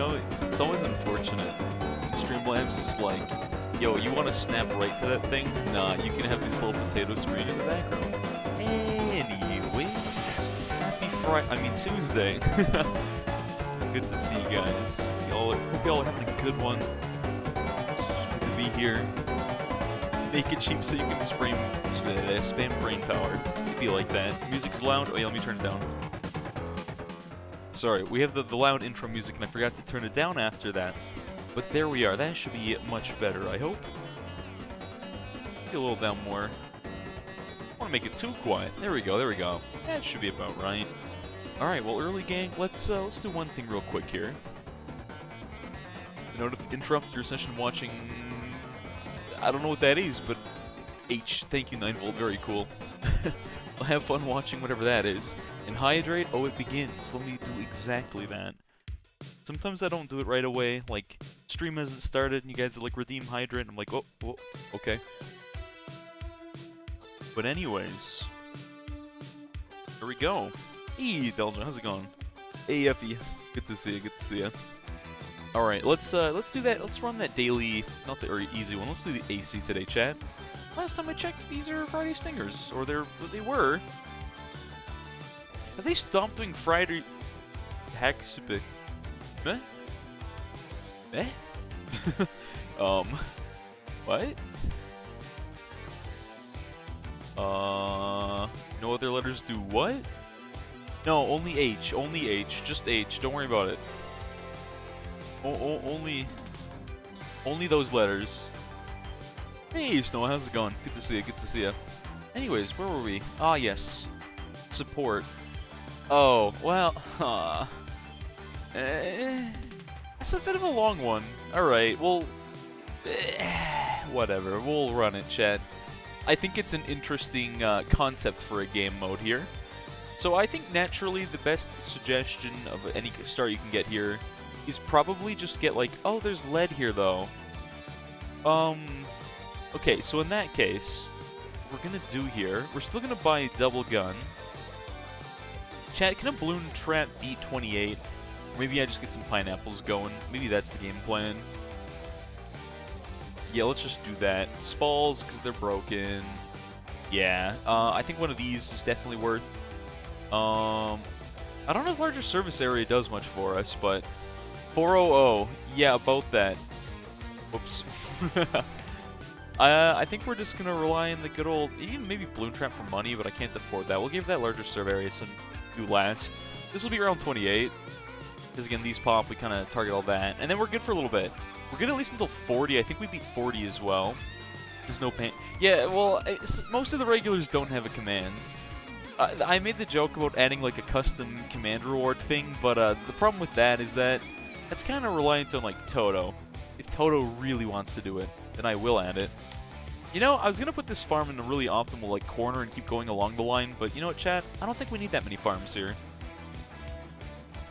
know, it's always unfortunate. Streamlabs is like, yo, you want to snap right to that thing? Nah, you can have this little potato screen in the background. Anyways, happy Friday. I mean Tuesday. Good to see you guys. Hope y'all are having a good one. It's good to be here. Make it cheap so you can spam brain power. It'd be like that. Music's loud. Oh yeah, let me turn it down. Sorry, we have the loud intro music and I forgot to turn it down after that. But there we are. That should be much better, I hope. Be a little down more. I want to make it too quiet. There we go, there we go. That should be about right. Alright, well, early gang, let's do one thing real quick here. You know, to interrupt your session watching... I don't know what that is, but... H, thank you, 9volt, very cool. I'll have fun watching whatever that is. And hydrate, oh, it begins. Let me do exactly that. Sometimes I don't do it right away, like, stream hasn't started and you guys like redeem hydrate, and I'm like, oh, okay. But anyways, here we go. Hey, Belgian, how's it going? Hey, Effie, good to see you, good to see you. All right, let's do that. Let's run that daily, not the easy one. Let's do the AC today, chat. Last time I checked, these are Friday stingers, or they were. Have they stopped doing Friday hacks? Eh? Eh? What? No other letters do what? No, only H, just H, don't worry about it. Only those letters. Hey, Snow, how's it going? Good to see you, good to see you. Anyways, where were we? Ah, yes. Support. Oh, well, it's a bit of a long one. Alright, well, whatever, we'll run it, chat. I think it's an interesting concept for a game mode here. So I think naturally the best suggestion of any start you can get here is probably just get like, oh, there's lead here though. Okay, so in that case, what we're gonna do here, we're still gonna buy a double gun. Chat, can a balloon trap beat 28? Or maybe I just get some pineapples going. Maybe that's the game plan. Yeah, let's just do that. Spalls, because they're broken. Yeah, I think one of these is definitely worth. I don't know if larger service area does much for us, but 400, yeah, about that. Whoops. I think we're just gonna rely on the good old, even maybe balloon trap for money, but I can't afford that. We'll give that larger serve area some new last. This will be around 28. Because again, these pop, we kind of target all that. And then we're good for a little bit. We're good at least until 40. I think we beat 40 as well. There's no pain. Yeah, well, most of the regulars don't have a command. I made the joke about adding like a custom command reward thing, but the problem with that is that that's kind of reliant on like Toto. If Toto really wants to do it, then I will add it. You know, I was going to put this farm in a really optimal like corner and keep going along the line, but you know what, chat? I don't think we need that many farms here.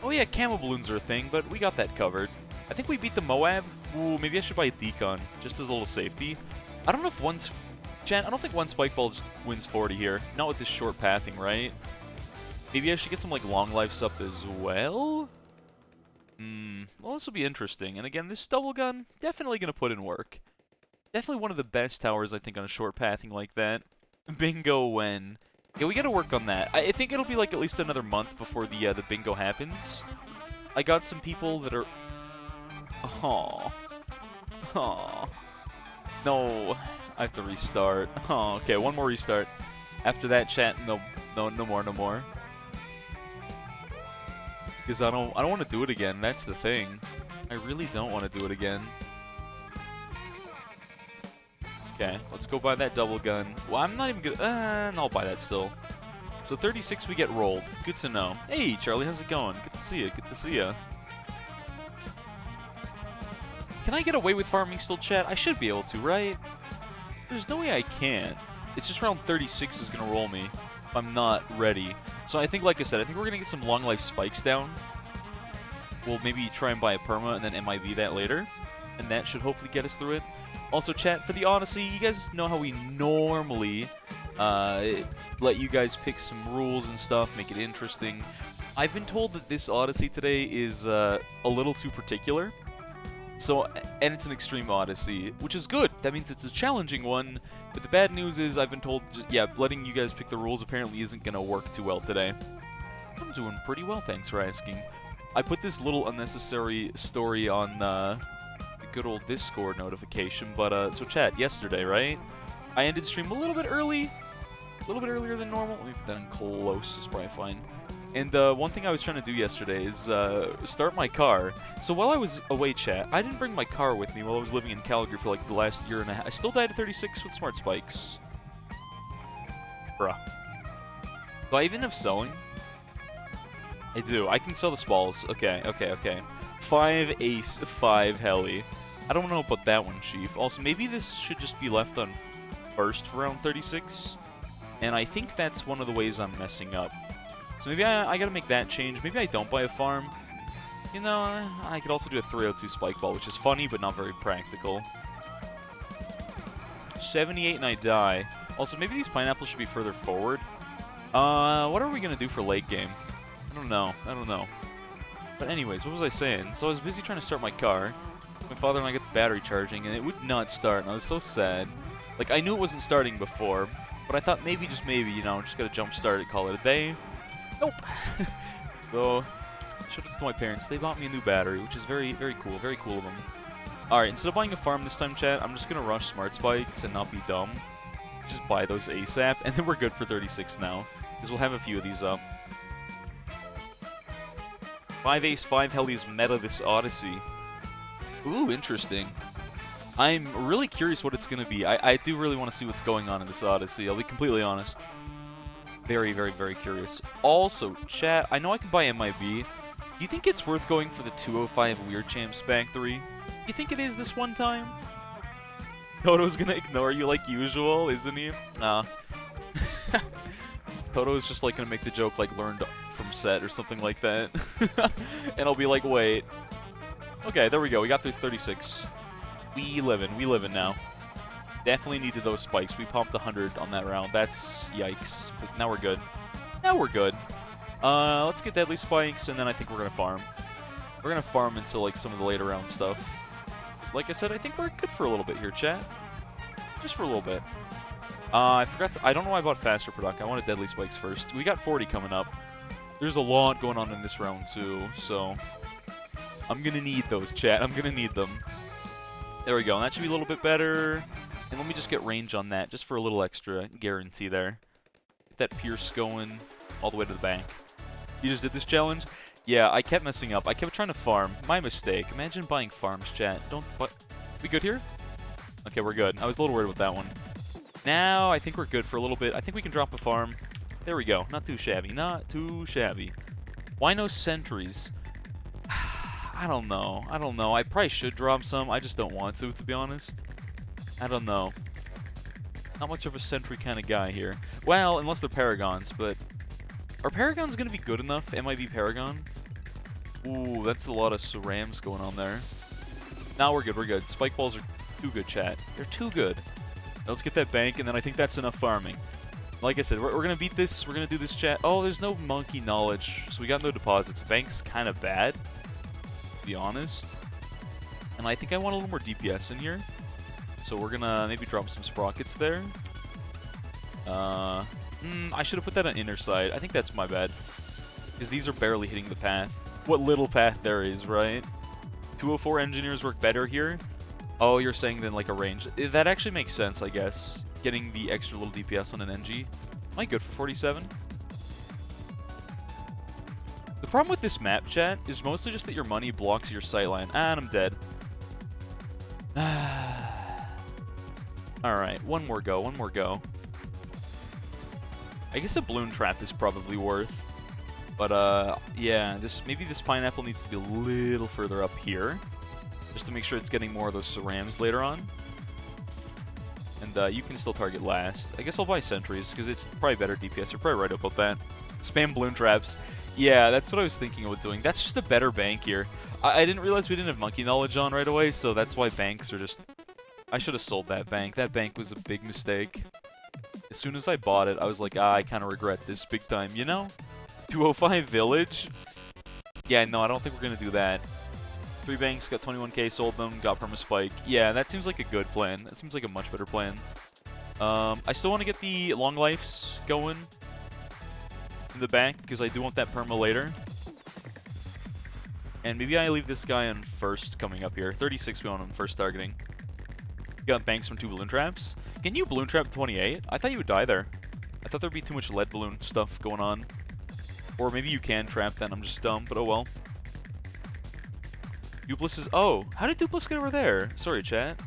Oh yeah, camo balloons are a thing, but we got that covered. I think we beat the Moab. Ooh, maybe I should buy a decon, just as a little safety. I don't know if one's... Chat, I don't think one spike ball just wins 40 here. Not with this short pathing, right? Maybe I should get some like long life up as well? Well, this will be interesting. And again, this double gun, definitely going to put in work. Definitely one of the best towers, I think, on a short pathing like that. Bingo when... Yeah, we gotta work on that. I think it'll be like at least another month before the bingo happens. I got some people that are... Aww. No, I have to restart. Oh, okay, one more restart. After that, chat, no more. Because I don't want to do it again. That's the thing. I really don't want to do it again. Okay, let's go buy that double gun. Well, I'm not even gonna... I'll buy that still. So 36 we get rolled. Good to know. Hey, Charlie, how's it going? Good to see you. Good to see you. Can I get away with farming still, chat? I should be able to, right? There's no way I can't. It's just round 36 is gonna roll me if I'm not ready. So I think, like I said, I think we're gonna get some long life spikes down. We'll maybe try and buy a perma and then MIV that later. And that should hopefully get us through it. Also, chat, for the Odyssey, you guys know how we normally let you guys pick some rules and stuff, make it interesting. I've been told that this Odyssey today is a little too particular. So, and it's an extreme Odyssey, which is good. That means it's a challenging one. But the bad news is I've been told, yeah, letting you guys pick the rules apparently isn't going to work too well today. I'm doing pretty well, thanks for asking. I put this little unnecessary story on the good old Discord notification, but, so chat, yesterday, right? I ended stream a little bit early, a little bit earlier than normal. Let me put that in close, is probably fine. And one thing I was trying to do yesterday is start my car. So while I was away, chat, I didn't bring my car with me while I was living in Calgary for like the last year and a half. I still died at 36 with smart spikes. Bruh. Do I even have sewing? I do. I can sell the spalls. Okay, okay, okay. 5 ace, 5 heli. I don't know about that one, Chief. Also, maybe this should just be left on first for round 36. And I think that's one of the ways I'm messing up. So maybe I gotta make that change. Maybe I don't buy a farm. You know, I could also do a 302 spike ball, which is funny, but not very practical. 78 and I die. Also, maybe these pineapples should be further forward. What are we gonna do for late game? I don't know. I don't know. But anyways, what was I saying? So I was busy trying to start my car. My father and I got the battery charging, and it would not start, and I was so sad. Like, I knew it wasn't starting before, but I thought maybe, just maybe, you know, just gotta jump start it, call it a day. Nope. So, I showed it to my parents. They bought me a new battery, which is very, very cool. Very cool of them. Alright, instead of buying a farm this time, chat, I'm just gonna rush smart spikes and not be dumb. Just buy those ASAP, and then we're good for 36 now. Because we'll have a few of these up. 5 ace, 5 helis meta this Odyssey. Ooh, interesting. I'm really curious what it's gonna be. I do really want to see what's going on in this Odyssey, I'll be completely honest. Very, very, very curious. Also, chat, I know I can buy MIB. Do you think it's worth going for the 205 Weird Champs Pack 3? Do you think it is this one time? Toto's gonna ignore you like usual, isn't he? Nah. Toto's just like gonna make the joke like learned from set or something like that. And I'll be like, wait. Okay, there we go. We got through 36. We livin' now. Definitely needed those spikes. We pumped 100 on that round. That's yikes. But now we're good. Now we're good. Let's get deadly spikes, and then I think we're gonna farm. We're gonna farm until like some of the later round stuff. Like I said, I think we're good for a little bit here, chat. Just for a little bit. I forgot to, I don't know why I bought faster product. I wanted deadly spikes first. We got 40 coming up. There's a lot going on in this round too, so I'm gonna need those, chat. I'm gonna need them. There we go. And that should be a little bit better. And let me just get range on that, just for a little extra guarantee there. Get that Pierce going all the way to the bank. You just did this challenge? Yeah, I kept messing up. I kept trying to farm. My mistake. Imagine buying farms, chat. Don't... What? We good here? Okay, we're good. I was a little worried with that one. Now, I think we're good for a little bit. I think we can drop a farm. There we go. Not too shabby. Not too shabby. Why no sentries? I don't know. I don't know. I probably should drop some. I just don't want to be honest. I don't know. Not much of a sentry kind of guy here. Well, unless they're Paragons, but... Are Paragons going to be good enough? MIB Paragon? Ooh, that's a lot of Cerams going on there. Now we're good, we're good. Spike balls are too good, chat. They're too good. Now let's get that bank, and then I think that's enough farming. Like I said, we're going to beat this. We're going to do this, chat. Oh, there's no monkey knowledge, so we got no deposits. Bank's kind of bad, to be honest. And I think I want a little more DPS in here. So we're gonna maybe drop some sprockets there. I should have put that on inner side. I think that's my bad. Because these are barely hitting the path. What little path there is, right? 204 engineers work better here. Oh, you're saying then like a range. That actually makes sense, I guess. Getting the extra little DPS on an NG. Am I good for 47? The problem with this map, chat, is mostly just that your money blocks your sightline. And I'm dead. Alright, one more go, one more go. I guess a balloon trap is probably worth. But, yeah, maybe this pineapple needs to be a little further up here. Just to make sure it's getting more of those cerams later on. And, you can still target last. I guess I'll buy sentries, because it's probably better DPS. You're probably right about that. Spam balloon traps. Yeah, that's what I was thinking about doing. That's just a better bank here. I didn't realize we didn't have monkey knowledge on right away, so that's why banks are just... I should have sold that bank. That bank was a big mistake. As soon as I bought it, I was like, I kind of regret this big time, you know? 205 Village? Yeah, no, I don't think we're going to do that. 3 banks, got 21k, sold them, got perma spike. Yeah, that seems like a good plan. That seems like a much better plan. I still want to get the long lives going in the bank, because I do want that perma later. And maybe I leave this guy on first coming up here. 36 we want on first targeting. Got banks from 2 balloon traps. Can you balloon trap 28? I thought you would die there. I thought there'd be too much lead balloon stuff going on. Or maybe you can trap then, I'm just dumb, but oh well. Dupless is... Oh, how did Dupless get over there? Sorry, chat.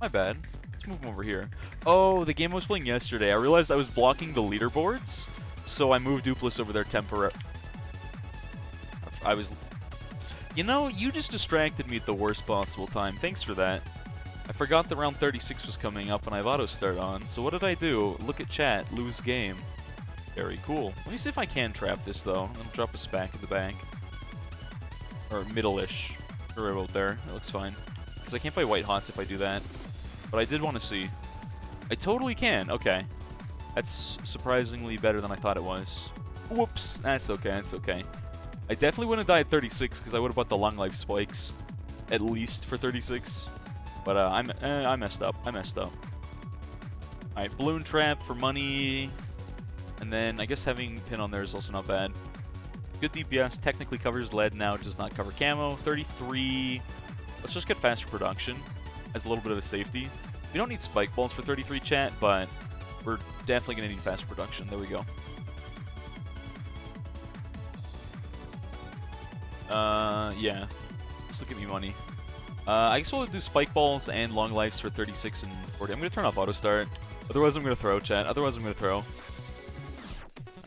My bad. Let's move him over here. Oh, the game I was playing yesterday, I realized I was blocking the leaderboards, so I moved Dupless over there temporarily. I was... You know, you just distracted me at the worst possible time. Thanks for that. I forgot that round 36 was coming up and I have auto start on. So what did I do? Look at chat. Lose game. Very cool. Let me see if I can trap this, though. I'll drop a SPAC in the bank. Or middle-ish. Right about there. That looks fine. Because I can't play white hots if I do that. But I did want to see. I totally can. Okay. That's surprisingly better than I thought it was. Whoops. That's okay. That's okay. I definitely wouldn't have died at 36 because I would have bought the long life spikes. At least for 36. But I messed up. I messed up. Alright, balloon trap for money. And then I guess having pin on there is also not bad. Good DPS. Technically covers lead now. Does not cover camo. 33. Let's just get faster production as a little bit of a safety. We don't need spike balls for 33 chat, but we're definitely going to need faster production. There we go. Yeah. Just look at me money. I guess we'll do spike balls and long lives for 36 and 40. I'm going to turn off auto start. Otherwise, I'm going to throw, chat. Otherwise, I'm going to throw.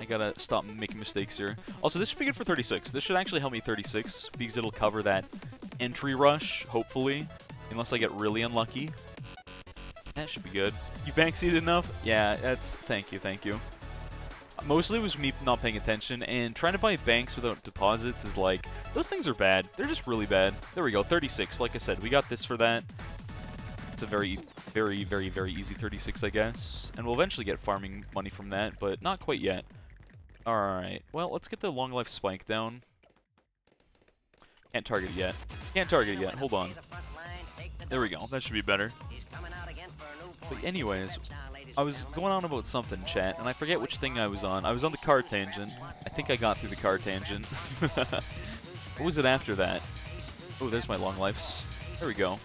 I got to stop making mistakes here. Also, this should be good for 36. This should actually help me 36 because it'll cover that entry rush, hopefully. Unless I get really unlucky. That should be good. You backseated enough? Yeah, that's... Thank you, thank you. Mostly it was me not paying attention, and trying to buy banks without deposits is like... Those things are bad. They're just really bad. There we go, 36. Like I said, we got this for that. It's a very, very, very, very easy 36, I guess. And we'll eventually get farming money from that, but not quite yet. Alright, well, let's get the long life spike down. Can't target it yet. Can't target it yet. Hold on. There we go. That should be better. But anyways, I was going on about something, chat, and I forget which thing I was on. I was on the car tangent. I think I got through the car tangent. What was it after that? Oh, there's my long lives. There we go.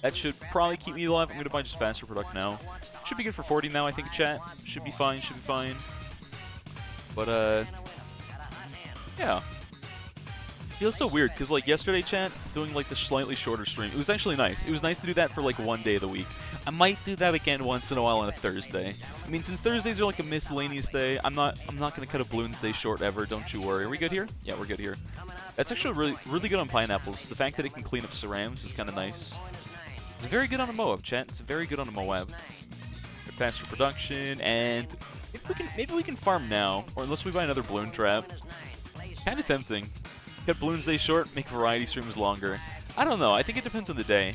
That should probably keep me alive. I'm going to buy just faster product now. Should be good for 40 now, I think, chat. Should be fine, should be fine. But, yeah. Feels so weird, because, like, yesterday, chat, doing, like, the slightly shorter stream, it was actually nice. It was nice to do that for, like, one day of the week. I might do that again once in a while on a Thursday. I mean, since Thursdays are, like, a miscellaneous day, I'm not going to cut a Balloons Day short ever, don't you worry. Are we good here? Yeah, we're good here. That's actually really good on pineapples. The fact that it can clean up cerams is kind of nice. It's very good on a Moab, chat. It's very good on a Moab. Good faster production, and maybe we can farm now, or unless we buy another balloon trap. Kind of tempting. Cut Balloons Day short, make variety streams longer. I don't know. I think it depends on the day.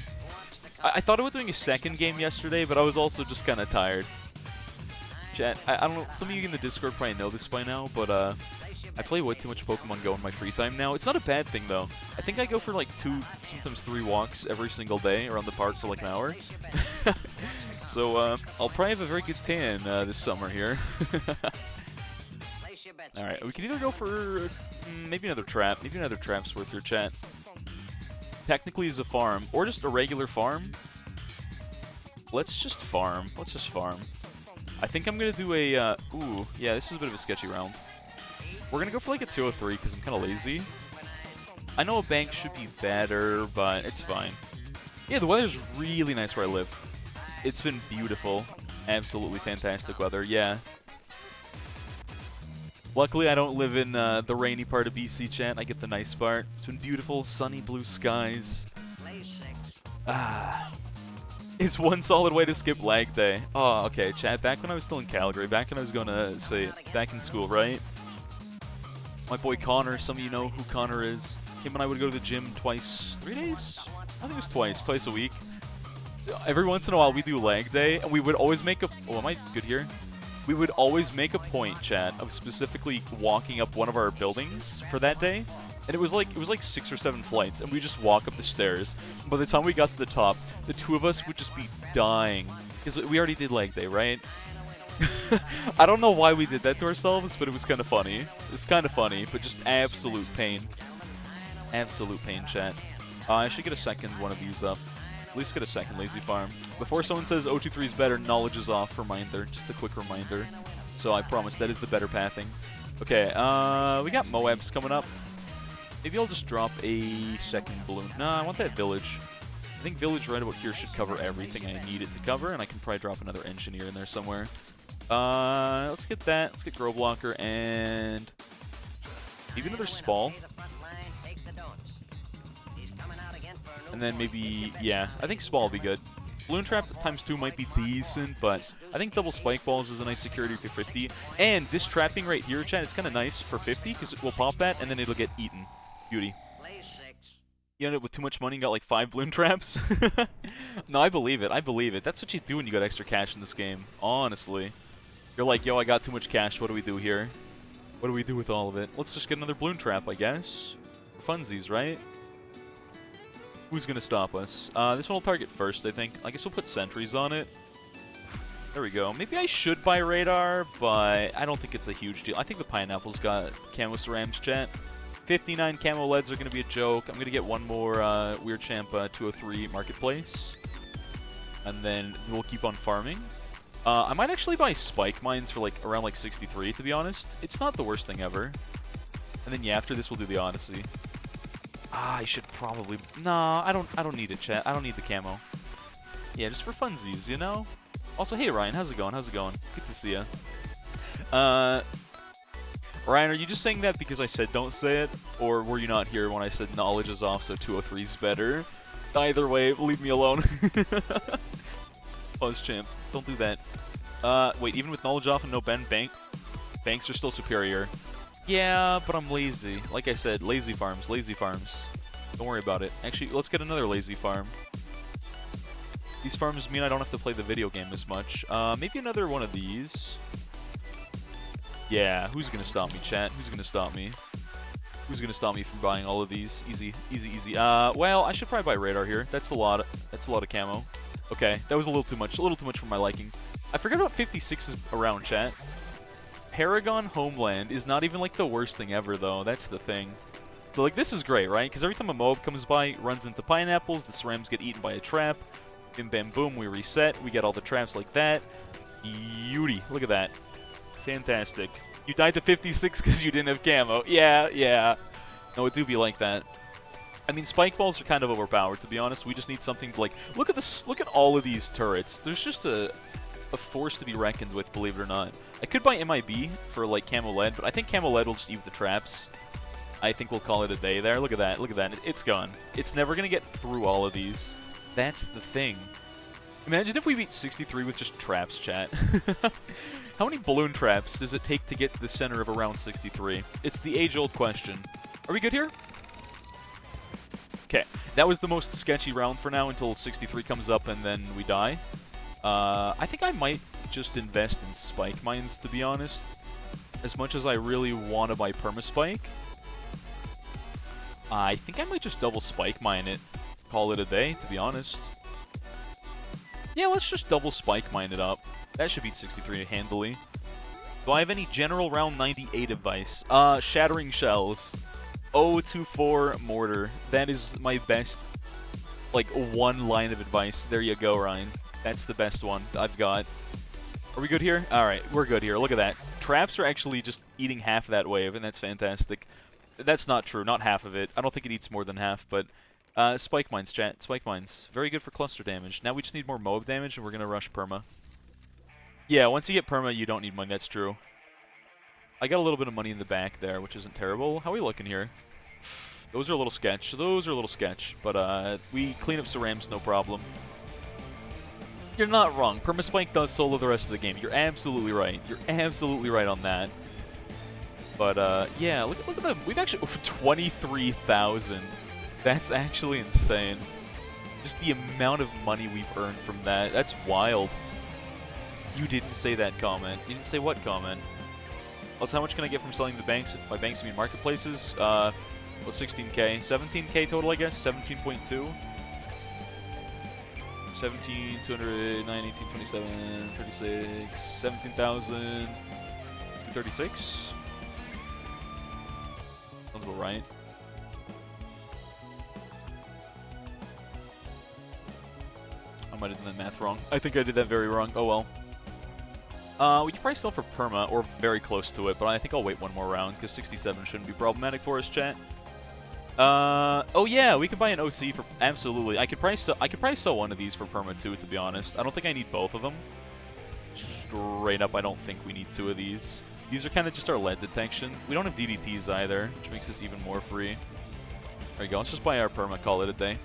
I thought about doing a second game yesterday, but I was also just kind of tired. Chat, I don't know. Some of you in the Discord probably know this by now, but I play way too much Pokemon Go in my free time now. It's not a bad thing, though. I think I go for like 2, sometimes 3 walks every single day around the park for like an hour. So I'll probably have a very good tan this summer here. Alright, we can either go for maybe another trap. Maybe another trap's worth your chat. Technically is a farm, or just a regular farm. Let's just farm. Let's just farm. I think I'm going to do a... ooh, yeah, this is a bit of a sketchy round. We're going to go for like a 203 because I'm kind of lazy. I know a bank should be better, but it's fine. Yeah, the weather's really nice where I live. It's been beautiful. Absolutely fantastic weather, yeah. Luckily, I don't live in the rainy part of BC, chat. I get the nice part. It's been beautiful, sunny blue skies. Ah. It's one solid way to skip lag day. Oh, okay, chat. Back when I was still in Calgary, back when I was going to, say, back in school, right? My boy Connor, some of you know who Connor is. Him and I would go to the gym twice, 3 days? I think it was twice a week. Every once in a while, we do lag day, and we would always make a... Oh, am I good here? we would always make a point, chat, of specifically walking up one of our buildings for that day. And it was like 6 or 7 flights, and we just walk up the stairs. And by the time we got to the top, the 2 of us would just be dying. Because we already did leg day, right? I don't know why we did that to ourselves, but it was kind of funny. It was kind of funny, but just absolute pain. Absolute pain, chat. I should get a second one of these up. At least get a second lazy farm. Before someone says 023 is better, knowledge is off. Reminder. Just a quick reminder. So I promise that is the better pathing. Okay, we got Moabs coming up. Maybe I'll just drop a second balloon. Nah, I want that village. I think village right about here should cover everything I need it to cover, and I can probably drop another engineer in there somewhere. Let's get that. Let's get Grow Blocker and maybe another Spall. And then maybe, yeah, I think Spall will be good. Balloon Trap ×2 might be decent, but I think double Spike Balls is a nice security for 50. And this trapping right here, chat, is kind of nice for 50 because it will pop that and then it'll get eaten. Beauty. You end up with too much money and got like 5 balloon traps. No, I believe it. I believe it. That's what you do when you got extra cash in this game. Honestly. You're like, yo, I got too much cash. What do we do here? What do we do with all of it? Let's just get another balloon trap, I guess. For funsies, right? Who's going to stop us? This one will target first, I think. I guess we'll put sentries on it. There we go. Maybe I should buy radar, but I don't think it's a huge deal. I think the pineapple's got camo cerams, chat. 59 camo leads are going to be a joke. I'm going to get one more Weird Champ 203 Marketplace. And then we'll keep on farming. I might actually buy Spike Mines for like around like 63, to be honest. It's not the worst thing ever. And then yeah, after this we'll do the Odyssey. I should probably... Nah, I don't need it, chat. I don't need the camo. Yeah, just for funsies, you know? Also, hey Ryan, how's it going? How's it going? Good to see ya. Ryan, are you just saying that because I said don't say it? Or were you not here when I said knowledge is off, so 203 is better? Either way, leave me alone. Pause champ. Don't do that. Wait, even with knowledge off and no banks are still superior. Yeah, but I'm lazy. Like I said, lazy farms, lazy farms. Don't worry about it. Actually, let's get another lazy farm. These farms mean I don't have to play the video game as much. Maybe another one of these. Yeah, who's gonna stop me, chat? Who's gonna stop me? Who's gonna stop me from buying all of these? Easy, easy, easy. Well, I should probably buy radar here. That's a lot. That's a lot of camo. Okay, that was a little too much. A little too much for my liking. I forgot about 56 is around, chat. Paragon Homeland is not even like the worst thing ever, though. That's the thing. So like this is great, right? Because every time a Moab comes by, runs into pineapples, the cerams get eaten by a trap. Bim bam boom, we reset. We get all the traps like that. Beauty. Look at that. Fantastic. You died to 56 because you didn't have camo. Yeah, yeah. No, it do be like that. I mean, spike balls are kind of overpowered, to be honest. We just need something to, like... Look at this. Look at all of these turrets. There's just a force to be reckoned with, believe it or not. I could buy MIB for, like, camo lead, but I think camo lead will just eat the traps. I think we'll call it a day there. Look at that. Look at that. It's gone. It's never going to get through all of these. That's the thing. Imagine if we beat 63 with just traps, chat. How many balloon traps does it take to get to the center of around 63? It's the age-old question. Are we good here? Okay, that was the most sketchy round for now until 63 comes up and then we die. I think I might just invest in spike mines, to be honest. As much as I really want to buy permaspike. I think I might just double spike mine it. Call it a day, to be honest. Yeah, let's just double spike mine it up. That should beat 63 handily. Do I have any general round 98 advice? Shattering Shells. 024 Mortar. That is my best, like, one line of advice. There you go, Ryan. That's the best one I've got. Are we good here? Alright, we're good here. Look at that. Traps are actually just eating half of that wave, and that's fantastic. That's not true. Not half of it. I don't think it eats more than half, but... Spike Mines, chat. Spike Mines. Very good for cluster damage. Now we just need more Moab damage, and we're going to rush Perma. Yeah, once you get Perma, you don't need money. That's true. I got a little bit of money in the back there, which isn't terrible. How are we looking here? Those are a little sketch. Those are a little sketch. But we clean up cerams, no problem. You're not wrong. Permaspike does solo the rest of the game. You're absolutely right. You're absolutely right on that. But, yeah, look at them. We've actually... 23,000. That's actually insane. Just the amount of money we've earned from that. That's wild. You didn't say that comment. You didn't say what comment? Also, how much can I get from selling the banks? By banks, I mean marketplaces. Well, 16K. 17K total, I guess. 17.2. 17, 209, 18, 27, 36, 17,000, 36. Sounds about right. I might have done that math wrong. I think I did that very wrong. Oh well. We can probably sell for perma, or very close to it, but I think I'll wait one more round, because 67 shouldn't be problematic for us, chat. Oh yeah, we could buy an OC for... Absolutely. I could probably sell one of these for perma too, to be honest. I don't think I need both of them. Straight up, I don't think we need 2 of these. These are kind of just our lead detection. We don't have DDTs either, which makes this even more free. There you go, let's just buy our perma, call it a day.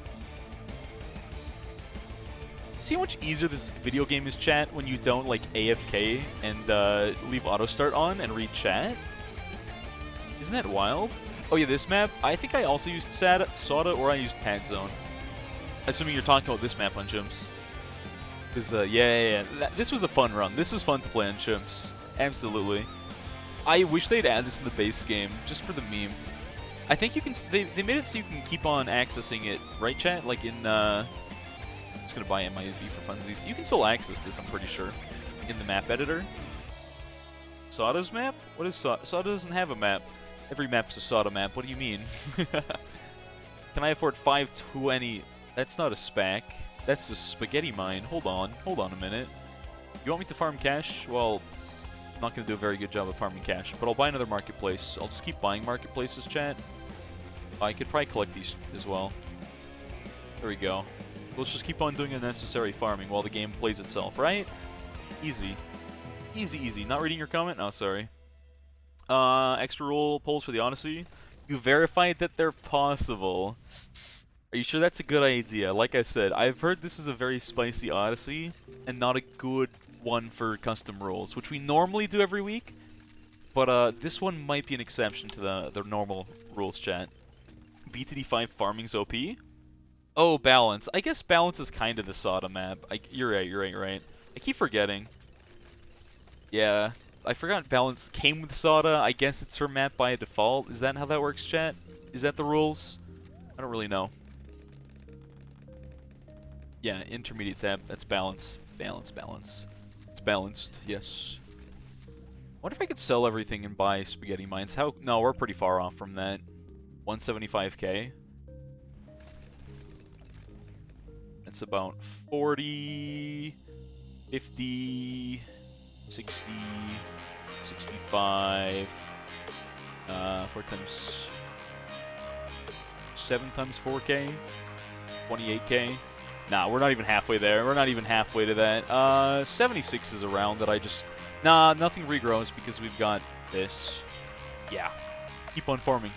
See how much easier this video game is, chat, when you don't, like, AFK and leave auto start on and read chat? Isn't that wild? Oh yeah, this map, I think I also used Soda or I used Pad Zone. Assuming you're talking about this map on Chimps. Because, yeah. This was a fun run. This was fun to play on Chimps. Absolutely. I wish they'd add this in the base game, just for the meme. I think you can... They made it so you can keep on accessing it, right, chat? Like in, I'm just going to buy MIV for funsies. You can still access this, I'm pretty sure, in the map editor. Soda's map? What is Soda? Soda doesn't have a map. Every map's a Soda map. What do you mean? Can I afford 520? That's not a SPAC. That's a spaghetti mine. Hold on a minute. You want me to farm cash? Well, I'm not going to do a very good job of farming cash, but I'll buy another marketplace. I'll just keep buying marketplaces, chat. I could probably collect these as well. There we go. Let's just keep on doing unnecessary farming while the game plays itself, right? Easy. Easy. Not reading your comment? Oh, sorry. Extra rule polls for the Odyssey. You verified that they're possible. Are you sure that's a good idea? Like I said, I've heard this is a very spicy Odyssey and not a good one for custom rules, which we normally do every week. But this one might be an exception to the normal rules, chat. BTD5 farming's OP? Oh, balance. I guess balance is kind of the Soda map. You're right. I keep forgetting. Yeah. I forgot balance came with Soda. I guess it's her map by default. Is that how that works, chat? Is that the rules? I don't really know. Yeah, intermediate tab. That's balance. Balance. It's balanced. Yes. Wonder if I could sell everything and buy spaghetti mines. How? No, we're pretty far off from that. 175k. That's about 40, 50, 60, 65, 4 times 7 times 4k, 28k. Nah, we're not even halfway there. We're not even halfway to that. 76 is around that I just... Nah, nothing regrows because we've got this. Yeah. Keep on farming.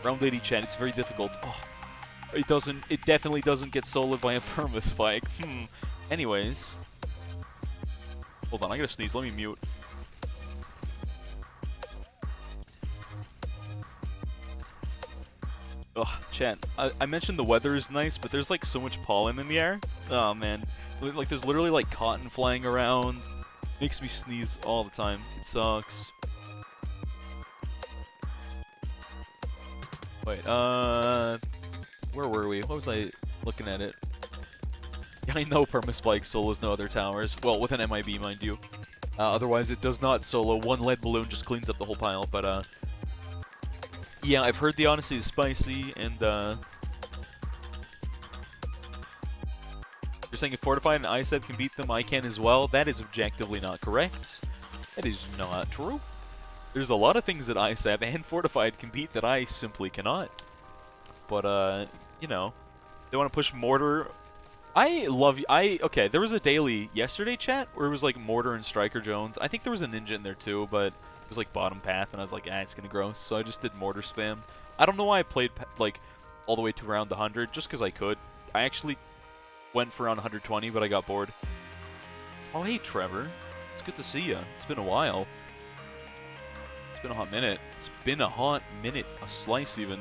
Round 80, chat. It's very difficult. Oh, it definitely doesn't get soloed by a perma spike. Anyways. Hold on, I gotta sneeze. Let me mute. Ugh, chat. I mentioned the weather is nice, but there's like so much pollen in the air. Oh man. Like there's literally like cotton flying around. Makes me sneeze all the time. It sucks. Wait, where were we? What was I looking at it? Yeah, I know Permaspike solos no other towers. Well, with an MIB, mind you. Otherwise, it does not solo. One lead balloon just cleans up the whole pile, but, yeah, I've heard the Odyssey is spicy, and, you're saying if Fortified and ISEP can beat them, I can as well? That is objectively not correct. That is not true. There's a lot of things that ISEP and Fortified can beat that I simply cannot. But, you know, they want to push Mortar. Okay, there was a daily yesterday, chat, where it was like Mortar and Striker Jones. I think there was a Ninja in there too, but it was like bottom path, and I was like, it's gonna gross. So I just did Mortar spam. I don't know why I played, like, all the way to around 100, just because I could. I actually went for around 120, but I got bored. Oh, hey, Trevor. It's good to see you. It's been a while. It's been a hot minute. A slice, even.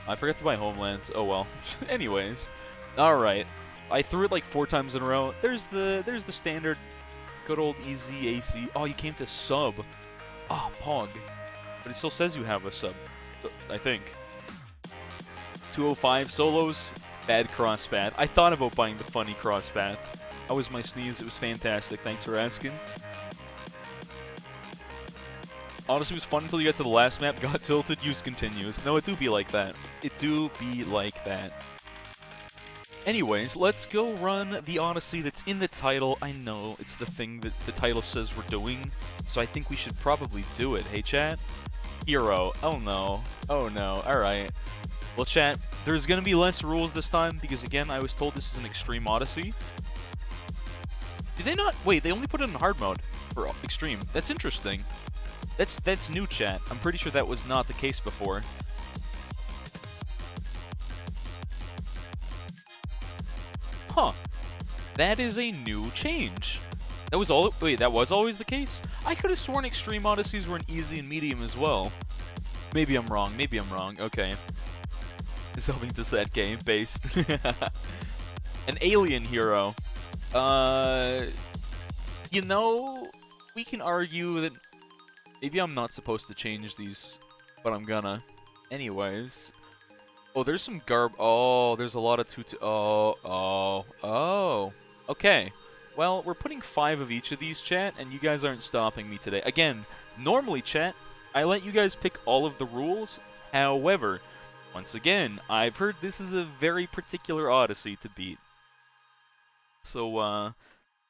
I forgot to buy Homelands. Oh, well. Anyways. Alright. I threw it like 4 times in a row. There's the standard Good old easy AC. Oh, you came to sub. Ah, Pog. But it still says you have a sub, I think. 205 solos. Bad crosspath. I thought about buying the funny crosspath. How was my sneeze? It was fantastic. Thanks for asking. Honestly, it was fun until you got to the last map. Got tilted, used continuous. No, it do be like that. It do be like that. Anyways, let's go run the Odyssey that's in the title. I know it's the thing that the title says we're doing, so I think we should probably do it. Hey, chat? Hero. Oh, no. Oh, no. Alright. Well, chat, there's going to be less rules this time, because, again, I was told this is an Extreme Odyssey. Did they not? Wait, they only put it in hard mode for Extreme. That's interesting. That's new, chat. I'm pretty sure that was not the case before. Huh. That is a new change. That was all. Wait, that was always the case? I could have sworn Extreme Odysseys were in easy and medium as well. Maybe I'm wrong. Maybe I'm wrong. Okay. Something to setk based. An alien hero. You know, we can argue that maybe I'm not supposed to change these, but I'm gonna. Anyways. Oh, there's some oh, there's a lot of oh. Okay. Well, we're putting 5 of each of these, chat, and you guys aren't stopping me today. Again, normally, chat, I let you guys pick all of the rules. However, once again, I've heard this is a very particular Odyssey to beat. So,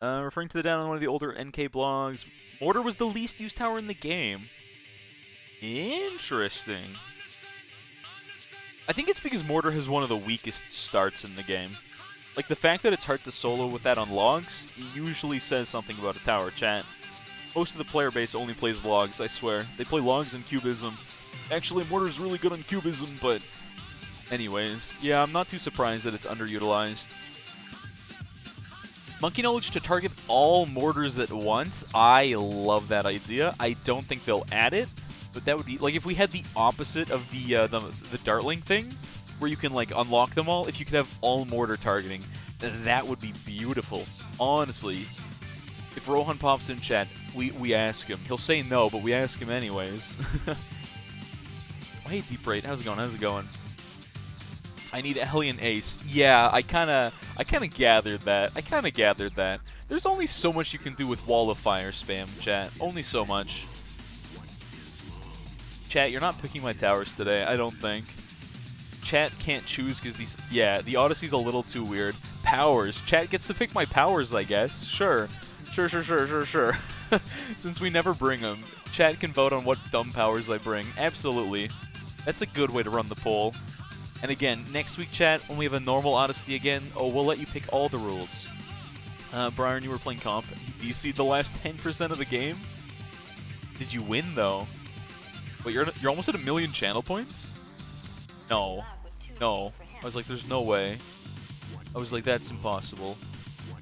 referring to the down on one of the older NK blogs, Mortar was the least used tower in the game. Interesting. I think it's because Mortar has one of the weakest starts in the game. Like, the fact that it's hard to solo with that on logs usually says something about a tower, chat. Most of the player base only plays logs, I swear. They play logs and cubism. Actually, Mortar's really good on cubism, but... Anyways, yeah, I'm not too surprised that it's underutilized. Monkey Knowledge to target all mortars at once. I love that idea. I don't think they'll add it. But that would be, like, if we had the opposite of the Dartling thing, where you can, like, unlock them all, if you could have all mortar targeting, that would be beautiful. Honestly, if Rohan pops in chat, we ask him. He'll say no, but we ask him anyways. Oh, hey, Deep Rate, how's it going? How's it going? I need Hellion Ace. Yeah, I kinda gathered that. There's only so much you can do with Wall of Fire spam, chat. Only so much. Chat, you're not picking my towers today, I don't think. Chat can't choose because these... Yeah, the Odyssey's a little too weird. Powers. Chat gets to pick my powers, I guess. Sure. Sure. Since we never bring them, chat can vote on what dumb powers I bring. Absolutely. That's a good way to run the poll. And again, next week, chat, when we have a normal Odyssey again, we'll let you pick all the rules. Brian, you were playing comp. You DC'd the last 10% of the game? Did you win, though? Wait, you're almost at 1 million channel points? No. I was like, there's no way. I was like, that's impossible.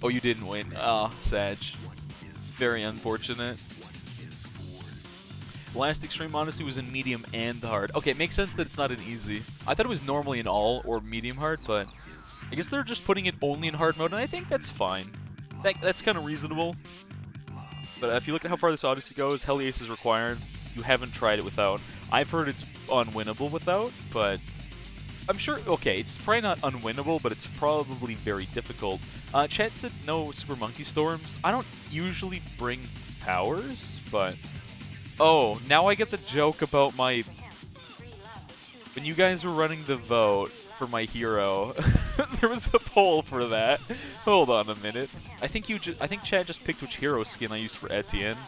Oh, you didn't win. Ah, Sag. Very unfortunate. Last Extreme Odyssey was in medium and hard. Okay, it makes sense that it's not an easy. I thought it was normally in all or medium hard, but I guess they're just putting it only in hard mode, and I think that's fine. That's kind of reasonable. But if you look at how far this Odyssey goes, Hell Ace is required. You haven't tried it without. I've heard it's unwinnable without, but I'm sure, okay, it's probably not unwinnable, but it's probably very difficult. Chat said no Super Monkey Storms. I don't usually bring powers, but... Oh, now I get the joke about my... When you guys were running the vote for my hero, there was a poll for that. Hold on a minute. I think Chad just picked which hero skin I used for Etienne.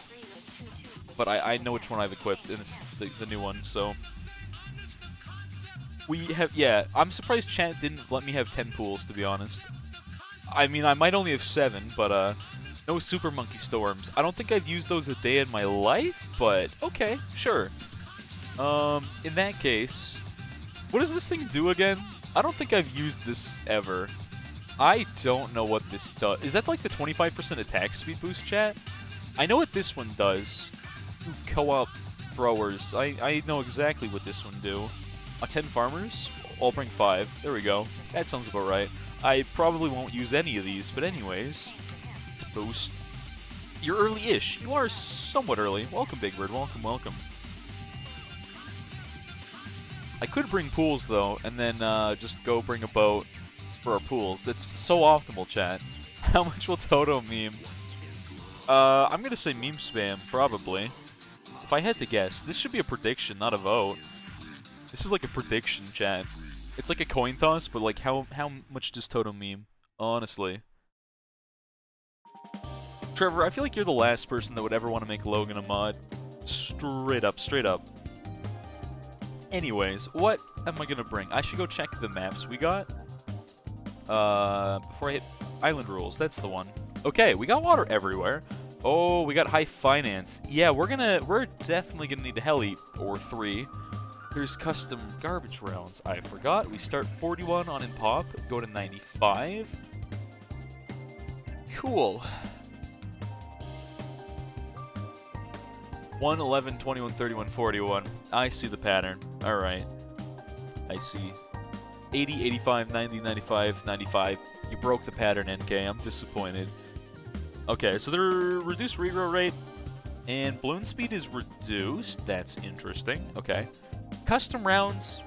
But I know which one I've equipped, and it's the new one, so... We have... Yeah, I'm surprised Chad didn't let me have 10 pools, to be honest. I mean, I might only have 7, but, no Super Monkey Storms. I don't think I've used those a day in my life, but okay, sure. In that case... What does this thing do again? I don't think I've used this ever. I don't know what this does. Is that like the 25% attack speed boost, chat? I know what this one does. Co-op throwers. I know exactly what this one do. 10 farmers? I'll bring 5. There we go. That sounds about right. I probably won't use any of these, but anyways. Let's boost. You're early-ish. You are somewhat early. Welcome, Big Bird. Welcome, welcome. I could bring pools, though, and then just go bring a boat for our pools. It's so optimal, chat. How much will Toto meme? I'm going to say meme spam, probably. If I had to guess. This should be a prediction, not a vote. This is like a prediction, chat. It's like a coin toss, but like how much does Toto meme? Honestly. Trevor, I feel like you're the last person that would ever want to make Logan a mod. Straight up, straight up. Anyways, what am I gonna bring? I should go check the maps we got. Before I hit Island Rules, that's the one. Okay, we got water everywhere. Oh, we got high finance. Yeah, we're definitely gonna need a heli or 3. There's custom garbage rounds. I forgot. We start 41 on in pop, go to 95. Cool. 1, 11, 21, 31, 41. I see the pattern. Alright. I see. 80, 85, 90, 95, 95. You broke the pattern, NK. I'm disappointed. Okay, so the reduced regrow rate and balloon speed is reduced. That's interesting. Okay. Custom rounds.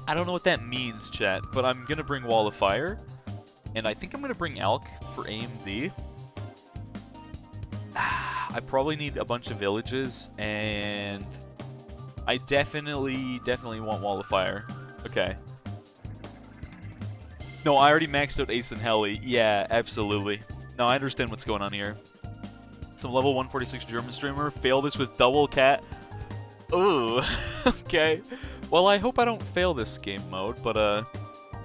I don't know what that means, chat, but I'm going to bring Wall of Fire. And I think I'm going to bring Alk for AMD. I probably need a bunch of villages, and I definitely want Wall of Fire. Okay. No, I already maxed out Ace and Heli. Yeah, absolutely. No, I understand what's going on here. Some level 146 German streamer. Fail this with double cat. Ooh. Okay. Well, I hope I don't fail this game mode, but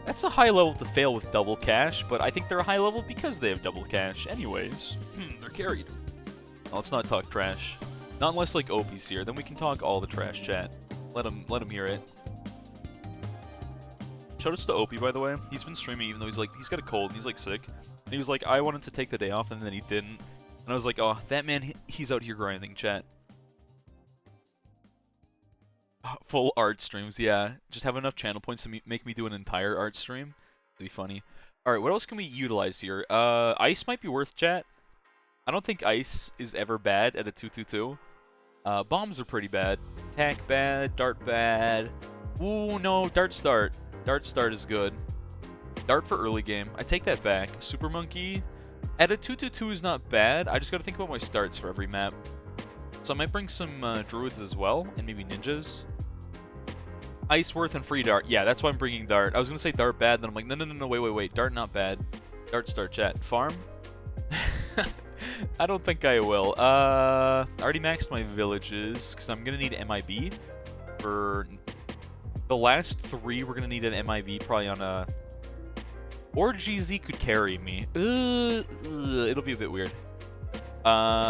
that's a high level to fail with double cash, but I think they're a high level because they have double cash. Anyways, they're carried. Now, let's not talk trash. Not unless, like, Opie's here. Then we can talk all the trash, chat. Let him hear it. Shout outs to Opie, by the way. He's been streaming even though he's got a cold and he's, like, sick. And he was like, I wanted to take the day off, and then he didn't. And I was like, oh, that man, he's out here grinding, chat. Full art streams, yeah. Just have enough channel points to make me do an entire art stream. It'd be funny. Alright, what else can we utilize here? Ice might be worth, chat. I don't think ice is ever bad at a 2-2-2. Bombs are pretty bad. Attack bad, dart bad. Ooh, no, dart start. Dart start is good. Dart for early game. I take that back. Super Monkey. At a 2-2-2 is not bad. I just gotta think about my starts for every map. So I might bring some druids as well, and maybe ninjas. Ice worth and free dart. Yeah, that's why I'm bringing dart. I was gonna say dart bad, then I'm like, no, wait. Dart not bad. Dart start, chat. Farm? I don't think I will. I already maxed my villages, because I'm gonna need MIB. For the last 3, we're gonna need an MIB, probably on a... Or GZ could carry me. It'll be a bit weird.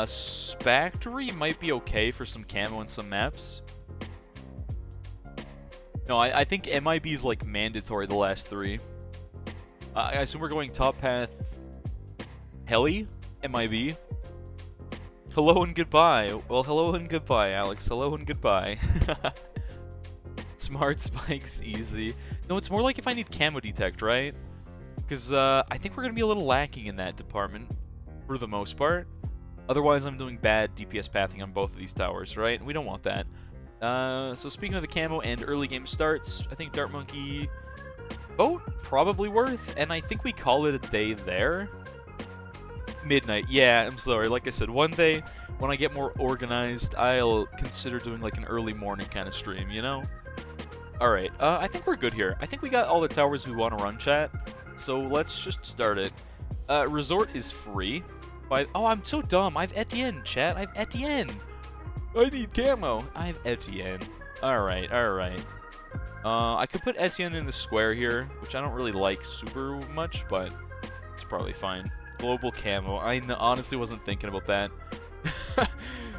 Spactory might be okay for some camo and some maps. No, I think MIB is like mandatory the last 3. I assume we're going top path. Heli? MIB? Hello and goodbye. Well, hello and goodbye, Alex. Hello and goodbye. Smart spikes, easy. No, it's more like if I need camo detect, right? Because I think we're going to be a little lacking in that department for the most part. Otherwise, I'm doing bad DPS pathing on both of these towers, right? And we don't want that. So speaking of the camo and early game starts, I think Dart Monkey boat probably worth, and I think we call it a day there. Midnight, yeah, I'm sorry. Like I said, one day when I get more organized, I'll consider doing like an early morning kind of stream, you know? Alright, I think we're good here. I think we got all the towers we want to run, chat. So let's just start it. Resort is free. Oh, I'm so dumb. I have Etienne, chat. I have Etienne. I need camo. I have Etienne. Alright. I could put Etienne in the square here, which I don't really like super much, but it's probably fine. Global camo. I honestly wasn't thinking about that.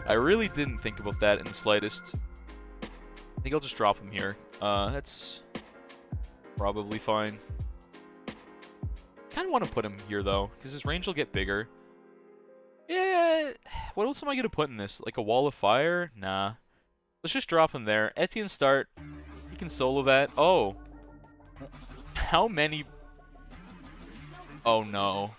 I really didn't think about that in the slightest. I think I'll just drop him here. That's probably fine. Kind of want to put him here, though, because his range will get bigger. Yeah, what else am I going to put in this? Like a wall of fire? Nah. Let's just drop him there. Etienne start. He can solo that. Oh. How many... Oh, no.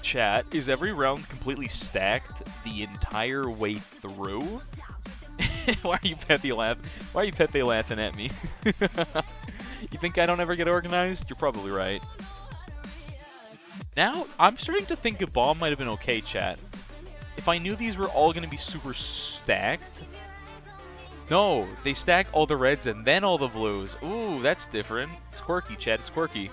Chat, is every round completely stacked the entire way through? Why are you Pepe laughing at me? You think I don't ever get organized? You're probably right. Now, I'm starting to think a bomb might have been okay, chat. If I knew these were all going to be super stacked... No, they stack all the reds and then all the blues. Ooh, that's different. It's quirky, chat. It's quirky.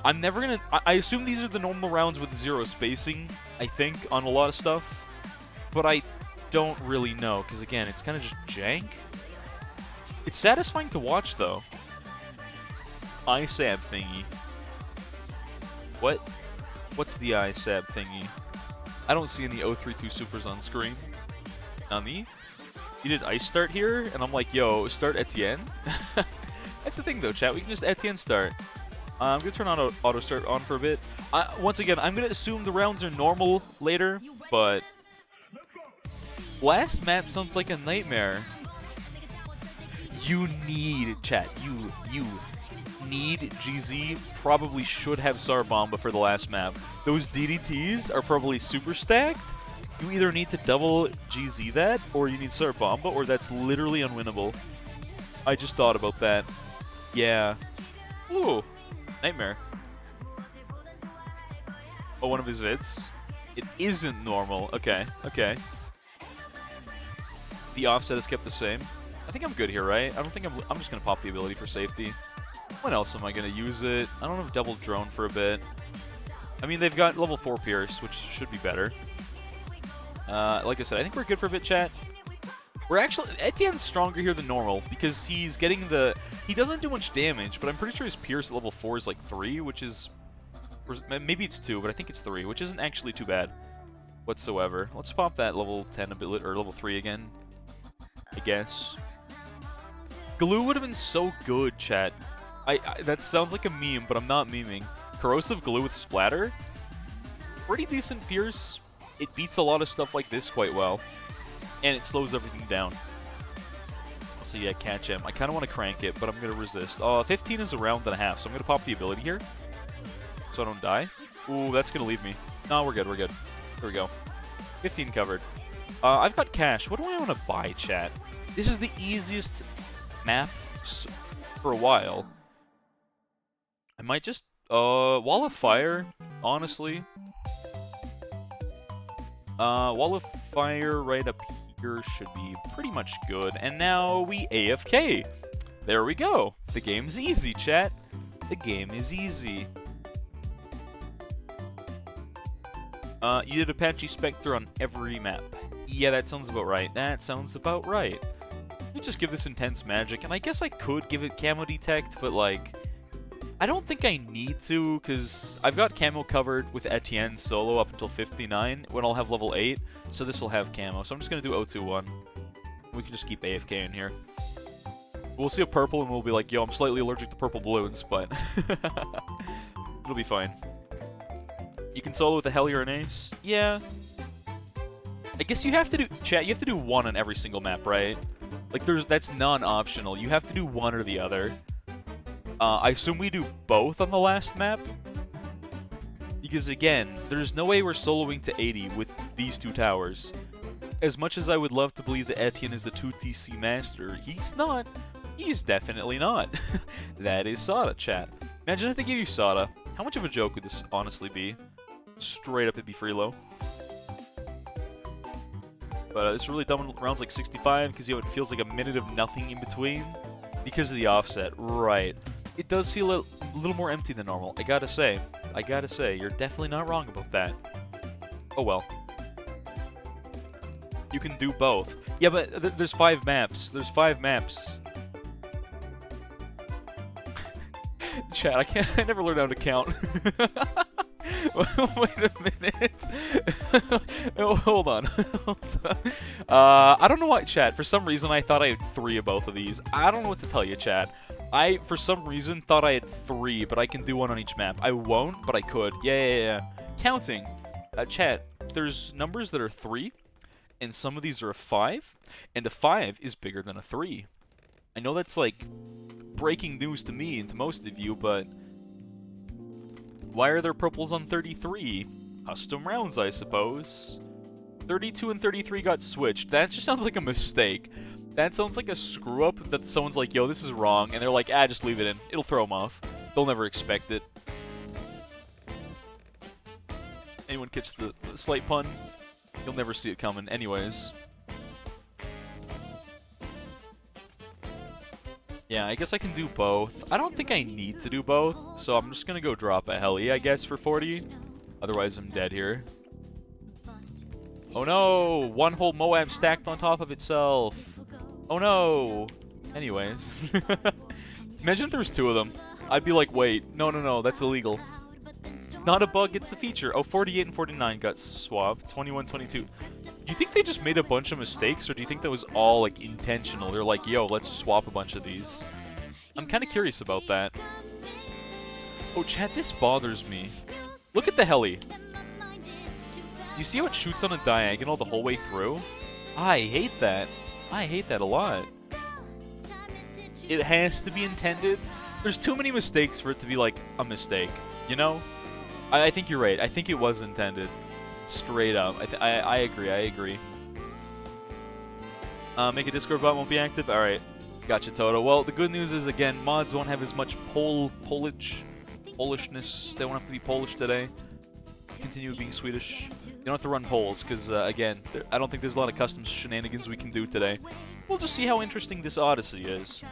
I'm never going to... I assume these are the normal rounds with 0 spacing, I think, on a lot of stuff. But I don't really know, because, again, it's kind of just jank. It's satisfying to watch, though. ISAB thingy. What? What's the ISAB thingy? I don't see any 032 supers on screen. Nani? You did ice start here? And I'm like, yo, start Etienne? That's the thing, though, chat. We can just Etienne start. I'm going to turn on auto start on for a bit. Once again, I'm going to assume the rounds are normal later, but... Last map sounds like a nightmare. You need, chat, you need GZ. Probably should have Sarbomba for the last map. Those DDTs are probably super stacked. You either need to double GZ that, or you need Sarbomba, or that's literally unwinnable. I just thought about that. Yeah. Ooh. Nightmare. Oh, one of his vids? It isn't normal. Okay, okay. The offset is kept the same. I think I'm good here, right? I don't think I'm just going to pop the ability for safety. When else am I going to use it? I don't have double drone for a bit. I mean, they've got level 4 Pierce, which should be better. Like I said, I think we're good for a bit, chat. We're actually... Etienne's stronger here than normal, because he's getting the... He doesn't do much damage, but I'm pretty sure his Pierce at level 4 is like 3, which is... Maybe it's 2, but I think it's 3, which isn't actually too bad whatsoever. Let's pop that level 10 ability, or level 3 again, I guess. Glue would have been so good, chat. That sounds like a meme, but I'm not memeing. Corrosive Glue with Splatter? Pretty decent Pierce. It beats a lot of stuff like this quite well. And it slows everything down. So yeah, catch him. I kind of want to crank it, but I'm going to resist. 15 is a round and a half, so I'm going to pop the ability here. So I don't die. Ooh, that's going to leave me. No, we're good, we're good. Here we go. 15 covered. I've got cash. What do I want to buy, chat? This is the easiest map for a while. I might just... Wall of Fire, honestly. Wall of Fire right up here should be pretty much good. And now we AFK. There we go. The game's easy, chat. The game is easy. You did Apache Spectre on every map. Yeah, that sounds about right. That sounds about right. Let me just give this Intense Magic, and I guess I could give it Camo Detect, but like... I don't think I need to, because I've got Camo covered with Etienne solo up until 59, when I'll have level 8, so this will have Camo. So I'm just going to do 021. We can just keep AFK in here. We'll see a purple, and we'll be like, yo, I'm slightly allergic to purple balloons, but... It'll be fine. You can solo with a Heli or an Ace? Yeah. I guess you have to do... Chat, you have to do one on every single map, right? Like, that's non-optional. You have to do one or the other. I assume we do both on the last map? Because, again, there's no way we're soloing to 80 with these two towers. As much as I would love to believe that Etienne is the 2TC master, he's not. He's definitely not. That is Sada, chat. Imagine if they gave you Sada. How much of a joke would this honestly be? Straight up, it'd be Freelo. But it's really dumb when rounds like 65, because, you know, it feels like a minute of nothing in between. Because of the offset, right. It does feel a little more empty than normal, I gotta say. You're definitely not wrong about that. Oh well. You can do both. Yeah, but there's 5 maps. There's 5 maps. Chat, I never learned how to count. Wait a minute. Oh, hold on. I don't know why, chat. For some reason, I thought I had 3 of both of these. I don't know what to tell you, chat. I, for some reason, thought I had 3, but I can do one on each map. I won't, but I could. Yeah. Counting. Chat, there's numbers that are 3, and some of these are a 5, and a 5 is bigger than a 3. I know that's, like, breaking news to me and to most of you, but... Why are there purples on 33? custom rounds, I suppose. 32 and 33 got switched. That just sounds like a mistake. That sounds like a screw-up that someone's like, yo, this is wrong, and they're like, ah, just leave it in. It'll throw them off. They'll never expect it. Anyone catch the slight pun? You'll never see it coming. Anyways. Yeah, I guess I can do both. I don't think I need to do both, so I'm just gonna go drop a heli, I guess, for 40. Otherwise, I'm dead here. Oh no! One whole Moab stacked on top of itself. Oh no! Anyways. Imagine if there was 2 of them. I'd be like, wait, no, that's illegal. Not a bug, it's a feature. Oh, 48 and 49 got swapped. 21, 22. Do you think they just made a bunch of mistakes, or do you think that was all, like, intentional? They're like, yo, let's swap a bunch of these. I'm kind of curious about that. Oh, chat, this bothers me. Look at the heli. Do you see how it shoots on a diagonal the whole way through? I hate that. I hate that a lot. It has to be intended. There's too many mistakes for it to be, like, a mistake, you know? I think you're right. I think it was intended. Straight up. I agree. I agree. Make a Discord bot won't be active? Alright. Gotcha, Toto. Well, the good news is, again, mods won't have as much Polishness. They won't have to be Polish today. Continue being Swedish. You don't have to run polls, because, again, I don't think there's a lot of custom shenanigans we can do today. We'll just see how interesting this Odyssey is.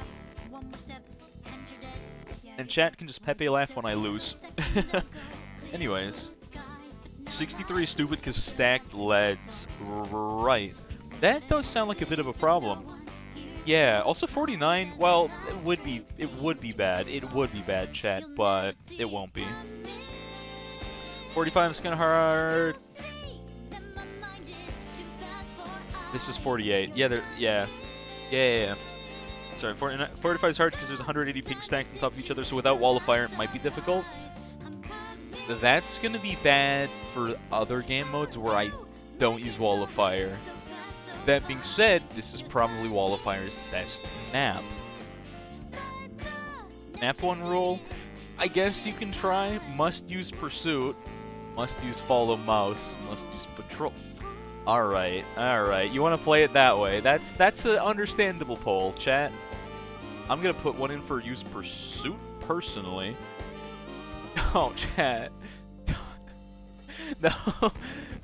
And chat can just Pepe laugh when I lose. Anyways. 63 is stupid because stacked leads. Right. That does sound like a bit of a problem. Yeah, also 49, well, it would be bad. It would be bad, chat, but it won't be. 45 is kind of hard. This is 48. Yeah, yeah. Sorry, 45 is hard because there's 180 ping stacked on top of each other, so without Wall of Fire, it might be difficult. That's going to be bad for other game modes where I don't use Wall of Fire. That being said, this is probably Wall of Fire's best map. Map 1 rule, I guess you can try. Must use Pursuit. Must use Follow Mouse. Must use Patrol. Alright. You want to play it that way. That's an understandable poll, chat. I'm going to put one in for use Pursuit, personally. Oh, chat. No.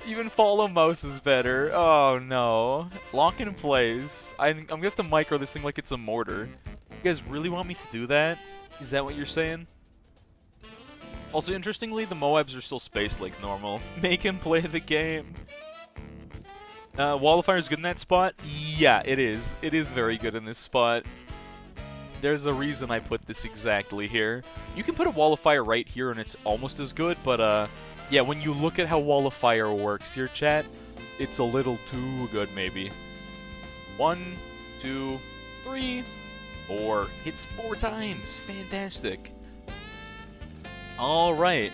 Even Follow Mouse is better. Oh, no. Lock in place. I'm going to have to micro this thing like it's a mortar. You guys really want me to do that? Is that what you're saying? Also, interestingly, the Moabs are still spaced like normal. Make him play the game. Wall of Fire is good in that spot? Yeah, it is. It is very good in this spot. There's a reason I put this exactly here. You can put a Wall of Fire right here and it's almost as good, but yeah, when you look at how Wall of Fire works here, chat, it's a little too good, maybe. 1, 2, 3, 4. Hits 4 times. Fantastic. Alright.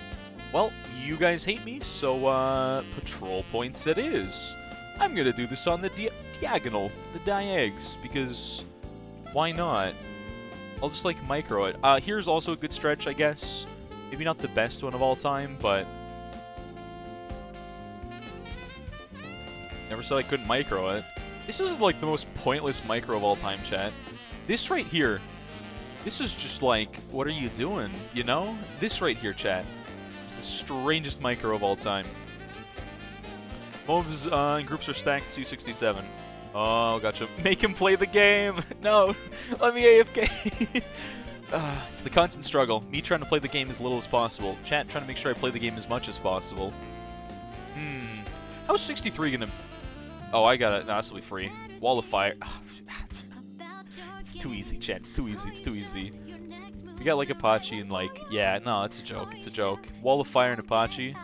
Well, you guys hate me, so patrol points it is. I'm gonna do this on the diagonal, the diags, because why not? I'll just, like, micro it. Here's also a good stretch, I guess. Maybe not the best one of all time, but never said I couldn't micro it. This is, like, the most pointless micro of all time, chat. This right here, this is just, like, what are you doing, you know? This right here, chat, is the strangest micro of all time. Mobs and groups are stacked C67. Oh, gotcha. Make him play the game! No! Let me AFK! It's the constant struggle. Me trying to play the game as little as possible. Chat trying to make sure I play the game as much as possible. How's 63 gonna... Oh, I got it. No, this will be free. Wall of Fire. It's too easy, chat. It's too easy. It's too easy. We got, like, Apache and, like... Yeah, no, it's a joke. It's a joke. Wall of Fire and Apache.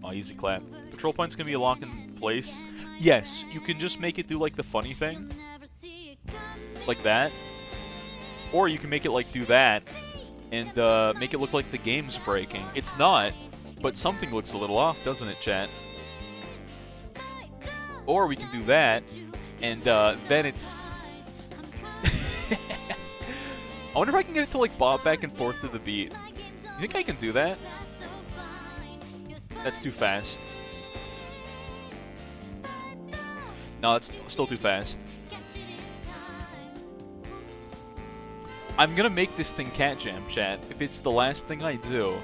Oh, easy clap. Control point's gonna be a lock in place. Yes, you can just make it do, like, the funny thing. Like that. Or you can make it, like, do that. And, make it look like the game's breaking. It's not, but something looks a little off, doesn't it, chat? Or we can do that, and, then it's... I wonder if I can get it to, like, bob back and forth to the beat. You think I can do that? That's too fast. No, that's still too fast. I'm gonna make this thing cat jam, chat. If it's the last thing I do.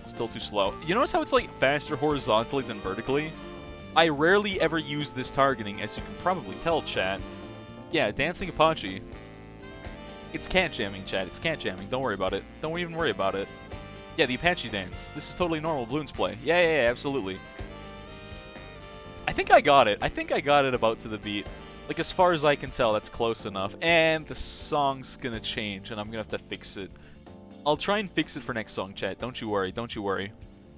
Still too slow. You notice how it's like faster horizontally than vertically? I rarely ever use this targeting, as you can probably tell, chat. Yeah, Dancing Apache. It's cat jamming, chat. It's cat jamming. Don't worry about it. Don't even worry about it. Yeah, the Apache dance. This is totally normal Bloons play. Yeah, absolutely. I think I got it. I think I got it about to the beat. Like, as far as I can tell, that's close enough. And the song's gonna change, and I'm gonna have to fix it. I'll try and fix it for next song, chat. Don't you worry. Don't you worry.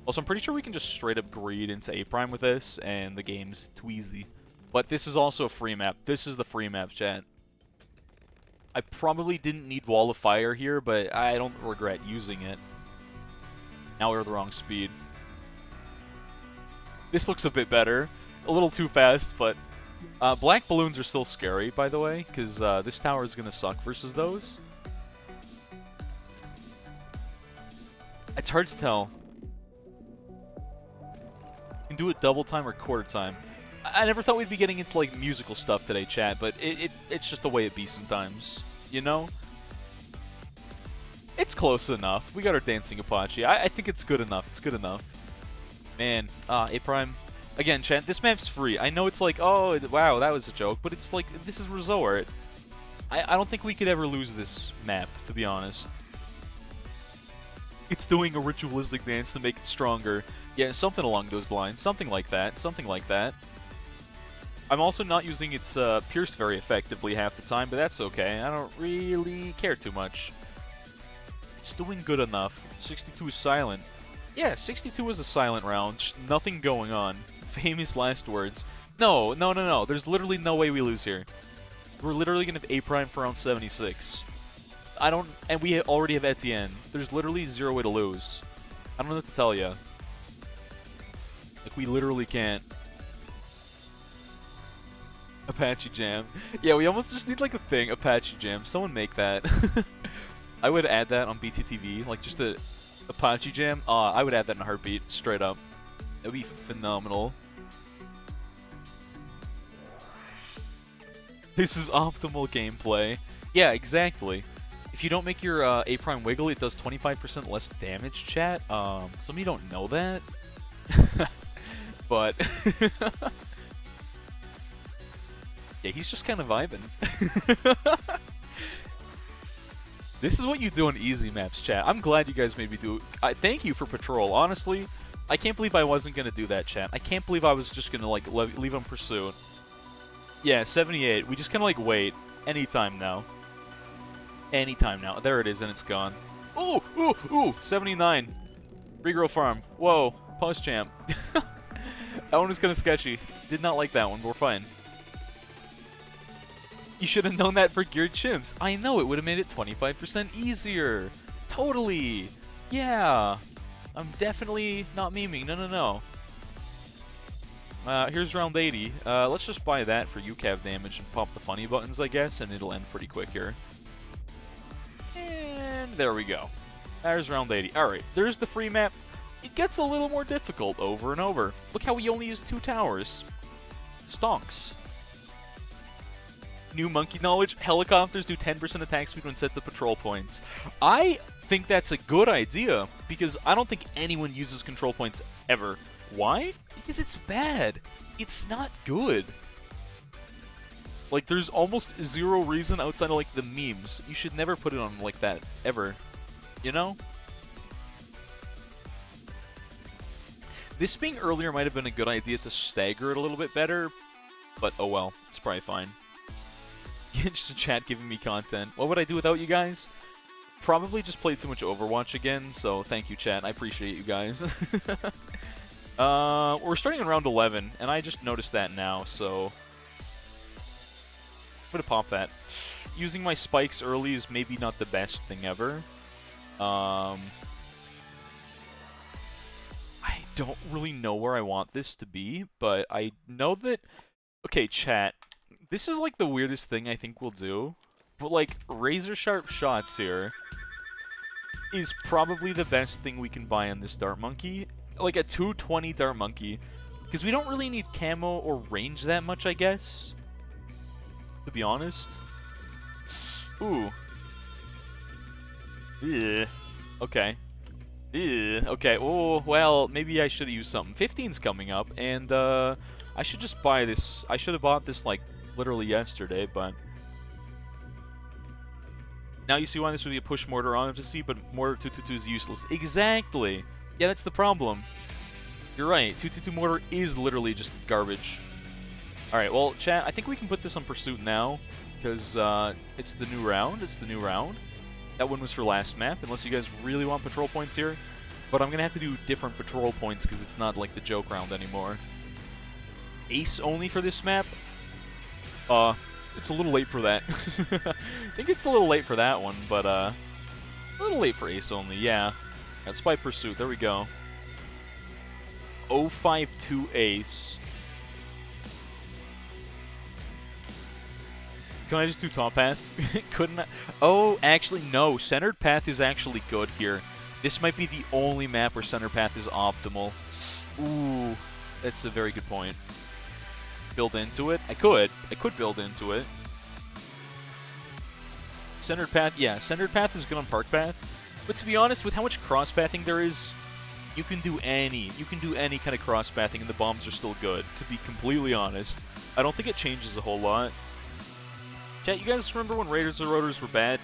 Also, I'm pretty sure we can just straight up greed into A Prime with this, and the game's tweezy. But this is also a free map. This is the free map, chat. I probably didn't need Wall of Fire here, but I don't regret using it. Now we're the wrong speed. This looks a bit better. A little too fast, but... black balloons are still scary, by the way, because this tower is going to suck versus those. It's hard to tell. You can do it double time or quarter time. I never thought we'd be getting into, like, musical stuff today, chat, but it's just the way it be sometimes, you know? It's close enough. We got our Dancing Apache. I think it's good enough. It's good enough. Man, A Prime. Again, chat, this map's free. I know it's like, oh, wow, that was a joke, but it's like, this is Resort. I don't think we could ever lose this map, to be honest. It's doing a ritualistic dance to make it stronger. Yeah, something along those lines. Something like that. Something like that. I'm also not using its Pierce very effectively half the time, but that's okay. I don't really care too much. It's doing good enough. 62 is silent. Yeah, 62 is a silent round. Just nothing going on. Famous last words. No. There's literally no way we lose here. We're literally going to have A Prime for round 76. And we already have Etienne. There's literally zero way to lose. I don't know what to tell you. Like, we literally can't. Apache Jam. Yeah, we almost just need, like, a thing. Apache Jam. Someone make that. I would add that on BTTV. Like, just a Apache Jam. I would add that in a heartbeat. Straight up. That would be phenomenal. This is optimal gameplay. Yeah, exactly. If you don't make your A Prime wiggle, it does 25% less damage, chat. Some of you don't know that. But... yeah, he's just kind of vibing. This is what you do on easy maps, chat. I'm glad you guys made me do... thank you for Patrol. Honestly, I can't believe I wasn't going to do that, chat. I can't believe I was just going to, like, leave him Pursuit. Yeah, 78. We just kind of, like, wait. Anytime now. Anytime now. There it is, and it's gone. Ooh! 79. Regrow Farm. Whoa. Post champ. That one was kind of sketchy. Did not like that one, but we're fine. You should have known that for geared chimps. I know, it would have made it 25% easier. Totally. Yeah. I'm definitely not memeing. No. Here's round 80. Let's just buy that for UCAV damage and pop the funny buttons, I guess, and it'll end pretty quick here. And there we go. There's round 80. Alright, there's the free map. It gets a little more difficult over and over. Look how we only use 2 towers. Stonks. New monkey knowledge. Helicopters do 10% attack speed when set to patrol points. I think that's a good idea, because I don't think anyone uses control points ever. Why? Because it's bad. It's not good. Like, there's almost zero reason outside of, like, the memes. You should never put it on like that, ever. You know? This being earlier might have been a good idea to stagger it a little bit better, but oh well, it's probably fine. Just a chat giving me content. What would I do without you guys? Probably just play too much Overwatch again, so thank you, chat. I appreciate you guys. We're starting in round 11, and I just noticed that now, so... I'm gonna pop that. Using my spikes early is maybe not the best thing ever. I don't really know where I want this to be, but I know that... Okay, chat. This is, like, the weirdest thing I think we'll do. But, like, razor-sharp shots here. is probably the best thing we can buy on this Dart Monkey. Like a 220 Dart Monkey. Because we don't really need camo or range that much, I guess. To be honest. Ooh. Yeah. Okay. Okay. Oh, well, maybe I should have used something. 15's coming up, and I should just buy this. I should have bought this, like, literally yesterday, but... Now you see why this would be a push mortar on Odyssey, but mortar 222 is useless. Exactly! Yeah, that's the problem. You're right. 222 mortar is literally just garbage. Alright, well, chat, I think we can put this on Pursuit now, because it's the new round. It's the new round. That one was for last map, unless you guys really want patrol points here. But I'm going to have to do different patrol points, because it's not like the joke round anymore. Ace only for this map? It's a little late for that. I think it's a little late for that one, but a little late for Ace only, yeah. That's by Pursuit, there we go. 052 Ace. Can I just do top path? Couldn't I? Oh, actually, no. Centered path is actually good here. This might be the only map where center path is optimal. Ooh, that's a very good point. Build into it? I could build into it. Centered path, yeah, centered path is good on park path. But to be honest, with how much cross pathing there is, you can do any kind of cross pathing and the bombs are still good, to be completely honest. I don't think it changes a whole lot. Chat, you guys remember when Razor Rotors were bad?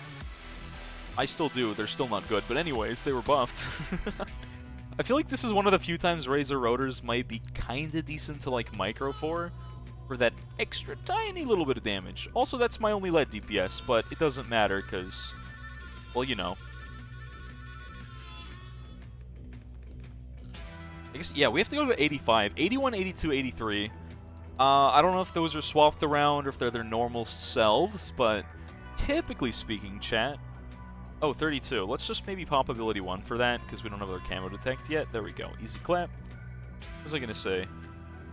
I still do, they're still not good, but anyways, they were buffed. I feel like this is one of the few times Razor Rotors might be kinda decent to like micro for that extra tiny little bit of damage. Also, that's my only lead DPS, but it doesn't matter because, well, you know. I guess, yeah, we have to go to 85. 81, 82, 83. I don't know if those are swapped around or if they're their normal selves, but typically speaking, chat. Oh, 32. Let's just maybe pop ability 1 for that, because we don't have our camo detect yet. There we go. Easy clap. What was I going to say?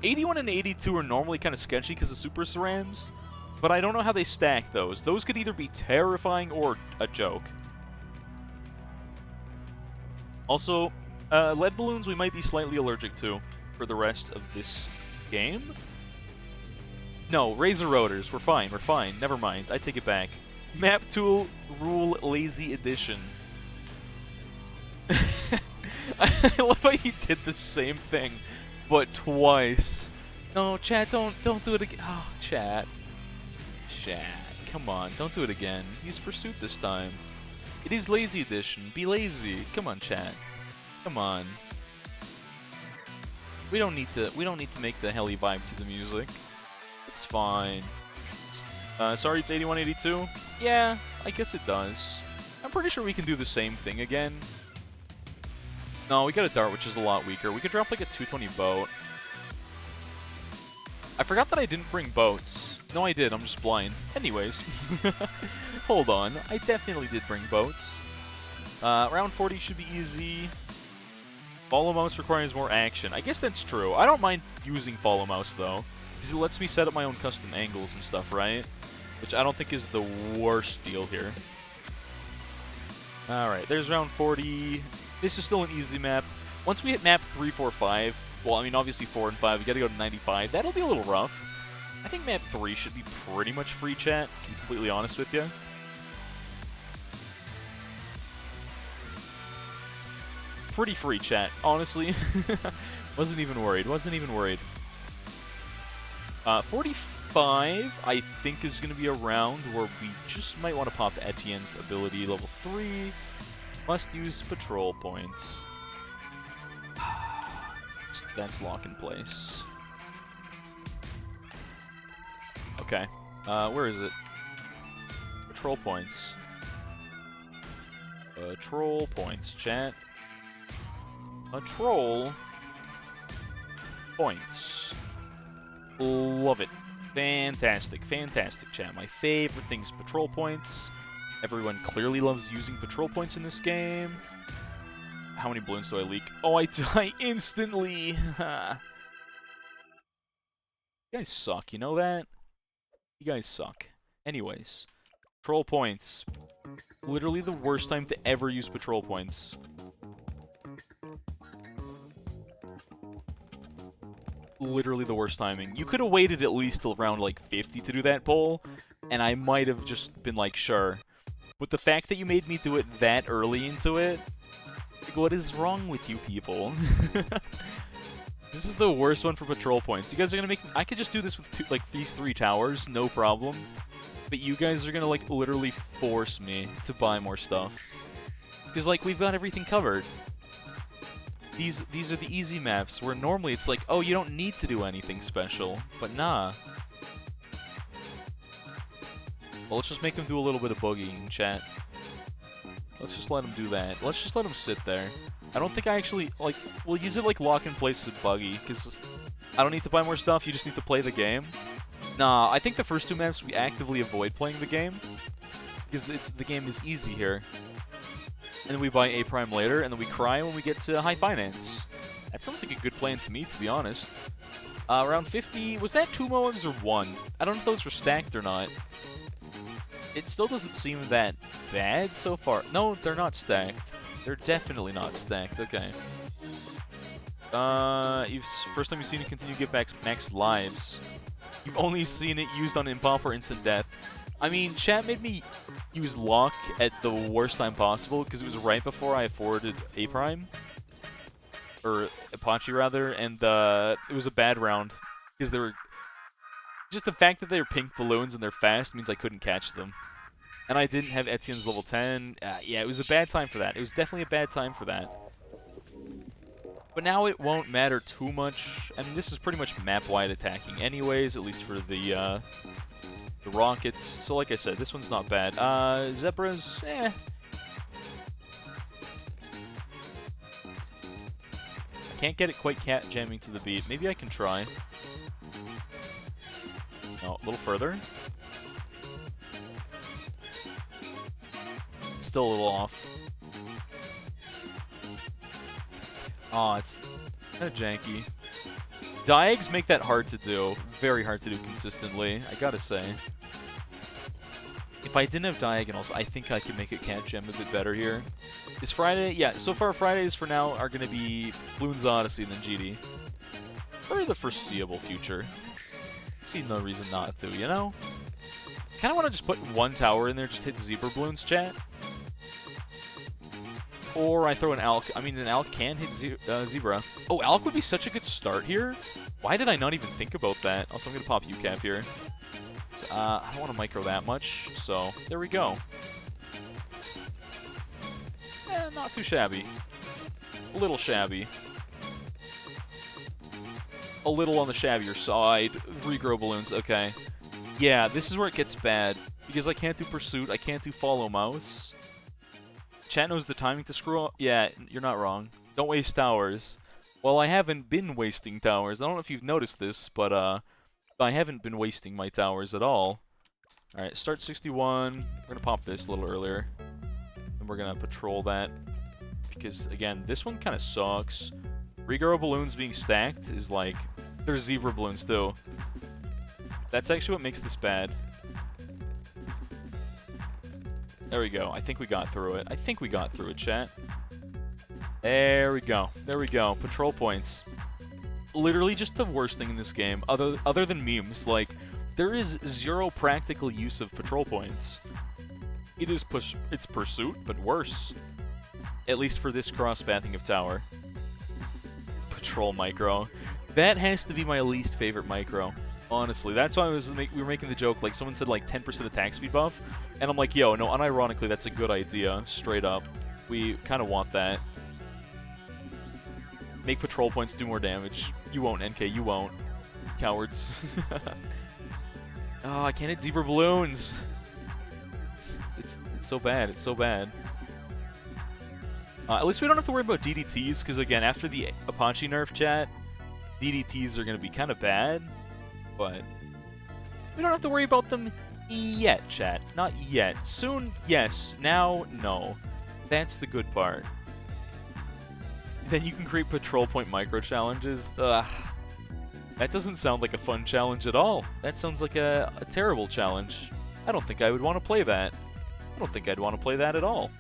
81 and 82 are normally kind of sketchy because of Super Cerams, but I don't know how they stack those. Those could either be terrifying or a joke. Also, lead balloons we might be slightly allergic to for the rest of this game. No, Razor Rotors. We're fine. We're fine. Never mind. I take it back. Map Tool Rule Lazy Edition. I love how you did the same thing, but twice. No, chat, don't do it again. Oh, chat. Chat, come on, don't do it again. Use Pursuit this time. It is Lazy Edition. Be lazy. Come on, chat. Come on. We don't need to make the heli vibe to the music. It's fine. Sorry, it's 8182? Yeah, I guess it does. I'm pretty sure we can do the same thing again. No, we got a dart, which is a lot weaker. We could drop like a 220 boat. I forgot that I didn't bring boats. No, I did. I'm just blind. Anyways. Hold on. I definitely did bring boats. Round 40 should be easy. Follow mouse requires more action. I guess that's true. I don't mind using follow mouse, though, because it lets me set up my own custom angles and stuff, right? Which I don't think is the worst deal here. Alright, there's round 40. This is still an easy map. Once we hit map 3, 4, 5, well, I mean, obviously 4 and 5, we gotta go to 95. That'll be a little rough. I think map 3 should be pretty much free, chat, to be completely honest with you. Pretty free, chat, honestly. Wasn't even worried. 45, I think, is going to be a round where we just might want to pop Etienne's ability level 3. Must use patrol points. That's lock in place. Okay. Where is it? Patrol points. Patrol points, chat. Patrol points. Love it. Fantastic. Fantastic, chat. My favorite thing is patrol points. Everyone clearly loves using patrol points in this game. How many balloons do I leak? Oh, I die instantly. You guys suck, you know that? You guys suck. Anyways, patrol points. Literally the worst time to ever use patrol points. Literally the worst timing. You could have waited at least till around like 50 to do that poll, and I might have just been like, sure. But the fact that you made me do it that early into it, like, what is wrong with you people? This is the worst one for patrol points. You guys are gonna make. I could just do this with like these 3 towers, no problem. But you guys are gonna like literally force me to buy more stuff, because like we've got everything covered. These are the easy maps where normally it's like, oh, you don't need to do anything special, but nah. Well, let's just make him do a little bit of boogieing, chat. Let's just let him do that. Let's just let him sit there. I don't think I actually, like, we'll use it like lock in place with Buggy, because I don't need to buy more stuff, you just need to play the game. Nah, I think the first 2 maps we actively avoid playing the game, because the game is easy here. And then we buy A Prime later, and then we cry when we get to high finance. That sounds like a good plan to me, to be honest. Around 50, was that 2 moems or 1? I don't know if those were stacked or not. It still doesn't seem that bad so far. No, they're not stacked. They're definitely not stacked. Okay. First time you've seen it continue to give back max lives. You've only seen it used on Impop or Instant Death. I mean, chat made me use Lock at the worst time possible, because it was right before I afforded A Prime. Or Apache, rather, and it was a bad round, because they were... Just the fact that they're pink balloons and they're fast means I couldn't catch them. And I didn't have Etienne's level 10. Yeah, it was a bad time for that. It was definitely a bad time for that. But now it won't matter too much. I mean, this is pretty much map-wide attacking anyways, at least for the rockets. So like I said, this one's not bad. Zebras, eh. I can't get it quite cat jamming to the beat. Maybe I can try. No, a little further. Still a little off. Aw, it's kind of janky. Diags make that hard to do. Very hard to do consistently, I gotta say. If I didn't have diagonals, I think I could make it cat gem a bit better here. Is Friday? Yeah, so far Fridays for now are going to be Bloons Odyssey and then GD. For the foreseeable future. See no reason not to, you know? Kind of want to just put 1 tower in there, just hit Zebra Bloons, chat. Or I throw an Alk. I mean, an Alk can hit Zebra. Oh, Alk would be such a good start here. Why did I not even think about that? Also, I'm going to pop UCAF here. I don't want to micro that much, so there we go. Not too shabby. A little shabby. A little on the shabbier side. Regrow balloons, okay. Yeah, this is where it gets bad. Because I can't do Pursuit, I can't do Follow Mouse. Chat knows the timing to screw up. Yeah, you're not wrong. Don't waste towers. Well, I haven't been wasting towers. I don't know if you've noticed this, but I haven't been wasting my towers at all. Alright, start 61. We're going to pop this a little earlier. And we're going to patrol that. Because, again, this one kind of sucks. Regrow balloons being stacked is like... There's Zebra balloons, too. That's actually what makes this bad. There we go. I think we got through it. I think we got through it, chat. There we go. There we go. Patrol points. Literally just the worst thing in this game, other than memes. Like, there is zero practical use of patrol points. It's Pursuit, but worse. At least for this cross-pathing of tower. Patrol micro. That has to be my least favorite micro. Honestly, that's why we were making the joke, like, someone said, like, 10% attack speed buff, and I'm like, yo, no, unironically, that's a good idea, straight up. We kind of want that. Make patrol points do more damage. You won't, NK, you won't. Cowards. Oh, I can't hit Zebra Balloons. It's so bad, it's so bad. At least we don't have to worry about DDTs, because, again, after the Apache nerf, chat, DDTs are going to be kind of bad. But we don't have to worry about them yet, chat. Not yet. Soon, yes. Now, no. That's the good part. Then you can create patrol point micro challenges. Ugh. That doesn't sound like a fun challenge at all. That sounds like a terrible challenge. I don't think I would want to play that. I don't think I'd want to play that at all.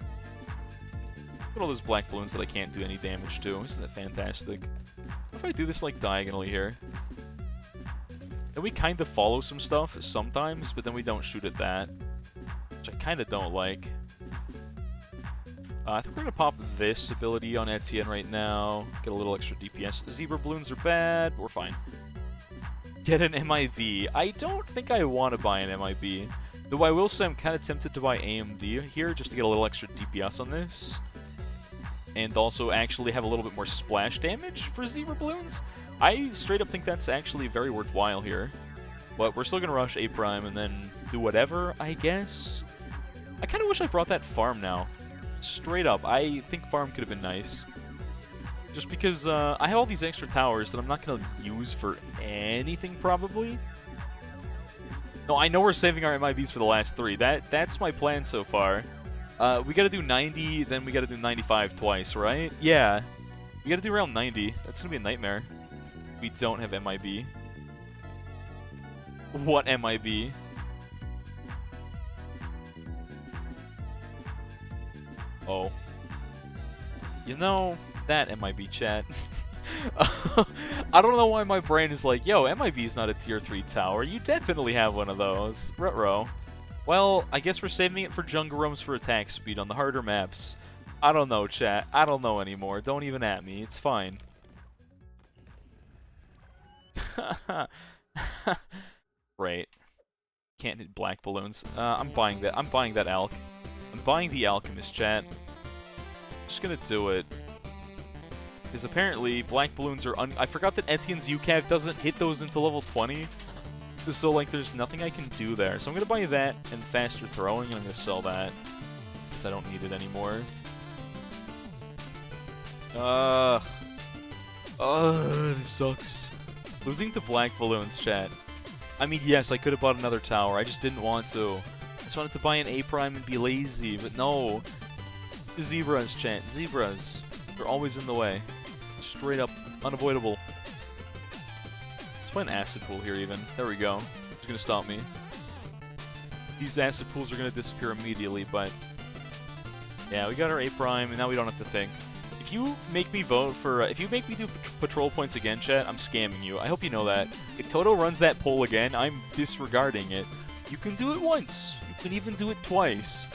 Look at all those black balloons that I can't do any damage to. Isn't that fantastic? What if I do this, like, diagonally here? And we kind of follow some stuff sometimes, but then we don't shoot at that. Which I kind of don't like. I think we're going to pop this ability on Etienne right now. Get a little extra DPS. The zebra balloons are bad, but we're fine. Get an MIB. I don't think I want to buy an MIB. Though I will say I'm kind of tempted to buy AMD here, just to get a little extra DPS on this. And also actually have a little bit more splash damage for zebra balloons. I straight up think that's actually very worthwhile here. But we're still going to rush A prime and then do whatever, I guess. I kind of wish I brought that farm now. Straight up, I think farm could have been nice. Just because I have all these extra towers that I'm not going to use for anything, probably. No, I know we're saving our MIBs for the last 3. That's my plan so far. We got to do 90, then we got to do 95 twice, right? Yeah. We got to do around 90. That's going to be a nightmare. We don't have MIB. What MIB? Oh. You know, that MIB chat. I don't know why my brain is like, yo, MIB is not a tier 3 tower. You definitely have one of those. Ruh-roh. Well, I guess we're saving it for jungle roams for attack speed on the harder maps. I don't know, chat. I don't know anymore. Don't even at me. It's fine. Right. Can't hit black balloons. I'm buying that. I'm buying that Alch. I'm buying the Alchemist, chat. Just gonna do it. Because apparently, black balloons are I forgot that Etienne's UCAV doesn't hit those until level 20. So, like, there's nothing I can do there. So I'm gonna buy that and faster throwing, and I'm gonna sell that. Because I don't need it anymore. This sucks. Losing to black balloons, chat. I mean, yes, I could have bought another tower. I just didn't want to. I just wanted to buy an A prime and be lazy, but no. Zebras, chat. Zebras. They're always in the way. Straight up unavoidable. Let's play an acid pool here, even. There we go. It's gonna stop me. These acid pools are gonna disappear immediately, but yeah, we got our A prime, and now we don't have to think. If you make me vote for, if you make me do patrol points again, chat, I'm scamming you. I hope you know that. If Toto runs that poll again, I'm disregarding it. You can do it once. You can even do it twice.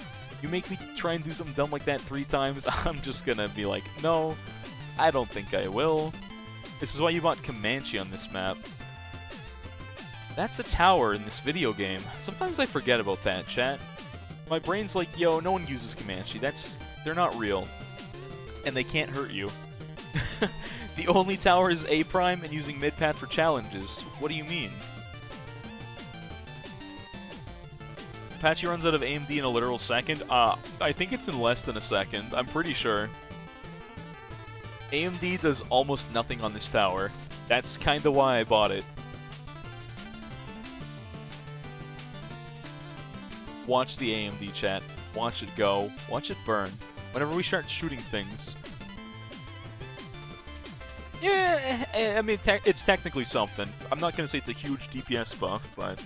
You make me try and do something dumb like that 3 times, I'm just gonna be like, no, I don't think I will. This is why you bought Comanche on this map. That's a tower in this video game. Sometimes I forget about that, chat. My brain's like, yo, no one uses Comanche. They're not real. And they can't hurt you. The only tower is A prime and using mid-pat for challenges. What do you mean? Apache runs out of AMD in a literal second. I think it's in less than a second. I'm pretty sure. AMD does almost nothing on this tower. That's kind of why I bought it. Watch the AMD, chat. Watch it go. Watch it burn. Whenever we start shooting things. Yeah, I mean, it's technically something. I'm not going to say it's a huge DPS buff, but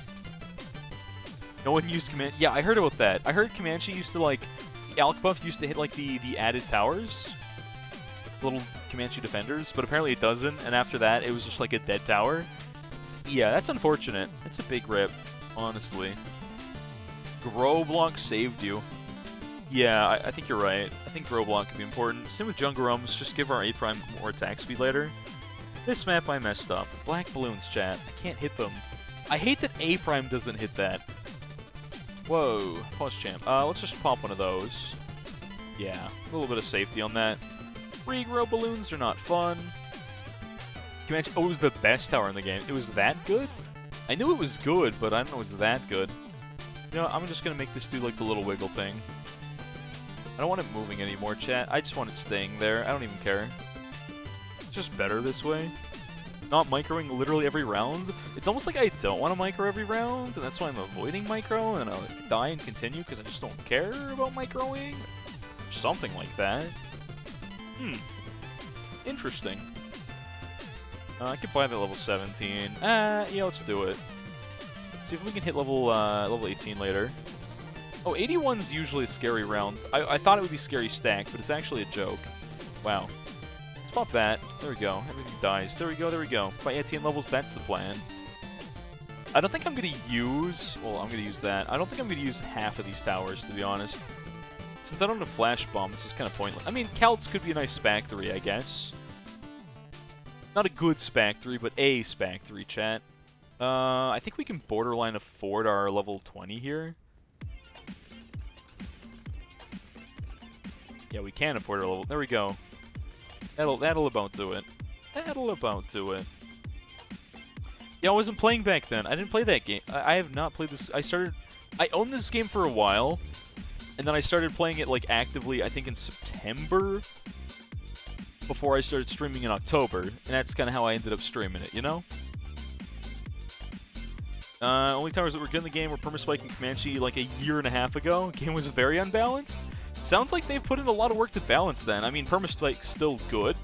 no one used Comanche. Yeah, I heard about that. I heard Comanche used to, like, the Alch buff used to hit, like, the added towers. Little Comanche defenders, but apparently it doesn't, and after that, it was just, like, a dead tower. Yeah, that's unfortunate. That's a big rip, honestly. Growblock saved you. Yeah, I think you're right. I think Growblock could be important. Same with Jungle Roams, just give our A prime more attack speed later. This map I messed up. Black balloons, chat. I can't hit them. I hate that A prime doesn't hit that. Whoa, pause champ. Let's just pop one of those. Yeah, a little bit of safety on that. Regrow balloons are not fun. Comanche, oh, it was the best tower in the game. It was that good? I knew it was good, but I don't know it was that good. You know, I'm just gonna make this do like the little wiggle thing. I don't want it moving anymore, chat. I just want it staying there. I don't even care. It's just better this way. Not microing literally every round. It's almost like I don't want to micro every round, and that's why I'm avoiding micro, and I'll die and continue because I just don't care about microing. Or something like that. Interesting. I could buy that level 17. Yeah, let's do it. See if we can hit level 18 later. Oh, 81's usually a scary round. I thought it would be scary stacked, but it's actually a joke. Wow. Let's pop that. There we go. Everything dies. There we go, there we go. By Etienne levels, that's the plan. I don't think I'm going to use... Well, I'm going to use that. I don't think I'm going to use half of these towers, to be honest. Since I don't have Flash Bomb, this is kind of pointless. I mean, Celts could be a nice Spac 3, I guess. Not a good Spac 3, but a Spac 3, chat. I think we can borderline afford our level 20 here. Yeah, we can afford our level... There we go. That'll about do it. That'll about do it. Yeah, I wasn't playing back then. I didn't play that game. I have not played this. I owned this game for a while, and then I started playing it, like, actively, I think in September, before I started streaming in October, and that's kind of how I ended up streaming it, you know? Only towers that were good in the game were Permaspike and Comanche like a year and a half ago. The game was very unbalanced. Sounds like they've put in a lot of work to balance then. I mean, Permaspike's still good,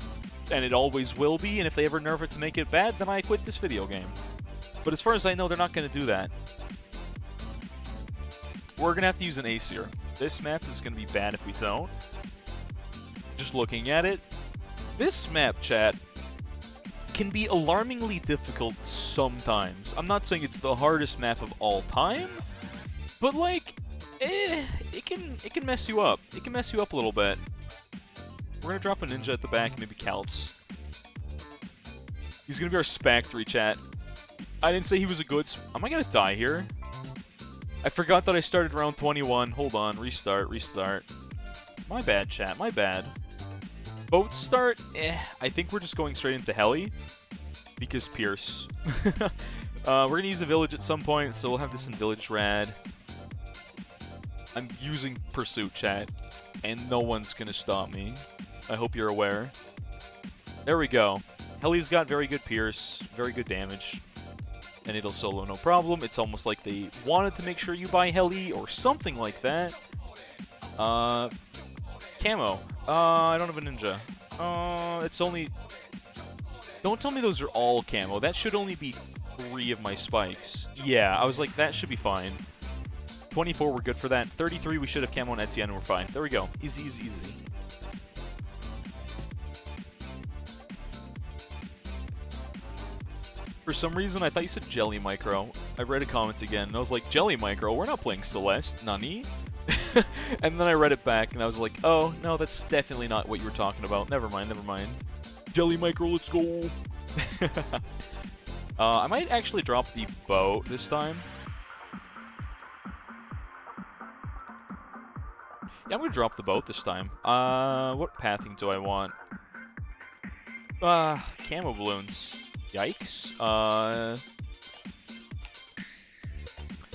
and it always will be, and if they ever nerf it to make it bad, then I quit this video game. But as far as I know, they're not going to do that. We're going to have to use an Aesir. This map is going to be bad if we don't. Just looking at it, this map, chat, can be alarmingly difficult sometimes. I'm not saying it's the hardest map of all time, but like, it can mess you up. It can mess you up a little bit. We're gonna drop a ninja at the back, maybe Celts. He's gonna be our Spac 3, chat. I didn't say he was a good... Am I gonna die here? I forgot that I started round 21. Hold on, restart. My bad, chat, my bad. Boat start, I think we're just going straight into Heli, because Pierce. We're gonna use a village at some point, so we'll have this in Village Rad. I'm using Pursuit, chat, and no one's gonna stop me. I hope you're aware. There we go. Heli's got very good Pierce, very good damage, and it'll solo no problem. It's almost like they wanted to make sure you buy Heli or something like that. Camo. I don't have a ninja. It's only... Don't tell me those are all camo. That should only be 3 of my spikes. Yeah, I was like, that should be fine. 24, we're good for that. 33, we should have camo and Etienne, and we're fine. There we go. Easy, easy, easy. For some reason, I thought you said Jelly Micro. I read a comment again, and I was like, Jelly Micro? We're not playing Celeste. Nani? And then I read it back, and I was like, oh, no, that's definitely not what you were talking about. Never mind, never mind. Jelly Micro, let's go! I might actually drop the bow this time. Yeah, I'm gonna drop the boat this time. What pathing do I want? Camo balloons. Yikes.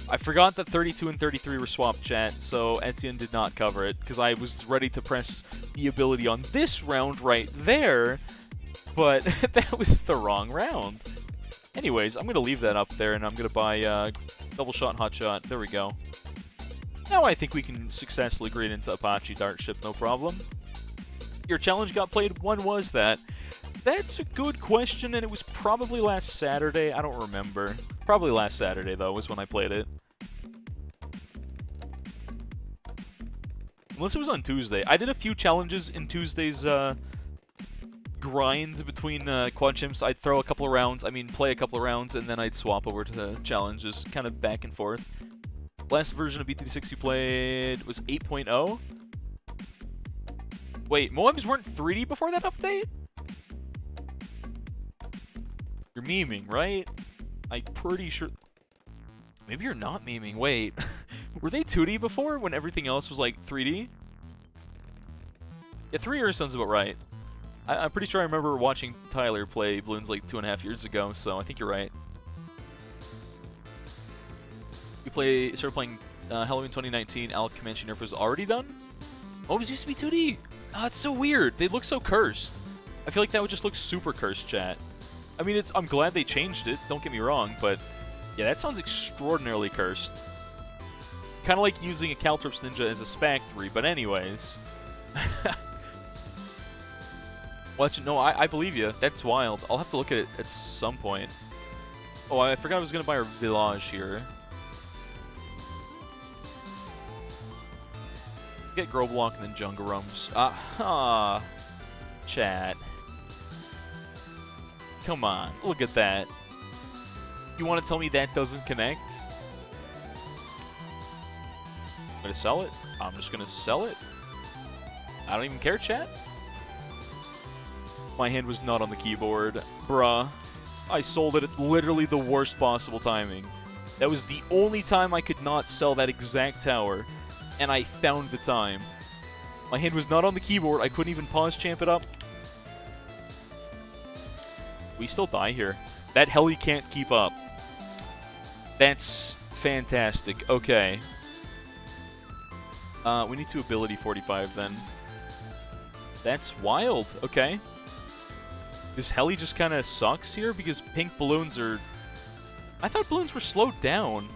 I forgot that 32 and 33 were swapped, chat, so Etienne did not cover it, because I was ready to press the ability on this round right there, but that was the wrong round. Anyways, I'm going to leave that up there, and I'm going to buy double shot and hot shot. There we go. Now I think we can successfully grade into Apache Dart Ship, no problem. Your challenge got played. When was that? That's a good question, and it was probably last Saturday. I don't remember. Probably last Saturday, though, was when I played it. Unless it was on Tuesday. I did a few challenges in Tuesday's grind between quad chimps. I'd throw a couple of rounds, play a couple of rounds, and then I'd swap over to challenges, kind of back and forth. Last version of BT6 you played was 8.0. Wait, Moabs weren't 3D before that update? You're memeing, right? I'm pretty sure... Maybe you're not memeing. Wait. Were they 2D before when everything else was like 3D? Yeah, 3 years sounds about right. I'm pretty sure I remember watching Tyler play Bloons like 2.5 years ago, so I think you're right. You started playing Halloween 2019, Al Comanche Nerf was already done? Oh, it used to be 2D! Oh, it's so weird. They look so cursed. I feel like that would just look super cursed, chat. I mean, I'm glad they changed it, don't get me wrong, but yeah, that sounds extraordinarily cursed. Kind of like using a Caltrops Ninja as a Spac 3, but anyways. Watch it. No, I believe you. That's wild. I'll have to look at it at some point. Oh, I forgot I was going to buy our village here. Get Groblock and then Jungarums. Chat. Come on, look at that. You want to tell me that doesn't connect? I'm gonna sell it. I'm just gonna sell it. I don't even care, chat. My hand was not on the keyboard. Bruh. I sold it at literally the worst possible timing. That was the only time I could not sell that exact tower, and I found the time. My hand was not on the keyboard. I couldn't even pause champ it up. We still die here. That heli can't keep up. That's fantastic. Okay. We need to ability 45 then. That's wild. Okay. This heli just kind of sucks here because pink balloons are... I thought balloons were slowed down.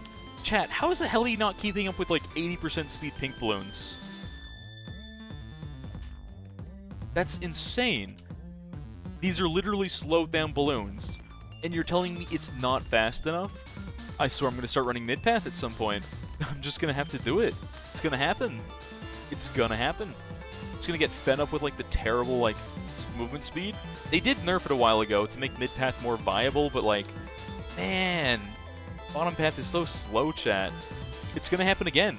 Chat, how is a heli not keeping up with like 80% speed pink balloons? That's insane. These are literally slowed down balloons. And you're telling me it's not fast enough? I swear I'm going to start running mid-path at some point. I'm just going to have to do it. It's going to happen. It's going to happen. It's going to get fed up with like the terrible like movement speed. They did nerf it a while ago to make mid-path more viable, but like, man, bottom path is so slow, chat. It's going to happen again.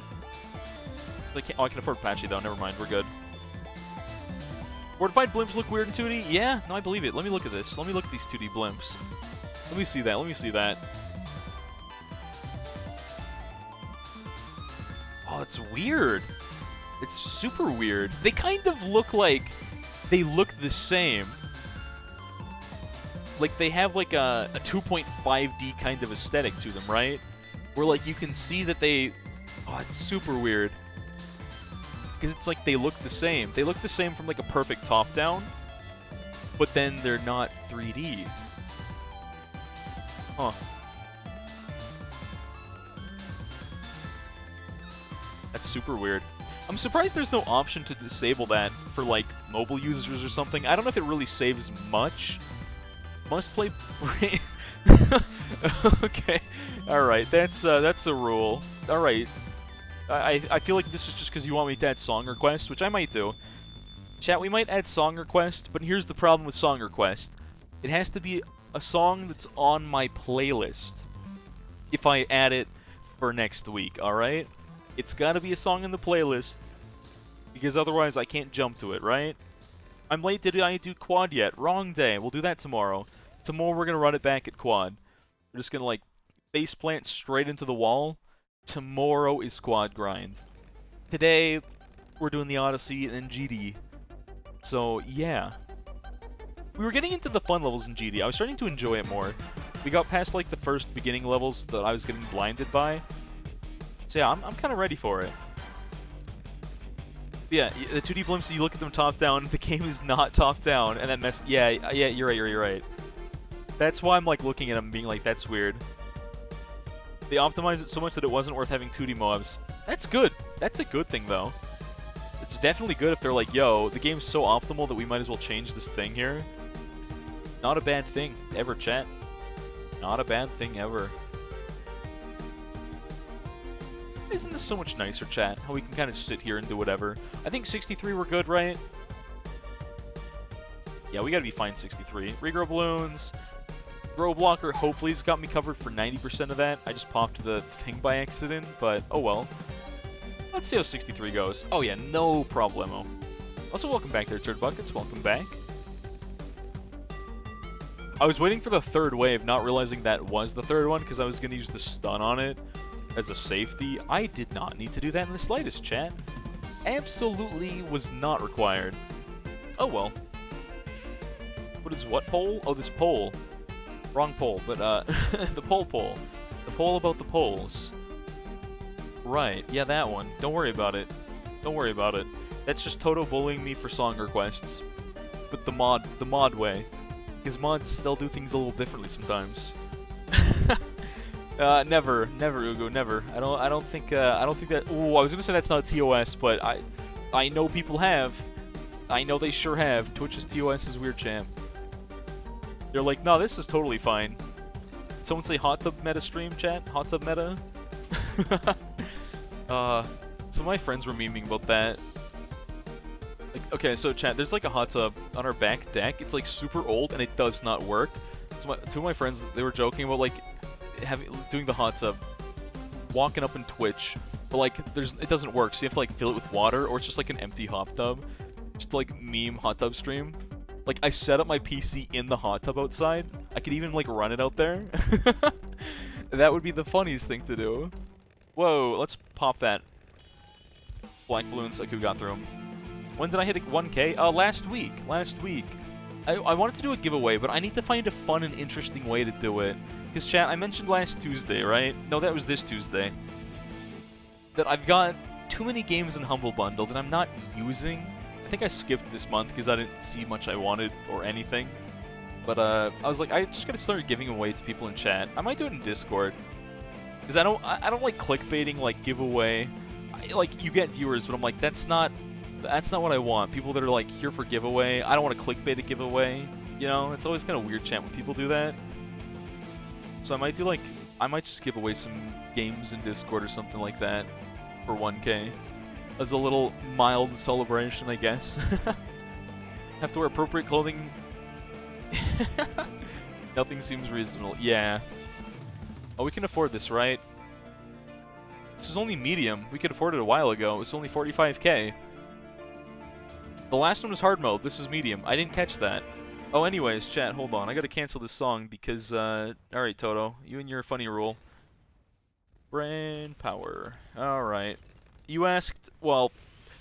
I can afford Patchy though. Never mind. We're good. Fortified blimps look weird in 2D? Yeah, no, I believe it. Let me look at this. Let me look at these 2D blimps. Let me see that. Let me see that. Oh, it's weird. It's super weird. They kind of look like... They look the same. Like, they have, like, a 2.5D kind of aesthetic to them, right? Where, like, you can see that they... Oh, it's super weird. Because it's like they look the same. They look the same from, like, a perfect top-down. But then they're not 3D. Huh. That's super weird. I'm surprised there's no option to disable that for, like, mobile users or something. I don't know if it really saves much. Must play... Okay. Alright, that's a rule. Alright. I feel like this is just because you want me to add song request, which I might do. Chat, we might add song request, but here's the problem with song request. It has to be a song that's on my playlist if I add it for next week, alright? It's gotta be a song in the playlist, because otherwise I can't jump to it, right? I'm late, did I do quad yet? Wrong day, we'll do that tomorrow. Tomorrow we're gonna run it back at quad. We're just gonna, like, face plant straight into the wall. Tomorrow is squad grind. Today, we're doing the Odyssey and GD. So, yeah. We were getting into the fun levels in GD. I was starting to enjoy it more. We got past, like, the first beginning levels that I was getting blinded by. So, yeah, I'm kind of ready for it. But yeah, the 2D blimps, you look at them top-down, the game is not top-down, and that mess... Yeah, you're right. That's why I'm, like, looking at them and being like, that's weird. They optimized it so much that it wasn't worth having 2D mobs. That's good. That's a good thing, though. It's definitely good if they're like, yo, the game's so optimal that we might as well change this thing here. Not a bad thing, ever, chat. Not a bad thing, ever. Isn't this so much nicer, chat? How we can kind of sit here and do whatever. I think 63 we're good, right? Yeah, we gotta be fine 63. Regrow balloons. Grow blocker hopefully has got me covered for 90% of that. I just popped the thing by accident, but oh well. Let's see how 63 goes. Oh yeah, no problemo. Also, welcome back there, Turd Buckets. Welcome back. I was waiting for the third wave, not realizing that was the third one, because I was going to use the stun on it as a safety. I did not need to do that in the slightest, chat. Absolutely was not required. Oh well. What is what pole? Oh, this pole. Wrong pole, but the pole. The pole about the poles. Right, yeah, that one. Don't worry about it. Don't worry about it. That's just Toto bullying me for song requests. But the mod way. Because mods, they'll do things a little differently sometimes. Never, Ugo, never. I don't think that. Ooh, I was gonna say that's not TOS, but I know people have. I know they sure have. Twitch's TOS is weird, champ. They're like, no, this is totally fine. Did someone say hot tub meta stream, chat? Hot tub meta? So my friends were memeing about that. Like, okay, so chat, there's like a hot tub on our back deck. It's like super old and it does not work. So two of my friends, they were joking about like doing the hot tub, walking up in Twitch, but like it doesn't work. So you have to like fill it with water, or it's just like an empty hot tub. Just like meme hot tub stream. Like I set up my PC in the hot tub outside. I could even like run it out there. That would be the funniest thing to do. Whoa, let's pop that. Black balloons. Okay, we got through them. When did I hit 1K? Last week. Last week. I wanted to do a giveaway, but I need to find a fun and interesting way to do it. Because, chat, I mentioned last Tuesday, right? No, that was this Tuesday. That I've got too many games in Humble Bundle that I'm not using. I think I skipped this month because I didn't see much I wanted or anything. But I was like, I just gotta start giving away to people in chat. I might do it in Discord. Because I don't like clickbaiting, like, giveaway. Like, you get viewers, but I'm like, that's not what I want. People that are like, here for giveaway. I don't want to clickbait a giveaway. You know, it's always kind of weird, chat, when people do that. So I might do, like, I might just give away some games in Discord or something like that for 1K. As a little mild celebration, I guess. Have to wear appropriate clothing. Nothing seems reasonable. Yeah. Oh, we can afford this, right? This is only medium. We could afford it a while ago. It was only 45K. The last one was hard mode. This is medium. I didn't catch that. Oh, anyways, chat, hold on. I gotta cancel this song because, alright, Toto. You and your funny rule. Brain power. Alright. You asked, well,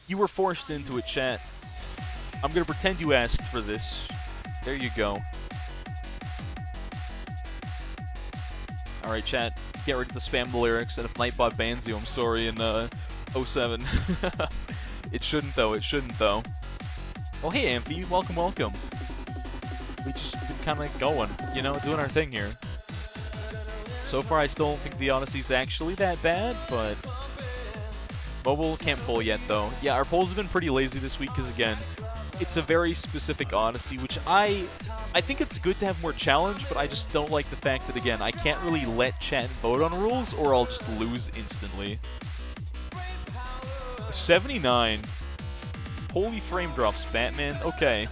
you were forced into it, chat. I'm gonna pretend you asked for this. There you go. Alright, chat. Get ready to spam the lyrics, and if Nightbot bans you, I'm sorry, in, 07. It shouldn't, though. It shouldn't, though. Oh, hey, Amphi. Welcome, welcome. We just been kind of going, you know, doing our thing here. So far, I still don't think the Odyssey's actually that bad, but mobile can't pull yet, though. Yeah, our polls have been pretty lazy this week, because, again, it's a very specific Odyssey, which I think it's good to have more challenge, but I just don't like the fact that, again, I can't really let chat vote on rules, or I'll just lose instantly. 79. Holy frame drops, Batman. Okay.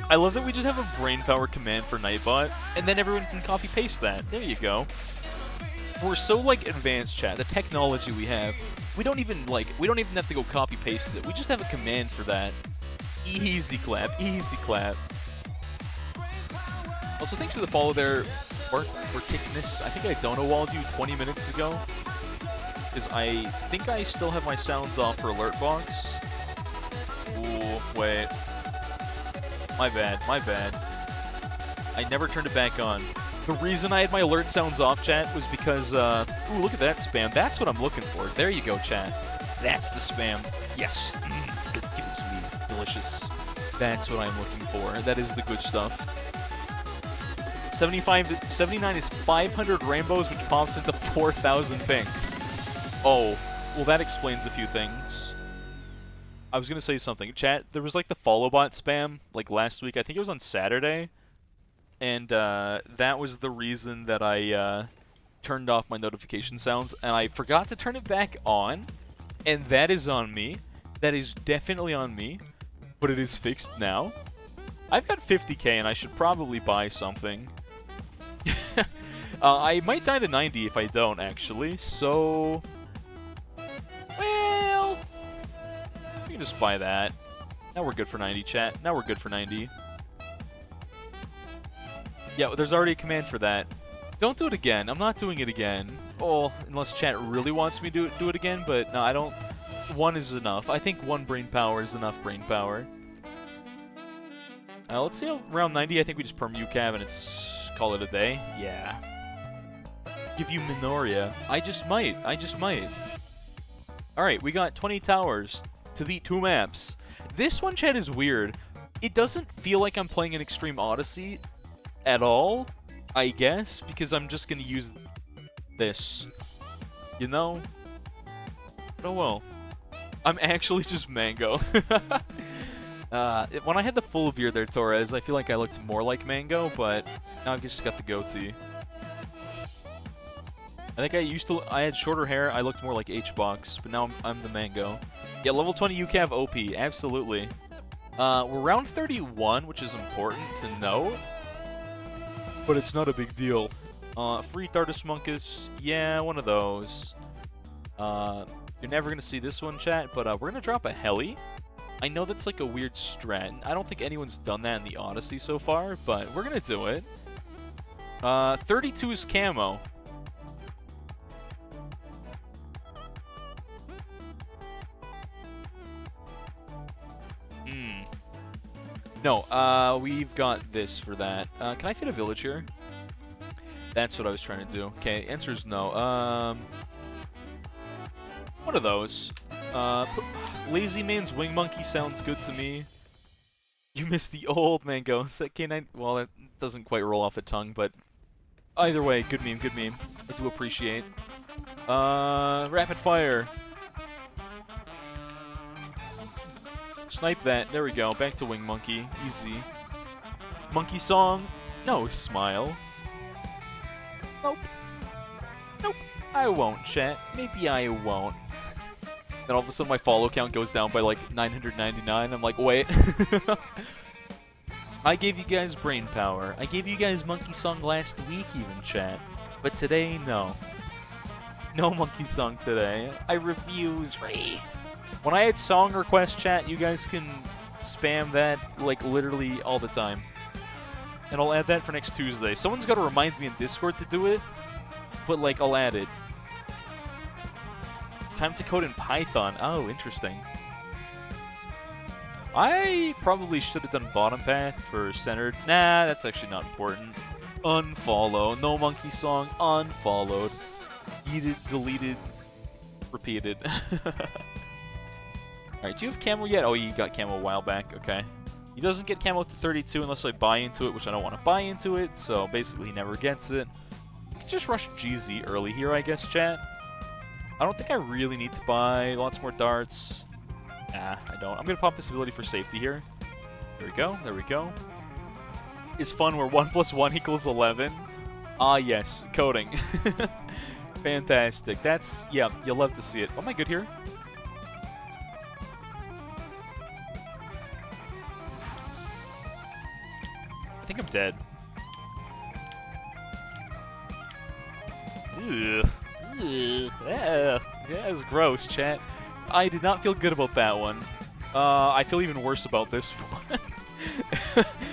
I love that we just have a brain power command for Nightbot, and then everyone can copy-paste that. There you go. We're so, like, advanced, chat. The technology we have. We don't even have to go copy-paste it. We just have a command for that. Easy clap. Easy clap. Also, thanks for the follow there, Bart Tickness. I think I dono walled you 20 minutes ago. Because I think I still have my sounds off for alert box. Ooh, wait. My bad, my bad. I never turned it back on. The reason I had my alert sounds off, chat, was because, ooh, look at that spam. That's what I'm looking for. There you go, chat. That's the spam. Yes. Give it to me. Delicious. That's what I'm looking for. That is the good stuff. 79 is 500 rainbows, which pops into 4,000 things. Oh, well, that explains a few things. I was going to say something. Chat, there was, like, the follow bot spam, like, last week. I think it was on Saturday. And, that was the reason that I, turned off my notification sounds. And I forgot to turn it back on. And that is on me. That is definitely on me. But it is fixed now. I've got 50K, and I should probably buy something. I might die to 90 if I don't, actually. So... well, we can just buy that. Now we're good for 90, chat. Now we're good for 90. Yeah, there's already a command for that. Don't do it again. I'm not doing it again. Oh, unless chat really wants me to do it again, but no, I don't. One is enough. I think one brain power is enough brain power. Let's see, around 90, I think we just perm UCAV and it's call it a day. Yeah. Give you Minoria. I just might. I just might. Alright, we got 20 towers to beat 2 maps. This one, chat, is weird. It doesn't feel like I'm playing an Extreme Odyssey at all, I guess, because I'm just gonna use this. You know? But oh well. I'm actually just Mango. When I had the full beard there, Torres, I feel like I looked more like Mango, but now I've just got the goatee. I think I had shorter hair. I looked more like H-Box, but now I'm the Mango. Yeah, level 20 UCAV OP, absolutely. We're round 31, which is important to note, but it's not a big deal. Free Thardus Monkus, yeah, one of those. You're never gonna see this one, chat, but we're gonna drop a heli. I know that's like a weird strat. I don't think anyone's done that in the Odyssey so far, but we're gonna do it. 32 is camo. No, we've got this for that. Can I fit a village here? That's what I was trying to do. Okay, answer is no. One of those. Lazy Man's Wing Monkey sounds good to me. You missed the old Mango. K9. Well, that doesn't quite roll off the tongue, but either way, good meme, good meme. I do appreciate. Rapid fire. Snipe that. There we go. Back to Wing Monkey. Easy. Monkey song. No smile. Nope. Nope. I won't, chat. Maybe I won't. And all of a sudden my follow count goes down by like 999. I'm like, wait. I gave you guys brain power. I gave you guys Monkey Song last week even, chat. But today, no. No Monkey Song today. I refuse, Ray. When I had song request chat, you guys can spam that like literally all the time. And I'll add that for next Tuesday. Someone's got to remind me in Discord to do it, but like I'll add it. Time to code in Python. Oh, interesting. I probably should have done bottom path for centered. Nah, that's actually not important. Unfollow. No Monkey Song. Unfollowed. Yeeted, deleted, repeated. Alright, do you have camo yet? Oh, you got camo a while back. Okay. He doesn't get camo to 32 unless I buy into it, which I don't want to buy into it, so basically he never gets it. You can just rush GZ early here, I guess, chat. I don't think I really need to buy lots more darts. Nah, I don't. I'm going to pop this ability for safety here. There we go, there we go. Is fun where 1 + 1 = 11. Ah, yes, coding. Fantastic. That's, yeah, you'll love to see it. Am I good here? I think I'm dead. Ugh. Ugh. Yeah, that was gross, chat. I did not feel good about that one. I feel even worse about this one.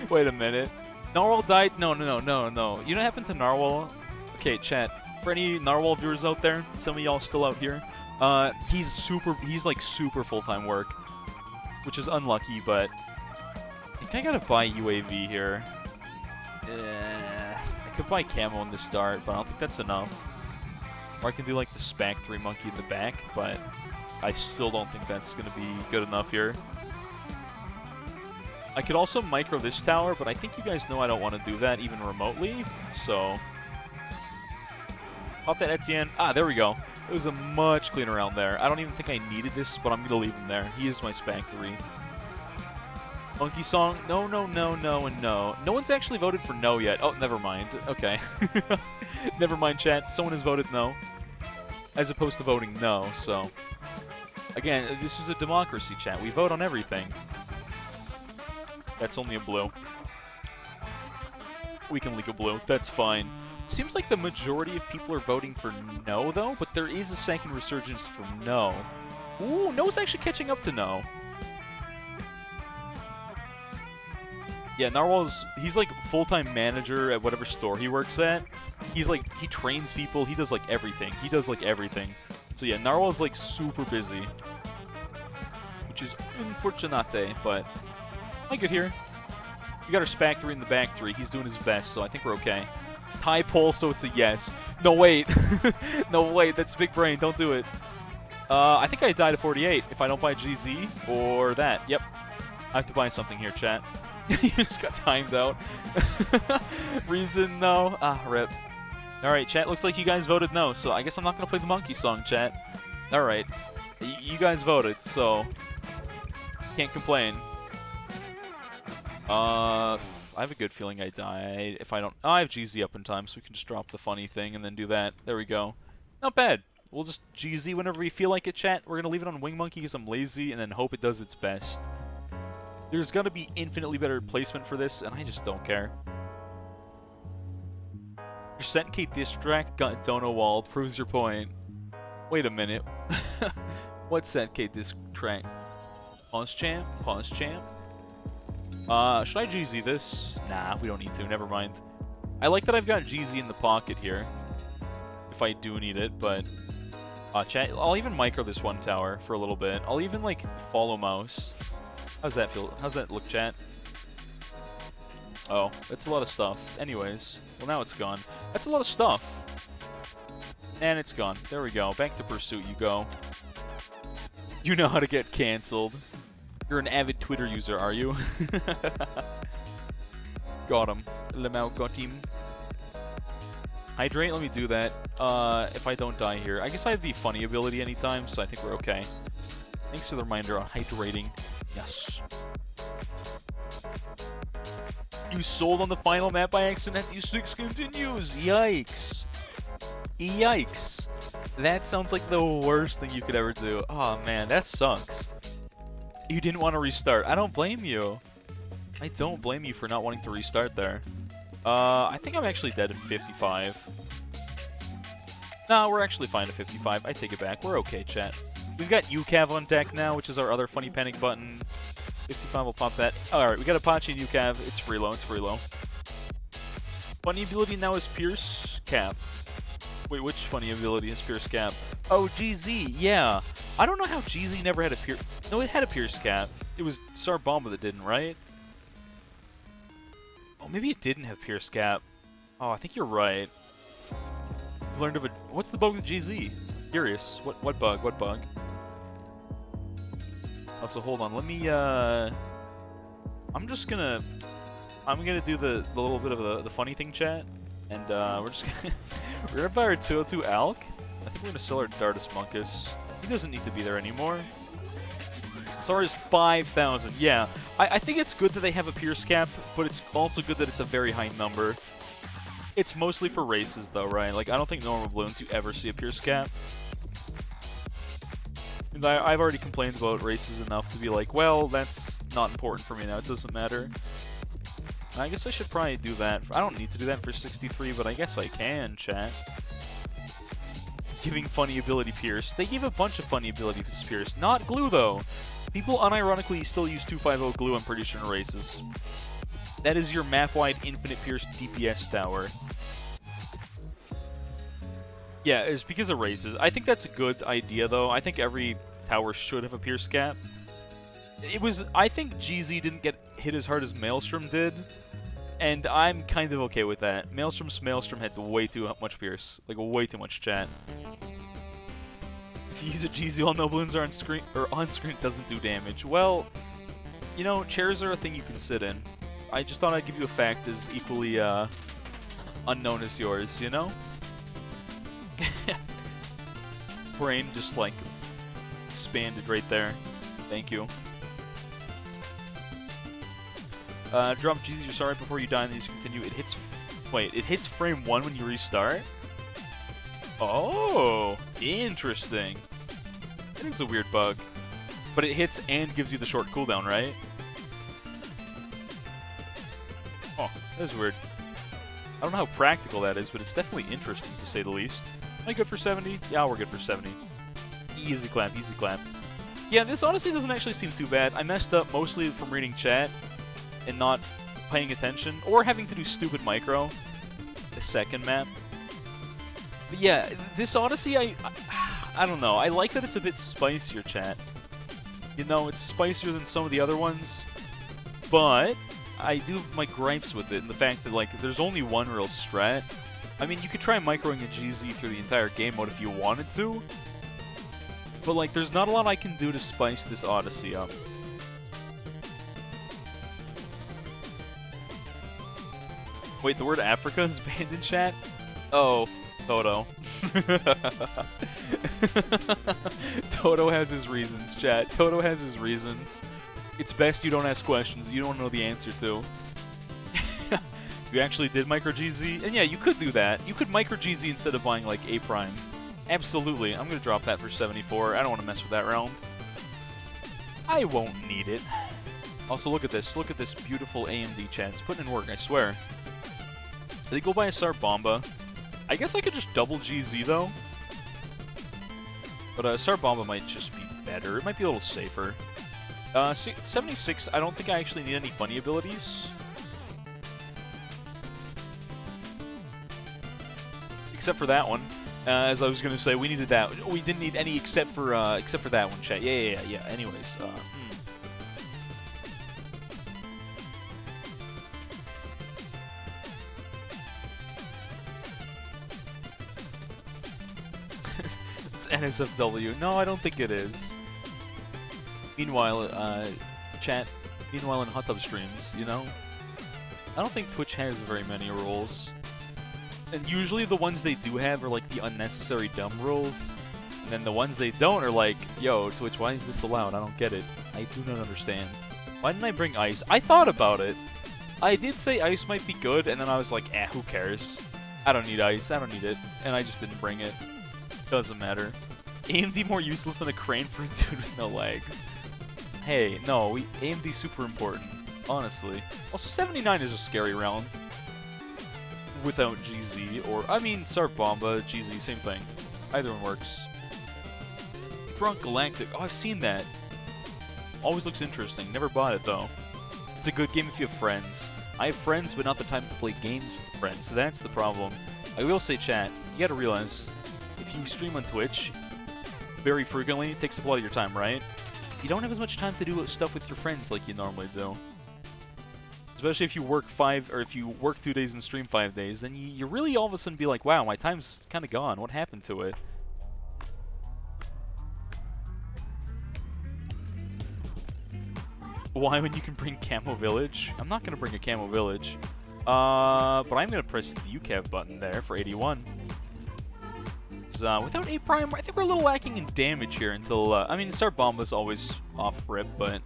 Wait a minute. Narwhal died? No. You know what happened to Narwhal? Okay, chat. For any Narwhal viewers out there, some of y'all still out here, he's like super full-time work, which is unlucky, but I think I gotta buy UAV here. I could buy camo in the start, but I don't think that's enough. Or I can do like the SPAC 3 monkey in the back, but I still don't think that's going to be good enough here. I could also micro this tower, but I think you guys know I don't want to do that even remotely, so... Pop that Etienne. Ah, there we go. It was a much cleaner round there. I don't even think I needed this, but I'm going to leave him there. He is my SPAC 3. Monkey Song, no, and no. No one's actually voted for no yet. Oh, never mind. Okay. Never mind, chat. Someone has voted no, as opposed to voting no, so... Again, this is a democracy, chat. We vote on everything. That's only a blue. We can leak a blue. That's fine. Seems like the majority of people are voting for no, though, but there is a second resurgence for no. Ooh, no's actually catching up to no. Yeah, Narwhal's, he's like full-time manager at whatever store he works at. He's like, he trains people, he does like everything. He does like everything. So yeah, Narwhal's like super busy. Which is unfortunate, but I good here. We got our SPAC 3 in the back 3. He's doing his best, so I think we're okay. High pull, so it's a yes. No, wait. No, wait, that's big brain. Don't do it. I think I died at 48 if I don't buy GZ or that. Yep. I have to buy something here, chat. You just got timed out. Reason, no. Ah, rip. Alright, chat, looks like you guys voted no, so I guess I'm not going to play the Monkey Song, chat. Alright. You guys voted, so... Can't complain. I have a good feeling I die if I don't... Oh, I have GZ up in time, so we can just drop the funny thing and then do that. There we go. Not bad. We'll just GZ whenever we feel like it, chat. We're going to leave it on Wing Monkey because I'm lazy, and then hope it does its best. There's going to be infinitely better placement for this, and I just don't care. Your setk diss track got Dono walled. Proves your point. Wait a minute. What setk diss track? Pause champ? Pause champ? Should I GZ this? Nah, we don't need to. Never mind. I like that I've got GZ in the pocket here. If I do need it, but... chat, I'll even micro this one tower for a little bit. I'll even, like, follow mouse. How's that feel? How's that look, chat? Oh, that's a lot of stuff. Anyways, well, now it's gone. That's a lot of stuff. And it's gone. There we go. Back to pursuit you go. You know how to get cancelled. You're an avid Twitter user, are you? Got him. Lemau got him. Hydrate, let me do that. If I don't die here. I guess I have the funny ability anytime, so I think we're okay. Thanks for the reminder on hydrating. Yes. You sold on the final map by accident. U6 continues. Yikes. Yikes. That sounds like the worst thing you could ever do. Oh man, that sucks. You didn't want to restart. I don't blame you. I don't blame you for not wanting to restart there. I think I'm actually dead at 55. Nah, we're actually fine at 55. I take it back. We're okay, chat. We've got UCAV on deck now, which is our other funny panic button. 55 will pop that. Alright, we got Apache and UCAV. It's free low, it's free low. Funny ability now is Pierce Cap. Wait, which funny ability is Pierce Cap? Oh, GZ, yeah. I don't know how GZ never had a Pierce... No, it had a Pierce Cap. It was Sarbomba that didn't, right? Oh, maybe it didn't have Pierce Cap. Oh, I think you're right. You learned of a... What's the bug with GZ? Curious. What bug? What bug? Also, hold on. Let me, I'm gonna do the little bit of the funny thing, chat. And, we're just gonna... we're gonna buy our 202 Alk. I think we're gonna sell our Dartus Monkus. He doesn't need to be there anymore. SAR is 5,000. Yeah, I think it's good that they have a Pierce Cap, but it's also good that it's a very high number. It's mostly for races, though, right? Like, I don't think normal balloons you ever see a Pierce Cap. And I've already complained about races enough to be like, well, that's not important for me now. It doesn't matter. I guess I should probably do that. I don't need to do that for 63, but I guess I can, chat. Giving funny ability Pierce. They gave a bunch of funny abilities Pierce. Not glue, though. People unironically still use 250 glue, I'm pretty sure, in races. That is your map-wide infinite Pierce DPS tower. Yeah, it's because of races. I think that's a good idea, though. I think every tower should have a Pierce Cap. I think GZ didn't get hit as hard as Maelstrom did, and I'm kind of okay with that. Maelstrom had way too much Pierce. Like, way too much chat. If you use a GZ while no balloons are on screen, it doesn't do damage. Well, you know, chairs are a thing you can sit in. I just thought I'd give you a fact as equally unknown as yours, you know? Brain just, like, expanded right there. Thank you. Drop GZ, you're sorry before you die and then you continue. It hits... Wait, it hits frame 1 when you restart? Oh, interesting. That is a weird bug. But it hits and gives you the short cooldown, right? Oh, that is weird. I don't know how practical that is, but it's definitely interesting, to say the least. Am I good for 70? Yeah, we're good for 70. Easy clap, easy clap. Yeah, this honestly doesn't actually seem too bad. I messed up mostly from reading chat and not paying attention, or having to do stupid micro. The second map. But yeah, this Odyssey, I don't know. I like that it's a bit spicier, chat. You know, it's spicier than some of the other ones, but I do have my gripes with it, and the fact that, like, there's only one real strat. I mean, you could try microing a GZ through the entire game mode if you wanted to, but, like, there's not a lot I can do to spice this Odyssey up. Wait, the word Africa is banned in chat? Oh, Toto. Toto has his reasons, chat. Toto has his reasons. It's best you don't ask questions you don't know the answer to. You actually did micro GZ? And yeah, you could do that. You could micro GZ instead of buying, like, A Prime. Absolutely. I'm going to drop that for 74. I don't want to mess with that round. I won't need it. Also, look at this. Look at this beautiful AMD chat. It's putting in work, I swear. They go by a Sar Bomba. I guess I could just double GZ, though. But Sar Bomba might just be better. It might be a little safer. 76, I don't think I actually need any funny abilities. Except for that one. As I was gonna say, we needed that. We didn't need any except for that one, chat. Yeah. Anyways, It's NSFW. No, I don't think it is. Meanwhile, chat. Meanwhile, in hot tub streams, you know, I don't think Twitch has very many rules. And usually the ones they do have are like the unnecessary dumb rules. And then the ones they don't are like, yo, Twitch, why is this allowed? I don't get it. I do not understand. Why didn't I bring ice? I thought about it. I did say ice might be good, and then I was like, who cares? I don't need ice. I don't need it. And I just didn't bring it. Doesn't matter. AMD more useless than a crane for a dude with no legs. Hey, no, AMD's super important. Honestly. Also, 79 is a scary round. Without GZ, or, I mean, Sar Bomba, GZ, same thing. Either one works. Front Galactic. Oh, I've seen that. Always looks interesting. Never bought it, though. It's a good game if you have friends. I have friends, but not the time to play games with friends, so that's the problem. I will say, chat, you gotta realize, if you stream on Twitch very frequently, it takes up a lot of your time, right? You don't have as much time to do stuff with your friends like you normally do. Especially if you work 2 days and stream 5 days, then you really all of a sudden be like, wow, my time's kind of gone. What happened to it? Why when you can bring Camo Village? I'm not going to bring a Camo Village. But I'm going to press the UCAV button there for 81. Without A Prime, I think we're a little lacking in damage here until, I mean, Sar Bomba's always off-rip, but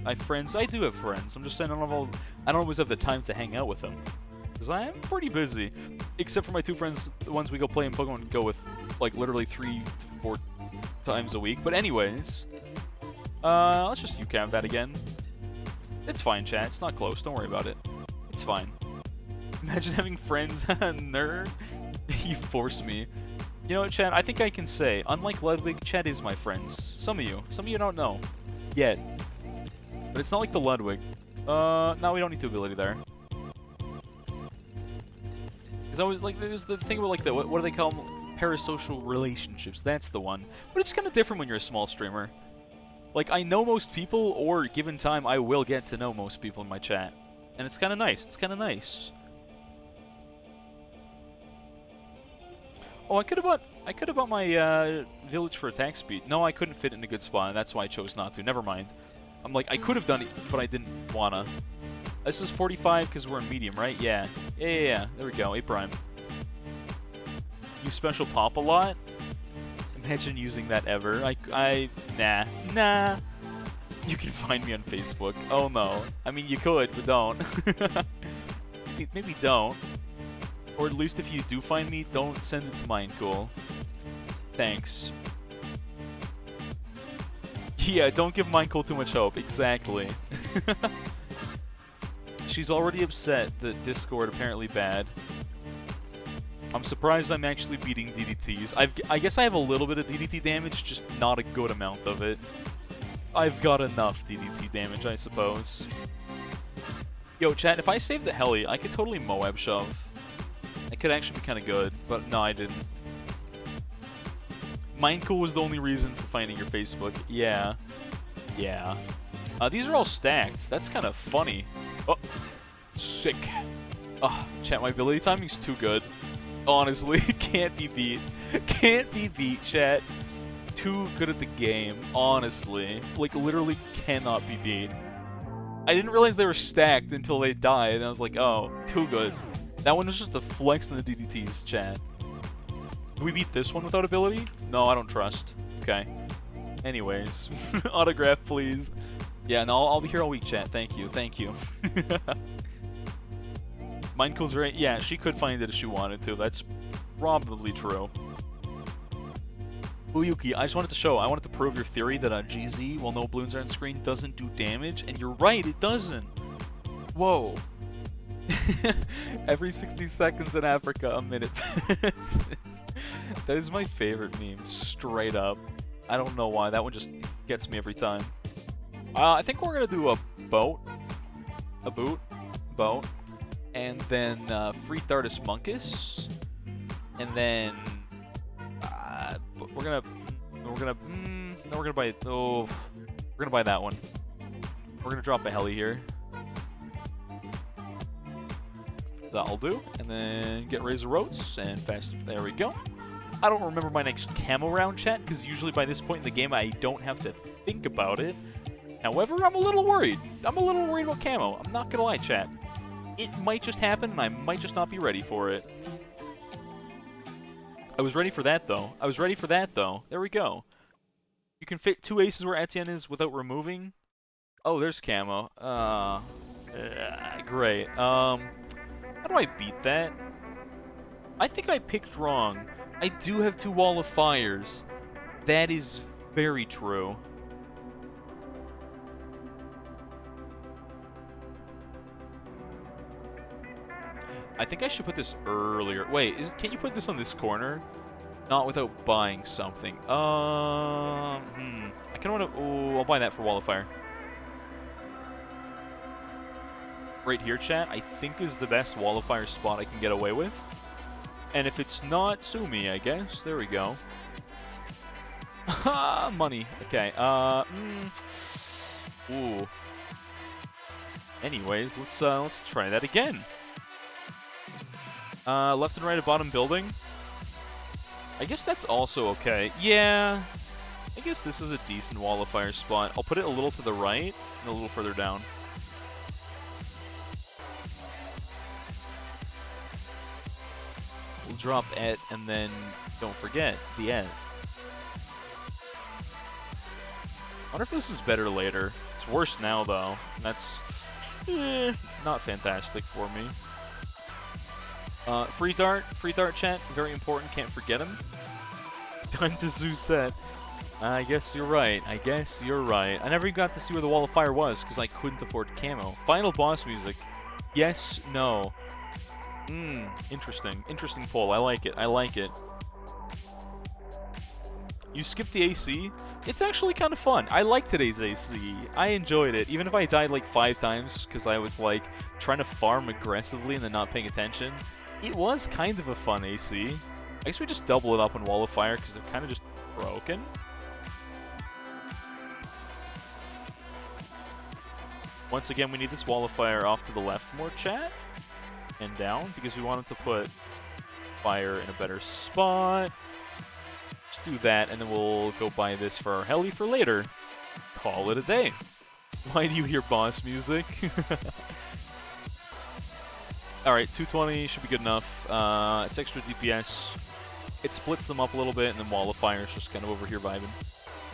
I do have friends. I'm just saying I don't always have the time to hang out with them. Because I am pretty busy. Except for my two friends, the ones we go play in Pokemon Go with, like, literally 3 to 4 times a week. But anyways, let's just UCAM that again. It's fine, chat. It's not close. Don't worry about it. It's fine. Imagine having friends. Nerd. You force me. You know what, chat? I think I can say, unlike Ludwig, chat is my friends. Some of you don't know. Yet. But it's not like the Ludwig. No, we don't need the ability there. Because I was like, there's the thing where, like, what do they call them? Parasocial relationships. That's the one. But it's kind of different when you're a small streamer. Like, I know most people, or given time, I will get to know most people in my chat. And it's kind of nice. It's kind of nice. Oh, I could have bought my village for attack speed. No, I couldn't fit it in a good spot, and that's why I chose not to. Never mind. I'm like, I could have done it, but I didn't wanna. This is 45 because we're in medium, right? Yeah. Yeah. There we go. A prime. Use special pop a lot? Imagine using that ever. Nah. You can find me on Facebook. Oh no. I mean, you could, but don't. Maybe don't. Or at least if you do find me, don't send it to Mindcool. Thanks. Yeah, don't give Mindcool too much hope. Exactly. She's already upset that Discord apparently bad. I'm surprised I'm actually beating DDTs. I guess I have a little bit of DDT damage, just not a good amount of it. I've got enough DDT damage, I suppose. Yo, chat, if I save the heli, I could totally Moab shove. It could actually be kind of good, but no, I didn't. Mindcool was the only reason for finding your Facebook. Yeah. These are all stacked. That's kind of funny. Oh, sick. Oh, chat, my ability timing's too good. Honestly, can't be beat. Can't be beat, chat. Too good at the game, honestly. Like, literally cannot be beat. I didn't realize they were stacked until they died, and I was like, oh, too good. That one was just a flex in the DDTs, chat. Do we beat this one without ability? No, I don't trust. Okay. Anyways. Autograph, please. Yeah, no, I'll be here all week, chat. Thank you. Mindcool's right. Yeah, she could find it if she wanted to. That's probably true. Uyuki, I just wanted to show, I wanted to prove your theory that GZ, while no balloons are on screen, doesn't do damage, and you're right, it doesn't. Whoa. Every 60 seconds in Africa, a minute passes. That is my favorite meme, straight up. I don't know why, that one just gets me every time. I think we're gonna do a boat, and then free Dartus Monkus, and then we're gonna buy that one. We're gonna drop a heli here. That'll do, and then get Razor Roats and fast. There we go. I don't remember my next camo round, chat, because usually by this point in the game I don't have to think about it. However, I'm a little worried. I'm a little worried about camo. I'm not gonna lie, chat. It might just happen, and I might just not be ready for it. I was ready for that, though. There we go. You can fit 2 aces where Etienne is without removing. Oh, there's camo. Great. How do I beat that? I think I picked wrong. I do have 2 Wall of Fires. That is very true. I think I should put this earlier. Wait, can't you put this on this corner? Not without buying something. I kind of want to... Oh, I'll buy that for Wall of Fire. Right here, chat, I think is the best Wall of Fire spot I can get away with. And if it's not, sue me, I guess. There we go. Money. Okay. Ooh. Anyways, let's try that again. Left and right at bottom building. I guess that's also okay. Yeah. I guess this is a decent Wall of Fire spot. I'll put it a little to the right and a little further down. We'll drop Et, and then don't forget the Et. I wonder if this is better later. It's worse now, though. And that's not fantastic for me. Free dart chat, very important, can't forget him. Time to zoo set. I guess you're right, I never even got to see where the Wall of Fire was, because I couldn't afford camo. Final boss music. Yes, no. Interesting poll, I like it. You skipped the AC? It's actually kind of fun. I like today's AC. I enjoyed it, even if I died like 5 times, because I was like, trying to farm aggressively and then not paying attention. It was kind of a fun AC. I guess we just double it up on Wall of Fire because they're kind of just broken. Once again, we need this Wall of Fire off to the left more, chat. And down, because we wanted to put fire in a better spot. Just do that, and then we'll go buy this for our heli for later. Call it a day. Why do you hear boss music? Alright, 220 should be good enough. It's extra DPS. It splits them up a little bit, and then Wall of Fire is just kind of over here vibing.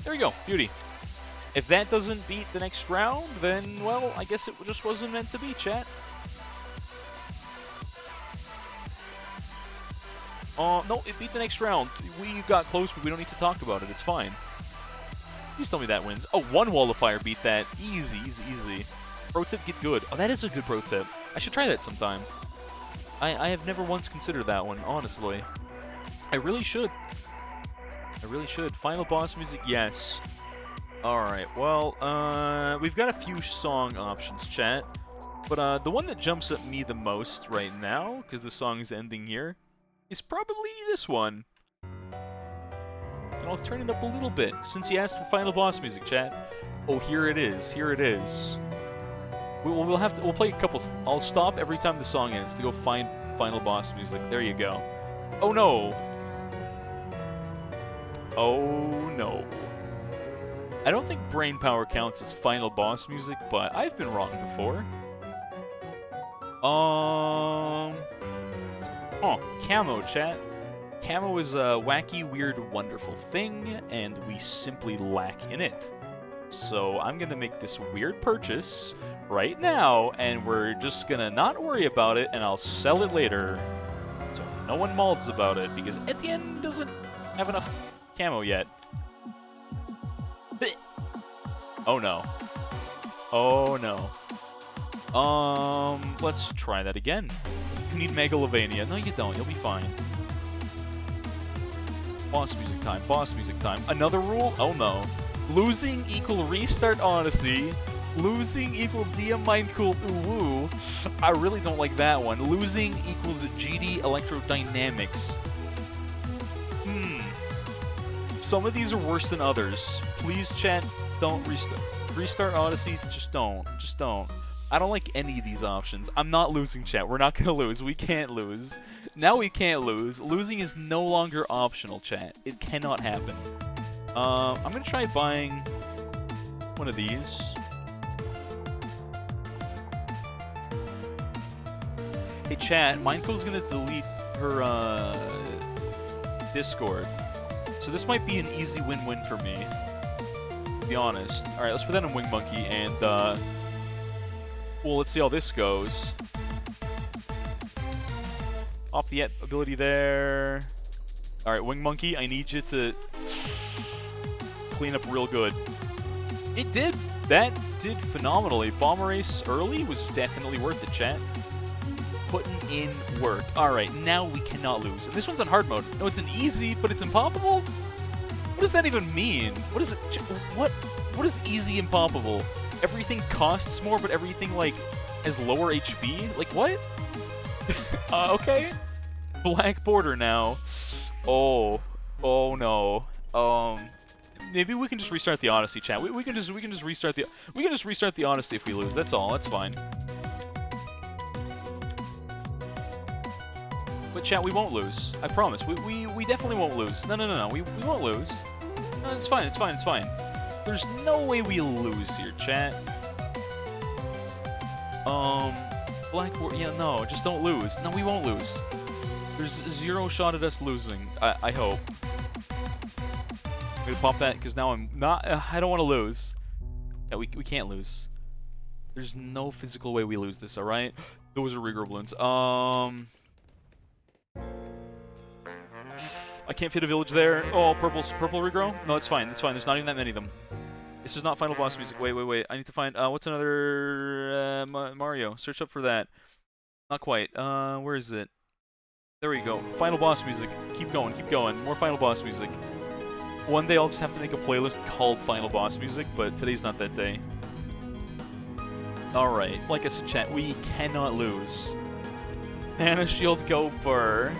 There we go. Beauty. If that doesn't beat the next round, then, well, I guess it just wasn't meant to be, chat. No, it beat the next round. We got close, but we don't need to talk about it. It's fine. Please tell me that wins. Oh, 1 Wall of Fire beat that. Easy. Pro tip, get good. Oh, that is a good pro tip. I should try that sometime. I have never once considered that one, honestly. I really should. Final boss music, yes. Alright, well, we've got a few song options, chat. But the one that jumps at me the most right now, because the song's ending here, is probably this one. And I'll turn it up a little bit, since you asked for final boss music, chat. Oh, here it is. We'll play a couple. I'll stop every time the song ends to go find final boss music. There you go. Oh no. I don't think brain power counts as final boss music, but I've been wrong before. Camo, chat. Camo is a wacky, weird, wonderful thing, and we simply lack in it. So I'm gonna make this weird purchase right now, and we're just gonna not worry about it, and I'll sell it later. So no one malds about it, because Etienne doesn't have enough camo yet. Oh no. Oh no. Let's try that again. You need Megalovania. No, you don't. You'll be fine. Boss music time. Boss music time. Another rule? Oh no. Losing equal restart Odyssey. Losing equal DM Mind Cool Uwu. I really don't like that one. Losing equals GD Electrodynamics. Some of these are worse than others. Please, chat, don't restart. Restart Odyssey, just don't. Just don't. I don't like any of these options. I'm not losing, chat. We're not gonna lose. We can't lose. Now we can't lose. Losing is no longer optional, chat. It cannot happen. I'm gonna try buying one of these. Hey, chat, Mindco's gonna delete her, Discord. So this might be an easy win-win for me, to be honest. Alright, let's put that on Wing Monkey, and, well, let's see how this goes. Off the ability there. Alright, Wing Monkey, I need you to clean up real good. It did. That did phenomenally. Bomber Race early was definitely worth it, chat. Putting in work. Alright, now we cannot lose. And this one's on hard mode. No, it's an easy, but it's impossible? What does that even mean? What is it? What is easy impossible? Everything costs more, but everything, like, has lower HP? Like, what? Okay. Black border now. Oh no. Maybe we can just restart the Odyssey, chat. We can just restart the Odyssey if we lose. That's all. That's fine. But chat, we won't lose. I promise. We definitely won't lose. No. We won't lose. No, it's fine. It's fine. It's fine. There's no way we'll lose here, chat. Blackboard. Yeah, no. Just don't lose. No, we won't lose. There's zero shot at us losing. I hope. I'm gonna pop that because now I'm not. I don't want to lose. Yeah, we can't lose. There's no physical way we lose this. All right. Those are regrow balloons. I can't fit a village there. Oh, purple regrow? No, it's fine. It's fine. There's not even that many of them. This is not final boss music. Wait. I need to find... what's another... Mario. Search up for that. Not quite. Where is it? There we go. Final boss music. Keep going. More final boss music. One day I'll just have to make a playlist called Final Boss Music, but today's not that day. Alright. Like I said, chat, we cannot lose. Mana Shield, go Burr.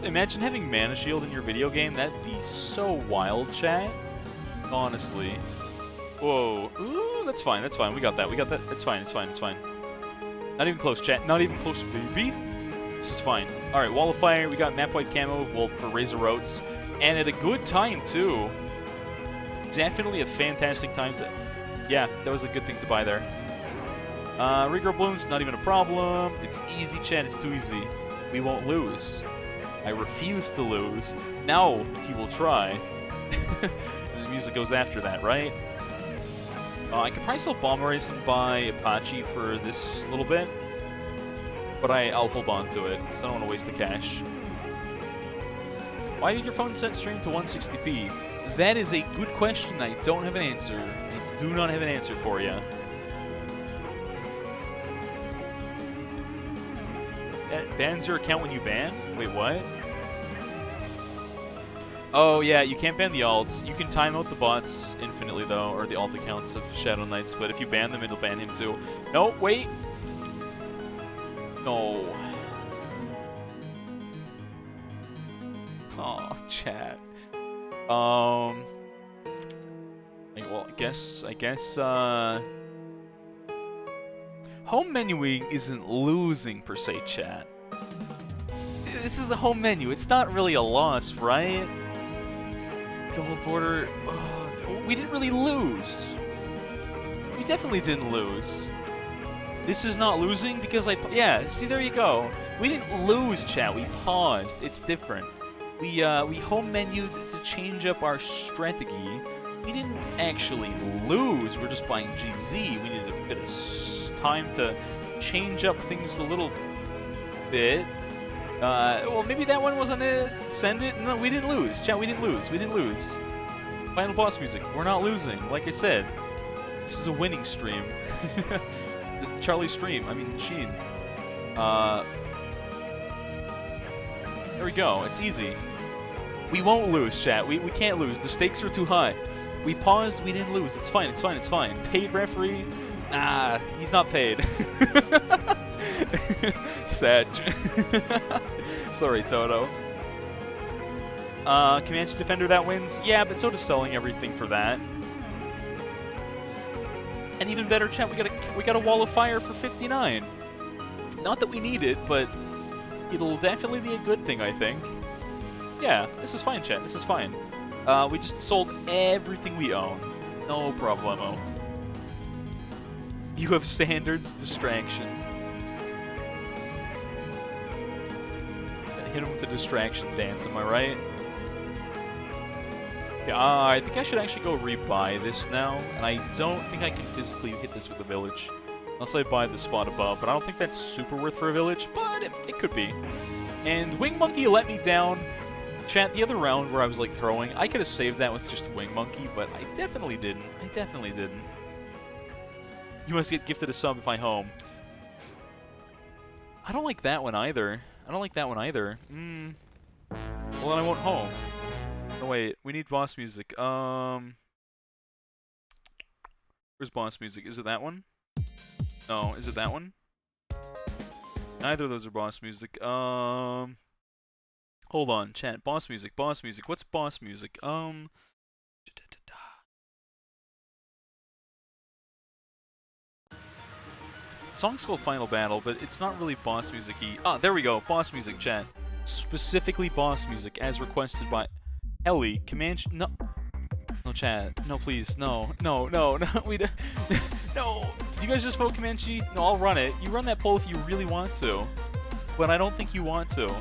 Imagine having Mana Shield in your video game. That'd be so wild, chat. Honestly. Whoa. Ooh, that's fine. We got that. It's fine. Not even close, chat. Not even close, baby. This is fine. Alright, Wall of Fire. We got Map White Camo for Razor Roads. And at a good time, too. Definitely a fantastic time to... Yeah, that was a good thing to buy there. Regrow Balloons, not even a problem. It's easy, chat. It's too easy. We won't lose. I refuse to lose. Now he will try. The music goes after that, right? I could probably sell Bomber Race and buy Apache for this little bit. But I'll hold on to it, because I don't want to waste the cash. Why did your phone set stream to 160p? That is a good question. I don't have an answer. I do not have an answer for you. Bans your account when you ban? Wait, what? Oh, yeah, you can't ban the alts. You can time out the bots infinitely, though, or the alt accounts of Shadow Knights, but if you ban them, it'll ban him, too. No, wait! No. Oh, chat. Well, I guess, home menuing isn't losing, per se, chat. This is a home menu. It's not really a loss, right? Gold border. We didn't really lose. We definitely didn't lose. This is not losing because yeah, see, there you go. We didn't lose, chat. We paused. It's different. We home menued to change up our strategy. We didn't actually lose. We're just buying GZ. We needed a bit of time to change up things a little bit. Well, maybe that one wasn't it. Send it. No, we didn't lose. Chat, we didn't lose. We didn't lose. Final boss music. We're not losing. Like I said, this is a winning stream. This is Charlie's stream. I mean, Sheen. There we go. It's easy. We won't lose, chat. We can't lose. The stakes are too high. We paused. We didn't lose. It's fine. It's fine. It's fine. Paid referee. Ah, he's not paid. Sad. Sorry, Toto. Comanche Defender that wins. Yeah, but so does selling everything for that. And even better, chat, we got a wall of fire for 59. Not that we need it, but it'll definitely be a good thing, I think. Yeah, this is fine, chat. This is fine. We just sold everything we own. No problemo. You have standards, distraction. Hit him with a distraction dance, am I right? Yeah, I think I should actually go rebuy this now, and I don't think I can physically hit this with a village. Unless I buy the spot above, but I don't think that's super worth for a village, but it could be. And Wing Monkey let me down. Chat, the other round where I was like throwing, I could have saved that with just Wing Monkey, but I definitely didn't. I definitely didn't. You must get gifted a sub if I home. I don't like that one either. I don't like that one either. Well, then I won't home. Oh, wait. We need boss music. Where's boss music? Is it that one? No. Is it that one? Neither of those are boss music. Hold on. Chat. Boss music. Boss music. What's boss music? Song's called Final Battle, but it's not really boss music-y. Ah, there we go. Boss music, chat. Specifically boss music, as requested by Ellie. Comanche. No. No, chat. No, please. No. No, no, no. We don't. No. Did you guys just vote Comanche? No, I'll run it. You run that poll if you really want to. But I don't think you want to.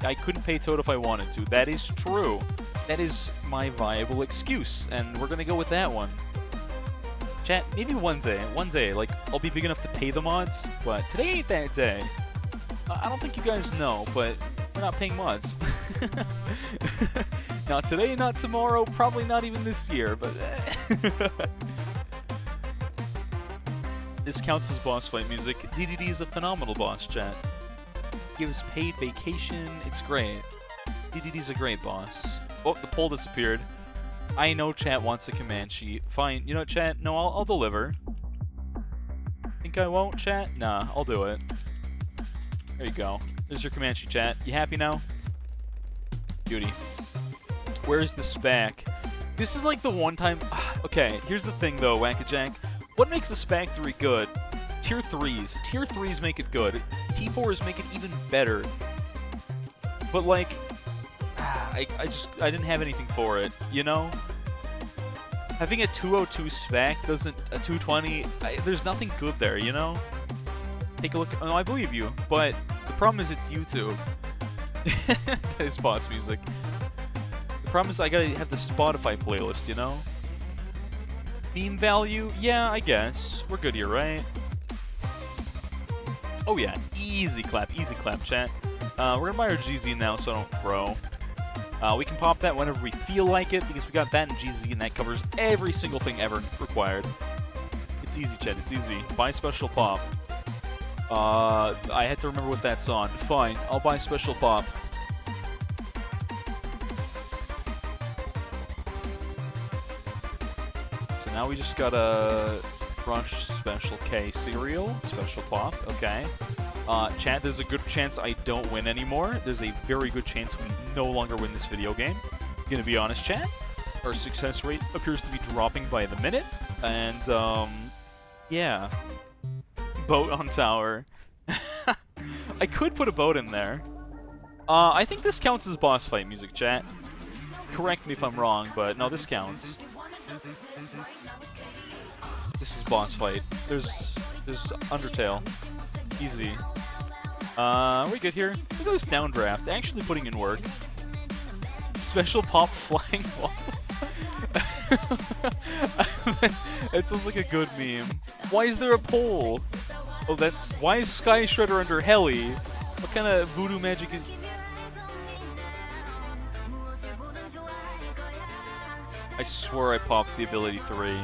I couldn't pay Toad if I wanted to. That is true. That is my viable excuse, and we're gonna go with that one. Chat, maybe one day, like, I'll be big enough to pay the mods, but today ain't that day. I don't think you guys know, but we're not paying mods. Not today, not tomorrow, probably not even this year, but... This counts as boss fight music. DDD is a phenomenal boss, chat. Gives paid vacation, it's great. DDD's a great boss. Oh, the poll disappeared. I know chat wants a Comanche. Fine, you know what, chat? No, I'll deliver. Think I won't, chat? Nah, I'll do it. There you go. There's your Comanche, chat. You happy now? Beauty. Where's the SPAC? This is like the one time... Okay, here's the thing though, Wackajack. What makes a SPAC 3 good? Tier 3s. Tier 3s make it good. T4s make it even better. But like... I didn't have anything for it, you know? Having a 202 SPAC doesn't... A 220... there's nothing good there, you know? Take a look... Oh, I believe you, but the problem is it's YouTube. That is boss music. The problem is I gotta have the Spotify playlist, you know? Meme value? Yeah, I guess. We're good here, right? Oh yeah, easy clap, chat. We're gonna buy our GZ now so I don't throw. We can pop that whenever we feel like it, because we got that in GZ, and that covers every single thing ever required. It's easy, chat, it's easy. Buy special pop. I had to remember what that's on. Fine, I'll buy special pop. So now we just gotta crunch special K cereal, special pop, okay. Chat, there's a good chance I don't win anymore. There's a very good chance we no longer win this video game. Gonna be honest, chat. Our success rate appears to be dropping by the minute. And, yeah. Boat on tower. I could put a boat in there. I think this counts as boss fight music, chat. Correct me if I'm wrong, but no, this counts. This is boss fight. There's Undertale. Easy. Are we good here? Look at this downdraft. Actually putting in work. Special pop flying wall. It sounds like a good meme. Why is there a pole? Oh, that's... Why is Sky Shredder under Heli? What kind of voodoo magic is... I swear I popped the ability 3.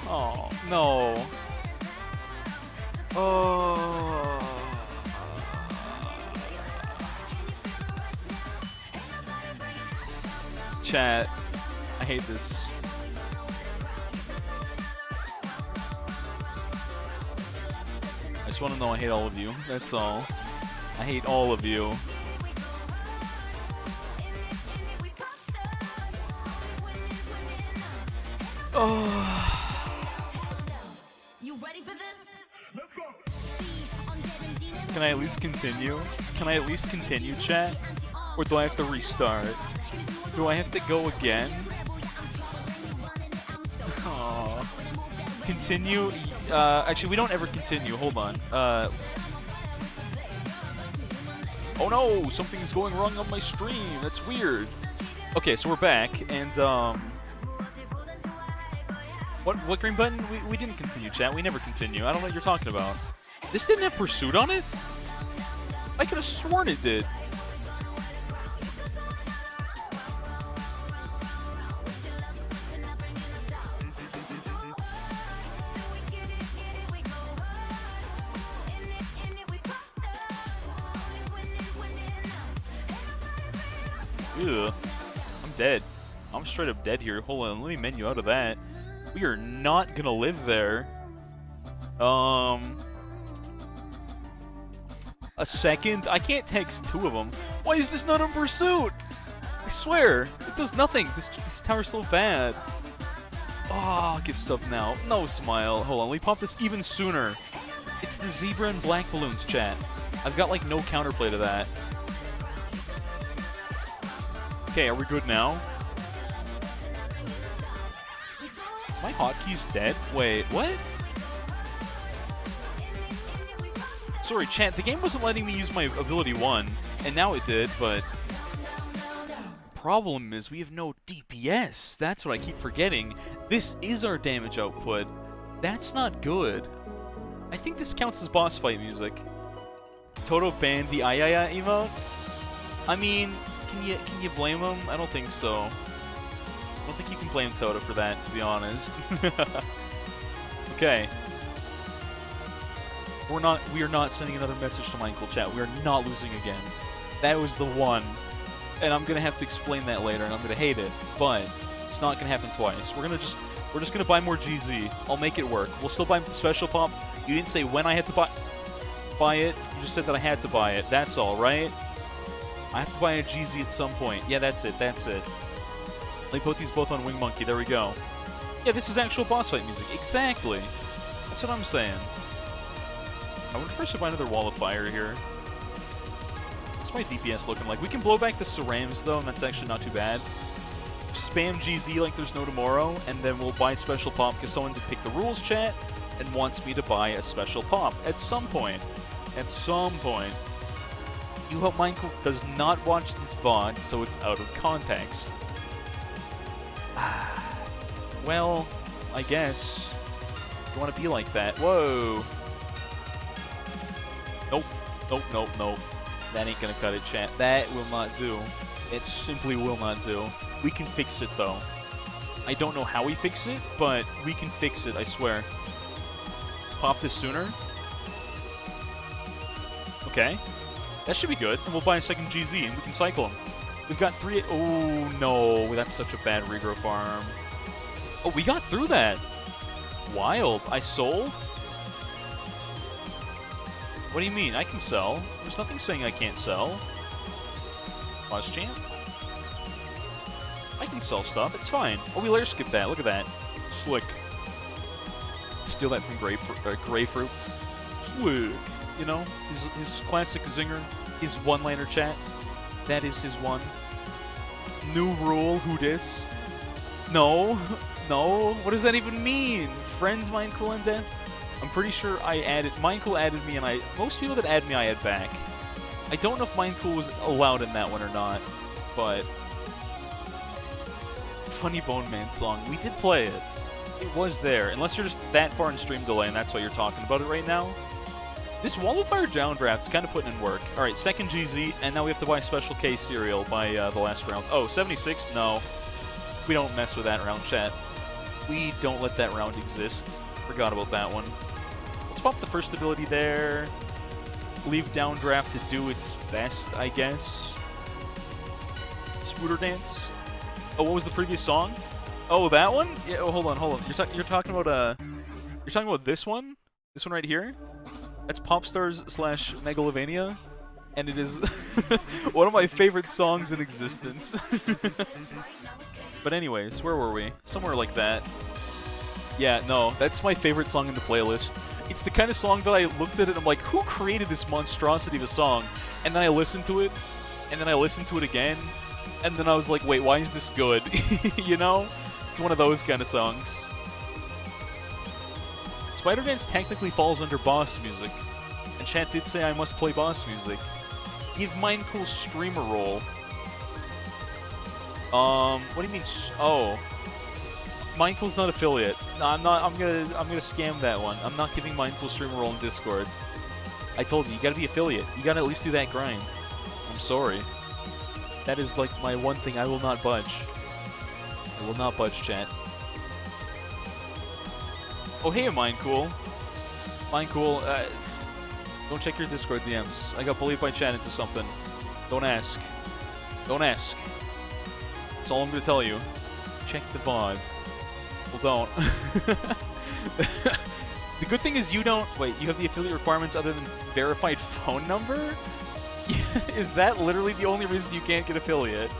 Oh, no. Oh. Chat, I hate this. I just want to know I hate all of you. That's all. I hate all of you. Oh. Can I at least continue? Can I at least continue, chat? Or do I have to restart? Do I have to go again? Aww. Continue? Actually, we don't ever continue. Hold on. Oh no! Something's going wrong on my stream. That's weird. Okay, so we're back, and, What green button? We didn't continue, chat. We never continue. I don't know what you're talking about. This didn't have Pursuit on it? I could have sworn it did. Ugh. I'm dead. I'm straight up dead here. Hold on, let me menu out of that. We are not gonna live there. A second? I can't text 2 of them. Why is this not on Pursuit? I swear, it does nothing. This tower's so bad. Oh, I'll give sub now. No smile. Hold on, let me pop this even sooner. It's the zebra and black balloons, chat. I've got, like, no counterplay to that. Okay, are we good now? My hotkeys dead? Wait, what? Sorry, chat, the game wasn't letting me use my ability 1, and now it did, but... Problem is, we have no DPS. That's what I keep forgetting. This is our damage output. That's not good. I think this counts as boss fight music. Toto banned the Ayaya emote? I mean, can you blame him? I don't think so. I don't think you can blame Toto for that, to be honest. Okay. We are not sending another message to Michael, chat. We are not losing again. That was the one. And I'm gonna have to explain that later, and I'm gonna hate it. But it's not gonna happen twice. We're just gonna buy more GZ. I'll make it work. We'll still buy Special Pop. You didn't say when I had to buy it. You just said that I had to buy it. That's all, right? I have to buy a GZ at some point. Yeah, that's it. That's it. Let me put these both on Wing Monkey. There we go. Yeah, this is actual boss fight music. Exactly. That's what I'm saying. I wonder if I should buy another Wall of Fire here. What's my DPS looking like? We can blow back the Cerams, though, and that's actually not too bad. Spam GZ like there's no tomorrow, and then we'll buy Special Pop because someone did pick the rules, chat, and wants me to buy a Special Pop at some point. At some point. You hope Michael does not watch this VOD, so it's out of context. Well, I guess. You want to be like that. Whoa. Nope. Nope, nope, nope. That ain't gonna cut it, chat. That will not do. It simply will not do. We can fix it, though. I don't know how we fix it, but we can fix it, I swear. Pop this sooner. Okay. That should be good. And we'll buy a second GZ, and we can cycle them. We've got 3... Oh, no. That's such a bad regrow farm. Oh, we got through that. Wild. I sold? What do you mean? I can sell. There's nothing saying I can't sell. Pause champ. I can sell stuff. It's fine. Oh, we layer skip that. Look at that. Slick. Steal that from Grapefruit. Slick. You know, his classic zinger, his one-liner, chat. That is his one. New rule, who dis? No. No. What does that even mean? Friends, Mindful and Death? I'm pretty sure Mindful added me, and most people that add me, I add back. I don't know if Mindful was allowed in that one or not, but... Funny Bone Man song. We did play it. It was there. Unless you're just that far in stream delay, and that's why you're talking about it right now. This Wall of Fire downdraft's kind of putting in work. All right, second GZ, and now we have to buy Special K cereal by the last round. Oh, 76? No. We don't mess with that round, chat. We don't let that round exist. Forgot about that one. Let's pop the first ability there. Leave downdraft to do its best, I guess. Scooter Dance. Oh, what was the previous song? Oh, that one? Yeah. Oh, hold on. You're talking about this one? This one right here? That's Popstars / Megalovania, and it is one of my favorite songs in existence. But anyways, where were we? Somewhere like that. Yeah, no, that's my favorite song in the playlist. It's the kind of song that I looked at it and I'm like, who created this monstrosity of a song? And then I listened to it, and then I listened to it again, and then I was like, wait, why is this good? You know? It's one of those kind of songs. Spider Dance technically falls under boss music, and chat did say I must play boss music. Give Mindcool streamer role. What do you mean? Oh, Mindcool's not affiliate. No, I'm not. I'm gonna scam that one. I'm not giving Mindcool streamer role in Discord. I told you, you gotta be affiliate. You gotta at least do that grind. I'm sorry. That is like my one thing. I will not budge. I will not budge, chat. Oh, hey, Mindcool. Mindcool, don't check your Discord DMs. I got bullied by chat into something. Don't ask. Don't ask. That's all I'm going to tell you. Check the VOD. Well, don't. The good thing is you don't... Wait, you have the affiliate requirements other than verified phone number? Is that literally the only reason you can't get affiliate?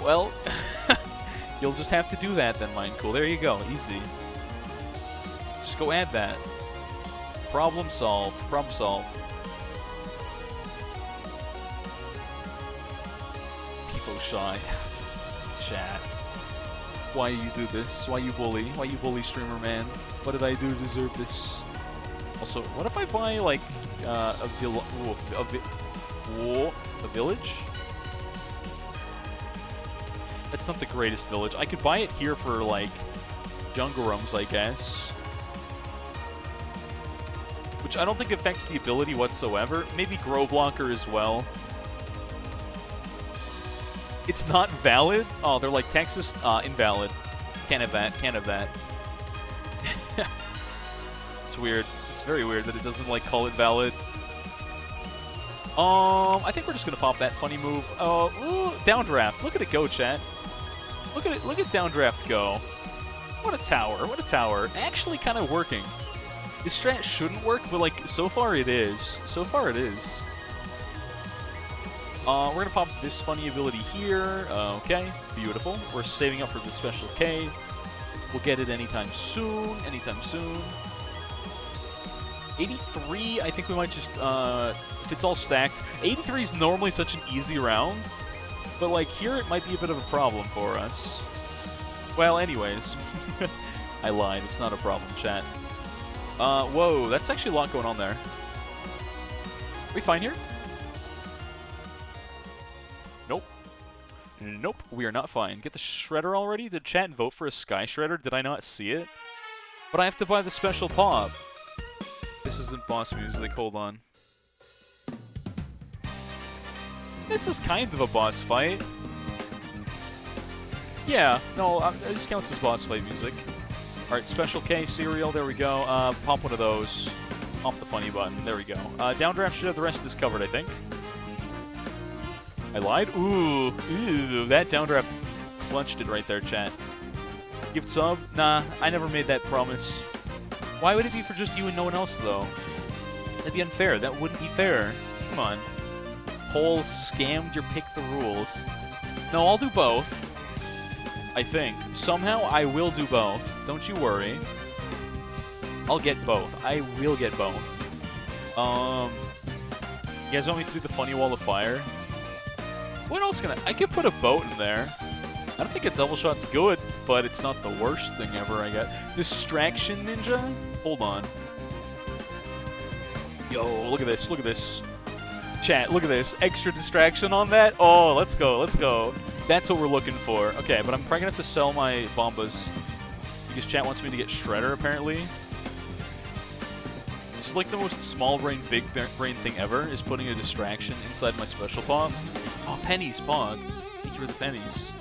Well, you'll just have to do that then, Mindcool. There you go. Easy. Just go add that. Problem solved. Problem solved. People shy. Chat. Why you do this? Why you bully? Why you bully streamer man? What did I do to deserve this? Also, what if I buy like a village? That's not the greatest village. I could buy it here for like jungle rooms, I guess. Which I don't think affects the ability whatsoever. Maybe Grow Blocker as well. It's not valid? Oh, they're like Texas? Invalid. Can't have that. Can't have that. It's weird. It's very weird that it doesn't like call it valid. I think we're just gonna pop that funny move. Ooh, downdraft. Look at it go, chat. Look at it. Look at downdraft go. What a tower. What a tower. Actually kind of working. This strat shouldn't work, but like so far it is. So far it is. We're gonna pop this funny ability here. Okay, beautiful. We're saving up for the Special K. We'll get it anytime soon. Anytime soon. 83, I think we might just, if it's all stacked. 83 is normally such an easy round, but like here it might be a bit of a problem for us. Well, anyways. I lied. It's not a problem, chat. Whoa, that's actually a lot going on there. Are we fine here? Nope. Nope, we are not fine. Get the Shredder already? Did chat vote for a Sky Shredder? Did I not see it? But I have to buy the special pop. This isn't boss music, hold on. This is kind of a boss fight. Yeah, no, this counts as boss fight music. Alright, Special K, cereal, there we go. Pop one of those. Off the funny button, there we go. Downdraft should have the rest of this covered, I think. I lied? Ooh, that downdraft clutched it right there, chat. Gift sub? Nah, I never made that promise. Why would it be for just you and no one else, though? That'd be unfair. That wouldn't be fair. Come on. Whole scammed your pick the rules. No, I'll do both. I think. Somehow, I will do both. Don't you worry. I'll get both. I will get both. You guys want me to do the funny wall of fire? What else can I could put a boat in there. I don't think a double shot's good, but it's not the worst thing ever I got. Distraction Ninja? Hold on. Yo, look at this, look at this. Chat, look at this. Extra distraction on that? Oh, let's go, let's go. That's what we're looking for. Okay, but I'm probably gonna have to sell my Bombas because chat wants me to get Shredder, apparently. is like the most small brain, big brain thing ever, is putting a distraction inside my special pop. Oh, pennies, Pog. Thank you for the pennies.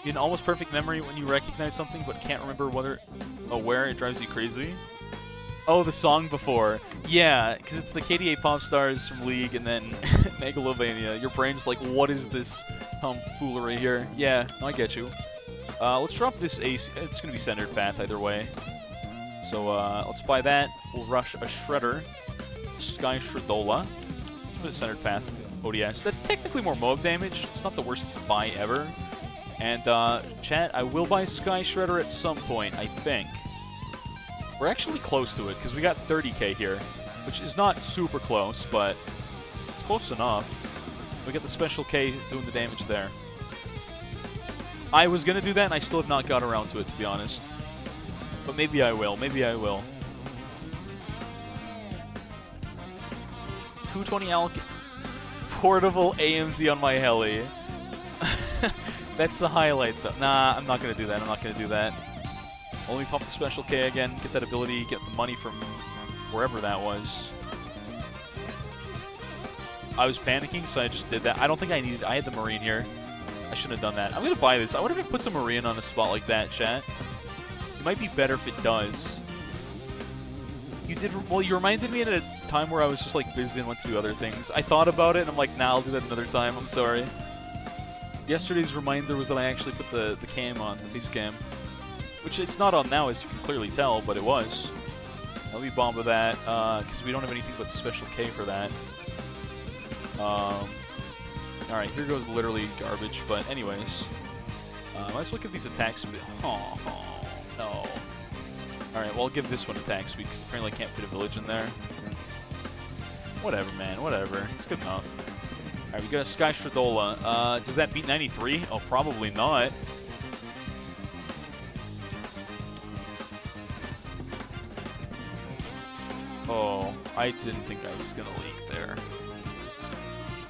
In almost perfect memory when you recognize something but can't remember where it drives you crazy. Oh, the song before. Yeah, because it's the KDA Pop Stars from League and then Megalovania. Your brain's like, what is this tomfoolery here? Yeah, no, I get you. Let's drop this ace. It's going to be centered path either way. So let's buy that. We'll rush a Shredder. Sky Shredola. Let's put it centered path. ODS. That's technically more mob damage. It's not the worst buy ever. And chat, I will buy Sky Shredder at some point, I think. We're actually close to it, because we got 30k here, which is not super close, but it's close enough. We get the special K doing the damage there. I was going to do that, and I still have not got around to it, to be honest. But maybe I will. Maybe I will. 220 Alk. Portable AMD on my heli. That's the highlight, though. Nah, I'm not going to do that. I'm not going to do that. Only pump the special K again, get that ability, get the money from wherever that was. I was panicking, so I just did that. I don't think I needed... I had the Marine here. I shouldn't have done that. I'm going to buy this. I wonder if it puts a Marine on a spot like that, chat. It might be better if it does. You did... Well, you reminded me at a time where I was just, like, busy and went to do other things. I thought about it, and I'm like, nah, I'll do that another time. I'm sorry. Yesterday's reminder was that I actually put the cam on, the face cam. Which it's not on now, as you can clearly tell, but it was. Let me bomb with that, because we don't have anything but special K for that. Alright, here goes literally garbage, but anyways. Might as well give these attack speed. Oh, no. Alright, well, I'll give this one attack speed, because apparently I can't fit a village in there. Whatever, man, whatever. It's good enough. Alright, we got a Sky Shredola. Does that beat 93? Oh, probably not. Oh, I didn't think I was going to leak there.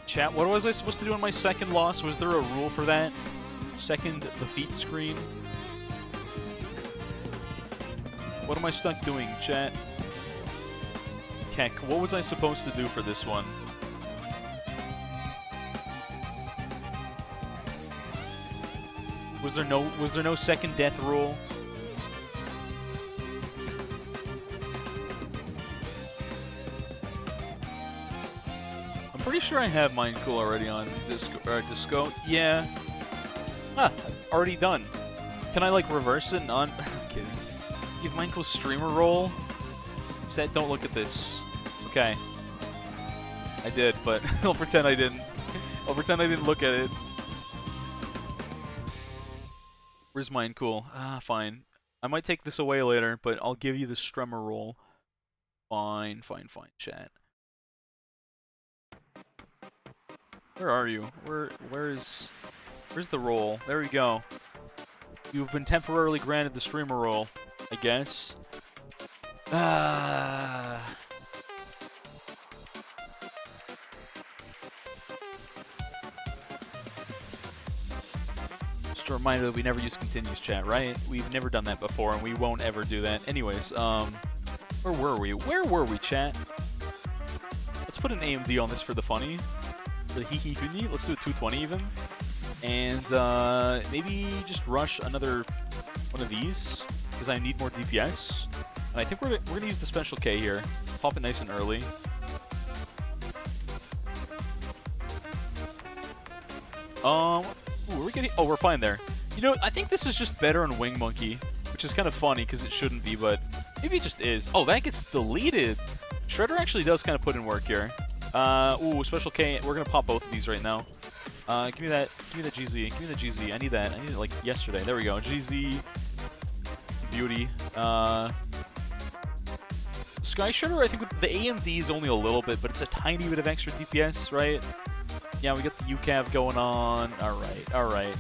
Chat, what was I supposed to do on my second loss? Was there a rule for that? Second defeat screen? What am I stuck doing, chat? Keck, what was I supposed to do for this one? Was there no second death rule? Pretty sure I have Mind Cool already on Disco. Yeah. Ah, already done. Can I, like, reverse it? I'm kidding. Give Mind Cool streamer roll? Said, don't look at this. Okay. I did, but I'll pretend I didn't. I'll pretend I didn't look at it. Where's Mind Cool? Ah, fine. I might take this away later, but I'll give you the streamer roll. Fine, fine, fine, chat. Where are you? Where's the roll? There we go. You've been temporarily granted the streamer roll, I guess. Ah. Just a reminder that we never use continuous chat, right? We've never done that before, and we won't ever do that. Anyways, where were we? Where were we, chat? Let's put an AMD on this for the funny. For the hee-hee-hee. Let's do a 220 even. And maybe just rush another one of these, because I need more DPS. And I think we're going to use the special K here. Pop it nice and early. Ooh, we're getting... Oh, we're fine there. You know, I think this is just better on Wing Monkey, which is kind of funny, because it shouldn't be, but maybe it just is. Oh, that gets deleted. Shredder actually does kind of put in work here. Ooh, special K. We're gonna pop both of these right now. Give me that GZ. Give me the GZ. I need that. I need it like yesterday. There we go. GZ. Beauty. Sky Shredder, I think with the AMD is only a little bit, but it's a tiny bit of extra DPS, right? Yeah, we got the UCAV going on. Alright, alright.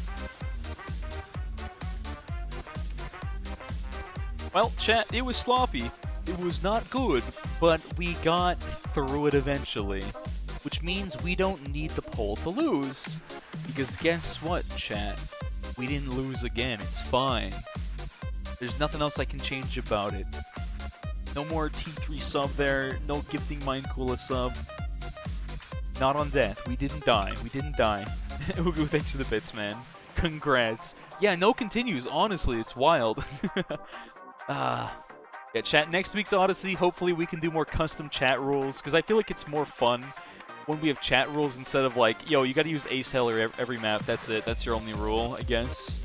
Well, chat, it was sloppy. It was not good, but we got through it eventually. Which means we don't need the poll to lose. Because guess what, chat? We didn't lose again. It's fine. There's nothing else I can change about it. No more T3 sub there. No gifting Mind Cooler sub. Not on death. We didn't die. We didn't die. Ugu, thanks for the bits, man. Congrats. Yeah, no continues. Honestly, it's wild. Yeah, chat, next week's Odyssey, hopefully we can do more custom chat rules, because I feel like it's more fun when we have chat rules instead of like, yo, you gotta use Ace Heller every map, that's it, that's your only rule, I guess.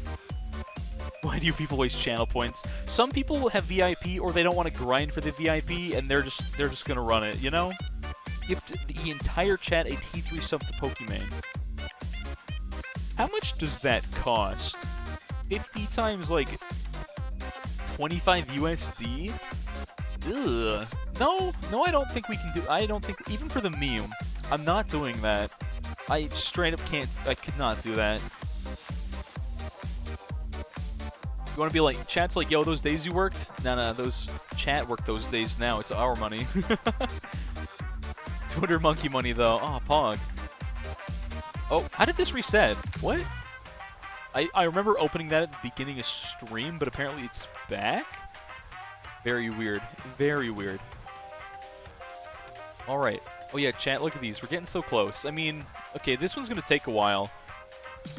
Why do you people waste channel points? Some people have VIP, or they don't want to grind for the VIP, and they're just gonna run it, you know? Gift the entire chat a T3 sub to Pokemon. How much does that cost? 50 times, like, 25 USD? Ugh. No, I don't think we can do... I don't think... Even for the meme, I'm not doing that. I straight up can't... I could not do that. You want to be like... Chat's like, yo, those days you worked? No, those... Chat worked those days now. It's our money. Twitter monkey money, though. Oh, Pog. Oh, how did this reset? What? I remember opening that at the beginning of stream, but apparently it's back? Very weird. Very weird. Alright. Oh yeah, chat, look at these. We're getting so close. I mean, okay, this one's going to take a while.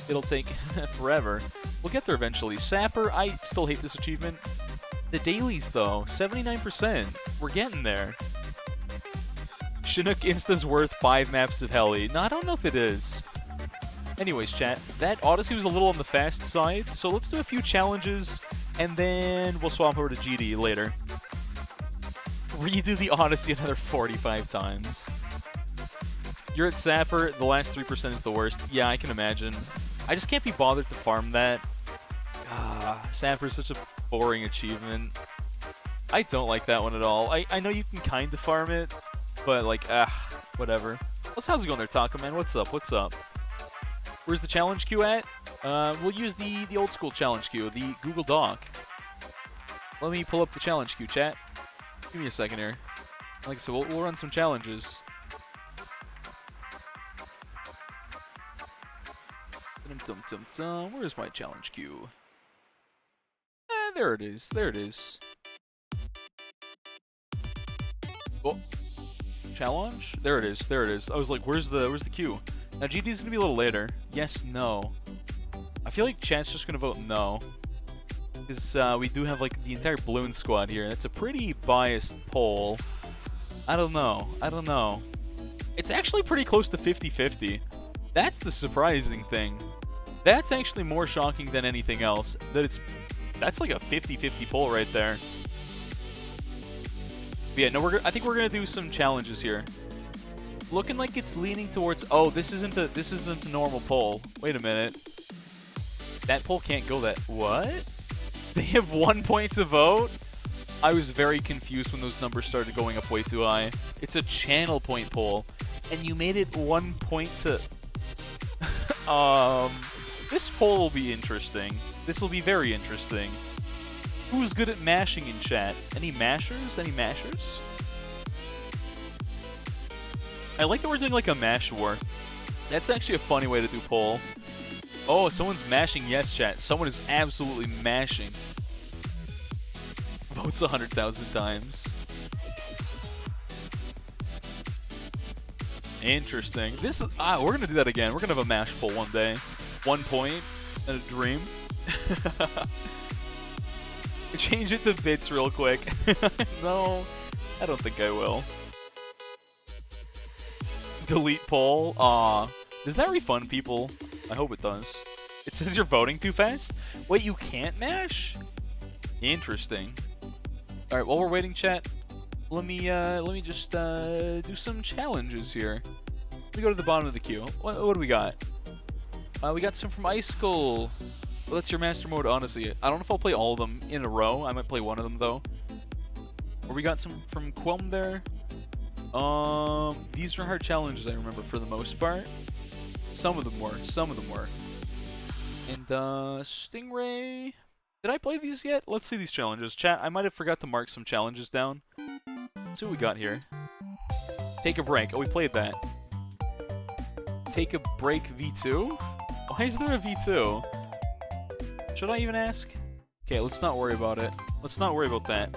It'll take forever. We'll get there eventually. Sapper, I still hate this achievement. The dailies, though, 79%. We're getting there. Chinook Insta's worth 5 maps of Heli. No, I don't know if it is. Anyways, chat, that Odyssey was a little on the fast side, so let's do a few challenges, and then we'll swap over to GD later. Redo the Odyssey another 45 times. You're at Sapper, the last 3% is the worst. Yeah, I can imagine. I just can't be bothered to farm that. Sapper's such a boring achievement. I don't like that one at all. I know you can kind of farm it, but like, whatever. How's it going there, Taco Man? What's up? What's up? Where's the challenge queue at? We'll use the old school challenge queue, the Google Doc. Let me pull up the challenge queue, chat. Give me a second here. Like I said, we'll run some challenges. Where's my challenge queue? There it is. There it is. Oh, challenge? There it is. There it is. I was like, where's the queue? Now, GD's gonna be a little later. Yes, no. I feel like chat's just gonna vote no. Because we do have, like, the entire Balloon squad here. That's a pretty biased poll. I don't know. I don't know. It's actually pretty close to 50-50. That's the surprising thing. That's actually more shocking than anything else. That's like a 50-50 poll right there. But yeah, no, I think we're gonna do some challenges here. Looking like it's leaning towards... Oh, this isn't a normal poll. Wait a minute. That poll can't go that... What? They have 1 point to vote? I was very confused when those numbers started going up way too high. It's a channel point poll. And you made it 1 point to... This poll will be interesting. This will be very interesting. Who's good at mashing in chat? Any mashers? Any mashers? I like that we're doing like a mash war. That's actually a funny way to do poll. Oh, someone's mashing yes, chat. Someone is absolutely mashing. Votes 100,000 times. Interesting. This is... we're gonna do that again. We're gonna have a mash poll one day. 1 point and a dream. Change it to bits real quick. No, I don't think I will. Delete poll. Aw. Does that refund people? I hope it does. It says you're voting too fast? Wait, you can't mash? Interesting. Alright, while we're waiting, chat, let me just do some challenges here. Let me go to the bottom of the queue. What do we got? We got some from Icicle. Well, that's your master mode, honestly. I don't know if I'll play all of them in a row. I might play one of them, though. Or we got some from Quelm there. These are hard challenges, I remember, for the most part. Some of them were. Some of them were. And, Stingray... Did I play these yet? Let's see these challenges. Chat, I might have forgot to mark some challenges down. Let's see what we got here. Take a break. Oh, we played that. Take a break V2? Why is there a V2? Should I even ask? Okay, let's not worry about it. Let's not worry about that.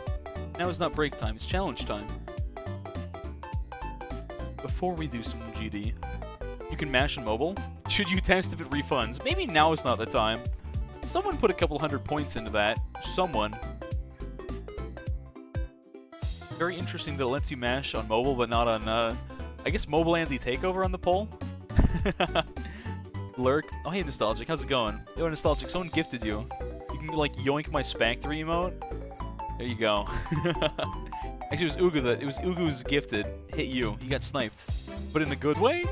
Now is not break time, it's challenge time. Before we do some GD, you can mash on mobile. Should you test if it refunds? Maybe now is not the time. Someone put a couple 100 points into that. Someone. Very interesting that it lets you mash on mobile, but not on, I guess mobile and the takeover on the poll. Lurk. Oh, hey, Nostalgic. How's it going? Yo, Nostalgic, someone gifted you. You can, like, yoink my Spectre emote. There you go. Actually, it was Ugu's gifted. Hit you. You got sniped. But in a good way?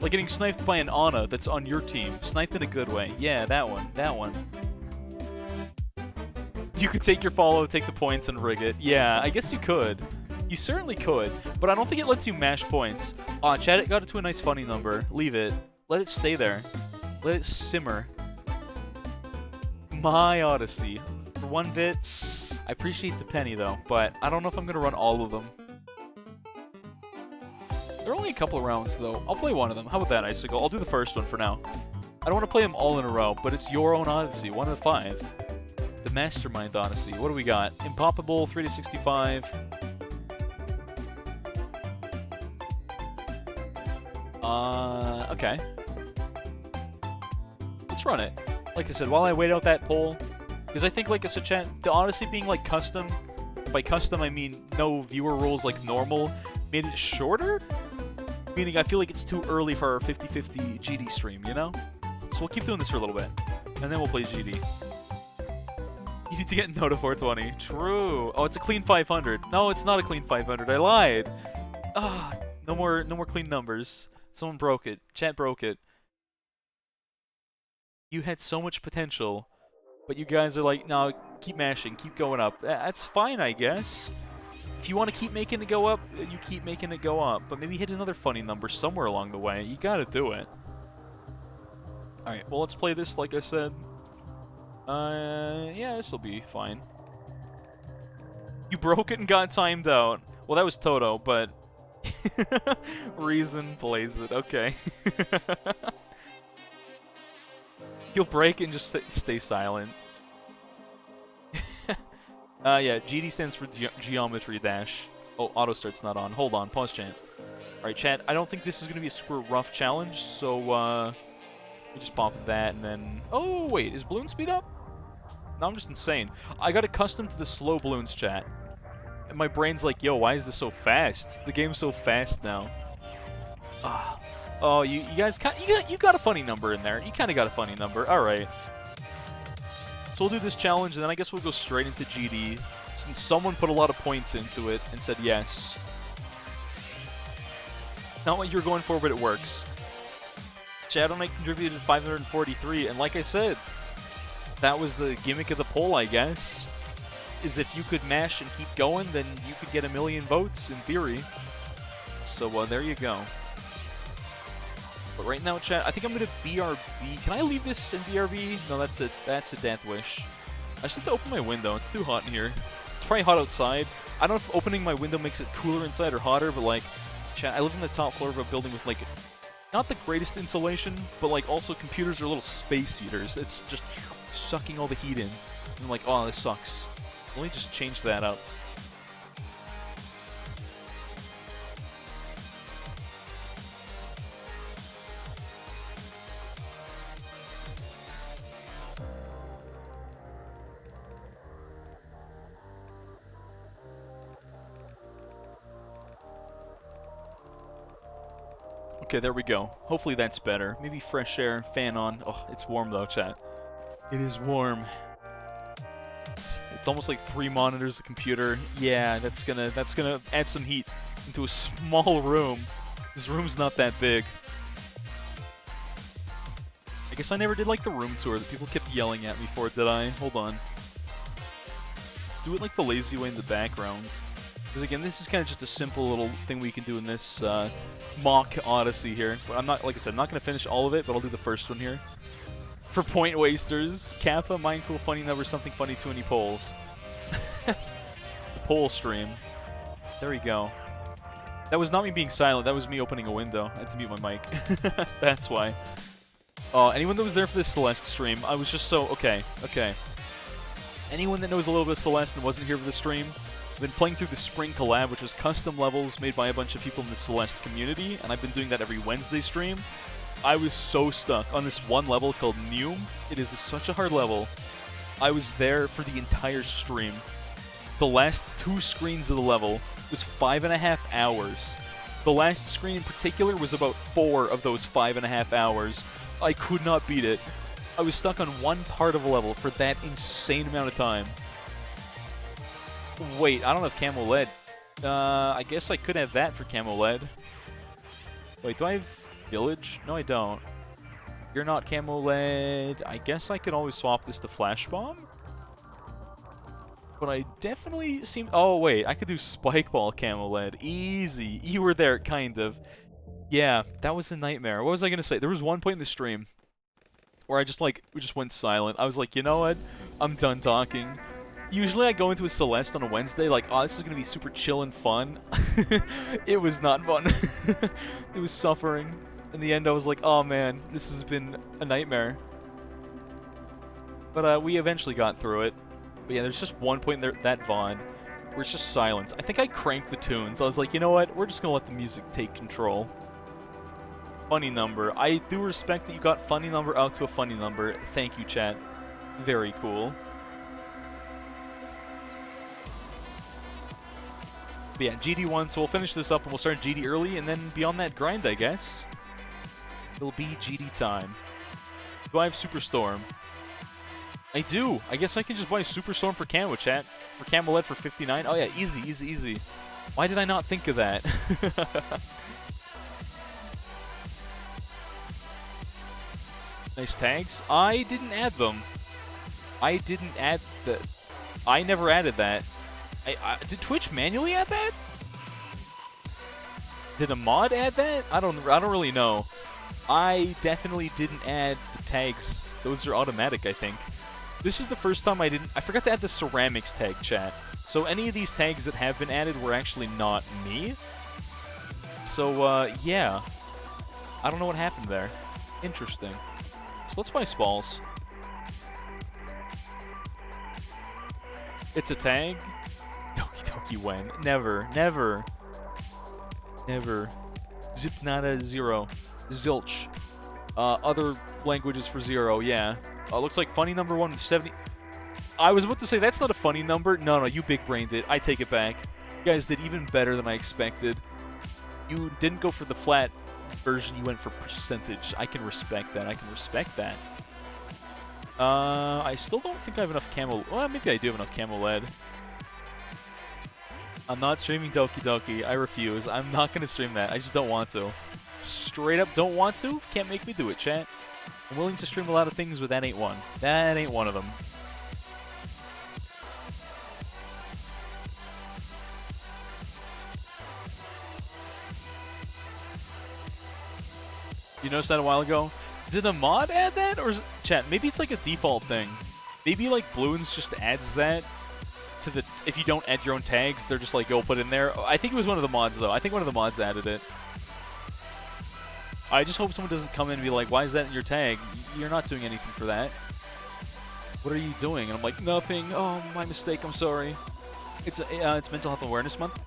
Like getting sniped by an Ana that's on your team. Sniped in a good way. Yeah, that one. That one. You could take your follow, take the points, and rig it. Yeah, I guess you could. You certainly could. But I don't think it lets you mash points. Chat, it got it to a nice funny number. Leave it. Let it stay there. Let it simmer. My Odyssey. For 1 bit, I appreciate the penny, though. But I don't know if I'm going to run all of them. There are only a couple of rounds, though. I'll play one of them. How about that, Icicle? I'll do the first one for now. I don't want to play them all in a row, but it's your own Odyssey. 1 of 5. The Mastermind Odyssey. What do we got? Impoppable, 3 to 65. Okay. Let's run it. Like I said, while I wait out that poll, because I think, like I said, chat, the Odyssey being, like, custom, by custom I mean no viewer rules like normal, made it shorter? Meaning I feel like it's too early for our 50-50 GD stream, you know? So we'll keep doing this for a little bit, and then we'll play GD. You need to get Nota 420. True. Oh, it's a clean 500. No, it's not a clean 500. I lied. Ah, no more clean numbers. Someone broke it. Chat broke it. You had so much potential, but you guys are like, no, keep mashing, keep going up. That's fine, I guess. If you want to keep making it go up, you keep making it go up. But maybe hit another funny number somewhere along the way. You gotta do it. Alright, well, let's play this like I said. Yeah, this'll be fine. You broke it and got timed out. Well, that was Toto, but... Reason plays it. Okay. You'll break and just stay silent. Yeah, GD stands for Geometry Dash. Oh, auto start's not on. Hold on, pause chant. Alright, chat, I don't think this is going to be a super rough challenge, so, we just pop that and then... Oh, wait, is balloon speed up? No, I'm just insane. I got accustomed to the slow balloons, chat. And my brain's like, yo, why is this so fast? The game's so fast now. Oh, you guys, you got a funny number in there. You kind of got a funny number. Alright. So we'll do this challenge, and then I guess we'll go straight into GD, since someone put a lot of points into it and said yes. Not what you were going for, but it works. Shadow Knight contributed 543, and like I said, that was the gimmick of the poll, I guess, is if you could mash and keep going, then you could get 1 million votes, in theory. So, there you go. But right now, chat, I think I'm going to BRB. Can I leave this in BRB? No, that's a death wish. I just have to open my window. It's too hot in here. It's probably hot outside. I don't know if opening my window makes it cooler inside or hotter, but, like, chat, I live on the top floor of a building with, like, not the greatest insulation, but, like, also computers are little space heaters. It's just sucking all the heat in. And I'm like, oh, this sucks. Let me just change that up. Okay, there we go. Hopefully that's better. Maybe fresh air, fan on. Oh, it's warm though, chat. It is warm. It's almost like 3 monitors, a computer. Yeah, that's gonna add some heat into a small room. This room's not that big. I guess I never did like the room tour that people kept yelling at me for, did I? Hold on. Let's do it like the lazy way in the background. Because again, this is kind of just a simple little thing we can do in this mock Odyssey here. But I'm not, like I said, I'm not going to finish all of it, but I'll do the first one here. For point wasters, Kappa, Mind Cool, Funny Number, Something Funny, 20 polls. The poll stream. There we go. That was not me being silent, that was me opening a window. I had to mute my mic. That's why. Anyone that was there for this Celeste stream, I was just so, okay. anyone that knows a little bit of Celeste and wasn't here for the stream, I've been playing through the Spring Collab, which was custom levels made by a bunch of people in the Celeste community, and I've been doing that every Wednesday stream. I was so stuck on this one level called Neum. It is such a hard level. I was there for the entire stream. The last 2 screens of the level was 5.5 hours. The last screen in particular was about 4 of those 5.5 hours. I could not beat it. I was stuck on one part of a level for that insane amount of time. Wait, I don't have Camo Lead. I guess I could have that for Camo Lead. Wait, do I have Village? No, I don't. You're not Camo Lead. I guess I could always swap this to Flash Bomb. But I definitely seem... Oh, wait. I could do Spike Ball Camo Lead. Easy. You were there, kind of. Yeah, that was a nightmare. What was I going to say? There was one point in the stream where I just, we just went silent. I was like, you know what? I'm done talking. Usually I go into a Celeste on a Wednesday like, oh, this is going to be super chill and fun. It was not fun. It was suffering. In the end, I was like, oh man, this has been a nightmare. But we eventually got through it. But yeah, there's just one point in there, that VOD where it's just silence. I think I cranked the tunes. I was like, you know what? We're just going to let the music take control. Funny number. I do respect that you got funny number out to a funny number. Thank you, chat. Very cool. But yeah, GD1, so we'll finish this up and we'll start GD early, and then beyond that grind, I guess. It'll be GD time. Do I have Superstorm? I do. I guess I can just buy Superstorm for Camo, chat. For Camo Lead for 59. Oh yeah, easy, easy, easy. Why did I not think of that? Nice tags. I didn't add them. I didn't add the... I never added that. Did Twitch manually add that? Did a mod add that? I don't really know. I definitely didn't add the tags. Those are automatic, I think. This is the first time I forgot to add the ceramics tag, chat. So any of these tags that have been added were actually not me. So, yeah. I don't know what happened there. Interesting. So let's buy Spalls. It's a tag. Doki Doki when? Never. Never. Never. Zipnada 0. Zilch. Other languages for 0, yeah. Looks like funny number 170. I was about to say, that's not a funny number. No, you big-brained it. I take it back. You guys did even better than I expected. You didn't go for the flat version, you went for percentage. I can respect that. I can respect that. I still don't think I have enough Camo... Well, maybe I do have enough Camo Lead. I'm not streaming Doki Doki. I refuse. I'm not going to stream that. I just don't want to. Straight up don't want to. Can't make me do it, chat. I'm willing to stream a lot of things, but that ain't one. That ain't one of them. You noticed that a while ago? Did a mod add that? Or is it, chat, maybe it's like a default thing. Maybe like Bloons just adds that to the... If you don't add your own tags, they're just like, go put in there. I think it was one of the mods, though. I think one of the mods added it. I just hope someone doesn't come in and be like, why is that in your tag? You're not doing anything for that. What are you doing? And I'm like, nothing. Oh, my mistake. I'm sorry. It's Mental Health Awareness Month.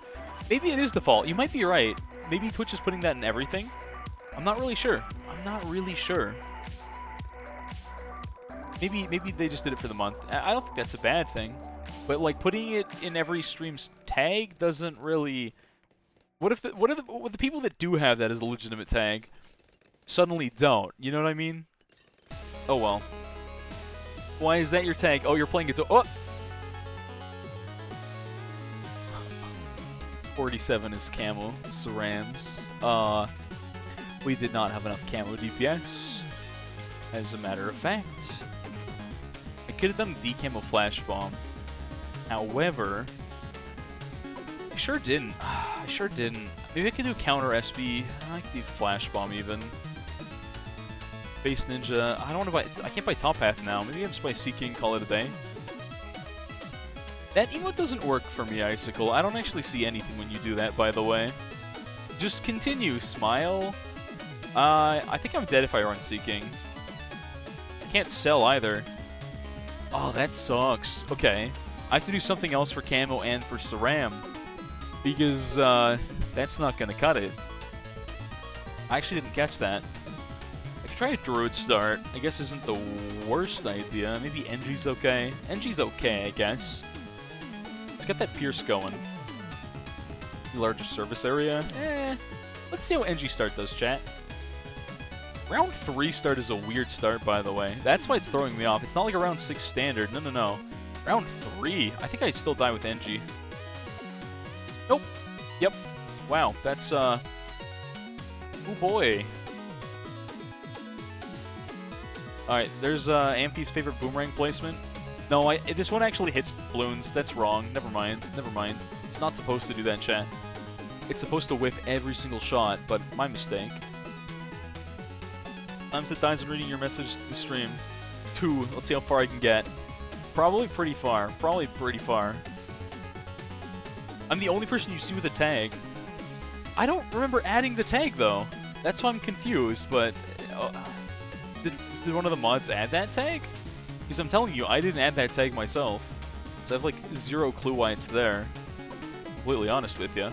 Maybe it is default. You might be right. Maybe Twitch is putting that in everything. I'm not really sure. I'm not really sure. Maybe they just did it for the month. I don't think that's a bad thing. But like putting it in every stream's tag doesn't really... What if the people that do have that as a legitimate tag suddenly don't? You know what I mean? Oh well. Why is that your tag? Oh, you're playing it to... Oh! 47 is camo. Cerams. We did not have enough camo DPS. As a matter of fact. I could have done decamo flash bomb. However... I sure didn't. I sure didn't. Maybe I could do counter SB. I could do flash bomb even. Base ninja. I don't want to buy... I can't buy top path now. Maybe I just buy Sea King, call it a day. That emote doesn't work for me, Icicle. I don't actually see anything when you do that, by the way. Just continue. Smile. I think I'm dead if I run Sea King. I can't sell either. Oh, that sucks. Okay. I have to do something else for camo and for Saram. Because, that's not gonna cut it. I actually didn't catch that. I could try a Druid start. I guess isn't the worst idea. Maybe NG's okay. NG's okay, I guess. Let's get that Pierce going. Larger service area. Let's see how NG start does, chat. Round 3 start is a weird start, by the way. That's why it's throwing me off. It's not like a round 6 standard. No, no, no. Round 3? I think I'd still die with NG. Nope. Yep. Wow, that's, oh boy. Alright, there's, Ampy's favorite boomerang placement. No, this one actually hits balloons. That's wrong. Never mind. Never mind. It's not supposed to do that, chat. It's supposed to whiff every single shot, but my mistake. Times it dies when reading your message to the stream. 2. Let's see how far I can get. Probably pretty far. Probably pretty far. I'm the only person you see with a tag. I don't remember adding the tag, though. That's why I'm confused, but... did one of the mods add that tag? Because I'm telling you, I didn't add that tag myself. So I have, like, zero clue why it's there. Completely honest with you.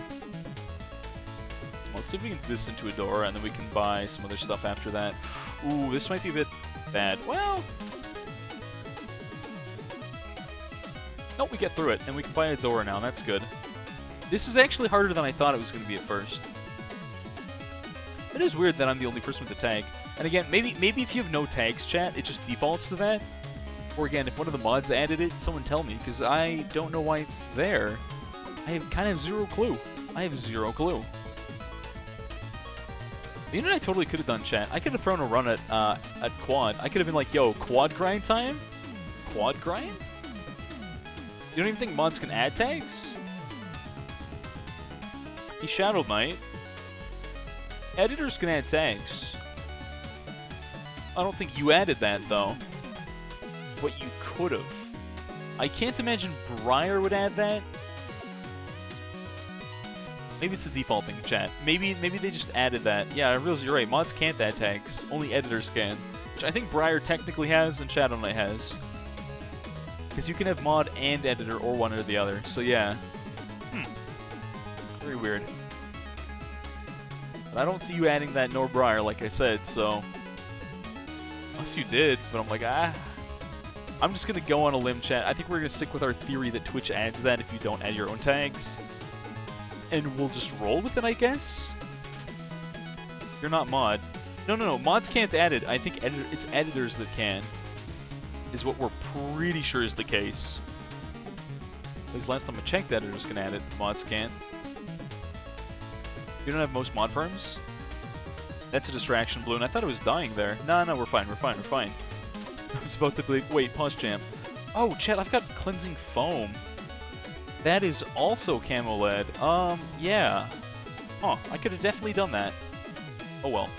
Let's see if we can do this into a door, and then we can buy some other stuff after that. Ooh, this might be a bit bad. Well... Nope, we get through it, and we can buy a door now. That's good. This is actually harder than I thought it was going to be at first. It is weird that I'm the only person with a tag. And again, maybe if you have no tags, chat, it just defaults to that. Or again, if one of the mods added it, someone tell me, because I don't know why it's there. I have kind of zero clue. I have zero clue. You know what I totally could have done, chat? I could have thrown a run at quad. I could have been like, yo, quad grind time? Quad grind? You don't even think mods can add tags? He Shadow Knight. Editors can add tags. I don't think you added that, though. But you could have. I can't imagine Briar would add that. Maybe it's a default thing, chat. Maybe they just added that. Yeah, I realize you're right. Mods can't add tags. Only editors can. Which I think Briar technically has and Shadow Knight has. Because you can have mod and editor or one or the other. So yeah. Very weird. But I don't see you adding that nor Briar, like I said, so... Unless you did, but I'm like, I'm just going to go on a limb, chat. I think we're going to stick with our theory that Twitch adds that if you don't add your own tags. And we'll just roll with it, I guess? You're not mod. No. Mods can't add it. I think it's editors that can. Is what we're pretty sure is the case. At least last time I checked, editors can add it. Mods can't. You don't have most mod firms? That's a distraction balloon. I thought it was dying there. No, we're fine. We're fine. I was about to be like, wait, pause jam. Oh, chat, I've got cleansing foam. That is also camo lead. Yeah. Huh, I could have definitely done that. Oh well.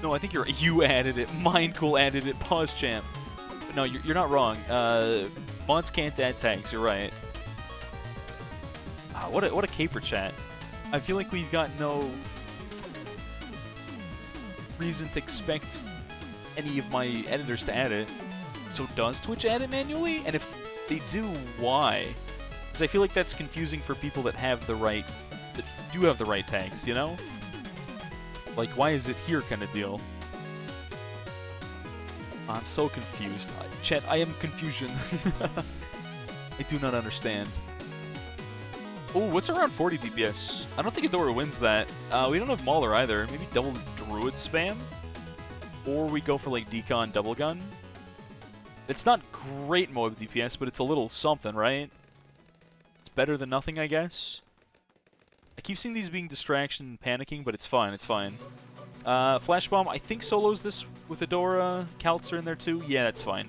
No, I think you added it. Mindcool added it. Pause champ. But no, you're not wrong. Mods can't add tags. You're right. What a caper, chat. I feel like we've got no reason to expect any of my editors to add it. So does Twitch add it manually? And if they do, why? Because I feel like that's confusing for people that do have the right tags, you know? Like, why is it here kind of deal? I'm so confused. Chat, I am confusion. I do not understand. Oh, what's around 40 DPS? I don't think Adora wins that. We don't have Mauler either. Maybe double Druid spam? Or we go for, like, Decon double gun? It's not great Moab DPS, but it's a little something, right? It's better than nothing, I guess? I keep seeing these being distraction and panicking, but it's fine, it's fine. Flash Bomb, I think solos this with Adora. Calts are in there too. Yeah, that's fine.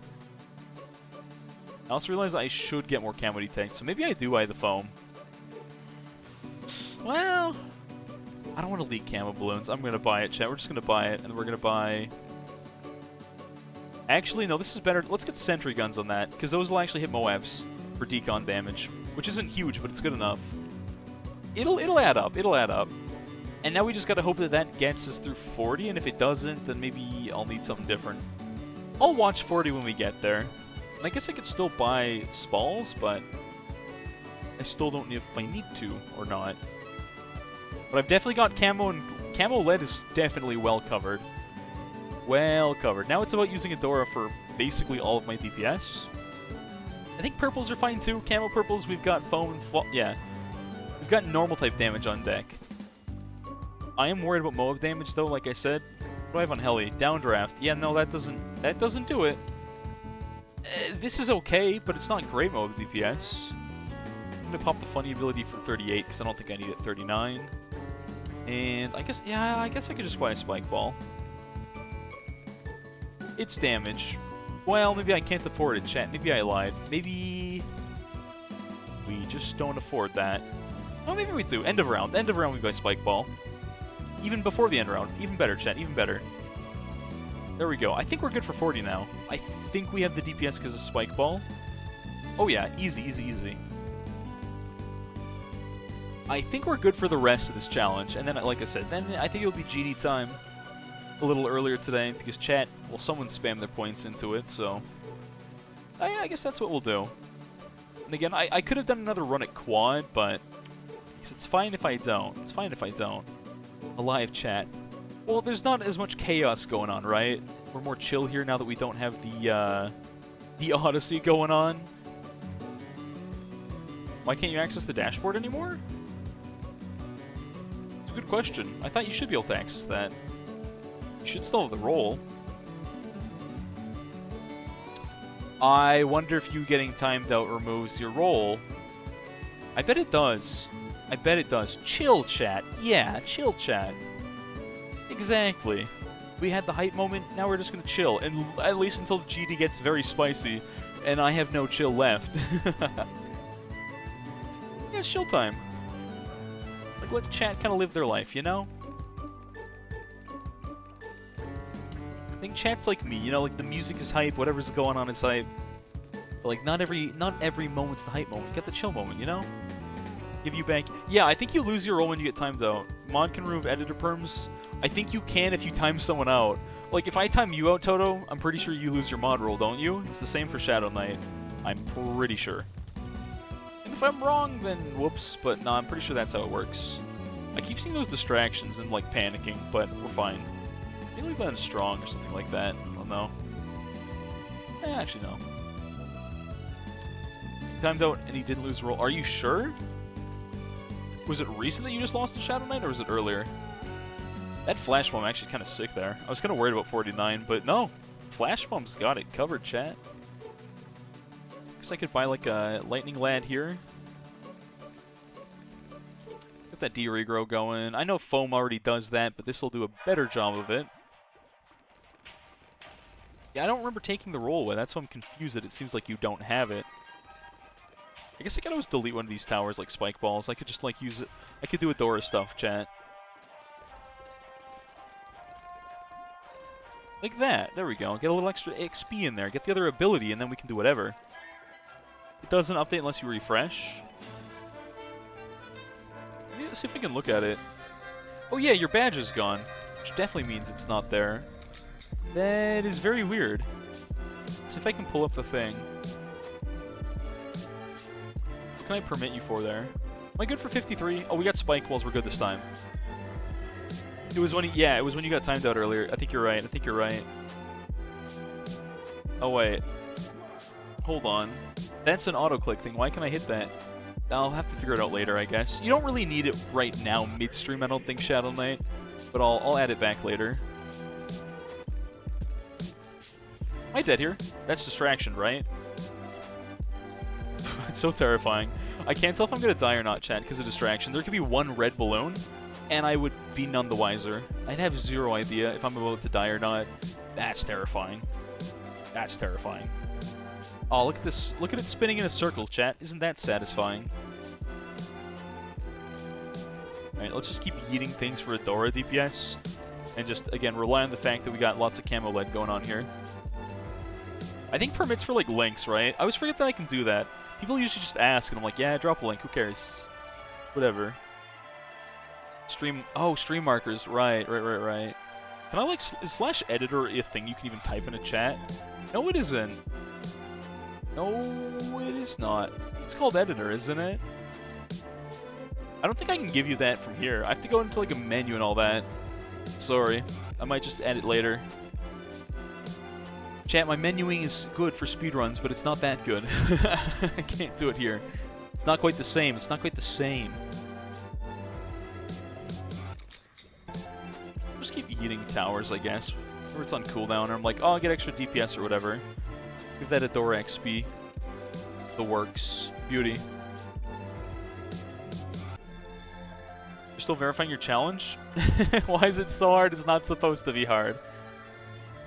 I also realized I should get more camo tanks, so maybe I do buy the foam. Well, I don't want to leak camo balloons. I'm going to buy it, chat. We're just going to buy it, and we're going to buy... Actually, no, this is better. Let's get sentry guns on that, because those will actually hit Moabs for decon damage, which isn't huge, but it's good enough. It'll add up. It'll add up. And now we just gotta hope that that gets us through 40, and if it doesn't, then maybe I'll need something different. I'll watch 40 when we get there. And I guess I could still buy Spalls, but I still don't know if I need to or not. But I've definitely got Camo, and Camo Lead is definitely well covered. Well covered. Now it's about using Adora for basically all of my DPS. I think Purples are fine too. Camo Purples, we've got Foam and yeah. We've got normal type damage on deck. I am worried about Moab damage though, like I said. What do I have on Heli? Downdraft. Yeah, no, that doesn't do it. This is okay, but it's not great Moab DPS. I'm gonna pop the funny ability for 38 because I don't think I need it 39. And I guess I could just buy a Spike Ball. It's damage. Well, maybe I can't afford it, chat. Maybe I lied. Maybe we just don't afford that. Oh, maybe we do. End of round. End of round we buy Spike Ball. Even before the end round. Even better, chat. Even better. There we go. I think we're good for 40 now. I think we have the DPS because of Spike Ball. Oh yeah, easy, easy, easy. I think we're good for the rest of this challenge. And then, like I said, then I think it'll be GD time a little earlier today because chat, well, someone spammed their points into it, so I guess that's what we'll do. And again, I could have done another run at Quad, but it's fine if I don't. It's fine if I don't. A live chat. Well, there's not as much chaos going on, right? We're more chill here now that we don't have the Odyssey going on. Why can't you access the dashboard anymore? It's a good question. I thought you should be able to access that. You should still have the role. I wonder if you getting timed out removes your role. I bet it does. I bet it does. Chill chat. Yeah, chill chat. Exactly. We had the hype moment, now we're just gonna chill. And at least until the GD gets very spicy, and I have no chill left. Yeah, it's chill time. Like, let chat kind of live their life, you know? I think chat's like me, you know, like the music is hype, whatever's going on is hype. But like not every moment's the hype moment. Get the chill moment, you know? Give you back. Yeah, I think you lose your role when you get timed out. Mod can remove editor perms. I think you can if you time someone out. Like if I time you out, Toto, I'm pretty sure you lose your mod role, don't you? It's the same for Shadow Knight. I'm pretty sure. And if I'm wrong, then whoops, but no, I'm pretty sure that's how it works. I keep seeing those distractions and like panicking, but we're fine. Maybe leave that in strong or something like that. I don't know. Actually, no. Timed out and he didn't lose the role. Are you sure? Was it recent that you just lost to Shadow Knight, or was it earlier? That Flash Bomb actually kind of sick there. I was kind of worried about 49, but no. Flash Bomb's got it covered, chat. Guess I could buy like a Lightning Lad here. Get that de-regrow going. I know Foam already does that, but this will do a better job of it. Yeah, I don't remember taking the roll away. That's why I'm confused that it seems like you don't have it. I guess I could always delete one of these towers like Spike Balls. I could just like use it. I could do Adora stuff, chat. Like that. There we go. Get a little extra XP in there. Get the other ability, and then we can do whatever. It doesn't update unless you refresh. Let's see if I can look at it. Oh yeah, your badge is gone. Which definitely means it's not there. That is very weird. Let's see if I can pull up the thing. What can I permit you for there? Am I good for 53? Oh, we got Spike Walls. We're good this time. It was when yeah, it was when you got timed out earlier. I think you're right. I think you're right. Oh, wait. Hold on. That's an auto-click thing. Why can I hit that? I'll have to figure it out later, I guess. You don't really need it right now, midstream, I don't think, Shadow Knight. But I'll add it back later. Am I dead here? That's distraction, right? It's so terrifying. I can't tell if I'm going to die or not, chat, because of distraction. There could be one red balloon, and I would be none the wiser. I'd have zero idea if I'm about to die or not. That's terrifying. That's terrifying. Oh, look at this. Look at it spinning in a circle, chat. Isn't that satisfying? Alright, let's just keep yeeting things for Adora DPS. And just, again, rely on the fact that we got lots of camo lead going on here. I think permits for, like, links, right? I always forget that I can do that. People usually just ask, and I'm like, yeah, drop a link. Who cares? Whatever. Stream. Oh, stream markers. Right. Can I like is slash editor a thing you can even type in a chat? No, it isn't. No, it is not. It's called editor, isn't it? I don't think I can give you that from here. I have to go into like a menu and all that. Sorry. I might just add it later. Chat, my menuing is good for speedruns, but it's not that good. I can't do it here. It's not quite the same. It's not quite the same. Just keep eating towers, I guess. Or it's on cooldown, or I'm like, oh, I'll get extra DPS or whatever. Give that a Dora XP. The works. Beauty. You're still verifying your challenge? Why is it so hard? It's not supposed to be hard.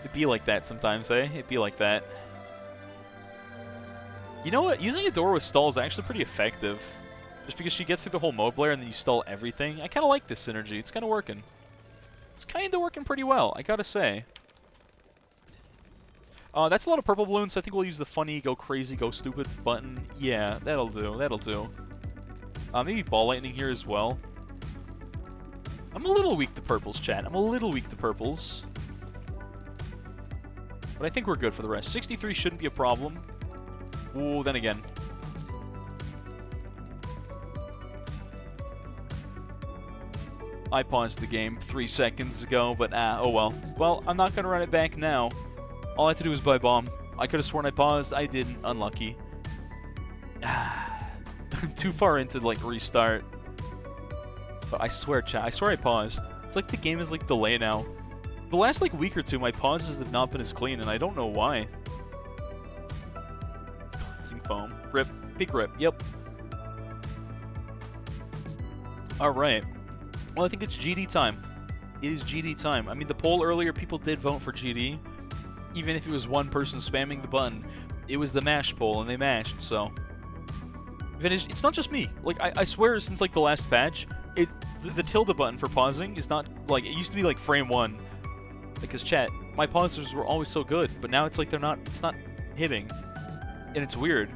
It'd be like that sometimes, eh? It'd be like that. You know what? Using Adora with stall is actually pretty effective. Just because she gets through the whole mode layer and then you stall everything. I kind of like this synergy. It's kind of working. It's kind of working pretty well, I gotta say. That's a lot of purple balloons. I think we'll use the funny, go crazy, go stupid button. Yeah, that'll do. That'll do. Maybe ball lightning here as well. I'm a little weak to purples, chat. I'm a little weak to purples. But I think we're good for the rest. 63 shouldn't be a problem. Ooh, then again. I paused the game 3 seconds ago, but oh well. Well, I'm not going to run it back now. All I had to do was buy bomb. I could have sworn I paused. I didn't. Unlucky. I'm too far into, like, restart. But I swear, chat, I swear I paused. It's like the game is, like, delayed now. The last, like, week or two, my pauses have not been as clean, and I don't know why. Cleansing foam. Rip. Big rip. Yep. Alright. Well, I think it's GD time. It is GD time. I mean, the poll earlier, people did vote for GD. Even if it was one person spamming the button. It was the mash poll, and they mashed, so... It's not just me. Like, I swear, since, like, the last patch, the tilde button for pausing is not, like, it used to be, like, frame 1. Because, chat, my pausers were always so good, but now it's like they're not, it's not hitting. And it's weird.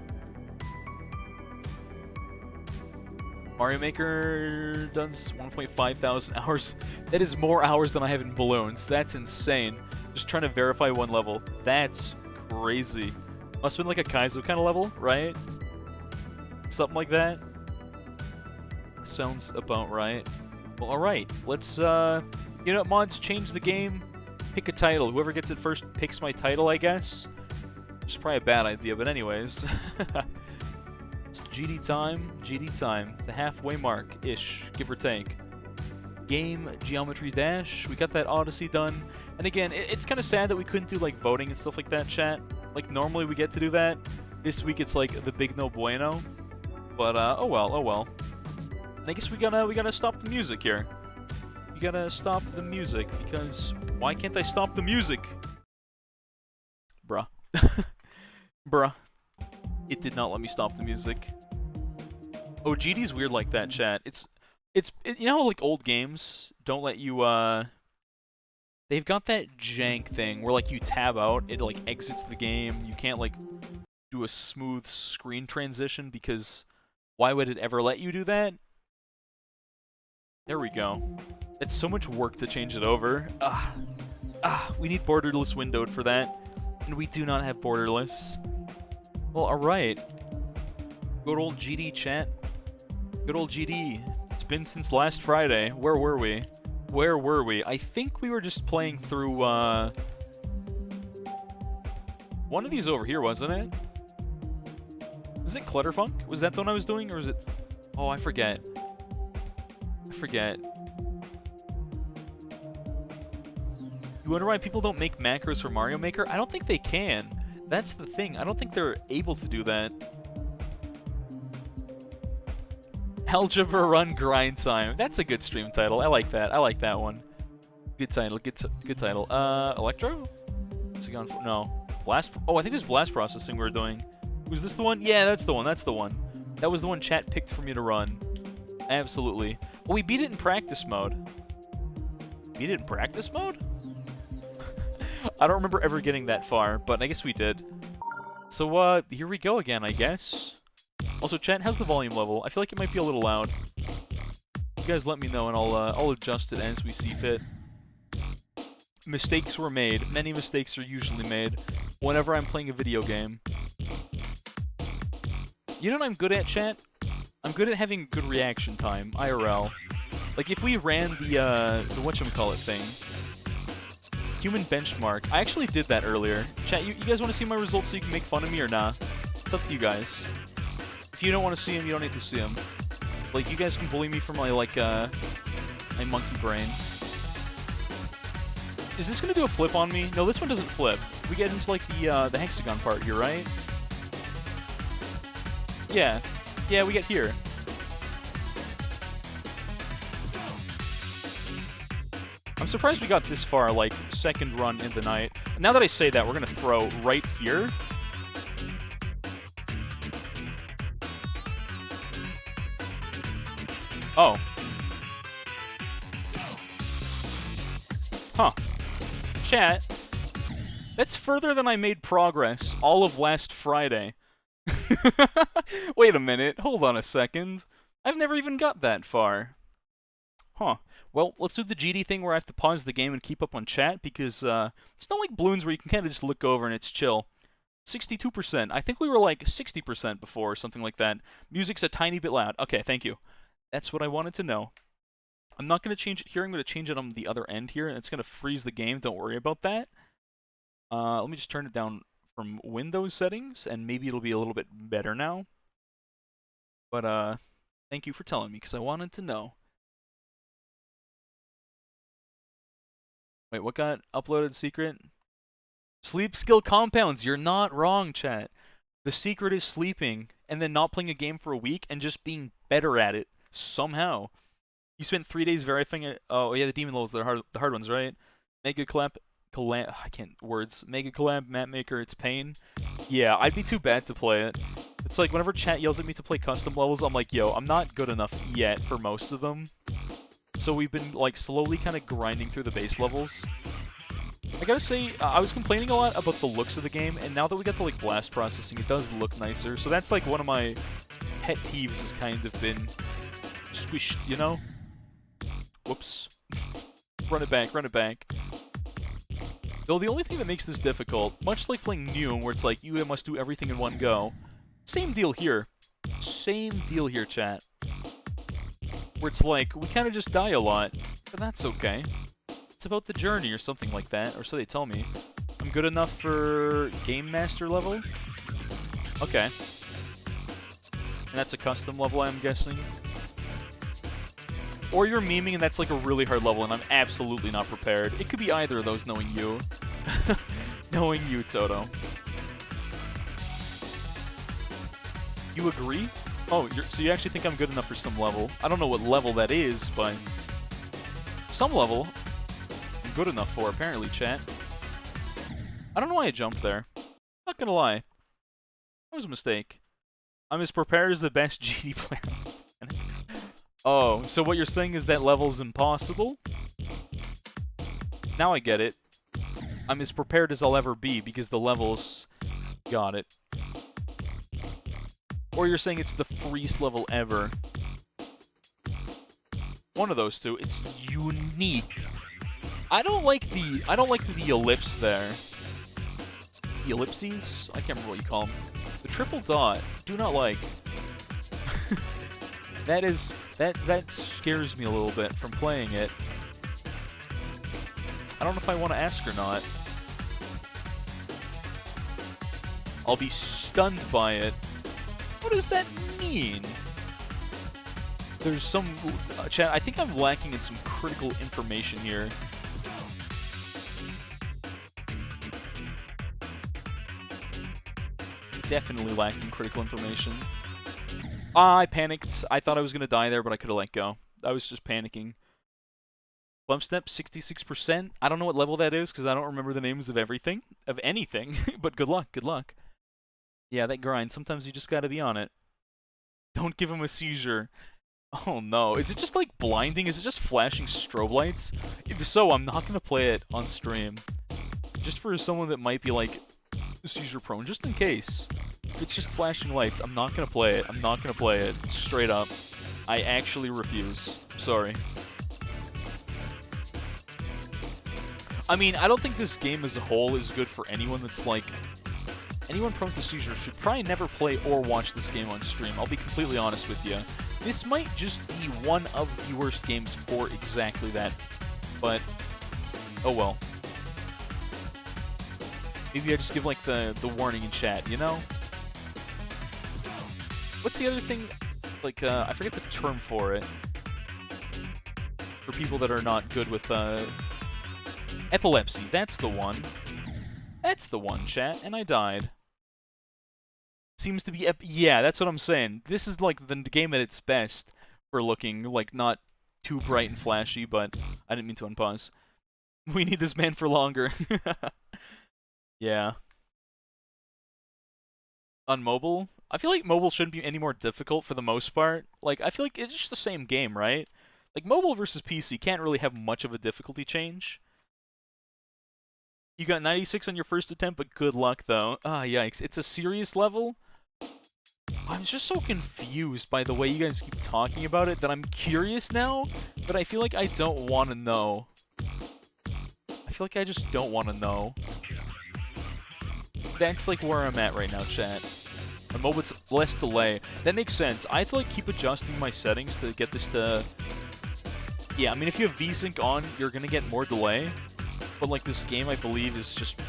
Mario Maker does 1.5 thousand hours. That is more hours than I have in balloons. That's insane. Just trying to verify one level. That's crazy. Must have been like a Kaizo kind of level, right? Something like that. Sounds about right. Well, alright. Let's, you know what, mods? Change the game. Pick a title. Whoever gets it first picks my title, I guess. Which is probably a bad idea, but anyways. It's GD time. GD time. The halfway mark-ish, give or take. Game Geometry Dash. We got that Odyssey done. And again, it's kind of sad that we couldn't do, like, voting and stuff like that, chat. Like, normally we get to do that. This week it's, like, the big no bueno. But, oh well, oh well. And I guess we gotta stop the music here. We gotta stop the music, because why can't I stop the music? Bruh. Bruh. It did not let me stop the music. Oh, GD's weird like that, chat. You know how, like, old games don't let you, they've got that jank thing where, like, you tab out, it, like, exits the game. You can't, like, do a smooth screen transition because why would it ever let you do that? There we go. It's so much work to change it over. We need borderless windowed for that. And we do not have borderless. Well, alright. Good old GD, chat. Good old GD. It's been since last Friday. Where were we? Where were we? I think we were just playing through, one of these over here, wasn't it? Was it Clutterfunk? Was that the one I was doing, or was it... Oh, I forget. I forget. You wonder why people don't make macros for Mario Maker? I don't think they can. That's the thing. I don't think they're able to do that. Algebra Run Grind Time. That's a good stream title. I like that. I like that one. Good title. Good title. Electro? What's it gone for? No. Blast? Oh, I think it was Blast Processing we were doing. Was this the one? Yeah, that's the one. That's the one. That was the one chat picked for me to run. Absolutely. Well, we beat it in practice mode. Beat it in practice mode? I don't remember ever getting that far, but I guess we did. So, here we go again, I guess. Also, chat, how's the volume level? I feel like it might be a little loud. You guys let me know, and I'll adjust it as we see fit. Mistakes were made. Many mistakes are usually made whenever I'm playing a video game. You know what I'm good at, chat? I'm good at having good reaction time, IRL. Like, if we ran the whatchamacallit thing, human benchmark. I actually did that earlier. Chat, you guys want to see my results so you can make fun of me or nah? It's up to you guys. If you don't want to see them, you don't need to see them. Like, you guys can bully me for my, like, my monkey brain. Is this gonna do a flip on me? No, this one doesn't flip. We get into, like, the hexagon part here, right? Yeah. Yeah, we get here. I'm surprised we got this far, like, second run in the night. Now that I say that, we're gonna throw right here. Oh. Huh. Chat. That's further than I made progress all of last Friday. Wait a minute. Hold on a second. I've never even got that far. Huh. Well, let's do the GD thing where I have to pause the game and keep up on chat, because it's not like Bloons where you can kind of just look over and it's chill. 62%. I think we were like 60% before, or something like that. Music's a tiny bit loud. Okay, thank you. That's what I wanted to know. I'm not going to change it here. I'm going to change it on the other end here, and it's going to freeze the game. Don't worry about that. Let me just turn it down from Windows settings, and maybe it'll be a little bit better now. But, thank you for telling me, because I wanted to know. Wait, what got uploaded secret? Sleep skill compounds. You're not wrong, chat. The secret is sleeping, and then not playing a game for a week, and just being better at it, somehow. You spent 3 days verifying it. Oh, yeah, the demon levels, the hard ones, right? Mega Collab, I can't, words. Mega Collab, Map Maker, it's pain. Yeah, I'd be too bad to play it. It's like, whenever chat yells at me to play custom levels, I'm like, yo, I'm not good enough yet for most of them. So we've been, like, slowly kind of grinding through the base levels. I gotta say, I was complaining a lot about the looks of the game, and now that we got the, like, blast processing, it does look nicer. So that's, like, one of my pet peeves has kind of been squished, you know? Whoops. Run it back, run it back. Though the only thing that makes this difficult, much like playing New, where it's like, you must do everything in one go, same deal here. Same deal here, chat. Where it's like, we kind of just die a lot, but that's okay. It's about the journey or something like that, or so they tell me. I'm good enough for Game Master level? Okay. And that's a custom level, I'm guessing. Or you're memeing and that's like a really hard level and I'm absolutely not prepared. It could be either of those, knowing you. Knowing you, Toto. You agree? Oh, so you actually think I'm good enough for some level. I don't know what level that is, but some level I'm good enough for, apparently, chat. I don't know why I jumped there. Not gonna lie. That was a mistake. I'm as prepared as the best GD player. Oh, so what you're saying is that level's impossible? Now I get it. I'm as prepared as I'll ever be because the level's... Got it. Or you're saying it's the freest level ever. One of those two. It's unique. I don't like the ellipse there. The ellipses? I can't remember what you call them. The triple dot. Do not like. That scares me a little bit from playing it. I don't know if I want to ask or not. I'll be stunned by it. What does that mean? There's some... chat, I think I'm lacking in some critical information here. Definitely lacking critical information. I panicked. I thought I was going to die there, but I could have let go. I was just panicking. Bump step, 66%. I don't know what level that is, because I don't remember the names of everything. Of anything. But good luck, good luck. Yeah, that grind. Sometimes you just gotta be on it. Don't give him a seizure. Oh no. Is it just like blinding? Is it just flashing strobe lights? If so, I'm not gonna play it on stream. Just for someone that might be like seizure prone, just in case. If it's just flashing lights, I'm not gonna play it. I'm not gonna play it. Straight up. I actually refuse. Sorry. I mean, I don't think this game as a whole is good for anyone that's like... Anyone prone to seizures should probably never play or watch this game on stream. I'll be completely honest with you. This might just be one of the worst games for exactly that. But, oh well. Maybe I just give like the warning in chat, you know? What's the other thing? Like, I forget the term for it. For people that are not good with, epilepsy. That's the one. That's the one, chat. And I died. Seems to be... yeah, that's what I'm saying. This is, like, the game at its best for looking, like, not too bright and flashy, but I didn't mean to unpause. We need this man for longer. Yeah. On mobile? I feel like mobile shouldn't be any more difficult for the most part. Like, I feel like it's just the same game, right? Like, mobile versus PC can't really have much of a difficulty change. You got 96 on your first attempt, but good luck, though. Ah, yikes. It's a serious level? I'm just so confused by the way you guys keep talking about it that I'm curious now, but I feel like I don't want to know. I feel like I just don't want to know. That's like where I'm at right now, chat. A moment's less delay. That makes sense. I have to like keep adjusting my settings to get this to... Yeah, I mean, if you have VSync on, you're gonna get more delay. But like this game, I believe, is just...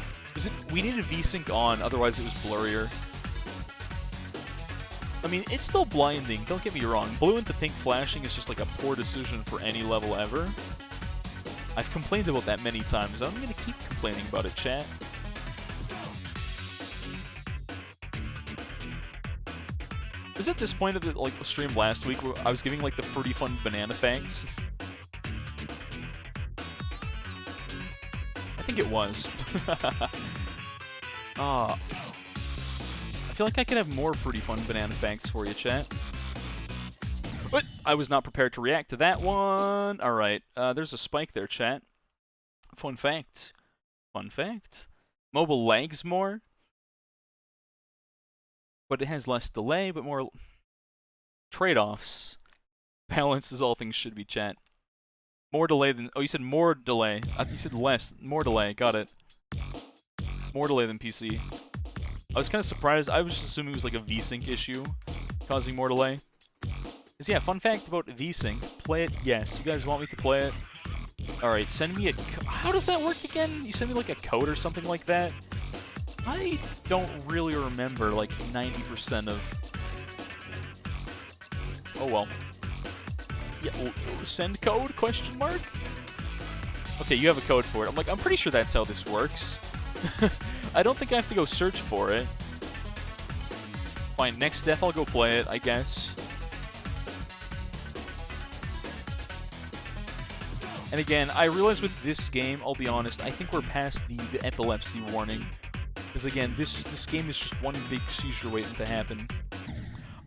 We needed VSync on, otherwise it was blurrier. I mean, it's still blinding, don't get me wrong. Blue into pink flashing is just like a poor decision for any level ever. I've complained about that many times. I'm gonna keep complaining about it, chat. Was it this point of the like the stream last week where I was giving like the pretty fun banana facts? I think it was. Ah. I feel like I could have more pretty fun banana facts for you, chat. But I was not prepared to react to that one. Alright, there's a spike there, chat. Fun fact. Fun fact. Mobile lags more. But it has less delay, but more trade-offs. Balance is all things should be, chat. More delay than... Oh, you said more delay. You said less. More delay. Got it. More delay than PC. I was kind of surprised. I was just assuming it was like a VSync issue causing more delay. Because, yeah, fun fact about VSync. Play it? Yes. You guys want me to play it? Alright, send me a... How does that work again? You send me like a code or something like that? I don't really remember like 90% of... Oh well. Yeah, send code? Question mark? Okay, you have a code for it. I'm like, I'm pretty sure that's how this works. I don't think I have to go search for it. Fine, next death I'll go play it, I guess. And again, I realize with this game, I'll be honest, I think we're past the epilepsy warning. Because again, this game is just one big seizure waiting to happen.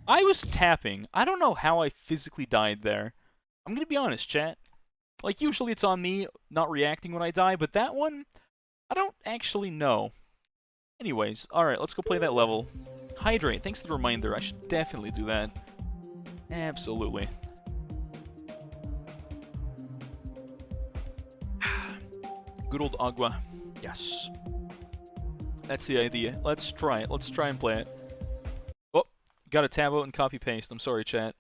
I was tapping. I don't know how I physically died there. I'm gonna be honest, chat. Like, usually it's on me not reacting when I die, but that one, I don't actually know. Anyways, alright, let's go play that level. Hydrate, thanks for the reminder. I should definitely do that. Absolutely. Good old agua. Yes. That's the idea. Let's try it. Let's try and play it. Oh, gotta tab out and copy paste. I'm sorry, chat.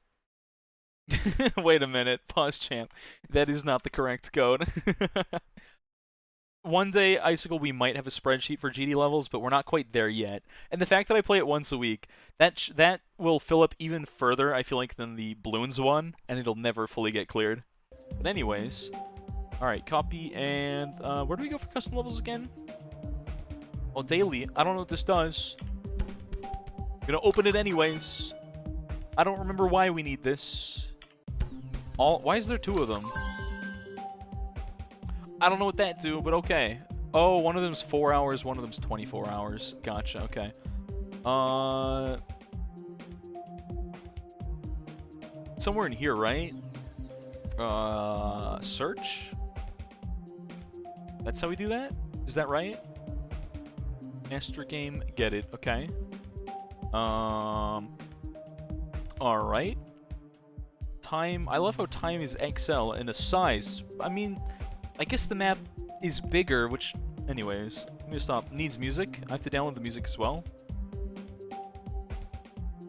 Wait a minute. Pause, champ. That is not the correct code. One day, Icicle, we might have a spreadsheet for GD levels, but we're not quite there yet. And the fact that I play it once a week, that will fill up even further, I feel like, than the Bloons one, and it'll never fully get cleared. But anyways, alright, copy, and where do we go for custom levels again? Well, daily. I don't know what this does. I'm gonna open it anyways. I don't remember why we need this. Why is there two of them? I don't know what that do, but okay. Oh, one of them's 4 hours, one of them's 24 hours. Gotcha, okay. Somewhere in here, right? Search? That's how we do that? Is that right? Master game, get it, okay. Alright. time is XL in a size. I mean, I guess the map is bigger, which, anyways, let me stop. Needs music. I have to download the music as well.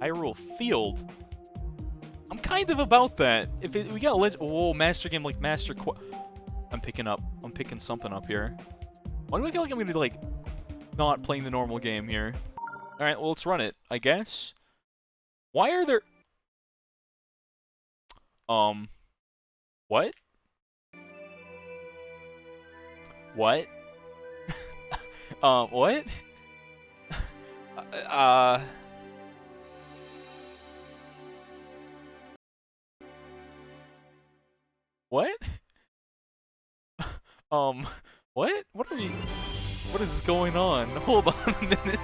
Hyrule Field. I'm kind of about that. If we got master game like Master I'm picking something up here. Why do I feel like I'm gonna be like not playing the normal game here? All right, well let's run it, I guess. Why are there? What? What? What? What? What? What are we... What is going on? Hold on a minute.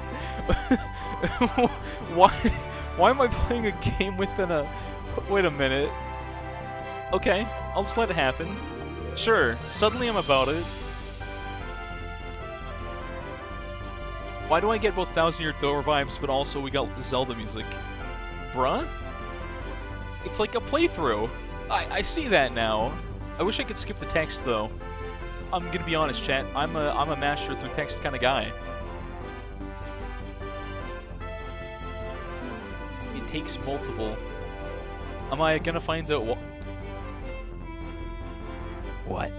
Why am I playing a game within a... Wait a minute. Okay, I'll just let it happen. Sure, suddenly I'm about it. Why do I get both Thousand Year Door vibes, but also we got Zelda music? Bruh? It's like a playthrough. I see that now. I wish I could skip the text, though. I'm gonna be honest, chat. I'm a master through text kind of guy. It takes multiple. Am I gonna find out what? What?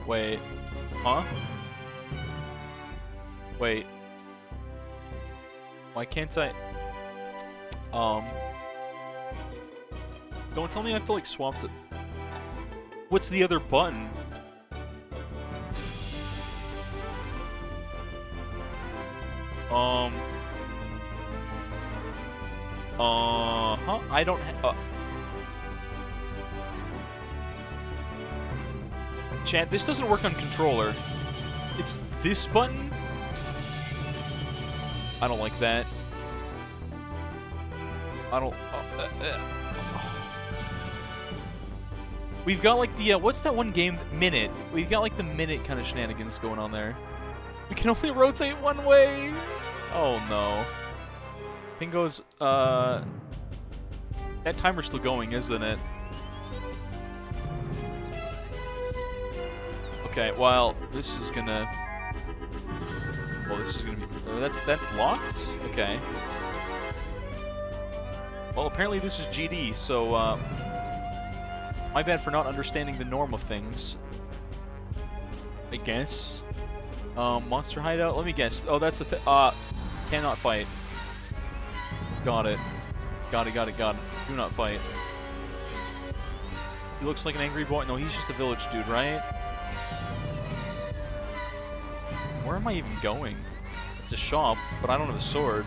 Wait. Huh? Wait. Why can't I? Don't tell me I have to, like, swap to... What's the other button? Huh? I don't Chat, this doesn't work on controller. It's this button? I don't like that. I don't... We've got, like, the, what's that one game? Minute. We've got, like, the minute kind of shenanigans going on there. We can only rotate one way! Oh, no. Pingo's, that timer's still going, isn't it? Okay, well, this is gonna... Well, this is gonna be... that's locked? Okay. Well, apparently this is GD, so, my bad for not understanding the norm of things. I guess. Monster Hideout? Let me guess. Oh, that's a cannot fight. Got it. Got it. Do not fight. He looks like an angry boy. No, he's just a village dude, right? Where am I even going? It's a shop, but I don't have a sword.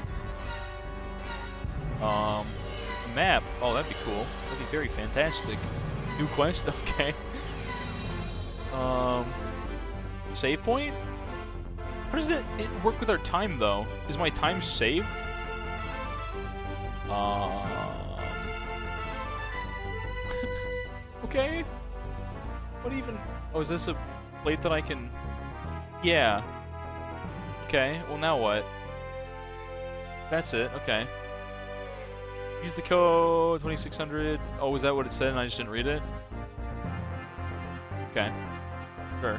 A map. Oh, that'd be cool. That'd be very fantastic. New quest? Okay. Save point? How does that work with our time, though? Is my time saved? Okay. What even... Oh, is this a plate that I can... Yeah. Okay, well now what? That's it, okay. Use the code 2600. Oh, is that what it said and I just didn't read it? Okay. Sure.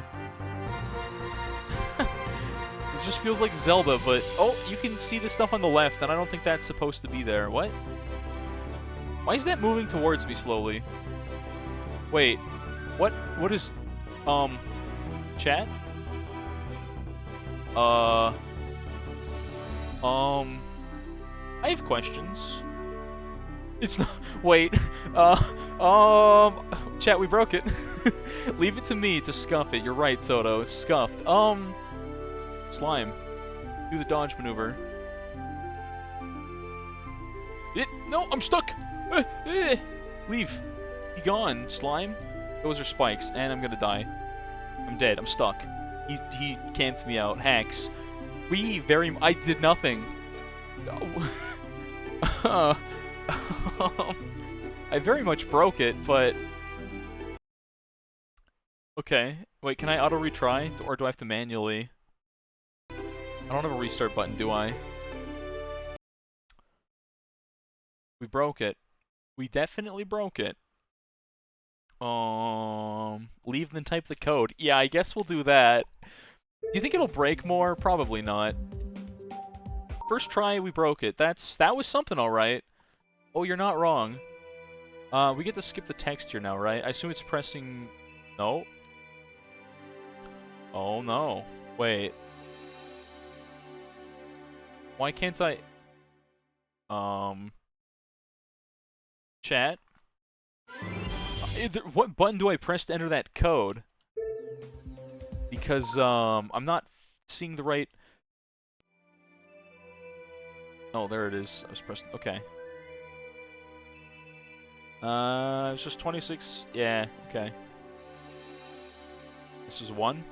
It just feels like Zelda, but... Oh, you can see the stuff on the left, and I don't think that's supposed to be there. What? Why is that moving towards me slowly? Wait. What is... Chat? I have questions. It's not... Wait. Chat, we broke it. Leave it to me to scuff it. You're right, Soto. It's scuffed. Slime. Do the dodge maneuver. No, I'm stuck! Leave. Be gone, slime. Those are spikes, and I'm gonna die. I'm dead. I'm stuck. He camped me out. Hacks. I did nothing. I very much broke it, but... Okay. Wait, can I auto-retry? Or do I have to manually? I don't have a restart button, do I? We broke it. We definitely broke it. Leave then type the code. Yeah, I guess we'll do that. Do you think it'll break more? Probably not. First try, we broke it. That was something, all right. Oh, you're not wrong. We get to skip the text here now, right? I assume it's pressing... No. Oh, no. Wait. Why can't I... Chat? What button do I press to enter that code? Because, I'm not seeing the right... Oh, there it is. I was pressing... Okay. It's just 26... Yeah, okay. This is 1.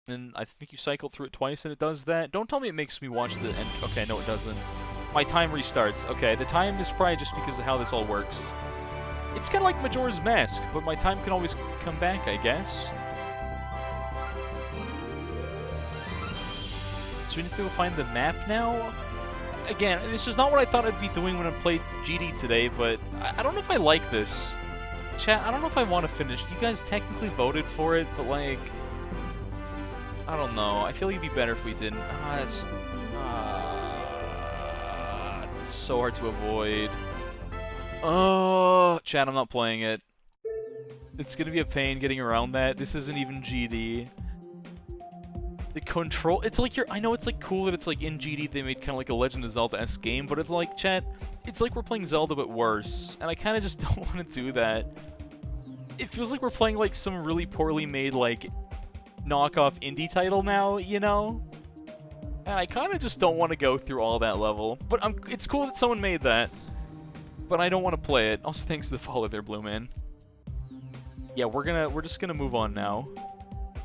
And I think you cycled through it twice and it does that. Don't tell me it makes me watch the end. Okay, no, it doesn't. My time restarts. Okay, the time is probably just because of how this all works. It's kind of like Majora's Mask, but my time can always come back, I guess. So we need to go find the map now? Again, this is not what I thought I'd be doing when I played GD today, but I don't know if I like this. Chat, I don't know if I want to finish. You guys technically voted for it, but like... I don't know. I feel like it'd be better if we didn't. It's so hard to avoid. Oh, chat, I'm not playing it. It's gonna be a pain getting around that. This isn't even GD. The control, it's like I know it's like cool that it's like in GD they made kind of like a Legend of Zelda-esque game, but it's like, chat, it's like we're playing Zelda but worse. And I kind of just don't want to do that. It feels like we're playing like some really poorly made like knockoff indie title now, you know? And I kind of just don't want to go through all that level. But it's cool that someone made that. But I don't want to play it. Also, thanks to the follow there, Blue Man. Yeah, we're just gonna move on now.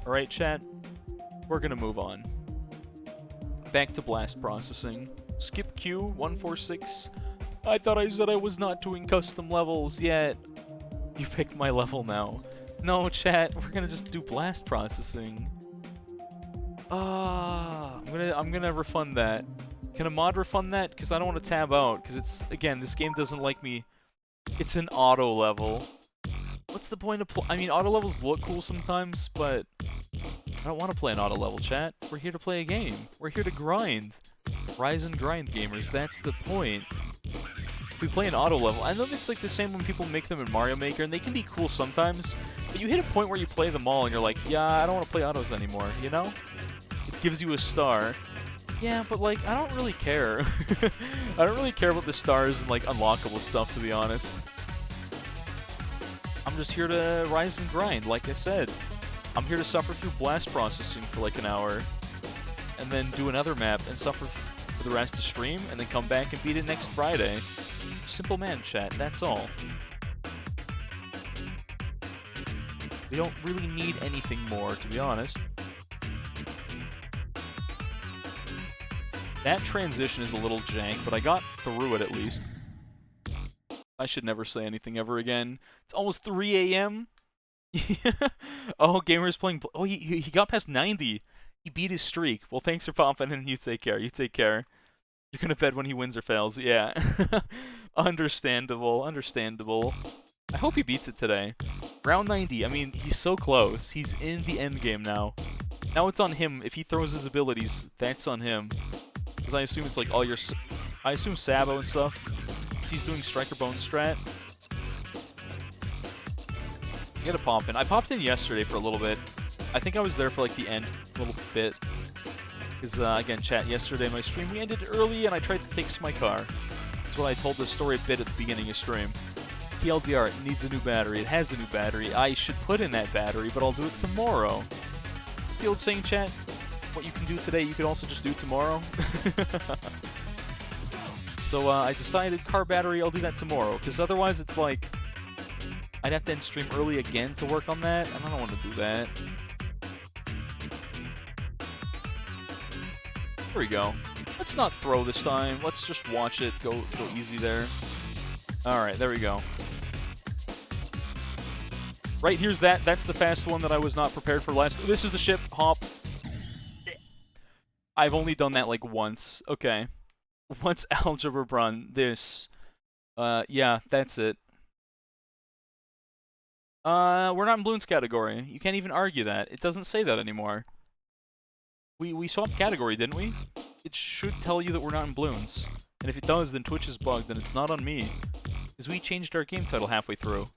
Alright, chat? We're gonna move on. Back to blast processing. Skip Q, 146. I thought I said I was not doing custom levels yet. You picked my level now. No, chat, we're gonna just do blast processing. I'm gonna refund that. Can a mod refund that? Because I don't want to tab out, because it's, again, this game doesn't like me. It's an auto level. What's the point of I mean, auto levels look cool sometimes, but I don't want to play an auto level, chat. We're here to play a game. We're here to grind. Rise and grind, gamers. That's the point. If we play an auto level, I know it's like the same when people make them in Mario Maker, and they can be cool sometimes, but you hit a point where you play them all, and you're like, yeah, I don't want to play autos anymore, you know? It gives you a star. Yeah, but like, I don't really care. I don't really care about the stars and like unlockable stuff, to be honest. I'm just here to rise and grind, like I said. I'm here to suffer through blast processing for like an hour, and then do another map and suffer for the rest of stream, and then come back and beat it next Friday. Simple man, chat, that's all. We don't really need anything more, to be honest. That transition is a little jank, but I got through it at least. I should never say anything ever again. It's almost 3 a.m. Oh, Gamer's playing... Oh, he got past 90. He beat his streak. Well, thanks for popping in. You take care. You take care. You're gonna bet when he wins or fails. Yeah. Understandable. Understandable. I hope he beats it today. Round 90. I mean, he's so close. He's in the end game now. Now it's on him. If he throws his abilities, that's on him. Because I assume it's like all your... I assume Sabo and stuff. Because he's doing Striker Bone strat. You gotta pop in. I popped in yesterday for a little bit. I think I was there for like the end a little bit. Because, again, chat, yesterday my stream, we ended early and I tried to fix my car. That's what I told the story a bit at the beginning of stream. TLDR, it needs a new battery. It has a new battery. I should put in that battery, but I'll do it tomorrow. It's the old saying, chat. What you can do today, you can also just do tomorrow. So I decided car battery, I'll do that tomorrow. Because otherwise it's like, I'd have to end stream early again to work on that, and I don't want to do that. There we go. Let's not throw this time. Let's just watch it go easy there. Alright, there we go. Right, here's that. That's the fast one that I was not prepared for last. This is the ship. Hop. I've only done that like once. Okay. What's algebra brun? This. Yeah, that's it. We're not in balloons category. You can't even argue that. It doesn't say that anymore. We swapped category, didn't we? It should tell you that we're not in balloons. And if it does, then Twitch is bugged, and it's not on me. Because we changed our game title halfway through.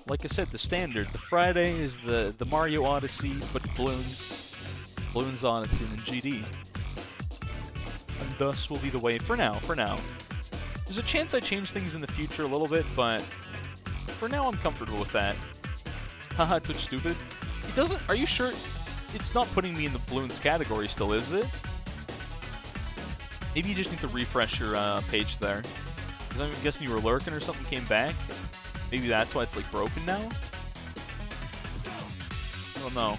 Like I said, the standard. The Friday is the Mario Odyssey, but balloons. Balloons Odyssey and GD. And thus will be the way for now, There's a chance I change things in the future a little bit, but for now I'm comfortable with that. Haha, Twitch stupid. It doesn't, are you sure? It's not putting me in the balloons category still, is it? Maybe you just need to refresh your page there. Because I'm guessing you were lurking or something came back. Maybe that's why it's like broken now? I don't know.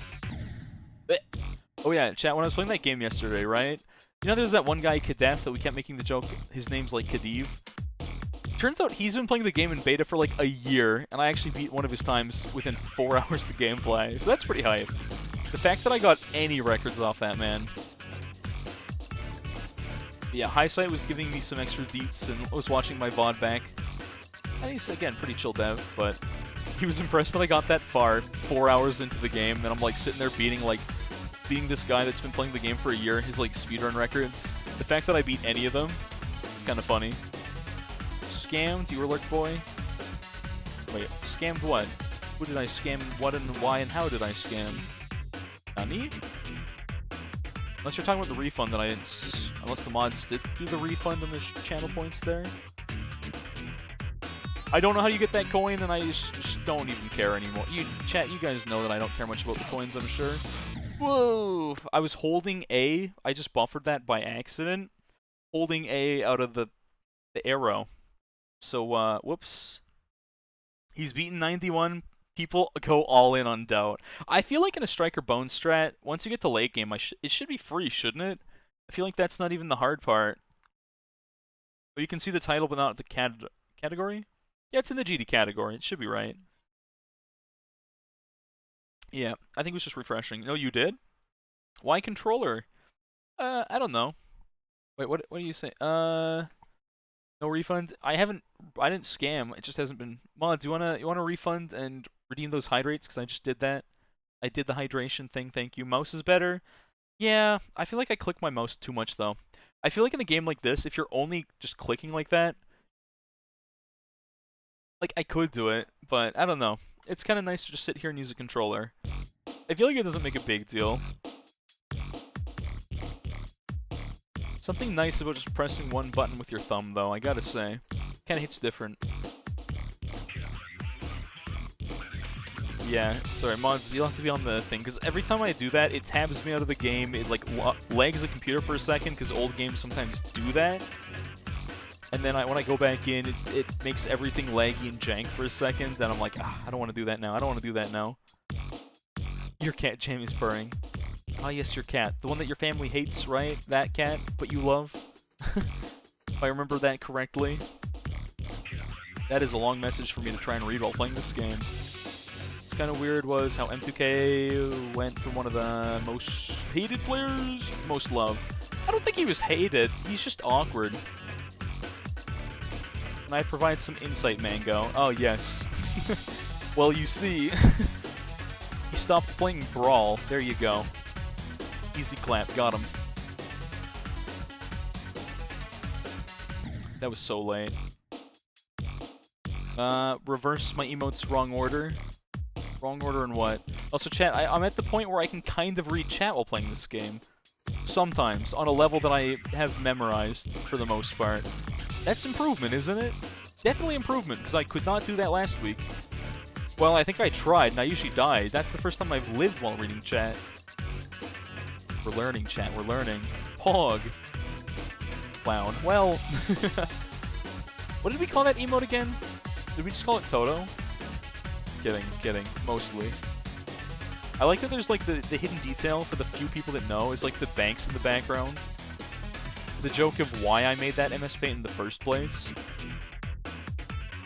Oh yeah, chat, when I was playing that game yesterday, right? You know there's that one guy, Kadeth, that we kept making the joke, his name's like Kadiv? Turns out he's been playing the game in beta for like a year, and I actually beat one of his times within 4 hours of gameplay, so that's pretty hype. The fact that I got any records off that, man. But yeah, Highsight was giving me some extra deets and was watching my VOD back. And he's, again, pretty chill dev, but he was impressed that I got that far 4 hours into the game, and I'm like sitting there beating this guy that's been playing the game for a year, his like speedrun records. The fact that I beat any of them is kind of funny. Scammed, you were Lurk Boy? Wait, scammed what? Who did I scam, what and why, and how did I scam? Nani? Unless you're talking about the refund that I didn't... Unless the mods did do the refund on the channel points there. I don't know how you get that coin, and I just don't even care anymore. Chat, you guys know that I don't care much about the coins, I'm sure. Whoa! I was holding A. I just buffered that by accident. Holding A out of the arrow. So, whoops. He's beaten 91. People go all in on Doubt. I feel like in a Striker Bone strat, once you get to late game, it should be free, shouldn't it? I feel like that's not even the hard part. But you can see the title, but not the category? Yeah, it's in the GD category. It should be right. Yeah, I think it was just refreshing. No, you did? Why controller? I don't know. Wait, what do you say? No refund? I didn't scam. It just hasn't been. Mods, you wanna refund and redeem those hydrates? Because I just did that. I did the hydration thing, thank you. Mouse is better? Yeah, I feel like I click my mouse too much, though. I feel like in a game like this, if you're only just clicking like that, like, I could do it, but I don't know. It's kind of nice to just sit here and use a controller. I feel like it doesn't make a big deal. Something nice about just pressing one button with your thumb, though, I gotta say. Kinda hits different. Yeah, sorry, mods, you'll have to be on the thing, because every time I do that, it tabs me out of the game, it, like, lags the computer for a second, because old games sometimes do that. And then when I go back in, it makes everything laggy and jank for a second, then I'm like, I don't want to do that now, I don't want to do that now. Your cat, Jamie's purring. Ah, yes, your cat. The one that your family hates, right? That cat, but you love? If I remember that correctly. That is a long message for me to try and read while playing this game. What's kind of weird was how M2K went from one of the most hated players, most loved. I don't think he was hated, he's just awkward. And I provide some insight, Mango. Oh, yes. Well, you see. He stopped playing Brawl. There you go. Easy clap. Got him. That was so late. Reverse my emotes wrong order. Wrong order in what? Also, chat, I'm at the point where I can kind of read chat while playing this game. Sometimes, on a level that I have memorized, for the most part. That's improvement, isn't it? Definitely improvement, because I could not do that last week. Well, I think I tried, and I usually died. That's the first time I've lived while reading chat. We're learning, chat. We're learning. Pog. Clown. Well... What did we call that emote again? Did we just call it Toto? Kidding. Mostly. I like that there's, like, the hidden detail for the few people that know is, like, the banks in the background. The joke of why I made that MS Paint in the first place.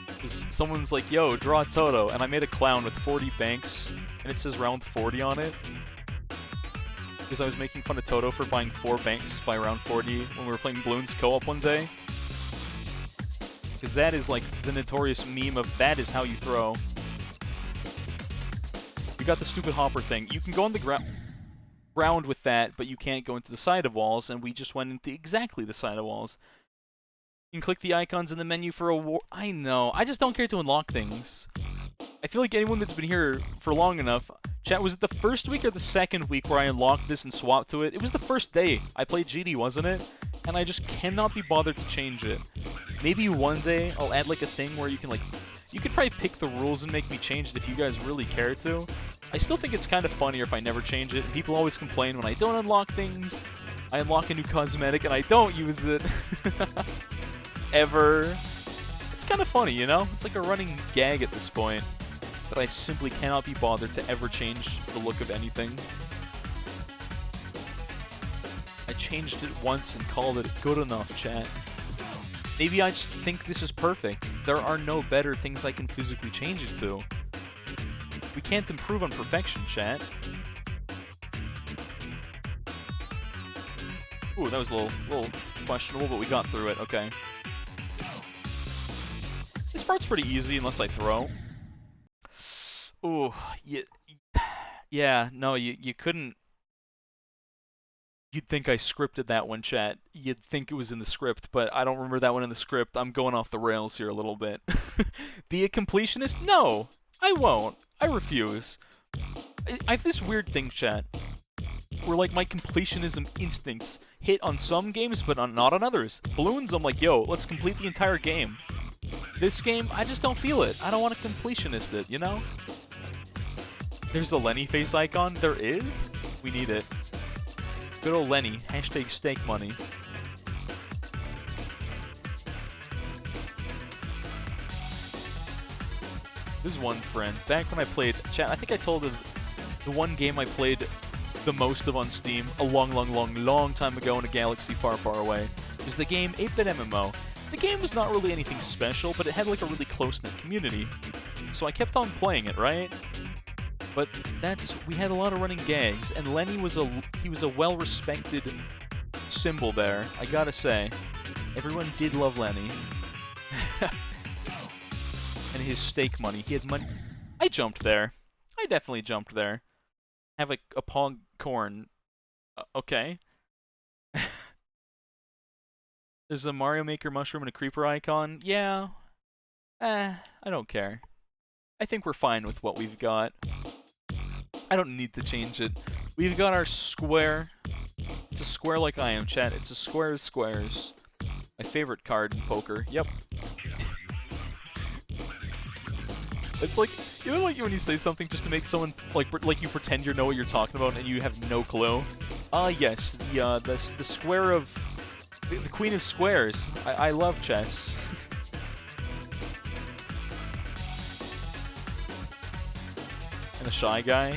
Because someone's like, yo, draw Toto, and I made a clown with 40 banks, and it says round 40 on it. because I was making fun of Toto for buying 4 banks by round 40 when we were playing Bloons co-op one day. Because that is like the notorious meme of that is how you throw. We got the stupid hopper thing. You can go on the ground with that, but you can't go into the side of walls, and we just went into exactly the side of walls. You can click the icons in the menu for a war. I know. I just don't care to unlock things. I feel like anyone that's been here for long enough... Chat, was it the first week or the second week where I unlocked this and swapped to it? It was the first day I played GD, wasn't it? And I just cannot be bothered to change it. Maybe one day I'll add like a thing where you can like... You could probably pick the rules and make me change it if you guys really care to. I still think it's kind of funnier if I never change it. People always complain when I don't unlock things. I unlock a new cosmetic and I don't use it. Ever. It's kind of funny, you know? It's like a running gag at this point. But I simply cannot be bothered to ever change the look of anything. I changed it once and called it good enough, chat. Maybe I just think this is perfect. There are no better things I can physically change it to. We can't improve on perfection, chat. Ooh, that was a little questionable, but we got through it. Okay. This part's pretty easy unless I throw. Ooh, yeah, no, you couldn't... You'd think I scripted that one, chat. You'd think it was in the script, but I don't remember that one in the script. I'm going off the rails here a little bit. Be a completionist? No, I won't. I refuse. I have this weird thing, chat, where like my completionism instincts hit on some games, but not on others. Bloons, I'm like, yo, let's complete the entire game. This game, I just don't feel it. I don't want to completionist it, you know? There's a Lenny face icon? There is? We need it. Good old Lenny. Hashtag steak money. This is one friend. Back when I played... Chat, I think I told him the one game I played the most of on Steam a long time ago in a galaxy far, far away was the game 8-Bit MMO. The game was not really anything special, but it had like a really close-knit community. So I kept on playing it, right? But we had a lot of running gags, and Lenny was a well-respected symbol there, I gotta say. Everyone did love Lenny. And his steak money. He had money. I jumped there. I definitely jumped there. Have a pog corn. Okay. There's a Mario Maker mushroom and a creeper icon. Yeah. I don't care. I think we're fine with what we've got. I don't need to change it. We've got our square. It's a square like I am, chat. It's a square of squares. My favorite card in poker. Yep. It's like, you know, like when you say something just to make someone like you pretend you know what you're talking about and you have no clue. Yes, the square of the Queen of Squares. I love chess. And the Shy Guy.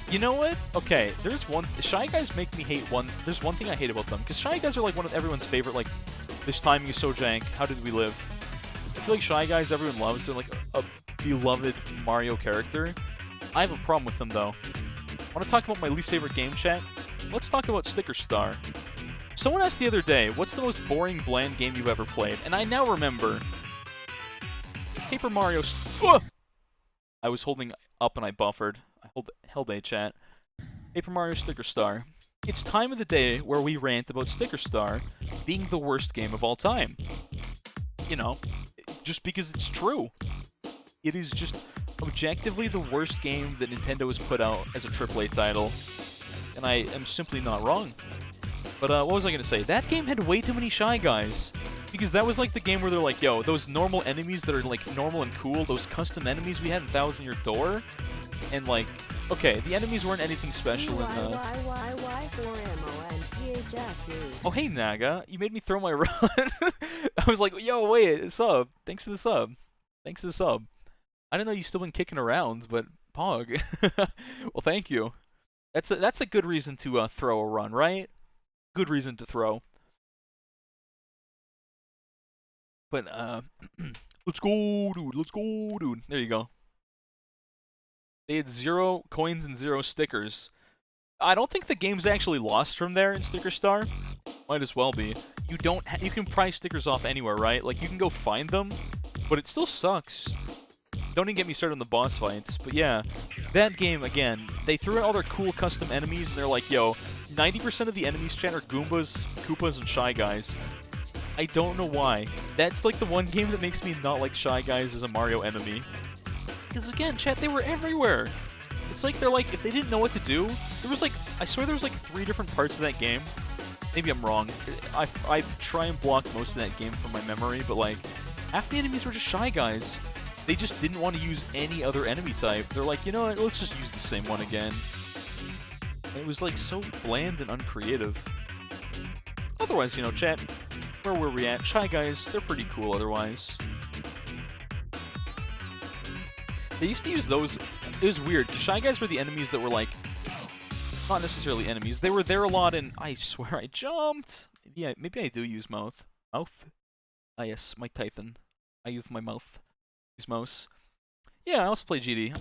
You know what? Okay, there's one... Shy Guys make me hate one... There's one thing I hate about them, because Shy Guys are like one of everyone's favorite, like, this timing is so jank, how did we live? I feel like Shy Guys everyone loves, they're like a beloved Mario character. I have a problem with them, though. Want to talk about my least favorite game, chat? Let's talk about Sticker Star. Someone asked the other day, what's the most boring, bland game you've ever played? And I now remember... Paper Mario... I was holding up and I buffered. I held A, chat. Paper Mario Sticker Star. It's time of the day where we rant about Sticker Star being the worst game of all time. You know, just because it's true. It is just objectively the worst game that Nintendo has put out as a AAA title. And I am simply not wrong. But what was I going to say? That game had way too many Shy Guys. Because that was like the game where they're like, yo, those normal enemies that are like normal and cool, those custom enemies we had in Thousand Year Door, and like, okay, the enemies weren't anything special in Oh, hey, Naga, you made me throw my run. I was like, yo, wait, sub. Thanks to the sub. Thanks to the sub. I didn't know you still been kicking around, but Pog. Well, thank you. That's a good reason to throw a run, right? Good reason to throw. But, let's go, dude. Let's go, dude. There you go. They had 0 coins and 0 stickers. I don't think the game's actually lost from there in Sticker Star. Might as well be. You can pry stickers off anywhere, right? Like, you can go find them, but it still sucks. Don't even get me started on the boss fights. But yeah, that game, again, they threw in all their cool custom enemies, and they're like, yo, 90% of the enemies, chat, are Goombas, Koopas, and Shy Guys. I don't know why. That's like the one game that makes me not like Shy Guys as a Mario enemy. Because again, chat, they were everywhere. It's like they're like, if they didn't know what to do, there was like, I swear there was like 3 different parts of that game. Maybe I'm wrong. I try and block most of that game from my memory, but like, half the enemies were just Shy Guys. They just didn't want to use any other enemy type. They're like, you know what, let's just use the same one again. It was like so bland and uncreative. Otherwise, you know, chat, where were we at? Shy Guys, they're pretty cool otherwise. They used to use those. It was weird, because Shy Guys were the enemies that were like, not necessarily enemies. They were there a lot, and I swear I jumped. Yeah, maybe I do use mouth. Mouth? Ah, yes, Mike Tyson. I use my mouth. Use mouse. Yeah, I also play GD.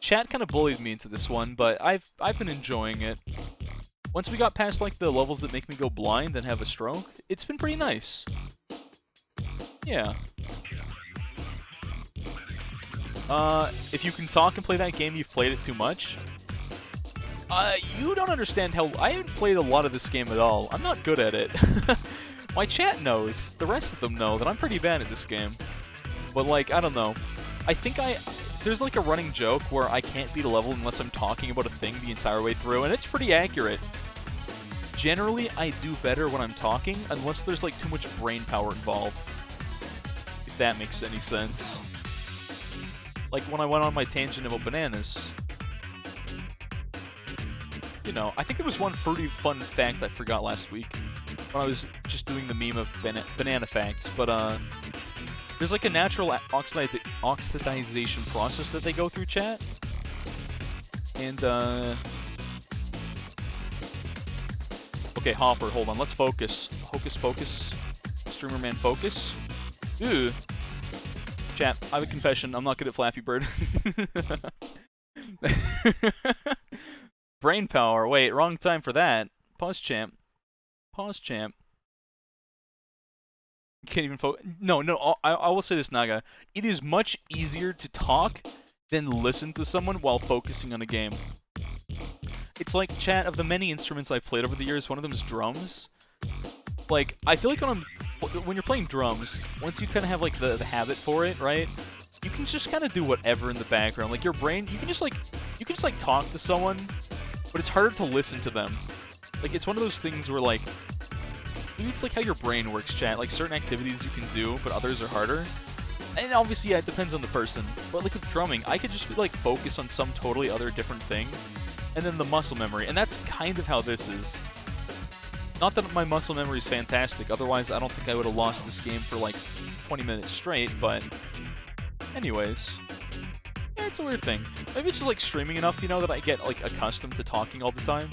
Chat kind of bullied me into this one, but I've been enjoying it. Once we got past like the levels that make me go blind and have a stroke, it's been pretty nice. Yeah. If you can talk and play that game, you've played it too much. You don't understand how... I haven't played a lot of this game at all. I'm not good at it. My chat knows. The rest of them know that I'm pretty bad at this game. But, like, I don't know. I think there's, like, a running joke where I can't beat a level unless I'm talking about a thing the entire way through, and it's pretty accurate. Generally, I do better when I'm talking, unless there's, like, too much brain power involved. If that makes any sense. Like, when I went on my tangent about bananas. You know, I think there was one pretty fun fact I forgot last week when I was just doing the meme of banana facts, but there's like a natural oxidization process that they go through, chat. And okay, Hopper, hold on, let's focus. Hocus pocus. Streamer man focus. Ooh. Chat, I have a confession, I'm not good at Flappy Bird. Brain power. Wait, wrong time for that. Pause champ. Pause champ. Can't even focus. No, I will say this, Naga. It is much easier to talk than listen to someone while focusing on a game. It's like, chat, of the many instruments I've played over the years, one of them is drums. Like, I feel like when you're playing drums, once you kind of have like the habit for it, right? You can just kind of do whatever in the background. Like your brain, you can just like talk to someone, but it's harder to listen to them. Like, it's one of those things where, like, maybe it's like how your brain works, chat. Like, certain activities you can do, but others are harder. And obviously, yeah, it depends on the person. But, like, with drumming, I could just, like, focus on some totally other different thing, and then the muscle memory. And that's kind of how this is. Not that my muscle memory is fantastic. Otherwise, I don't think I would have lost this game for, like, 20 minutes straight, but anyways. Yeah, it's a weird thing. Maybe it's just, like, streaming enough, you know, that I get, like, accustomed to talking all the time.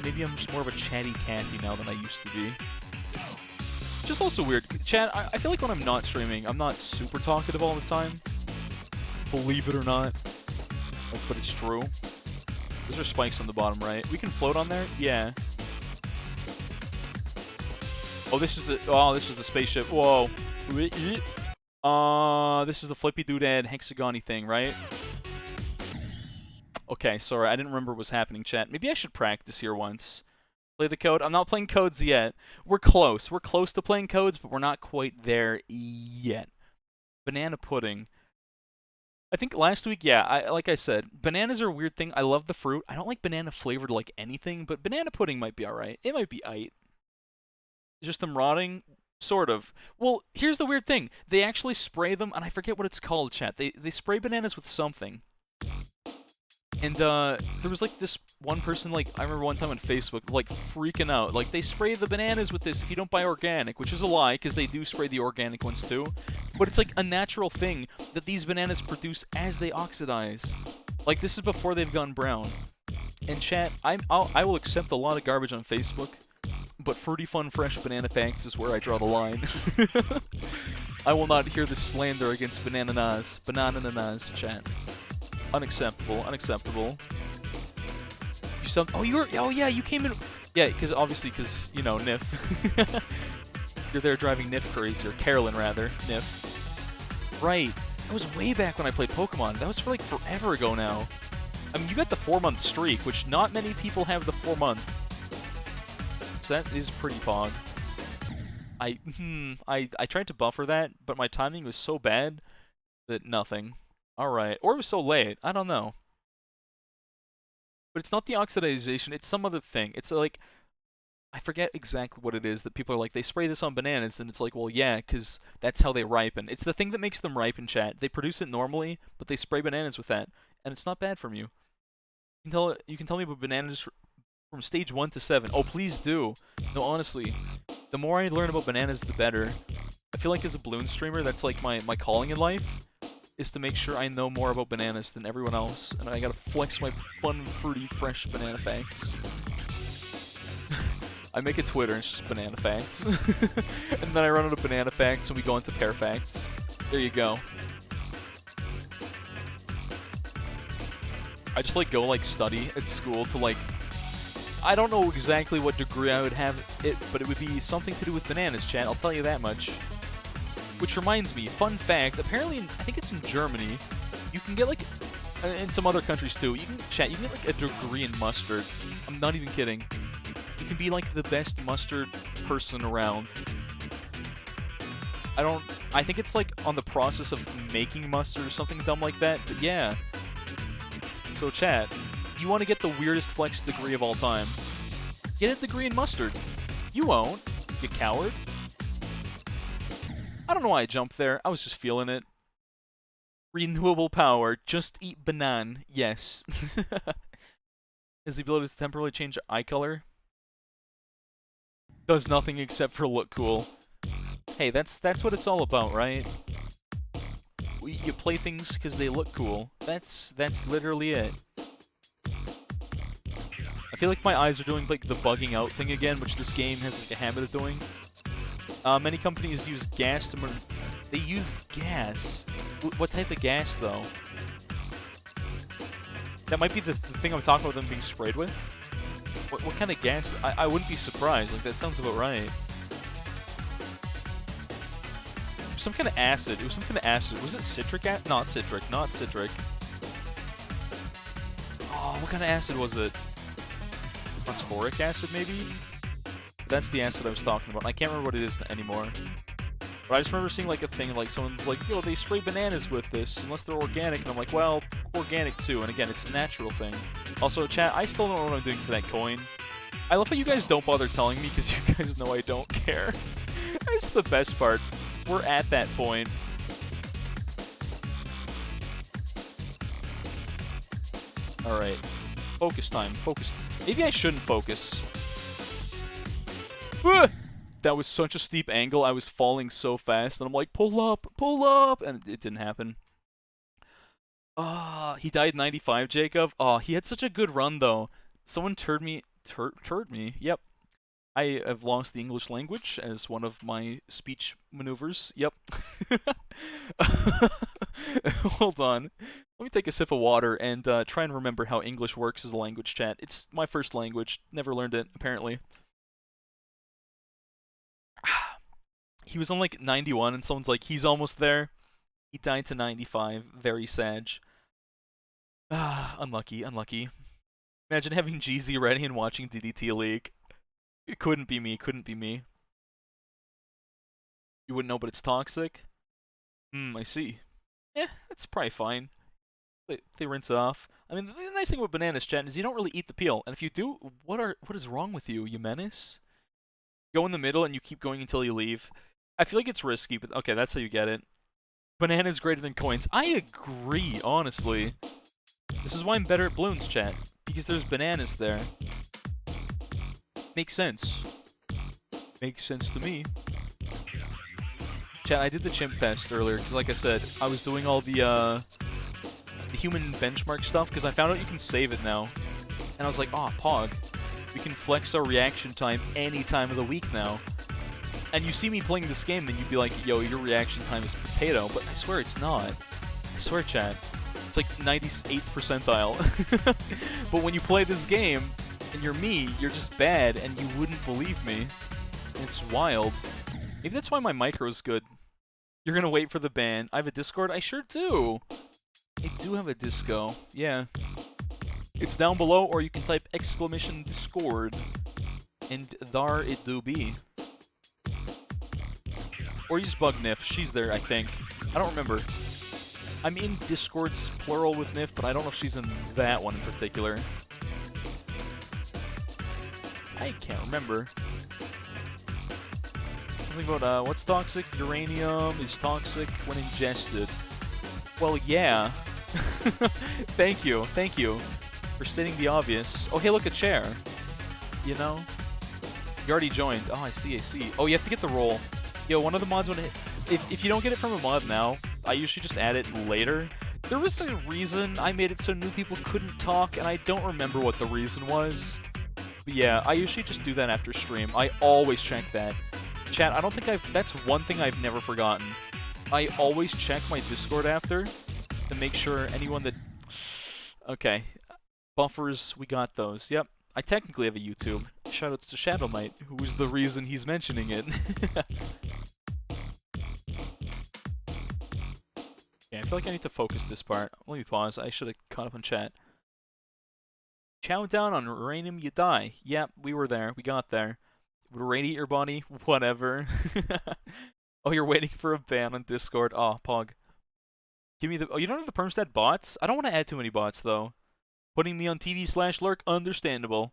Maybe I'm just more of a chatty catty now than I used to be. Which is also weird. Chat, I feel like when I'm not streaming, I'm not super talkative all the time. Believe it or not. Like, but it's true. Those are spikes on the bottom right. We can float on there? Yeah. Oh, this is the spaceship. Whoa. This is the flippy doodad hexagony thing, right? Okay, sorry, I didn't remember what was happening, chat. Maybe I should practice here once. Play the code. I'm not playing codes yet. We're close. We're close to playing codes, but we're not quite there yet. Banana pudding. I think last week, yeah, like I said, bananas are a weird thing. I love the fruit. I don't like banana flavored like anything, but banana pudding might be alright. It might be aight. Just them rotting? Sort of. Well, here's the weird thing. They actually spray them, and I forget what it's called, chat. They spray bananas with something. And there was like this one person, like, I remember one time on Facebook, like, freaking out. Like, they spray the bananas with this if you don't buy organic, which is a lie, because they do spray the organic ones too. But it's like a natural thing that these bananas produce as they oxidize. Like, this is before they've gone brown. And chat, I will accept a lot of garbage on Facebook, but Fruity Fun Fresh Banana Facts is where I draw the line. I will not hear the slander against Banananas, chat. Unacceptable. Unacceptable. You some. Oh, you were. Oh yeah, you came in. Yeah, because obviously, because you know, Nif. You're there driving Nif crazy, or Carolyn rather, Nif. Right. That was way back when I played Pokemon. That was for like forever ago now. I mean, you got the 4-month streak, which not many people have the 4-month. So that is pretty pog. I tried to buffer that, but my timing was so bad that nothing. Alright. Or it was so late. I don't know. But it's not the oxidization, it's some other thing. It's like, I forget exactly what it is that people are like, they spray this on bananas, and it's like, well, yeah, because that's how they ripen. It's the thing that makes them ripen, chat. They produce it normally, but they spray bananas with that, and it's not bad from you. You can tell me about bananas from stage 1 to 7. Oh, please do. No, honestly, the more I learn about bananas, the better. I feel like as a balloon streamer, that's like my calling in life, is to make sure I know more about bananas than everyone else, and I gotta flex my fun, fruity, fresh banana facts. I make a Twitter and it's just banana facts. And then I run out of banana facts and we go into pear facts. There you go. I just like go like study at school to like, I don't know exactly what degree I would have it, but it would be something to do with bananas, chat, I'll tell you that much. Which reminds me, fun fact, apparently, I think it's in Germany, you can get like, in some other countries too, you can get like a degree in mustard. I'm not even kidding. You can be like the best mustard person around. I think it's like on the process of making mustard or something dumb like that, but yeah. So chat, you want to get the weirdest flex degree of all time, get a degree in mustard. You won't, you coward. I don't know why I jumped there, I was just feeling it. Renewable power, just eat banan, yes. Is the ability to temporarily change eye color? Does nothing except for look cool. Hey, that's what it's all about, right? You play things because they look cool. That's literally it. I feel like my eyes are doing like the bugging out thing again, which this game has like a habit of doing. Many companies use gas to... They use gas? What type of gas, though? That might be the thing I'm talking about them being sprayed with? What kind of gas? I wouldn't be surprised. Like, that sounds about right. Some kind of acid. It was some kind of acid. Was it citric acid? Not citric. Not citric. Oh, what kind of acid was it? Phosphoric acid, maybe? That's the acid I was talking about. I can't remember what it is anymore. But I just remember seeing like a thing, like someone's like, yo, they spray bananas with this, unless they're organic. And I'm like, well, organic too. And again, it's a natural thing. Also, chat, I still don't know what I'm doing for that coin. I love how you guys don't bother telling me, because you guys know I don't care. That's the best part. We're at that point. Alright. Focus time. Focus. Maybe I shouldn't focus. That was such a steep angle. I was falling so fast, and I'm like, pull up, and it didn't happen. He died 95, Jacob. He had such a good run, though. Someone turd me. Yep. I have lost the English language as one of my speech maneuvers. Yep. Hold on. Let me take a sip of water and try and remember how English works as a language, chat. It's my first language. Never learned it, apparently. He was on like 91 and someone's like, he's almost there. He died to 95. Very sad. Unlucky, unlucky. Imagine having GZ ready and watching DDT League. It couldn't be me, couldn't be me. You wouldn't know, but it's toxic? I see. Yeah, that's probably fine. They rinse it off. I mean, the nice thing with bananas, chat, is you don't really eat the peel. And if you do, what is wrong with you, you menace? Go in the middle and you keep going until you leave. I feel like it's risky, but okay, that's how you get it. Banana is greater than coins. I agree, honestly. This is why I'm better at balloons, chat. Because there's bananas there. Makes sense. Makes sense to me. Chat, I did the chimp test earlier, because like I said, I was doing all the human benchmark stuff, because I found out you can save it now. And I was like, oh, pog. We can flex our reaction time any time of the week now. And you see me playing this game, then you'd be like, yo, your reaction time is potato. But I swear it's not. I swear, chat. It's like 98th percentile. But when you play this game, and you're me, you're just bad, and you wouldn't believe me. It's wild. Maybe that's why my micro's good. You're gonna wait for the ban. I have a Discord? I sure do! I do have a Disco. Yeah. It's down below, or you can type !Discord. And thar it do be. Or use Bugnif. She's there, I think. I don't remember. I'm in Discord's plural with Nif, but I don't know if she's in that one in particular. I can't remember. Something about, what's toxic? Uranium is toxic when ingested. Well, yeah. Thank you for stating the obvious. Oh, hey, look, a chair. You know? You already joined. Oh, I see. Oh, you have to get the roll. Yo, one of the mods, if you don't get it from a mod now, I usually just add it later. There was a reason I made it so new people couldn't talk, and I don't remember what the reason was. But yeah, I usually just do that after stream. I always check that. Chat, I don't think that's one thing I've never forgotten. I always check my Discord after to make sure anyone that... Okay. Buffers, we got those. Yep. I technically have a YouTube. Shoutouts to Shadow Knight, who was the reason he's mentioning it. Yeah, I feel like I need to focus this part. Let me pause. I should have caught up on chat. Chow down on uranium, you die. Yep, we were there. We got there. Would radiate your body? Whatever. Oh, you're waiting for a ban on Discord. Oh, Pog. Give me the... Oh, you don't have the permstat bots? I don't want to add too many bots, though. Putting me on TV/lurk? Understandable.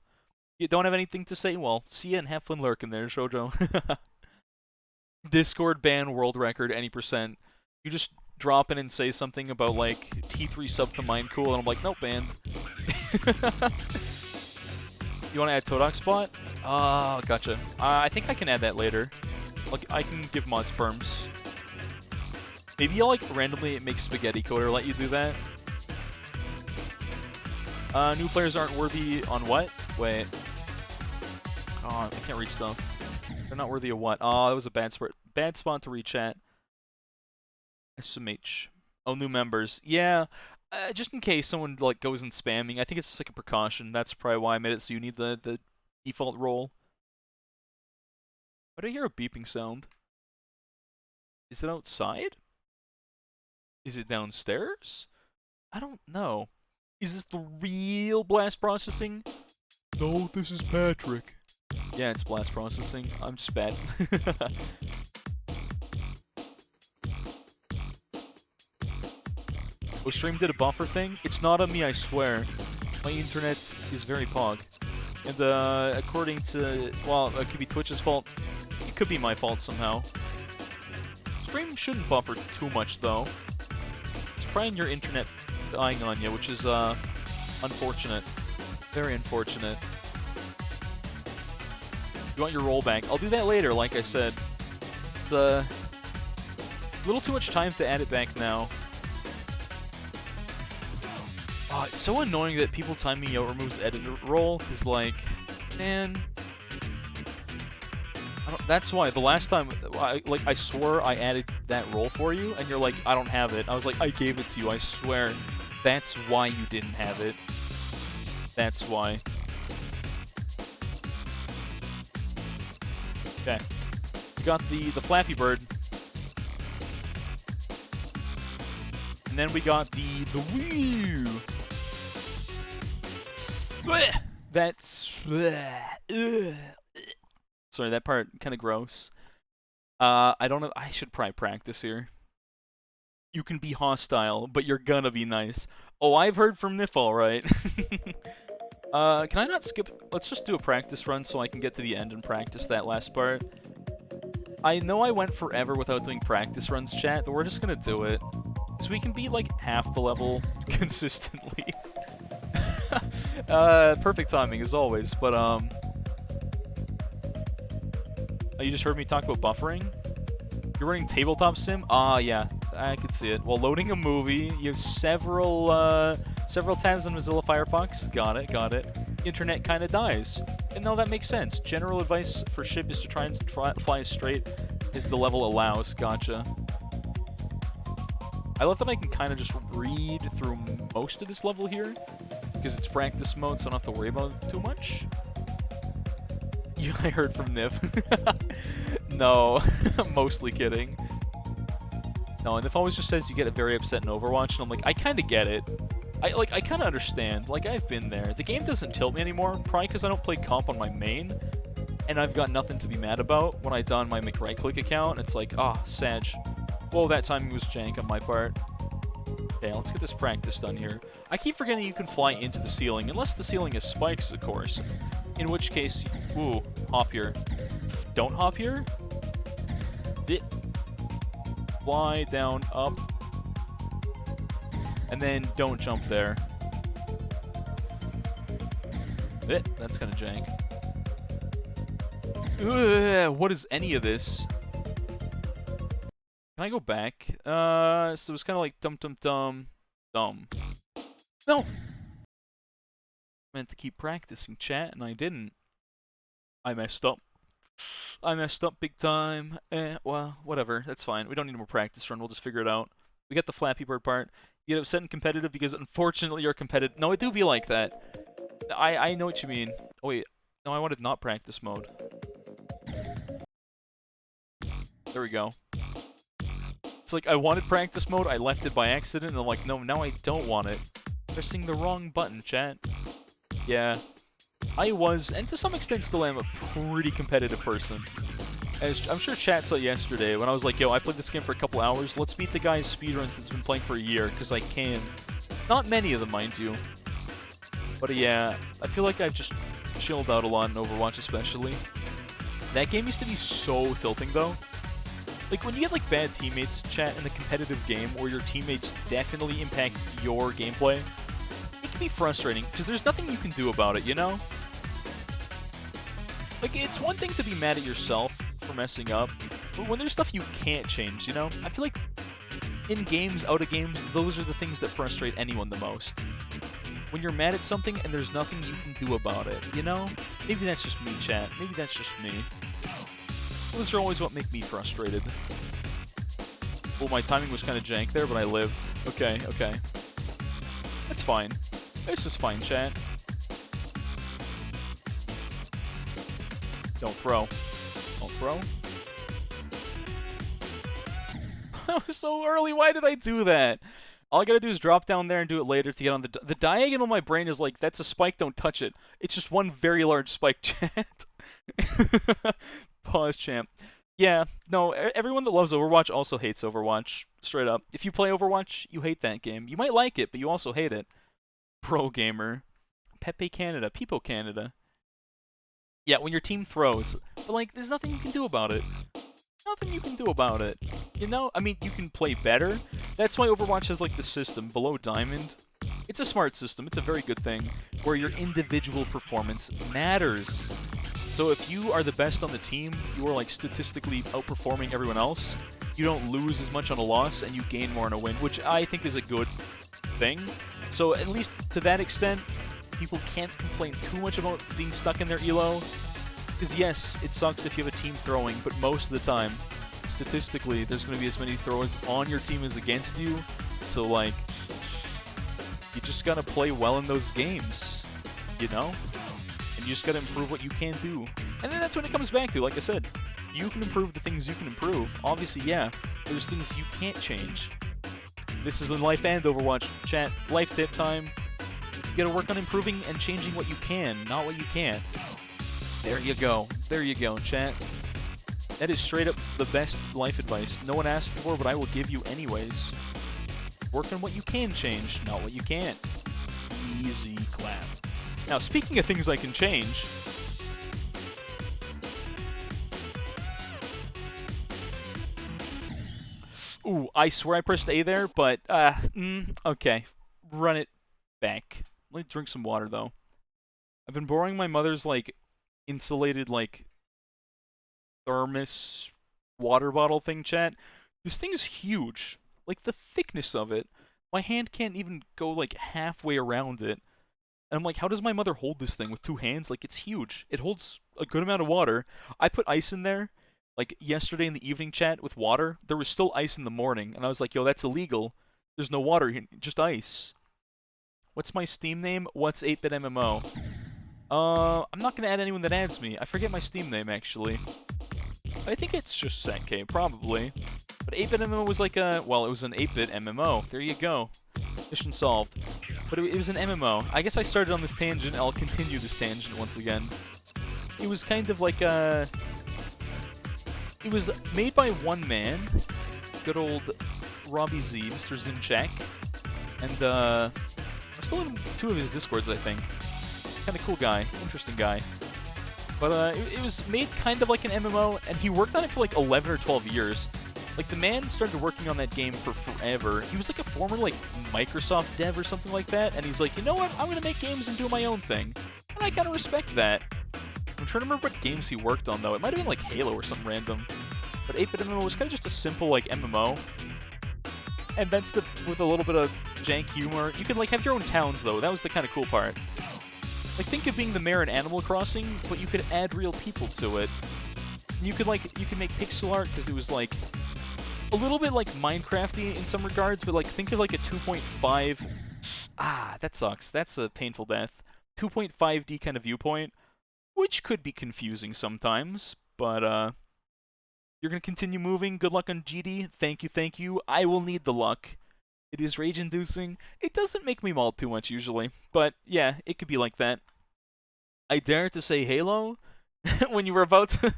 You don't have anything to say? Well, see ya and have fun lurking there, Shoujo. Discord ban world record, any %. You just drop in and say something about, like, T3 sub to mine cool, and I'm like, nope, banned. You want to add Todoc spot? Oh, gotcha. I think I can add that later. Like, I can give mods perms. Maybe I'll, like, randomly make Spaghetti Coder let you do that. New players aren't worthy on what? Wait. Oh, I can't read stuff. They're not worthy of what? Oh, that was a bad spot to rechat. SMH. Oh, new members. Yeah. Just in case someone like goes in spamming, I think it's just like a precaution. That's probably why I made it so you need the default role. Why do I hear a beeping sound? Is it outside? Is it downstairs? I don't know. Is this the real blast processing? No, this is Patrick. Yeah, it's blast processing. I'm just bad. Oh, stream did a buffer thing? It's not on me, I swear. My internet is very pog. And, according to... Well, it could be Twitch's fault. It could be my fault somehow. Stream shouldn't buffer too much, though. It's probably your internet dying on you, which is, unfortunate. Very unfortunate. You want your rollback? I'll do that later, like I said. It's, a little too much time to add it back now. It's so annoying that people timing out removes edit roll, because, like, man... That's why, the last time, I swore I added that roll for you, and you're like, I don't have it. I was like, I gave it to you, I swear. That's why you didn't have it. That's why. Okay. We got the Flappy Bird. And then we got the Wii. That's... Sorry, that part kind of gross. I don't know. I should probably practice here. You can be hostile, but you're gonna be nice. Oh, I've heard from Nif, alright. Can I not skip? Let's just do a practice run so I can get to the end and practice that last part. I know I went forever without doing practice runs, chat, but we're just gonna do it. So we can be, like, half the level consistently. Perfect timing, as always, but, Oh, you just heard me talk about buffering? You're running tabletop sim? Ah, yeah, I could see it. While loading a movie, you have several tabs on Mozilla Firefox. Got it. Internet kinda dies. And no, that makes sense. General advice for ship is to try and fly as straight as the level allows. Gotcha. I love that I can kind of just read through most of this level here, because it's practice mode, so I don't have to worry about it too much. I heard from Nif. No, I'm mostly kidding. No, and Nif always just says you get very upset in Overwatch, and I'm like, I kind of get it. I kind of understand. Like, I've been there. The game doesn't tilt me anymore, probably because I don't play comp on my main, and I've got nothing to be mad about. When I don my McRightclick account, it's like, Sag. Well, that timing was jank on my part. Okay, let's get this practice done here. I keep forgetting you can fly into the ceiling, unless the ceiling is spikes, of course. In which case, ooh, hop here. Don't hop here. Fly down, up. And then don't jump there. That's kind of jank. Ugh, what is any of this? Can I go back? So it's kind of like dumb. No! I meant to keep practicing, chat, and I didn't. I messed up. I messed up big time. Well, whatever. That's fine. We don't need more practice run. We'll just figure it out. We got the Flappy Bird part. You get upset and competitive because unfortunately you're competitive. No, it do be like that. I know what you mean. Oh, wait. No, I wanted not practice mode. There we go. It's like I wanted practice mode, I left it by accident, and I'm like, no, now I don't want it. Pressing the wrong button, chat. Yeah. I was, and to some extent still am, a pretty competitive person. As I'm sure chat saw yesterday, when I was like, yo, I played this game for a couple hours, let's beat the guy's speedruns that's been playing for a year, because I can. Not many of them, mind you. But yeah, I feel like I've just chilled out a lot in Overwatch especially. That game used to be so tilting, though. Like, when you get, like, bad teammates, chat, in a competitive game where your teammates definitely impact your gameplay, it can be frustrating, because there's nothing you can do about it, you know? Like, it's one thing to be mad at yourself for messing up, but when there's stuff you can't change, you know? I feel like in games, out of games, those are the things that frustrate anyone the most. When you're mad at something and there's nothing you can do about it, you know? Maybe that's just me, chat. Maybe that's just me. Those are always what make me frustrated. Well, my timing was kind of jank there, but I lived. Okay. That's fine. It's just fine, chat. Don't throw. Don't throw. That was so early. Why did I do that? All I gotta do is drop down there and do it later to get on the diagonal. My brain is like, that's a spike, don't touch it. It's just one very large spike, chat. Pause, champ. Yeah, no, everyone that loves Overwatch also hates Overwatch. Straight up. If you play Overwatch, you hate that game. You might like it, but you also hate it. Pro gamer. Pepe Canada. Peepo Canada. Yeah, when your team throws. But, like, there's nothing you can do about it. Nothing you can do about it. You know? I mean, you can play better. That's why Overwatch has, like, the system below Diamond. It's a smart system. It's a very good thing. Where your individual performance matters. So if you are the best on the team, you are, like, statistically outperforming everyone else. You don't lose as much on a loss, and you gain more on a win, which I think is a good thing. So at least to that extent, people can't complain too much about being stuck in their elo. Because yes, it sucks if you have a team throwing, but most of the time, statistically, there's going to be as many throwers on your team as against you. So, like, you just got to play well in those games, you know? And you just gotta improve what you can do. And then that's what it comes back to, like I said. You can improve the things you can improve. Obviously, yeah, there's things you can't change. This is in life and Overwatch. Chat, life tip time. You gotta work on improving and changing what you can, not what you can't. There you go. There you go, chat. That is straight up the best life advice. No one asked for, but I will give you anyways. Work on what you can change, not what you can't. Easy clap. Now, speaking of things I can change... Ooh, I swear I pressed A there, but, okay. Run it back. Let me drink some water, though. I've been borrowing my mother's, like, insulated, like, thermos water bottle thing, chat. This thing is huge. Like, the thickness of it. My hand can't even go, like, halfway around it. And I'm like, how does my mother hold this thing with two hands? Like, it's huge. It holds a good amount of water. I put ice in there, like, yesterday in the evening, chat, with water. There was still ice in the morning. And I was like, yo, that's illegal. There's no water here, just ice. What's my Steam name? What's 8-bit MMO? I'm not gonna add anyone that adds me. I forget my Steam name, actually. I think it's just setk, probably. But 8-bit MMO was like a... Well, it was an 8-bit MMO. There you go. Mission solved. But it was an MMO. I guess I started on this tangent. I'll continue this tangent once again. It was kind of like a... It was made by one man. Good old Robbie Z, Mr. Zinchak. And, I'm still in 2 of his Discords, I think. Kind of cool guy. Interesting guy. But, it was made kind of like an MMO, and he worked on it for like 11 or 12 years. Like, the man started working on that game for forever. He was like a former, like, Microsoft dev or something like that, and he's like, you know what, I'm gonna make games and do my own thing. And I kind of respect that. I'm trying to remember what games he worked on, though. It might have been, like, Halo or something random. But 8-bit MMO was kind of just a simple, like, MMO. And that's with a little bit of jank humor. You could, like, have your own towns, though. That was the kind of cool part. Like, think of being the mayor in Animal Crossing, but you could add real people to it. And you could make pixel art, because it was, like... a little bit like Minecrafty in some regards, but like think of like a 2.5. Ah, that sucks. That's a painful death. 2.5D kind of viewpoint, which could be confusing sometimes, but you're gonna continue moving. Good luck on GD. Thank you, thank you. I will need the luck. It is rage-inducing. It doesn't make me maul too much usually, but yeah, it could be like that. I dare to say Halo. When you were about to...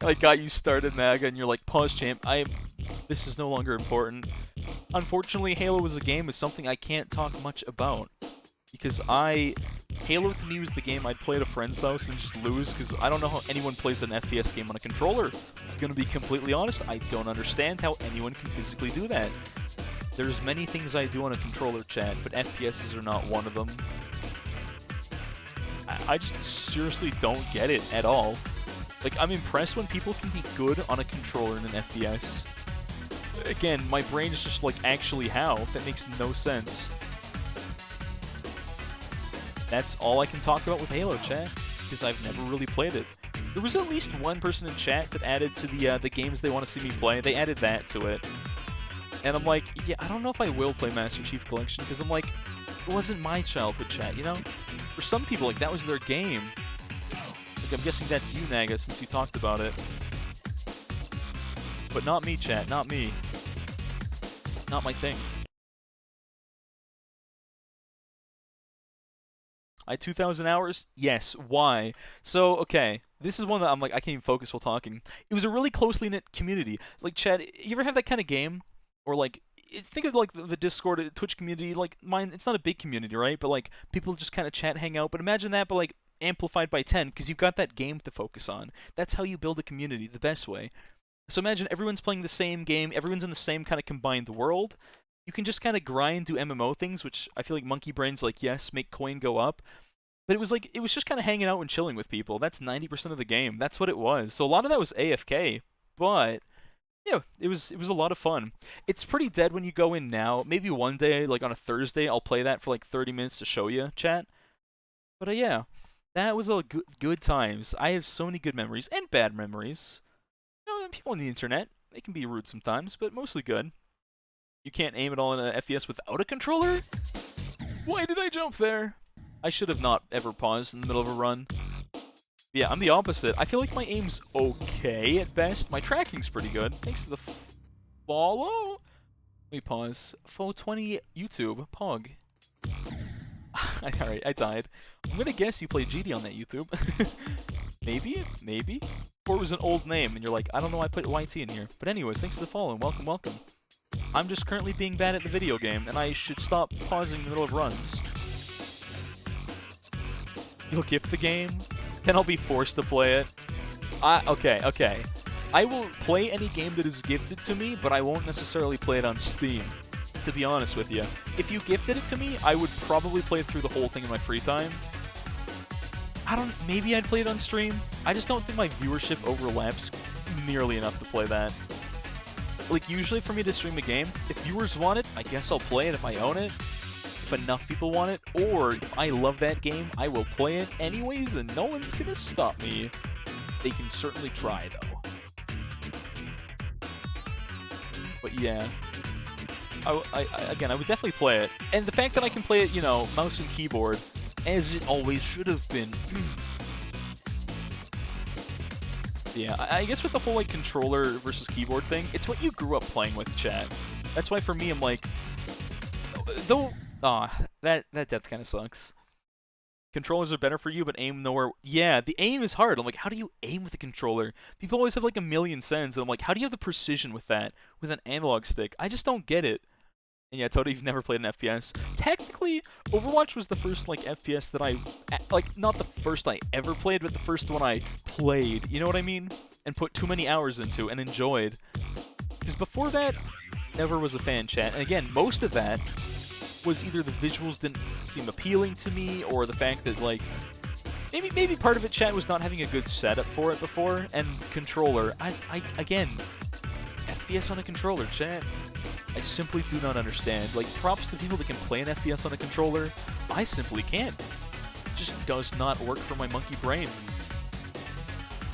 I got you started, Naga, and you're like, pause, champ. This is no longer important. Unfortunately, Halo as a game is something I can't talk much about. Because Halo to me was the game I'd play at a friend's house and just lose, because I don't know how anyone plays an FPS game on a controller. I'm gonna be completely honest, I don't understand how anyone can physically do that. There's many things I do on a controller, chat, but FPSs are not one of them. I just seriously don't get it at all. Like, I'm impressed when people can be good on a controller in an FPS. Again, my brain is just like, actually how? That makes no sense. That's all I can talk about with Halo, chat, because I've never really played it. There was at least one person in chat that added to the games they want to see me play. They added that to it. And I'm like, yeah, I don't know if I will play Master Chief Collection, because I'm like, it wasn't my childhood, chat, you know? For some people, like, that was their game. Like, I'm guessing that's you, Naga, since you talked about it. But not me, chat, not me. Not my thing. I had 2,000 hours? Yes. Why? So, okay. This is one that I'm like, I can't even focus while talking. It was a really closely knit community. Like, chat, you ever have that kind of game? Or, like, think of, like, the Discord, Twitch community. Like, mine, it's not a big community, right? But, like, people just kind of chat, hang out. But imagine that, but, like, amplified by 10, because you've got that game to focus on. That's how you build a community, the best way. So imagine everyone's playing the same game, everyone's in the same kind of combined world. You can just kind of grind, do MMO things, which I feel like Monkey Brain's like, yes, make coin go up. But it was just kind of hanging out and chilling with people. That's 90% of the game. That's what it was. So a lot of that was AFK, but yeah, it was a lot of fun. It's pretty dead when you go in now. Maybe one day, like on a Thursday, I'll play that for like 30 minutes to show you, chat. But yeah, that was a good times. I have so many good memories and bad memories. You know, people on the internet, they can be rude sometimes, but mostly good. You can't aim it all in a FPS without a controller? Why did I jump there? I should have not ever paused in the middle of a run. Yeah, I'm the opposite. I feel like my aim's okay at best. My tracking's pretty good, thanks to the follow. Let me pause. 420 YouTube, Pog. Alright, I died. I'm gonna guess you played GD on that YouTube. Maybe? Or it was an old name, and you're like, I don't know why I put YT in here. But anyways, thanks for the follow, and welcome. I'm just currently being bad at the video game, and I should stop pausing in the middle of runs. You'll gift the game, then I'll be forced to play it. Okay. I will play any game that is gifted to me, but I won't necessarily play it on Steam, to be honest with you. If you gifted it to me, I would probably play through the whole thing in my free time. Maybe I'd play it on stream. I just don't think my viewership overlaps nearly enough to play that. Like, usually for me to stream a game, if viewers want it, I guess I'll play it if I own it. If enough people want it, or if I love that game, I will play it anyways, and no one's gonna stop me. They can certainly try, though. But yeah. Again, I would definitely play it. And the fact that I can play it, you know, mouse and keyboard, as it always should have been. Yeah, I guess with the whole, like, controller versus keyboard thing, it's what you grew up playing with, chat. That's why for me, I'm like, though, that death kind of sucks. Controllers are better for you, but aim nowhere. Yeah, the aim is hard. I'm like, how do you aim with a controller? People always have like a million cents, and I'm like, how do you have the precision with that, with an analog stick? I just don't get it. And yeah, Toad, you've never played an FPS. Technically, Overwatch was the first, like, FPS that I, like, not the first I ever played, but the first one I played, you know what I mean? And put too many hours into and enjoyed. Because before that, never was a fan, chat. And again, most of that was either the visuals didn't seem appealing to me, or the fact that, like, maybe part of it, chat, was not having a good setup for it before, and controller. Again, FPS on a controller, chat. I simply do not understand. Like, props to people that can play an FPS on a controller. I simply can't. It just does not work for my monkey brain.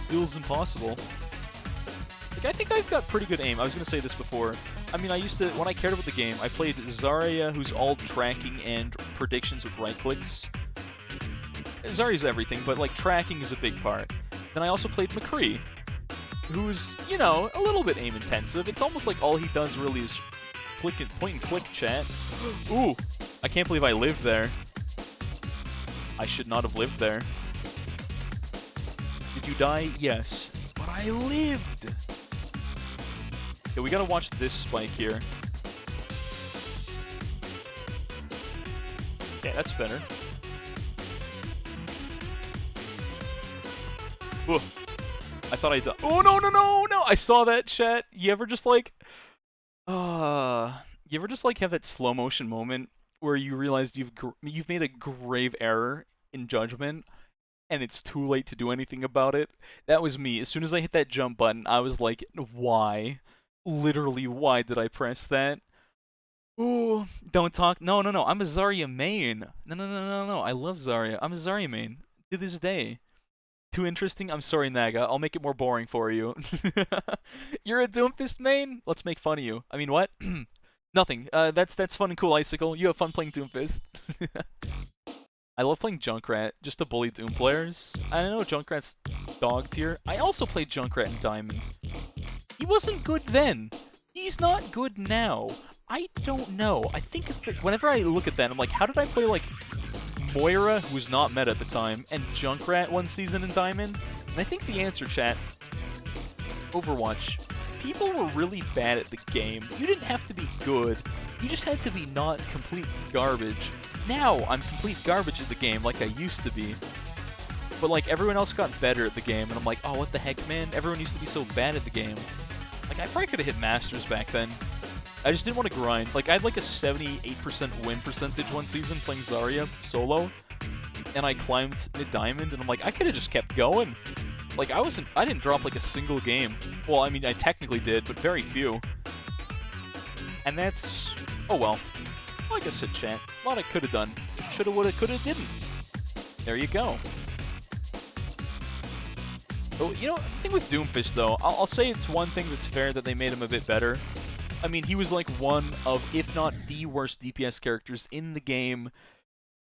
Feels impossible. Like, I think I've got pretty good aim. I was going to say this before. I mean, I used to, when I cared about the game, I played Zarya, who's all tracking and predictions with right clicks. Zarya's everything, but, like, tracking is a big part. Then I also played McCree, who's, you know, a little bit aim intensive. It's almost like all he does really is point and click, chat. Ooh, I can't believe I lived there. I should not have lived there. Did you die? Yes. But I lived! Okay, we gotta watch this spike here. Okay, that's better. Ooh. I thought I died. Oh, no, no, no, no! I saw that, chat. You ever just, like... you ever just, like, have that slow motion moment where you realize you've made a grave error in judgment, and it's too late to do anything about it? That was me. As soon as I hit that jump button, I was like, why? Literally, why did I press that? Ooh, don't talk. No, no, no. I'm a Zarya main. No, no, no, no, no. I love Zarya. I'm a Zarya main. To this day. Too interesting? I'm sorry, Naga. I'll make it more boring for you. You're a Doomfist main? Let's make fun of you. I mean, what? Nothing. That's fun and cool, Icicle. You have fun playing Doomfist. I love playing Junkrat, just to bully Doom players. I know Junkrat's dog tier. I also played Junkrat in Diamond. He wasn't good then. He's not good now. I don't know. I think whenever I look at that, I'm like, how did I play, like, Moira, who was not meta at the time, and Junkrat one season in Diamond? And I think the answer, chat, Overwatch. People were really bad at the game. You didn't have to be good. You just had to be not complete garbage. Now, I'm complete garbage at the game like I used to be. But, like, everyone else got better at the game, and I'm like, oh, what the heck, man? Everyone used to be so bad at the game. Like, I probably could have hit Masters back then. I just didn't want to grind. Like, I had like a 78% win percentage one season playing Zarya solo, and I climbed mid-diamond, and I'm like, I could have just kept going. Like, I didn't drop like a single game. Well, I mean, I technically did, but very few. And that's, oh well. Like I said, chat, a lot I could have done. Shoulda, woulda, coulda, didn't. There you go. Oh, you know, the thing with Doomfist, though, I'll say it's one thing that's fair that they made him a bit better. I mean, he was like one of, if not the worst DPS characters in the game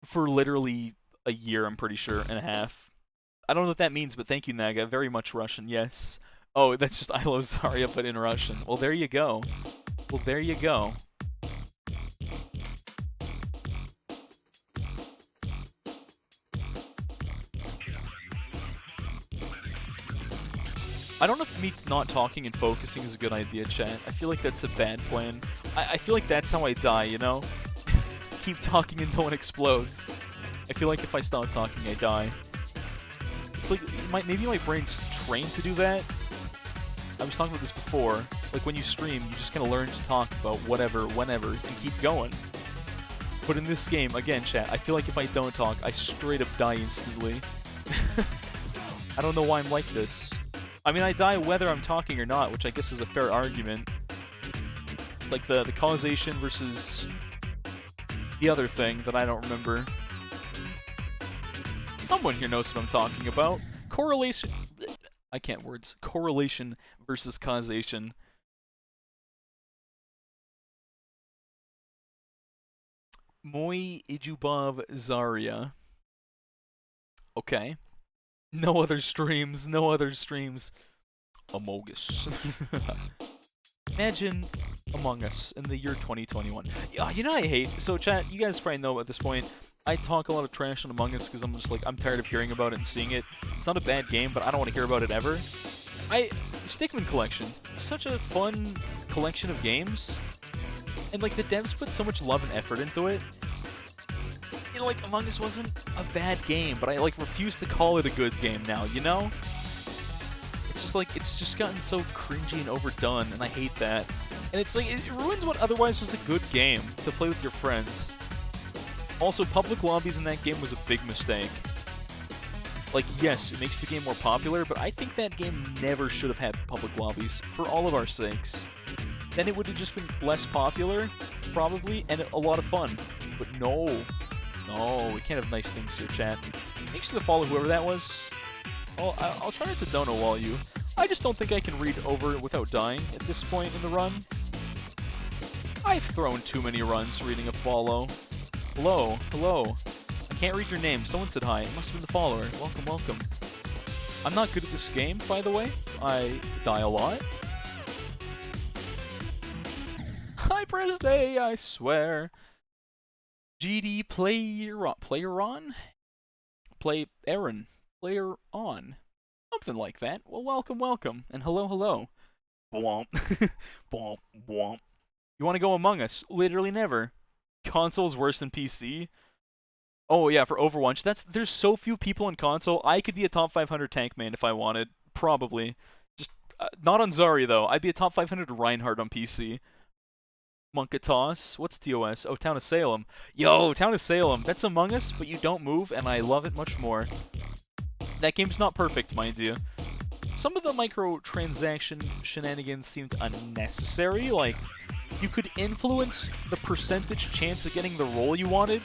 for literally a year, I'm pretty sure, and a half. I don't know what that means, but thank you, Naga. Very much Russian, yes. Oh, that's just I love Zarya, but in Russian. Well, there you go. Well, there you go. I don't know if me not talking and focusing is a good idea, chat. I feel like that's a bad plan. I feel like that's how I die, you know? Keep talking and no one explodes. I feel like if I stop talking, I die. It's like, maybe my brain's trained to do that. I was talking about this before. Like, when you stream, you just kind of learn to talk about whatever, whenever, and keep going. But in this game, again, chat, I feel like if I don't talk, I straight up die instantly. I don't know why I'm like this. I mean, I die whether I'm talking or not, which I guess is a fair argument. It's like the causation versus the other thing that I don't remember. Someone here knows what I'm talking about. Correlation... I can't words. Correlation versus causation. Moi Ijubov Zarya. Okay. No other streams, no other streams. Amogus. Imagine Among Us in the year 2021. Yeah, you know I hate. So chat, you guys probably know at this point, I talk a lot of trash on Among Us because I'm just like, I'm tired of hearing about it and seeing it. It's not a bad game, but I don't want to hear about it ever. Stickman Collection, such a fun collection of games. And like the devs put so much love and effort into it. You know, like Among Us wasn't a bad game, but I like refuse to call it a good game now, you know? It's just like, it's just gotten so cringy and overdone, and I hate that. And it's like, it ruins what otherwise was a good game to play with your friends. Also, public lobbies in that game was a big mistake. Like, yes, it makes the game more popular, but I think that game never should have had public lobbies, for all of our sakes. Then it would have just been less popular, probably, and a lot of fun. But no. No, we can't have nice things here, chat. Make sure to follow whoever that was. I'll try not to dono wall you. I just don't think I can read over without dying at this point in the run. I've thrown too many runs reading a follow. Hello, hello. I can't read your name. Someone said hi. It must have been the follower. Welcome, welcome. I'm not good at this game, by the way. I die a lot. I pressed A, I swear. GD player on? Play Aaron. Player on. Something like that. Well, welcome, welcome. And hello, hello. Bwomp. Bwomp, bwomp. You want to go Among Us? Literally never. Console's worse than PC? Oh, yeah, for Overwatch. There's so few people on console. I could be a top 500 tank main if I wanted. Probably. Just, not on Zarya, though. I'd be a top 500 Reinhardt on PC. Monkatos. What's TOS? Oh, Town of Salem. Yo, Town of Salem. That's Among Us, but you don't move, and I love it much more. That game's not perfect, mind you. Some of the microtransaction shenanigans seemed unnecessary. Like, you could influence the percentage chance of getting the role you wanted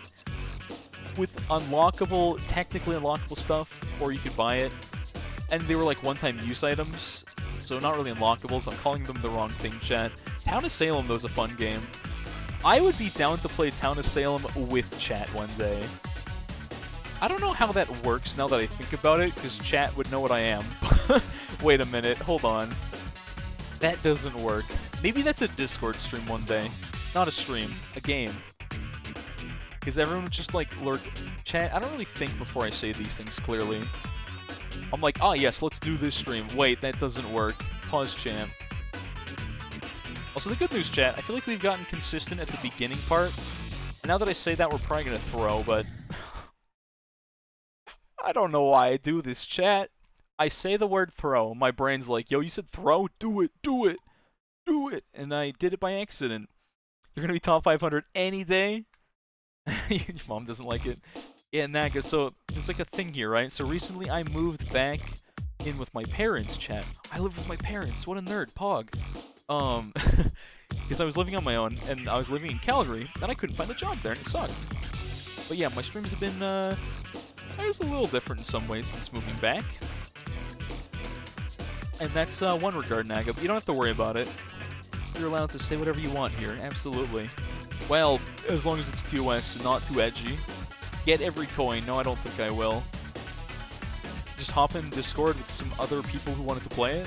with unlockable, technically unlockable stuff, or you could buy it. And they were like one-time use items, so not really unlockables. I'm calling them the wrong thing, chat. Town of Salem, though, is a fun game. I would be down to play Town of Salem with chat one day. I don't know how that works now that I think about it, because chat would know what I am. Wait a minute, hold on. That doesn't work. Maybe that's a Discord stream one day. Not a stream, a game. Because everyone would just like lurk. Chat, I don't really think before I say these things clearly. I'm like, ah yes, let's do this stream. Wait, that doesn't work. Pause champ. Also, the good news, chat, I feel like we've gotten consistent at the beginning part. And now that I say that, we're probably going to throw, but... I don't know why I do this, chat. I say the word throw. My brain's like, yo, you said throw? Do it, do it, do it. And I did it by accident. You're going to be top 500 any day? Your mom doesn't like it. Yeah, Naga, so there's like a thing here, right? So recently I moved back in with my parents, chat. I live with my parents. What a nerd. Pog. Because I was living on my own, and I was living in Calgary, and I couldn't find a job there, and it sucked. But yeah, my streams have been, it was a little different in some ways since moving back. And that's, one regard, Naga, but you don't have to worry about it. You're allowed to say whatever you want here, absolutely. Well, as long as it's TOS and not too edgy. Get every coin. No, I don't think I will. Just hop in Discord with some other people who wanted to play it.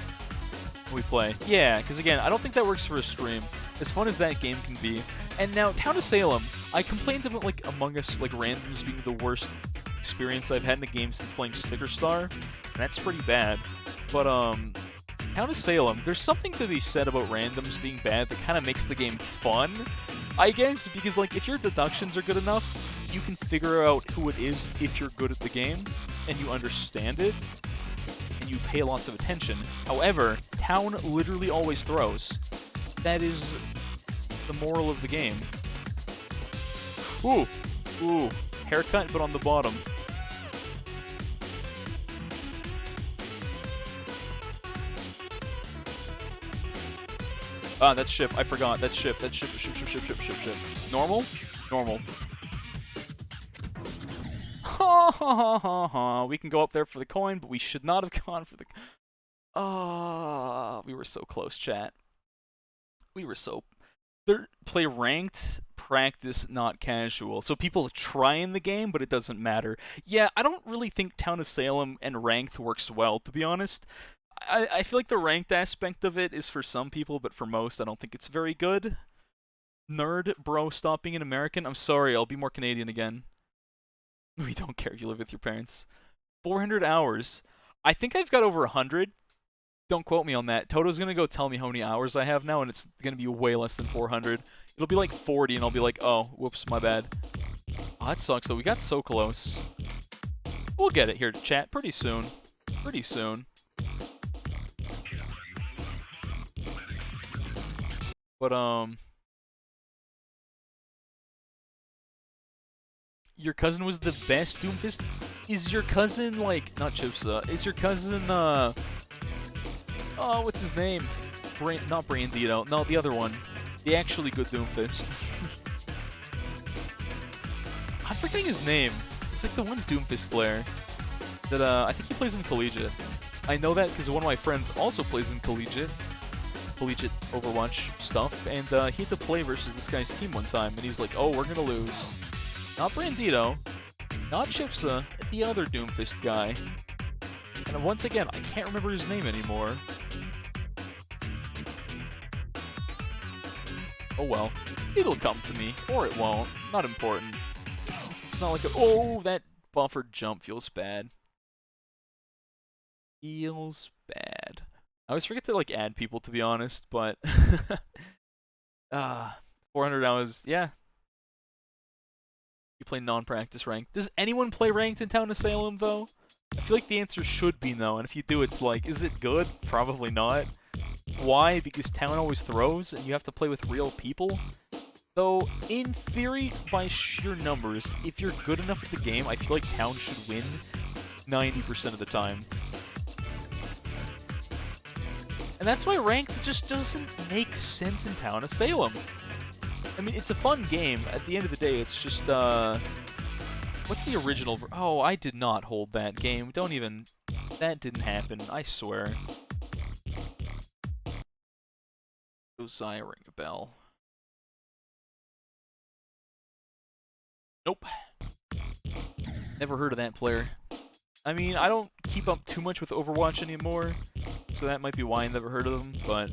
We play. Yeah, because again, I don't think that works for a stream. As fun as that game can be. And now, Town of Salem. I complained about, like, Among Us, like, randoms being the worst experience I've had in a game since playing Sticker Star. And that's pretty bad. But, Town of Salem, there's something to be said about randoms being bad that kind of makes the game fun, I guess, because, like, if your deductions are good enough, you can figure out who it is if you're good at the game, and you understand it, and you pay lots of attention. However, Town literally always throws. That is the moral of the game. Ooh. Ooh. Haircut, but on the bottom. Ah, that's ship. I forgot. That's ship. That's ship. Ship. Normal? Normal. Ha ha ha ha ha. We can go up there for the coin, but we should not have gone for the... Ah, we were so close, chat. We were so... Play ranked practice, not casual. So people try in the game, but it doesn't matter. Yeah, I don't really think Town of Salem and ranked works well, to be honest. I feel like the ranked aspect of it is for some people, but for most, I don't think it's very good. Nerd, bro, stop being an American. I'm sorry, I'll be more Canadian again. We don't care if you live with your parents. 400 hours. I think I've got over 100. Don't quote me on that. Toto's gonna go tell me how many hours I have now, and it's gonna be way less than 400. It'll be like 40, and I'll be like, oh, whoops, my bad. Oh, that sucks, though. We got so close. We'll get it here, chat, pretty soon. Pretty soon. But, your cousin was the best Doomfist? Is your cousin, like, not Chipsa, is your cousin, oh, what's his name? Not Brandito, no, the other one. The actually good Doomfist. I'm forgetting his name. It's like the one Doomfist player that, I think he plays in Collegiate. I know that because one of my friends also plays in Collegiate Overwatch stuff, and he had to play versus this guy's team one time, and he's like, oh, we're gonna lose. Not Brandito, not Chipsa, the other Doomfist guy. And once again, I can't remember his name anymore. Oh well, it'll come to me, or it won't. Not important. It's not like a, oh, that buffered jump feels bad. Feels bad. I always forget to, like, add people, to be honest, but 400 hours, yeah. You play non-practice ranked. Does anyone play ranked in Town of Salem, though? I feel like the answer should be no, and if you do, it's like, is it good? Probably not. Why? Because Town always throws, and you have to play with real people. Though, in theory, by sheer numbers, if you're good enough at the game, I feel like Town should win 90% of the time. And that's why ranked just doesn't make sense in Town of Salem. I mean, it's a fun game. At the end of the day, it's just, what's the original oh, I did not hold that game. Don't even... That didn't happen, I swear. Josiah ring a bell. Nope. Never heard of that player. I mean, I don't keep up too much with Overwatch anymore, so that might be why I never heard of them, but...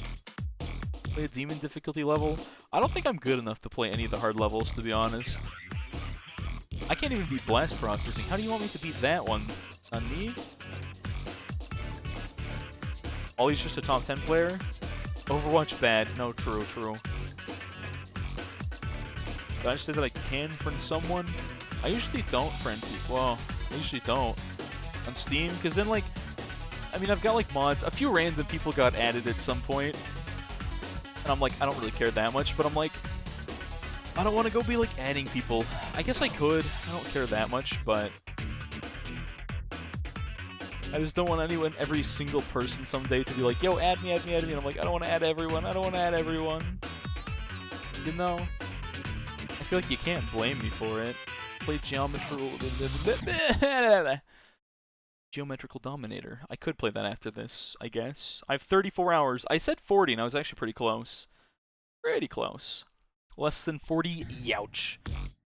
Play a demon difficulty level? I don't think I'm good enough to play any of the hard levels, to be honest. I can't even beat blast processing. How do you want me to beat that one? On me? Ollie's just a top 10 player? Overwatch bad. No, true. Did I just say that I can friend someone? I usually don't friend people. Well, I usually don't. On Steam, because then, like... I mean, I've got, like, mods. A few random people got added at some point. And I'm like, I don't really care that much, but I'm like... I don't want to go be, like, adding people. I guess I could. I don't care that much, but... I just don't want anyone, every single person someday to be like, yo, add me. And I'm like, I don't want to add everyone. You know? I feel like you can't blame me for it. Play Geometrical Dominator. I could play that after this, I guess. I have 34 hours. I said 40, and I was actually pretty close. Pretty close. Less than 40? Youch.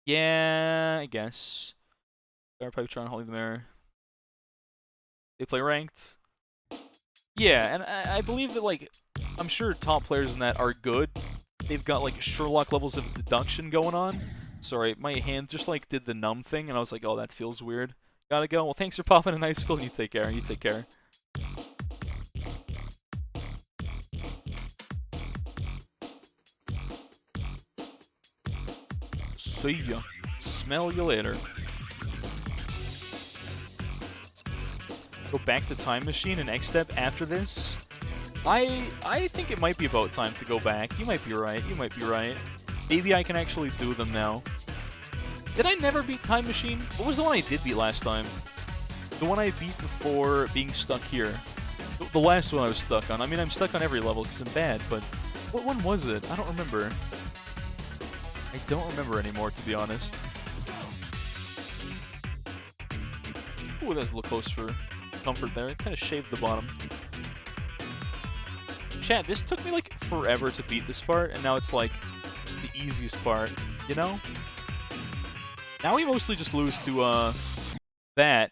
Yeah, I guess. Pipetron, Holy the Mirror. They play ranked. Yeah, and I believe that, like, I'm sure top players in that are good. They've got, like, Sherlock levels of deduction going on. Sorry, my hand just, like, did the numb thing, and I was like, oh, that feels weird. Gotta go. Well, thanks for popping in high school. You take care. See ya. Smell you later. Go back to Time Machine and X-Step after this? I think it might be about time to go back. You might be right. Maybe I can actually do them now. Did I never beat Time Machine? What was the one I did beat last time? The one I beat before being stuck here. The last one I was stuck on. I mean, I'm stuck on every level because I'm bad, but... What one was it? I don't remember. I don't remember anymore, to be honest. Ooh, that's a little close for comfort there. It kind of shaved the bottom. Chat, this took me, like, forever to beat this part, and now it's, like, just the easiest part. You know? Now we mostly just lose to, that.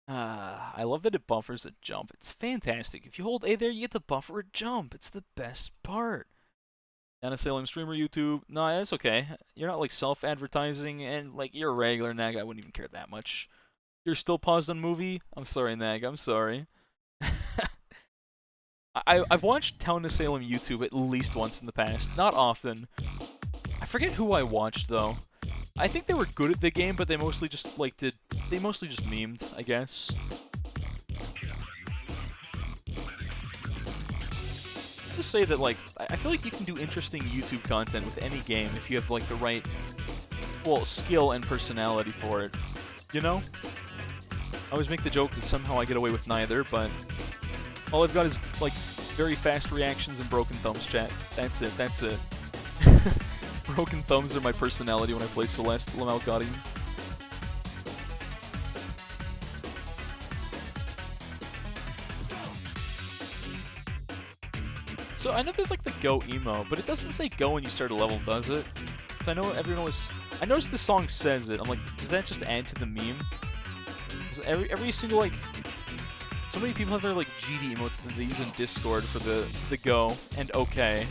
I love that it buffers a jump. It's fantastic. If you hold A there, you get to buffer a jump. It's the best part. Salem streamer YouTube. No, that's okay. You're not like self-advertising, and like you're a regular Nag. I wouldn't even care that much. You're still paused on movie? I'm sorry, Nag. I'm sorry. I've watched Town of Salem YouTube at least once in the past. Not often. I forget who I watched though. I think they were good at the game, but they mostly just like they mostly just memed, I guess. Just say that like I feel like you can do interesting YouTube content with any game if you have like the right, well, skill and personality for it. You know? I always make the joke that somehow I get away with neither, but all I've got is like very fast reactions and broken thumbs, chat. That's it. That's it. Broken thumbs are my personality when I play Celeste. Lamel Gotti. So I know there's like the go emo, but it doesn't say go when you start a level, does it? Because I know everyone was. I noticed the song says it. I'm like, does that just add to the meme? Because every single like, so many people have their like GD emotes that they use in Discord for the go and okay.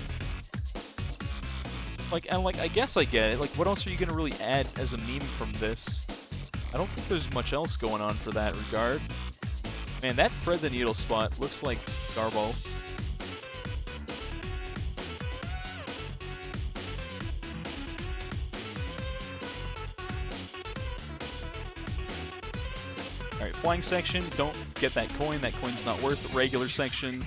Like, and like, I guess I get it. Like, what else are you gonna really add as a meme from this? I don't think there's much else going on for that regard. Man, that thread the needle spot looks like Garbo. Alright, flying section, don't get that coin's not worth. Regular section,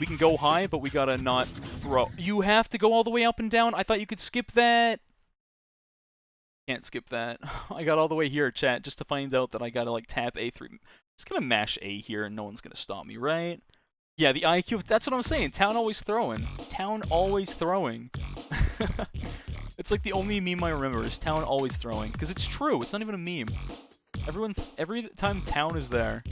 we can go high, but we gotta not throw. You have to go all the way up and down? I thought you could skip that. Can't skip that. I got all the way here, chat, just to find out that I gotta like tap A3. I'm just gonna mash A here and no one's gonna stop me, right? Yeah, the IQ, that's what I'm saying. Town always throwing. Town always throwing. It's like the only meme I remember is Town always throwing. Because it's true, it's not even a meme. Every time Town is there.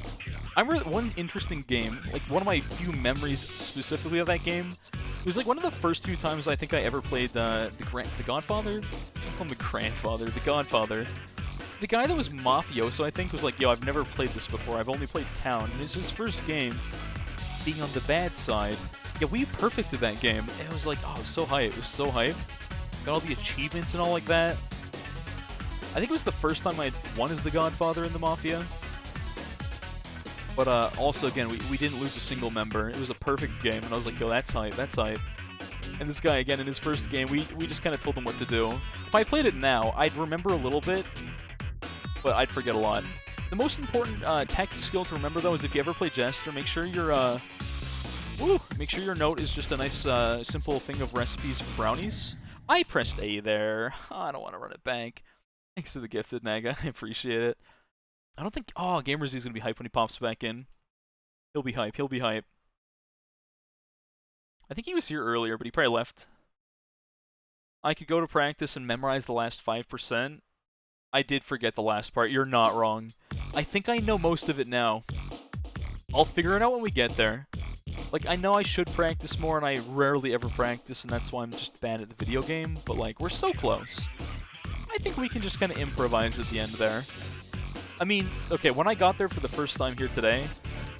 I remember one interesting game, like one of my few memories specifically of that game. It was like one of the first few times I think I ever played the Godfather? I call him the Grandfather, the Godfather. The guy that was Mafioso, I think, was like, yo, I've never played this before, I've only played Town. And it's his first game being on the bad side. Yeah, we perfected that game. And it was like, oh, it was so hype, it was so hype. Got all the achievements and all like that. I think it was the first time I won as the Godfather in the Mafia. But also, again, we didn't lose a single member. It was a perfect game, and I was like, yo, that's hype, that's hype. And this guy, again, in his first game, we just kind of told him what to do. If I played it now, I'd remember a little bit, but I'd forget a lot. The most important tech skill to remember, though, is if you ever play Jester, make sure your make sure your note is just a nice, simple thing of recipes for brownies. I pressed A there. I don't want to run it back. Thanks to the gifted, Naga. I appreciate it. I don't think... Oh, GamerZ's going to be hype when he pops back in. He'll be hype. He'll be hype. I think he was here earlier, but he probably left. I could go to practice and memorize the last 5%. I did forget the last part. You're not wrong. I think I know most of it now. I'll figure it out when we get there. Like, I know I should practice more, and I rarely ever practice, and that's why I'm just bad at the video game. But, like, we're so close. I think we can just kind of improvise at the end there. I mean, okay, when I got there for the first time here today,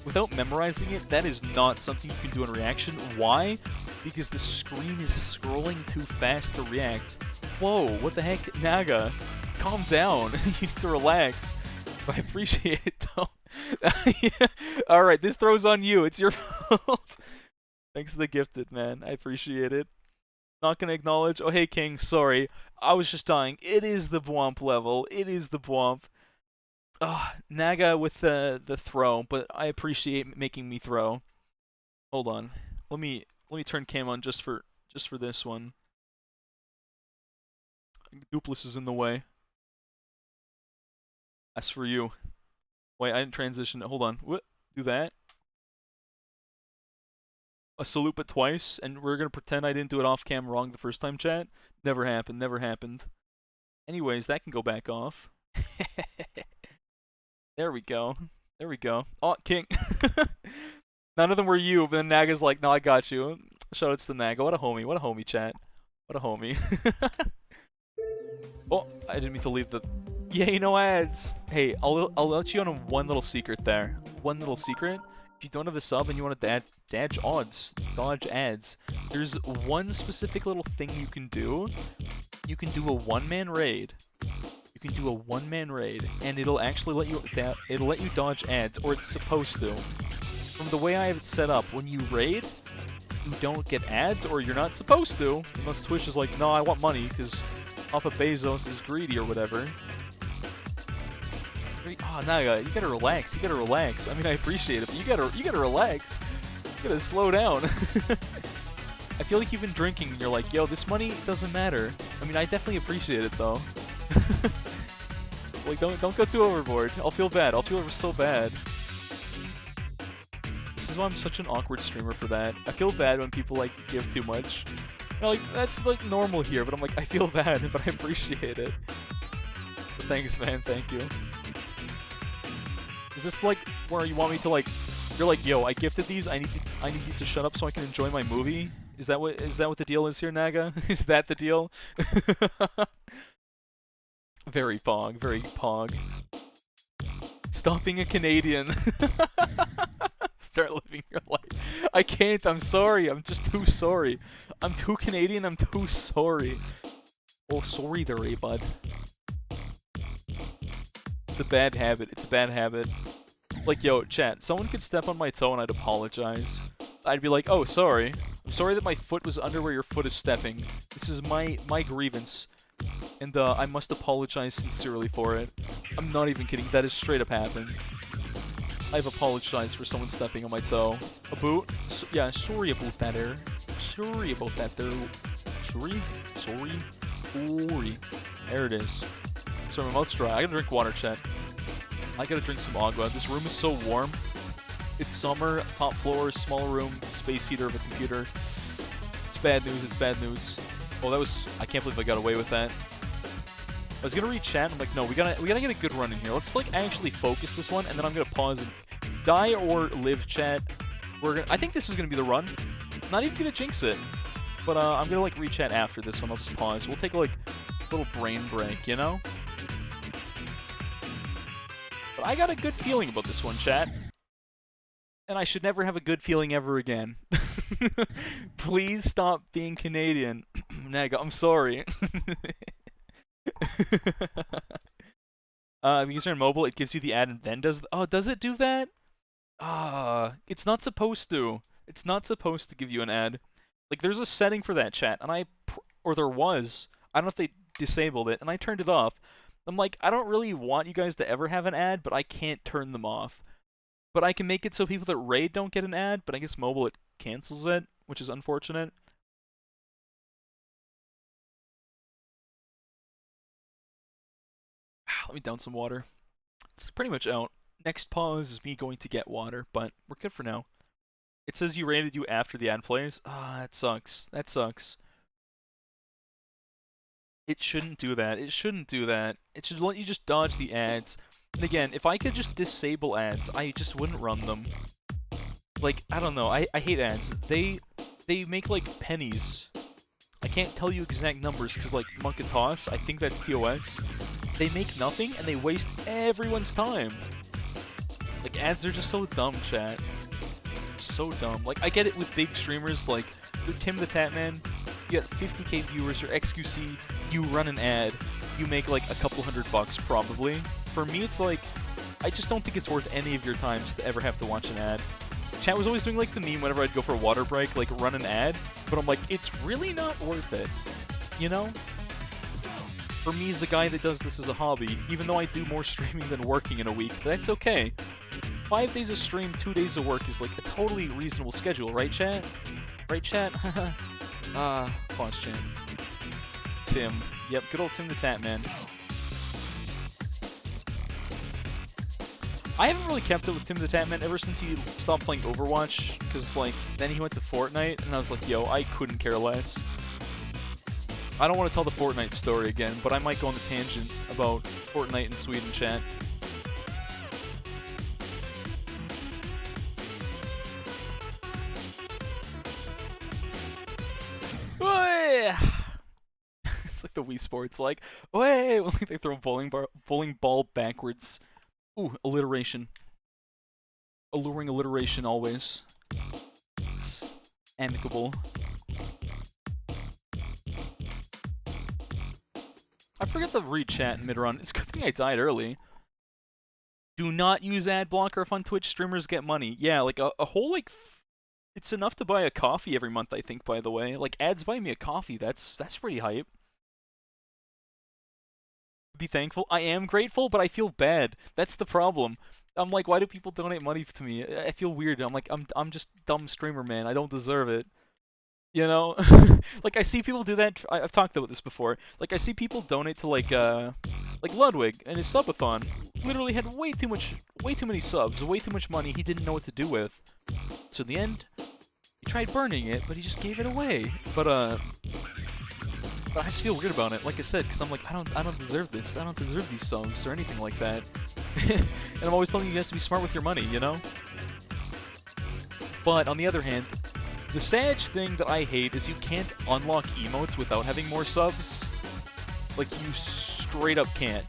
without memorizing it, that is not something you can do in reaction. Why? Because the screen is scrolling too fast to react. Whoa, what the heck? Naga, calm down. You need to relax. I appreciate it, though. Yeah. Alright, this throws on you. It's your fault. Thanks to the gifted, man. I appreciate it. Not gonna acknowledge. Oh, hey, King. Sorry. I was just dying. It is the Bwomp level. It is the Bwomp. Naga with the throw, but I appreciate making me throw. Hold on. Let me turn cam on just for this one. Dupless is in the way. That's for you. Wait, I didn't transition. Hold on. What? Do that. A salute but twice, and we're gonna pretend I didn't do it off cam wrong the first time, chat. Never happened, never happened. Anyways, that can go back off. There we go. There we go. Oh, King. None of them were you, but then Naga's like, no, I got you. Shoutouts to Naga. What a homie, chat. What a homie. Oh, I didn't mean to leave the... Yay, no ads! Hey, I'll let you on one little secret there. One little secret. If you don't have a sub and you want to dodge ads, there's one specific little thing you can do. You can do a one-man raid. You can do a one-man raid, and it'll actually let you dodge ads, or it's supposed to. From the way I have it set up, when you raid, you don't get ads, or you're not supposed to, unless Twitch is like, no, I want money, because Papa Bezos is greedy or whatever. Oh, Naga, you gotta relax. You gotta relax. I mean, I appreciate it, but you gotta relax. You gotta slow down. I feel like you've been drinking and you're like, yo, this money doesn't matter. I mean, I definitely appreciate it though. Like, don't go too overboard. I'll feel bad. I'll feel so bad. This is why I'm such an awkward streamer for that. I feel bad when people like give too much. You know, like, that's like normal here, but I'm like, I feel bad, but I appreciate it. But thanks, man. Thank you. Is this like where you want me to like? You're like, yo, I gifted these. I need you to shut up so I can enjoy my movie. Is that what the deal is here, Naga? Is that the deal? Very pog, very pog. Stop being a Canadian. Start living your life. I can't. I'm sorry. I'm just too sorry. I'm too Canadian. I'm too sorry. Oh, sorry there, eh, bud. It's a bad habit. It's a bad habit. Like, yo, chat, someone could step on my toe and I'd apologize. I'd be like, oh, sorry. I'm sorry that my foot was under where your foot is stepping. This is my grievance. And, I must apologize sincerely for it. I'm not even kidding. That has straight up happened. I've apologized for someone stepping on my toe. A boot? So, yeah, sorry about that there. Sorry about that there. Sorry? Sorry? Sorry. There it is. Sorry, my mouth's dry. I gotta drink water, chat. I gotta drink some agua. This room is so warm. It's summer, top floor, small room, space heater of a computer. It's bad news, it's bad news. Oh, that was... I can't believe I got away with that. I was gonna read chat, I'm like, no, we gotta get a good run in here. Let's, like, actually focus this one, and then I'm gonna pause and die or live, chat. I think this is gonna be the run. I'm not even gonna jinx it. But, I'm gonna, like, read chat after this one. I'll just pause. We'll take, like, a little brain break, you know? But I got a good feeling about this one, chat. And I should never have a good feeling ever again. Please stop being Canadian. Naga, I'm sorry. If you turn mobile, it gives you the ad and then does... Oh, does it do that? It's not supposed to. It's not supposed to give you an ad. Like, there's a setting for that, chat, and or there was. I don't know if they disabled it, and I turned it off. I'm like, I don't really want you guys to ever have an ad, but I can't turn them off. But I can make it so people that raid don't get an ad, but I guess mobile, it cancels it, which is unfortunate. Let me down some water. It's pretty much out. Next pause is me going to get water, but we're good for now. It says you rated you after the ad plays. That sucks. That sucks. It shouldn't do that. It shouldn't do that. It should let you just dodge the ads. And again, if I could just disable ads, I just wouldn't run them. Like, I don't know. I hate ads. They make, like, pennies. I can't tell you exact numbers, because, like, Monk and Toss, I think that's TOX. They make nothing, and they waste everyone's time. Like, ads are just so dumb, chat. So dumb. Like, I get it with big streamers, like, with Tim the Tatman. You get 50k viewers, your XQC, you run an ad, you make, like, a couple $100 probably. For me, it's like, I just don't think it's worth any of your time to ever have to watch an ad. Chat was always doing, like, the meme whenever I'd go for a water break, like, run an ad, but I'm like, it's really not worth it, you know? For me, as the guy that does this as a hobby, even though I do more streaming than working in a week, that's okay. 5 days of stream, 2 days of work is, like, a totally reasonable schedule, right, chat? Right, chat? Pause, chat. Tim. Yep, good old Tim the Tatman. I haven't really kept it with Tim the Tatman ever since he stopped playing Overwatch, because, like, then he went to Fortnite, and I was like, yo, I couldn't care less. I don't want to tell the Fortnite story again, but I might go on the tangent about Fortnite in Sweden, chat. the Wii Sports, like, way, like they throw bowling ball backwards. Ooh, alliteration. Alluring alliteration always. It's amicable. I forget the read chat in mid-run. It's a good thing I died early. Do not use ad blocker if on Twitch streamers get money. Yeah, like a whole like it's enough to buy a coffee every month, I think, by the way. Like ads buy me a coffee. That's pretty hype. Be thankful. I am grateful, but I feel bad. That's the problem. I'm like, why do people donate money to me? I feel weird. I'm like, I'm just dumb streamer, man. I don't deserve it. You know? Like I see people do that. I've talked about this before. Like I see people donate to like Ludwig and his subathon. Literally had way too many subs, way too much money he didn't know what to do with. So in the end, he tried burning it, but he just gave it away. But I just feel weird about it, like I said, because I'm like, I don't deserve this. I don't deserve these subs or anything like that. And I'm always telling you guys to be smart with your money, you know? But on the other hand, the sad thing that I hate is you can't unlock emotes without having more subs. Like, you straight up can't.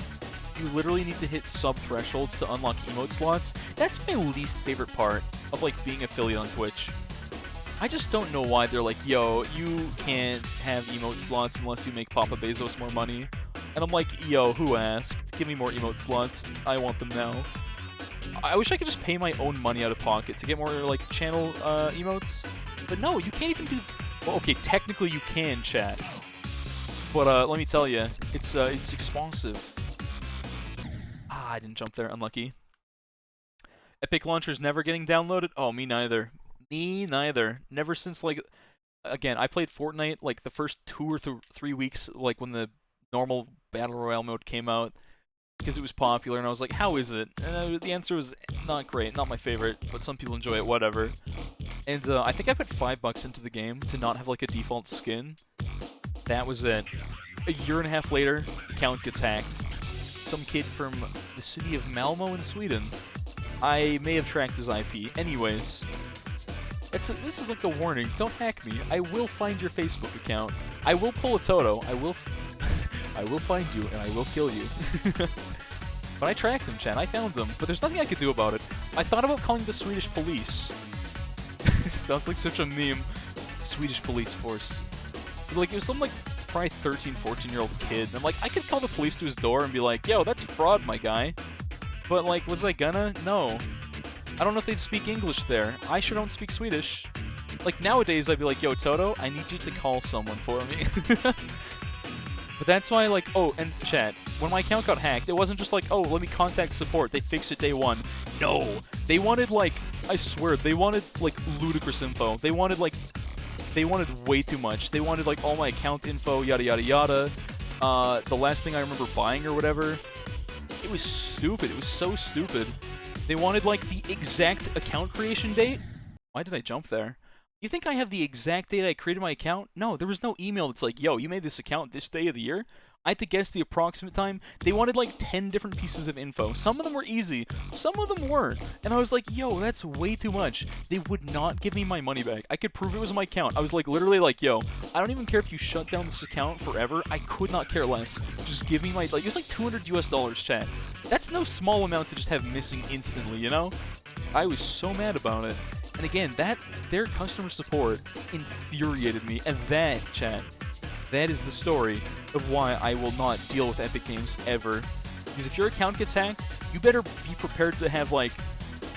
You literally need to hit sub thresholds to unlock emote slots. That's my least favorite part of, like, being affiliate on Twitch. I just don't know why they're like, yo, you can't have emote slots unless you make Papa Bezos more money. And I'm like, yo, who asked? Give me more emote slots. I want them now. I wish I could just pay my own money out of pocket to get more, like, channel emotes. But no, you can't even do... Well, okay, technically you can, chat. But let me tell you, it's expensive. Ah, I didn't jump there. Unlucky. Epic Launcher's never getting downloaded? Oh, me neither. Me neither. Never since, like... Again, I played Fortnite, like, the first 2 or 3 weeks, like, when the normal Battle Royale mode came out, because it was popular, and I was like, how is it? And the answer was not great, not my favorite, but some people enjoy it, whatever. And I think I put $5 into the game to not have, like, a default skin. That was it. A year and a half later, account gets hacked. Some kid from the city of Malmo in Sweden. I may have tracked his IP. Anyways, this is like a warning. Don't hack me. I will find your Facebook account. I will pull a Toto. I will find you and I will kill you. But I tracked him, Chan. I found him. But there's nothing I could do about it. I thought about calling the Swedish police. Sounds like such a meme. Swedish police force. But, like, it was some, like, probably 13, 14-year-old kid. And I'm like, I could call the police to his door and be like, yo, that's fraud, my guy. But, like, was I gonna? No. I don't know if they'd speak English there. I sure don't speak Swedish. Like, nowadays, I'd be like, yo, Toto, I need you to call someone for me. But that's why, like, oh, and chat, when my account got hacked, it wasn't just like, oh, let me contact support, they fixed it day one. No. They wanted, like, I swear, they wanted, like, ludicrous info. They wanted way too much. They wanted, like, all my account info, yada, yada, yada. The last thing I remember buying or whatever, it was stupid. It was so stupid. They wanted, like, the exact account creation date. Why did I jump there? You think I have the exact date I created my account? No, there was no email that's like, yo, you made this account this day of the year? I had to guess the approximate time. They wanted like 10 different pieces of info. Some of them were easy, some of them weren't. And I was like, yo, that's way too much. They would not give me my money back. I could prove it was my account. I was like, literally like, yo, I don't even care if you shut down this account forever. I could not care less. Just give me my, like, it was like $200 US, chat. That's no small amount to just have missing instantly, you know? I was so mad about it. And again, their customer support infuriated me. And that, chat, that is the story of why I will not deal with Epic Games ever. Because if your account gets hacked, you better be prepared to have, like,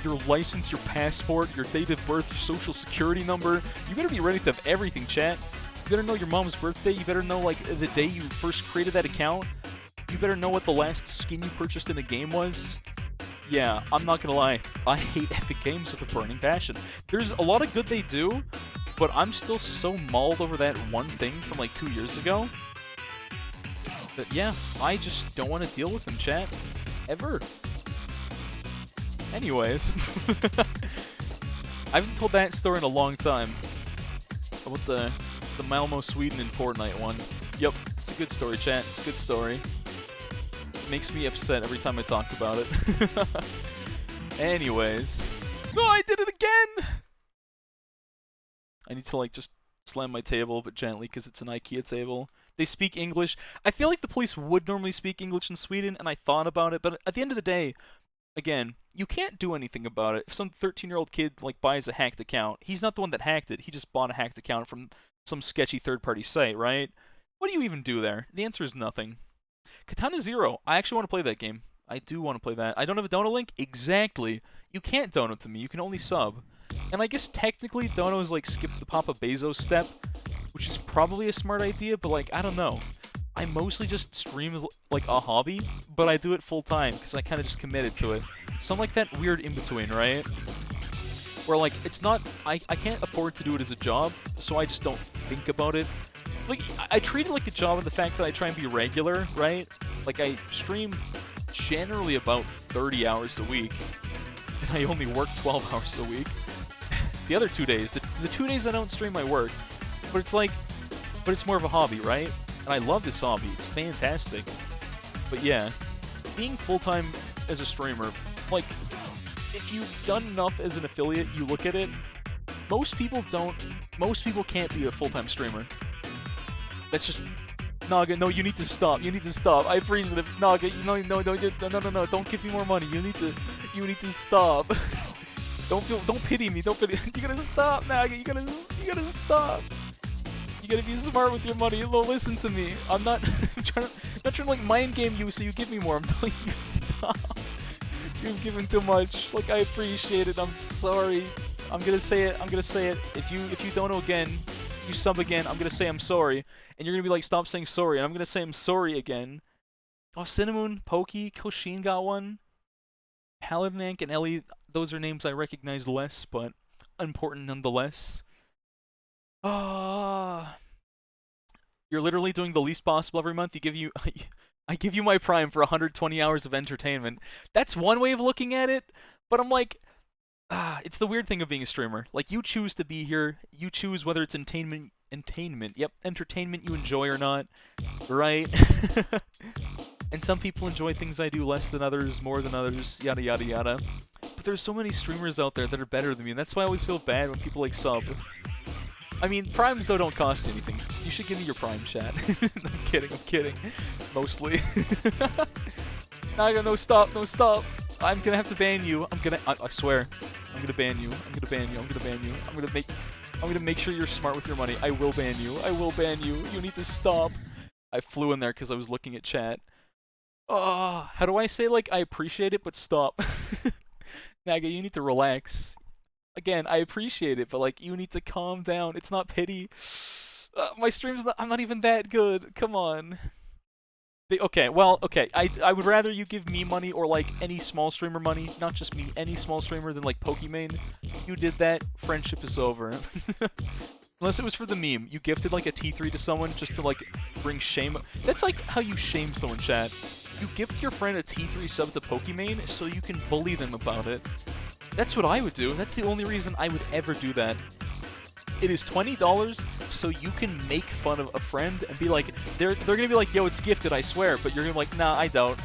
your license, your passport, your date of birth, your social security number. You better be ready to have everything, chat. You better know your mom's birthday. You better know, like, the day you first created that account. You better know what the last skin you purchased in the game was. Yeah, I'm not gonna lie, I hate Epic Games with a burning passion. There's a lot of good they do, but I'm still so mauled over that one thing from like 2 years ago that, yeah, I just don't want to deal with them, chat. Ever. Anyways. I haven't told that story in a long time. About the Malmo, Sweden, and Fortnite one. Yep, it's a good story, chat. It's a good story. Makes me upset every time I talk about it. Anyways. No, I did it again! I need to, like, just slam my table, but gently, because it's an IKEA table. They speak English. I feel like the police would normally speak English in Sweden, and I thought about it, but at the end of the day, again, you can't do anything about it. If some 13-year-old kid like buys a hacked account, he's not the one that hacked it. He just bought a hacked account from some sketchy third-party site, right? What do you even do there? The answer is nothing. Katana Zero. I actually want to play that game. I do want to play that. I don't have a dono link? Exactly. You can't dono to me. You can only sub. And I guess technically dono is like skip the Papa Bezos step, which is probably a smart idea, but like, I don't know. I mostly just stream as like a hobby, but I do it full time because I kind of just committed to it. So I'm like that weird in-between, right? Where like, it's not, I can't afford to do it as a job, so I just don't think about it. Like, I treat it like a job in the fact that I try and be regular, right? Like, I stream generally about 30 hours a week, and I only work 12 hours a week. The other 2 days, the 2 days I don't stream, I work. But it's like, but it's more of a hobby, right? And I love this hobby, it's fantastic. But yeah, being full-time as a streamer, like, if you've done enough as an affiliate, you look at it, most people can't be a full-time streamer. That's just, Naga, no, you need to stop, I appreciate it, Naga, no, don't give me more money, you need to stop. Don't pity me, you gotta stop, Naga, you gotta stop. You gotta be smart with your money. No, listen to me. I'm not trying to like mind game you so you give me more. I'm telling you to stop. You've given too much. Like, I appreciate it. I'm sorry. I'm gonna say it. If you don't know again, you sub again, I'm gonna say I'm sorry. And you're gonna be like, stop saying sorry. And I'm gonna say I'm sorry again. Oh, Cinnamon, Pokey, Koshin got one. Paladinank and Ellie, those are names I recognize less, but important nonetheless. Ah, you're literally doing the least possible every month. I give you my Prime for 120 hours of entertainment. That's one way of looking at it, but I'm like, it's the weird thing of being a streamer. Like, you choose to be here. You choose whether it's entertainment you enjoy or not, right? And some people enjoy things I do less than others, more than others, yada yada yada. But there's so many streamers out there that are better than me, and that's why I always feel bad when people like sub. I mean, primes, though, don't cost anything. You should give me your prime, chat. I'm kidding. Mostly. Naga, no, stop. I'm gonna have to ban you. I swear. I'm gonna ban you. I'm gonna make sure you're smart with your money. I will ban you. You need to stop. I flew in there because I was looking at chat. Oh, how do I say, like, I appreciate it, but stop? Naga, you need to relax. Again, I appreciate it, but like, you need to calm down. It's not pity. My stream's I'm not even that good. Come on. Okay. I would rather you give me money or like any small streamer money, not just me, any small streamer than like Pokimane. You did that, friendship is over. Unless it was for the meme. You gifted like a T3 to someone just to like bring shame. That's like how you shame someone, chat. You gift your friend a T3 sub to Pokimane so you can bully them about it. That's what I would do. That's the only reason I would ever do that. It is $20 so you can make fun of a friend and be like, they're gonna be like, yo, it's gifted, I swear, but you're gonna be like, nah, I don't.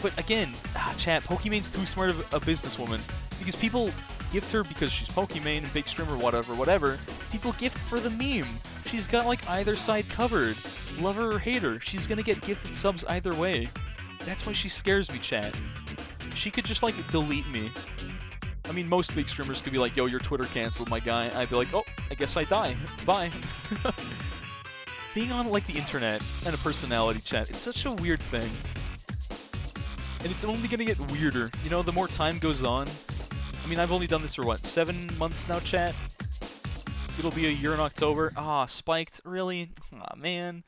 But again, chat, Pokimane's too smart of a businesswoman. Because people gift her because she's Pokimane, big streamer, whatever. People gift for the meme. She's got like either side covered. Love her or hate her, she's gonna get gifted subs either way. That's why she scares me, chat. She could just, like, delete me. I mean, most big streamers could be like, yo, your Twitter canceled, my guy. I'd be like, oh, I guess I die. Bye. Being on, like, the internet and a personality, chat, it's such a weird thing. And it's only gonna get weirder. You know, the more time goes on. I mean, I've only done this for, what, 7 months now, chat? It'll be a year in October. Ah, spiked. Really? Aw, man.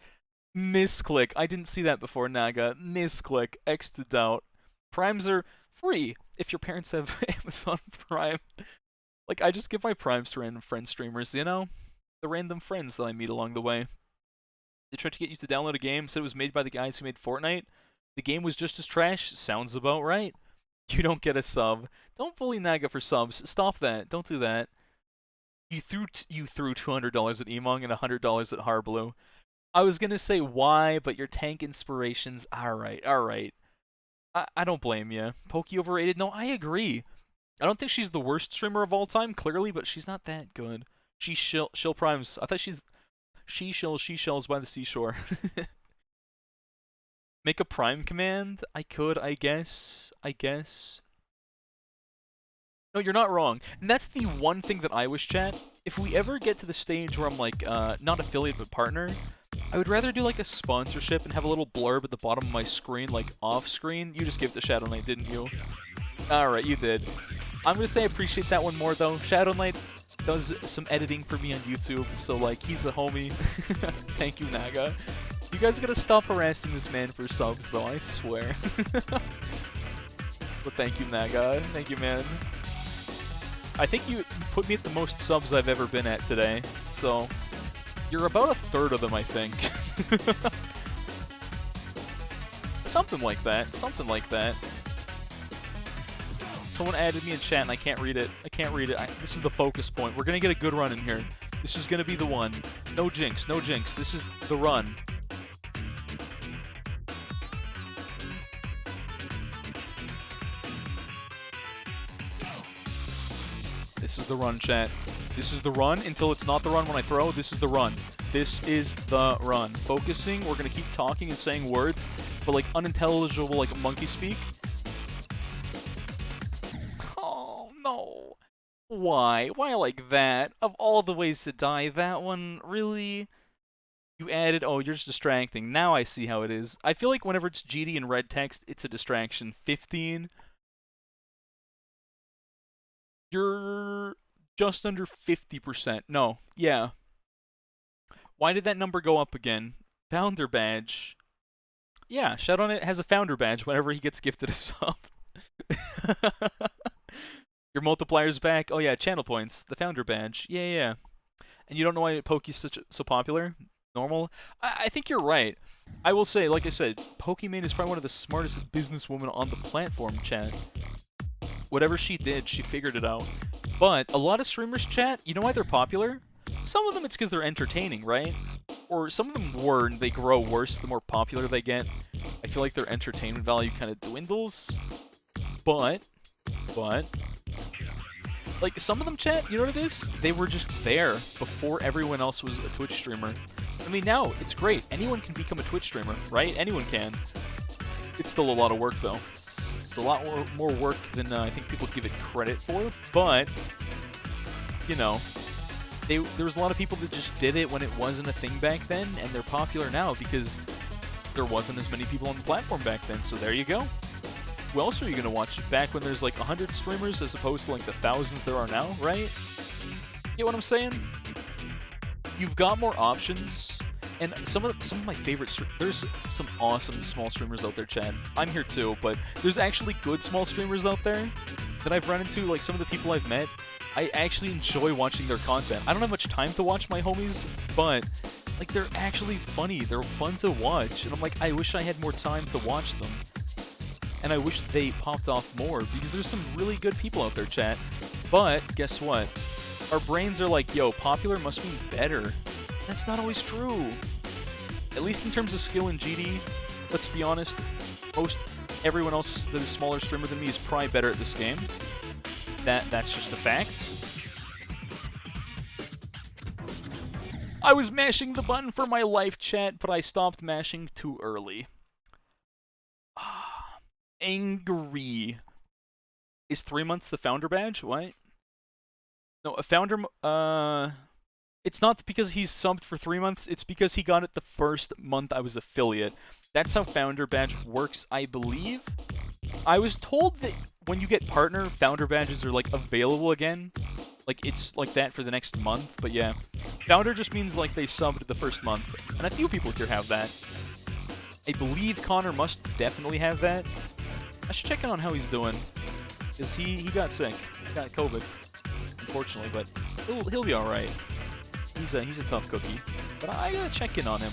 Misclick. I didn't see that before, Naga. Misclick. X to doubt. Primes are free if your parents have Amazon Prime. Like, I just give my primes to random friend streamers, you know? The random friends that I meet along the way. They tried to get you to download a game, said it was made by the guys who made Fortnite. The game was just as trash. Sounds about right. You don't get a sub. Don't bully Naga for subs. Stop that. Don't do that. You threw $200 at Emong and $100 at Harblue. I was gonna say why, but your tank inspirations. Alright. I don't blame you. Pokey overrated? No, I agree. I don't think she's the worst streamer of all time, clearly, but she's not that good. She's shill primes. I thought Seashells by the seashore. Make a prime command? I could, I guess. No, you're not wrong. And that's the one thing that I wish, chat. If we ever get to the stage where I'm like, not affiliate but partner, I would rather do like a sponsorship and have a little blurb at the bottom of my screen, like off screen. You just gave it to Shadow Knight, didn't you? Alright, you did. I'm gonna say I appreciate that one more though. Shadow Knight does some editing for me on YouTube, so like, he's a homie. Thank you, Naga. You guys gotta stop harassing this man for subs though, I swear. But thank you, Naga. Thank you, man. I think you put me at the most subs I've ever been at today, so you're about a third of them, I think. Something like that. Someone added me in chat and I can't read it. This is the focus point. We're gonna get a good run in here. This is gonna be the one. No jinx. This is the run. This is the run, chat. This is the run until it's not the run when I throw. This is the run. This is the run. Focusing, we're gonna keep talking and saying words, but like unintelligible, like monkey speak. Oh, no. Why? Why like that? Of all the ways to die, that one, really? You added, oh, you're just distracting. Now I see how it is. I feel like whenever it's GD and red text, it's a distraction. 15. You're just under 50%. No, yeah. Why did that number go up again? Founder badge. Yeah, Shadow Knight has a founder badge whenever he gets gifted a sub. Your multiplier's back. Oh yeah, channel points. The founder badge. Yeah. And you don't know why Poke's so popular? Normal? I think you're right. I will say, like I said, Pokimane is probably one of the smartest businesswomen on the platform, chat. Whatever she did, she figured it out. But a lot of streamers, chat, you know why they're popular? Some of them it's because they're entertaining, right? Or some of them were, and they grow worse the more popular they get. I feel like their entertainment value kind of dwindles. But, like, some of them, chat, you know what it is? They were just there before everyone else was a Twitch streamer. I mean, now, it's great. Anyone can become a Twitch streamer, right? Anyone can. It's still a lot of work, though. It's a lot more work than I think people give it credit for, but, you know, there was a lot of people that just did it when it wasn't a thing back then, and they're popular now because there wasn't as many people on the platform back then, so there you go. Who else are you going to watch back when there's like 100 streamers as opposed to like the thousands there are now, right? You know what I'm saying? You've got more options. And some of my favorite there's some awesome small streamers out there, Chad. I'm here too, but there's actually good small streamers out there that I've run into. Like some of the people I've met, I actually enjoy watching their content. I don't have much time to watch my homies, but like they're actually funny. They're fun to watch, and I'm like, I wish I had more time to watch them. And I wish they popped off more because there's some really good people out there, chat. But guess what? Our brains are like, yo, popular must be better. That's not always true. At least in terms of skill in GD, let's be honest, everyone else that is smaller streamer than me is probably better at this game. That's just a fact. I was mashing the button for my life, chat, but I stopped mashing too early. Angry. Is 3 months the founder badge? What? No, a founder, it's not because he's subbed for 3 months, it's because he got it the first month I was affiliate. That's how founder badge works, I believe. I was told that when you get partner, founder badges are like available again. Like it's like that for the next month, but yeah. Founder just means like they subbed the first month. And a few people here have that. I believe Connor must definitely have that. I should check in on how he's doing. Because he got sick. He got COVID. Unfortunately, but he'll be alright. He's a tough cookie, but I gotta check in on him.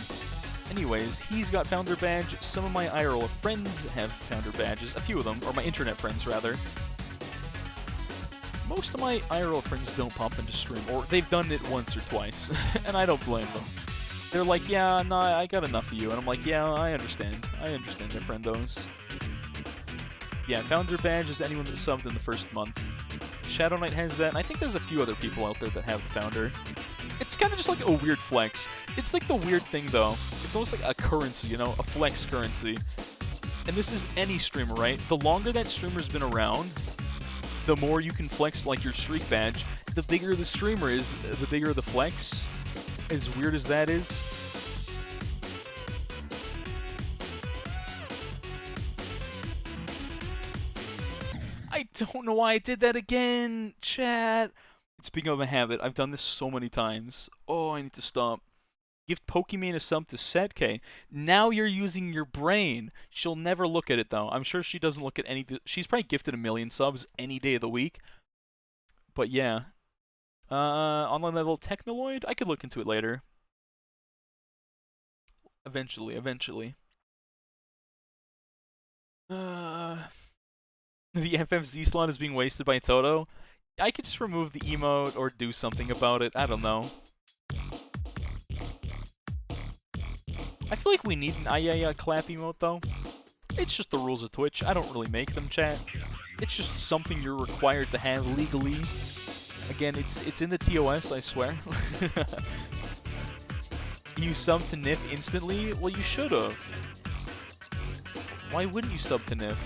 Anyways, he's got founder badge. Some of my IRL friends have founder badges. A few of them, or my internet friends rather. Most of my IRL friends don't pop into stream, or they've done it once or twice, and I don't blame them. They're like, yeah, nah, I got enough of you, and I'm like, yeah, I understand. I understand, my friendos. Yeah, founder badge is anyone that subbed in the first month. Shadow Knight has that, and I think there's a few other people out there that have the founder. It's kind of just like a weird flex. It's like the weird thing, though. It's almost like a currency, you know, a flex currency. And this is any streamer, right? The longer that streamer's been around, the more you can flex like your streak badge. The bigger the streamer is, the bigger the flex. As weird as that is. I don't know why I did that again, chat. Speaking of a habit, I've done this so many times. Oh, I need to stop. Gift Pokemon a sub to setk. Now you're using your brain. She'll never look at it, though. I'm sure she doesn't look at any... She's probably gifted 1,000,000 subs any day of the week. But yeah. Online level Technoloid? I could look into it later. Eventually. The FFZ slot is being wasted by Toto. I could just remove the emote or do something about it. I don't know. I feel like we need an Ayaya clap emote, though. It's just the rules of Twitch. I don't really make them, chat. It's just something you're required to have legally. Again, it's in the TOS, I swear. You sub to Nif instantly? Well, you should've. Why wouldn't you sub to Nif?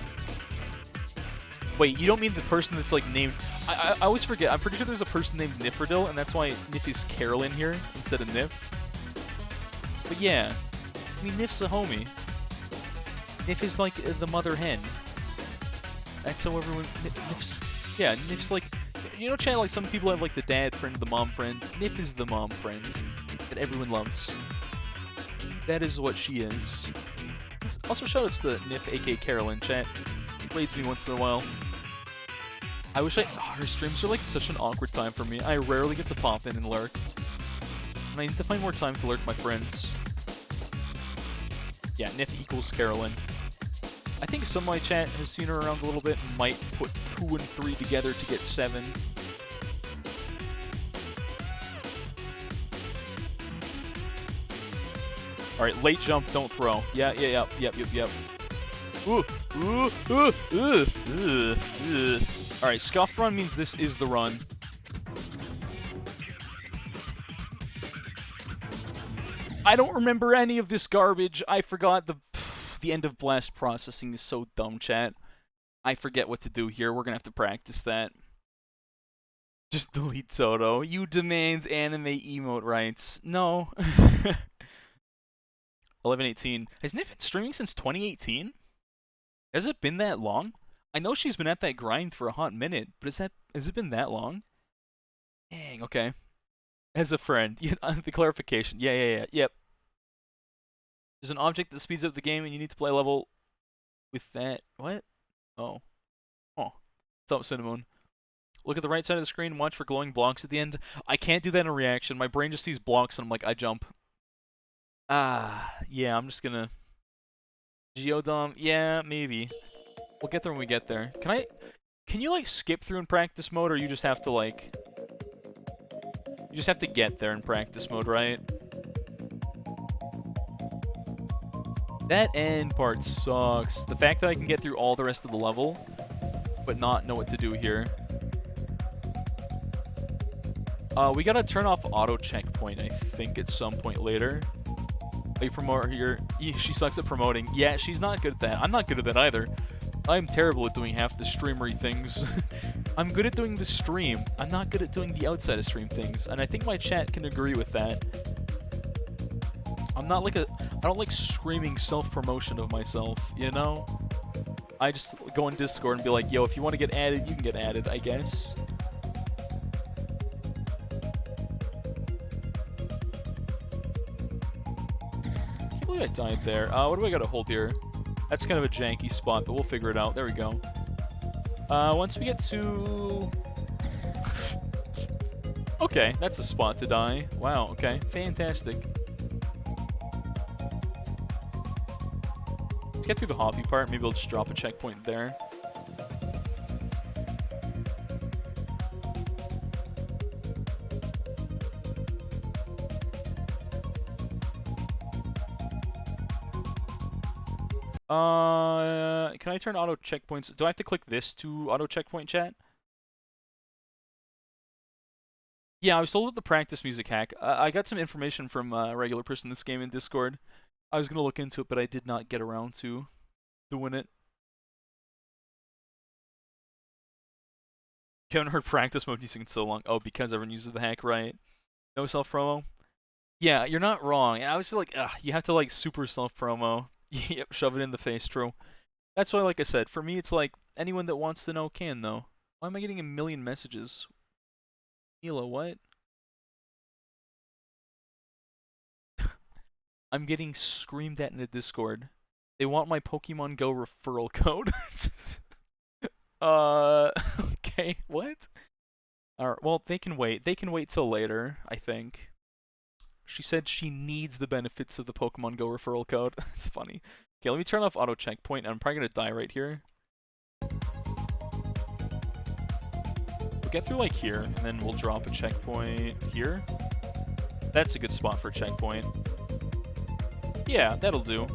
Wait, you don't mean the person that's, like, named... I always forget. I'm pretty sure there's a person named Nifredil, and that's why Nif is Carolyn here instead of Nif. But yeah. I mean, Nif's a homie. Nif is like the mother hen. That's how everyone... Nif's... Yeah, Nif's like... You know, chat, like some people have like the dad friend, the mom friend. Nif is the mom friend that everyone loves. That is what she is. Also, shoutouts to Nif, aka Carolyn, chat. Raids me once in a while. I wish her streams are like such an awkward time for me. I rarely get to pop in and lurk. And I need to find more time to lurk my friends. Yeah, Nif equals Carolyn. I think some of my chat has seen her around a little bit and might put 2 and 3 together to get 7. Alright, late jump, don't throw. Yep. Alright, scuffed run means this is the run. I don't remember any of this garbage. I forgot the end of blast processing is so dumb, chat. I forget what to do here. We're gonna have to practice that. Just delete Toto. You demand anime emote rights. No. 11/18. Has Nif been streaming since 2018? Has it been that long? I know she's been at that grind for a hot minute, but has it been that long? Dang, okay. As a friend. Yeah, the clarification. Yep. There's an object that speeds up the game and you need to play level with that. What? Oh. What's up, Cinnamon? Look at the right side of the screen, watch for glowing blocks at the end. I can't do that in a reaction. My brain just sees blocks and I'm like, I jump. Yeah, I'm just gonna... Geodom? Yeah, maybe. We'll get there when we get there. Can you, like, skip through in practice mode, or you just have to, like... You just have to get there in practice mode, right? That end part sucks. The fact that I can get through all the rest of the level, but not know what to do here. We gotta turn off auto checkpoint, I think, at some point later. You promote her. She sucks at promoting. Yeah, she's not good at that. I'm not good at that either. I'm terrible at doing half the streamery things. I'm good at doing the stream. I'm not good at doing the outside of stream things, and I think my chat can agree with that. I'm not like I don't like screaming self-promotion of myself, you know? I just go on Discord and be like, yo, if you want to get added, you can get added, I guess. I died there. What do I gotta hold here? That's kind of a janky spot, but we'll figure it out. There we go. Once we get to... Okay, that's a spot to die. Wow, okay. Fantastic. Let's get through the hobby part. Maybe I'll just drop a checkpoint there. Can I turn auto checkpoints? Do I have to click this to auto checkpoint, chat? Yeah, I was told with the practice music hack. I got some information from a regular person in this game in Discord. I was gonna look into it, but I did not get around to doing it. You haven't heard practice mode music in so long. Oh, because everyone uses the hack, right? No self promo. Yeah, you're not wrong. And I always feel like, you have to like super self promo. Yep, shove it in the face. True. That's why, like I said, for me, it's like anyone that wants to know can though. Why am I getting a million messages? Mila, what? I'm getting screamed at in the Discord. They want my Pokemon Go referral code. Okay, what? Alright, well, they can wait. They can wait till later, I think. She said she needs the benefits of the Pokemon Go referral code. It's funny. Okay, let me turn off auto checkpoint. I'm probably gonna die right here. We'll get through like here, and then we'll drop a checkpoint here. That's a good spot for a checkpoint. Yeah, that'll do.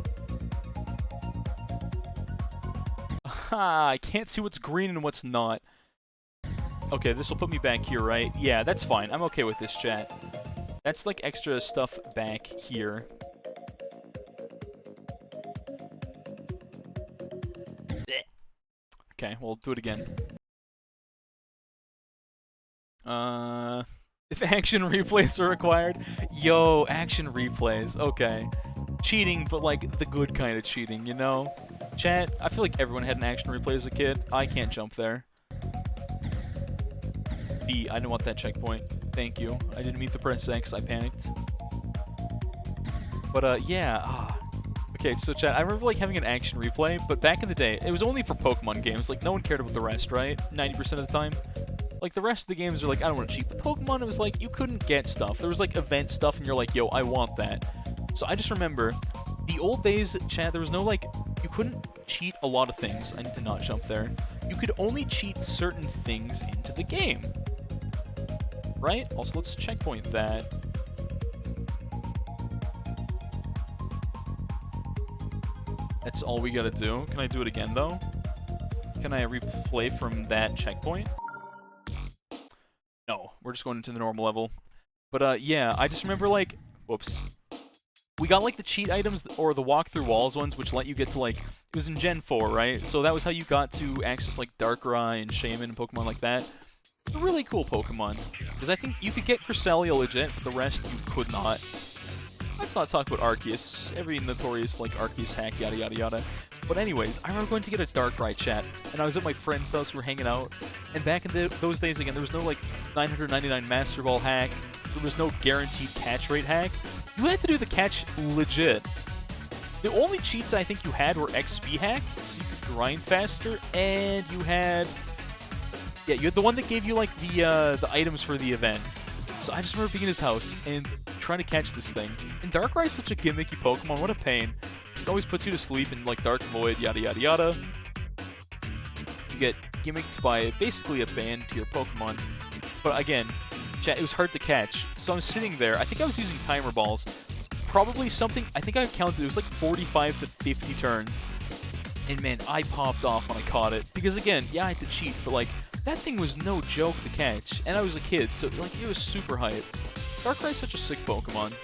Aha, I can't see what's green and what's not. Okay, this will put me back here, right? Yeah, that's fine. I'm okay with this, chat. That's like extra stuff back here. Okay, we'll do it again. If action replays are required? Yo, action replays. Okay. Cheating, but like the good kind of cheating, you know? Chat, I feel like everyone had an action replay as a kid. I can't jump there. B, I didn't want that checkpoint. Thank you. I didn't mean to press X, I panicked. But, yeah. Okay, so chat, I remember like having an action replay, but back in the day, it was only for Pokemon games. Like, no one cared about the rest, right? 90% of the time. Like, the rest of the games are like, I don't want to cheat. But Pokemon, it was like, you couldn't get stuff. There was like event stuff, and you're like, yo, I want that. So I just remember, the old days, chat, there was no like, you couldn't cheat a lot of things. I need to not jump there. You could only cheat certain things into the game. Right? Also, let's checkpoint that. That's all we gotta do. Can I do it again, though? Can I replay from that checkpoint? No, we're just going into the normal level. But, yeah, I just remember, like... Whoops. We got, like, the cheat items, or the walk-through walls ones, which let you get to, like... It was in Gen 4, right? So that was how you got to access, like, Darkrai and Shaman and Pokemon like that. Really cool Pokemon. Because I think you could get Cresselia legit, but the rest you could not. Let's not talk about Arceus. Every notorious, like, Arceus hack, yada yada yada. But anyways, I remember going to get a Darkrai, chat, and I was at my friend's house, we were hanging out, and back in those days, again, there was no, like, 999 Master Ball hack, there was no guaranteed catch rate hack. You had to do the catch legit. The only cheats I think you had were XP hack, so you could grind faster, and you had... Yeah, you had the one that gave you, like, the items for the event. So I just remember being in his house and trying to catch this thing. And Darkrai is such a gimmicky Pokemon, what a pain. It always puts you to sleep in, like, Dark Void, yada yada yada. You get gimmicked by basically a ban to your Pokemon. But again, chat, it was hard to catch. So I'm sitting there, I think I was using timer balls. Probably something, I think I counted, it was like 45 to 50 turns. And man, I popped off when I caught it. Because again, yeah, I had to cheat, but like, that thing was no joke to catch. And I was a kid, so like, it was super hype. Darkrai's such a sick Pokemon.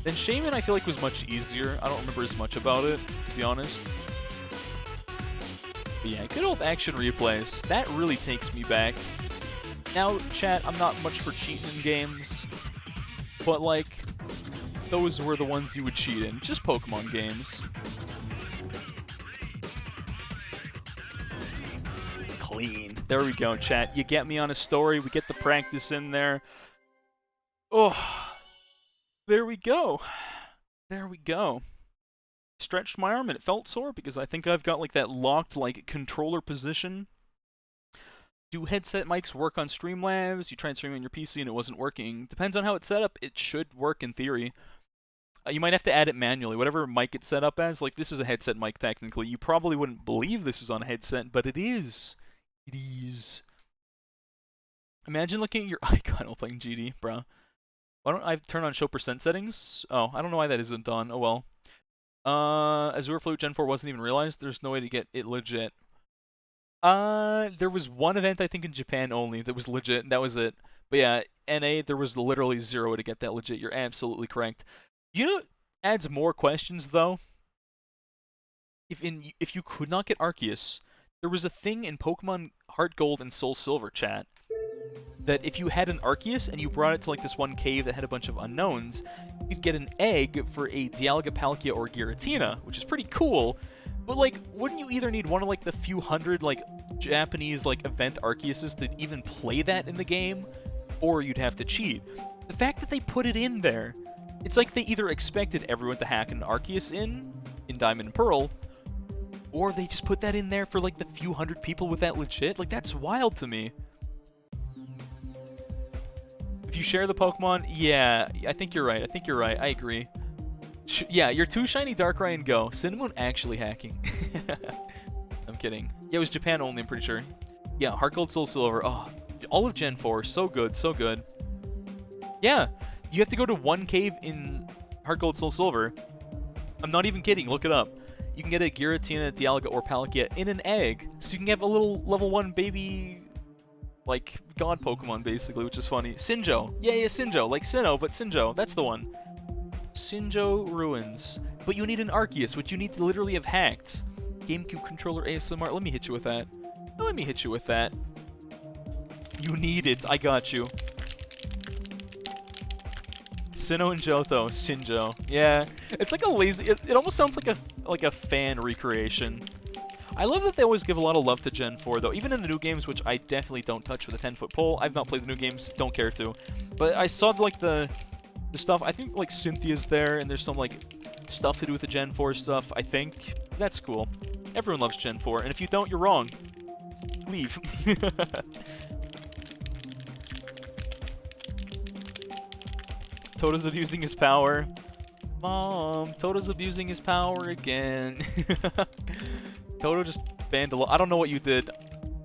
Then Shaman, I feel like, was much easier. I don't remember as much about it, to be honest. But yeah, good old action replays. That really takes me back. Now, chat, I'm not much for cheating in games. But like, those were the ones you would cheat in. Just Pokemon games. Clean. There we go, chat. You get me on a story. We get the practice in there. Oh, there we go. There we go. Stretched my arm and it felt sore because I think I've got like that locked like controller position. Do headset mics work on Streamlabs? You tried streaming on your PC and it wasn't working. Depends on how it's set up. It should work in theory. You might have to add it manually. Whatever mic it's set up as, like this is a headset mic technically. You probably wouldn't believe this is on a headset, but it is. It is. Imagine looking at your icon while playing GD, bro. Why don't I turn on show percent settings? Oh, I don't know why that isn't on. Oh well. Azure Flute Gen 4 wasn't even realized. There's no way to get it legit. There was one event I think in Japan only that was legit, and that was it. But yeah, NA, there was literally 0 to get that legit. You're absolutely correct. You know, adds more questions though. If you could not get Arceus, there was a thing in Pokemon Heart Gold and Soul Silver chat that if you had an Arceus and you brought it to like this one cave that had a bunch of unknowns, you'd get an egg for a Dialga, Palkia, or Giratina, which is pretty cool. But like, wouldn't you either need one of like the few hundred like Japanese like event Arceuses to even play that in the game, or you'd have to cheat? The fact that they put it in there, it's like they either expected everyone to hack an Arceus in Diamond and Pearl, or they just put that in there for like the few hundred people with that legit. Like, that's wild to me. If you share the Pokemon, yeah, I think you're right. I agree. Yeah, your 2 shiny Darkrai and go. Cinnamon actually hacking. I'm kidding. Yeah, it was Japan only, I'm pretty sure. Yeah, Heart Gold, Soul Silver. Oh, all of Gen 4. So good, so good. Yeah, you have to go to one cave in Heart Gold, Soul Silver. I'm not even kidding. Look it up. You can get a Giratina, Dialga, or Palkia in an egg, so you can have a little level 1 baby, like, god Pokemon, basically, which is funny. Sinjoh. Yeah, Sinjoh. Like Sinnoh, but Sinjoh. That's the one. Sinjoh Ruins. But you need an Arceus, which you need to literally have hacked. GameCube controller ASMR. Let me hit you with that. Let me hit you with that. You need it. I got you. Sinnoh and Johto. Sinjoh. Yeah. It's like a lazy... It almost sounds like a fan recreation. I love that they always give a lot of love to Gen 4, though. Even in the new games, which I definitely don't touch with a 10-foot pole. I've not played the new games. Don't care to. But I saw, like, the stuff. I think, like, Cynthia's there, and there's some, like, stuff to do with the Gen 4 stuff, I think. That's cool. Everyone loves Gen 4, and if you don't, you're wrong. Leave. Toto's abusing his power. Mom, Toto's abusing his power again. Toto just banned a lot. I don't know what you did.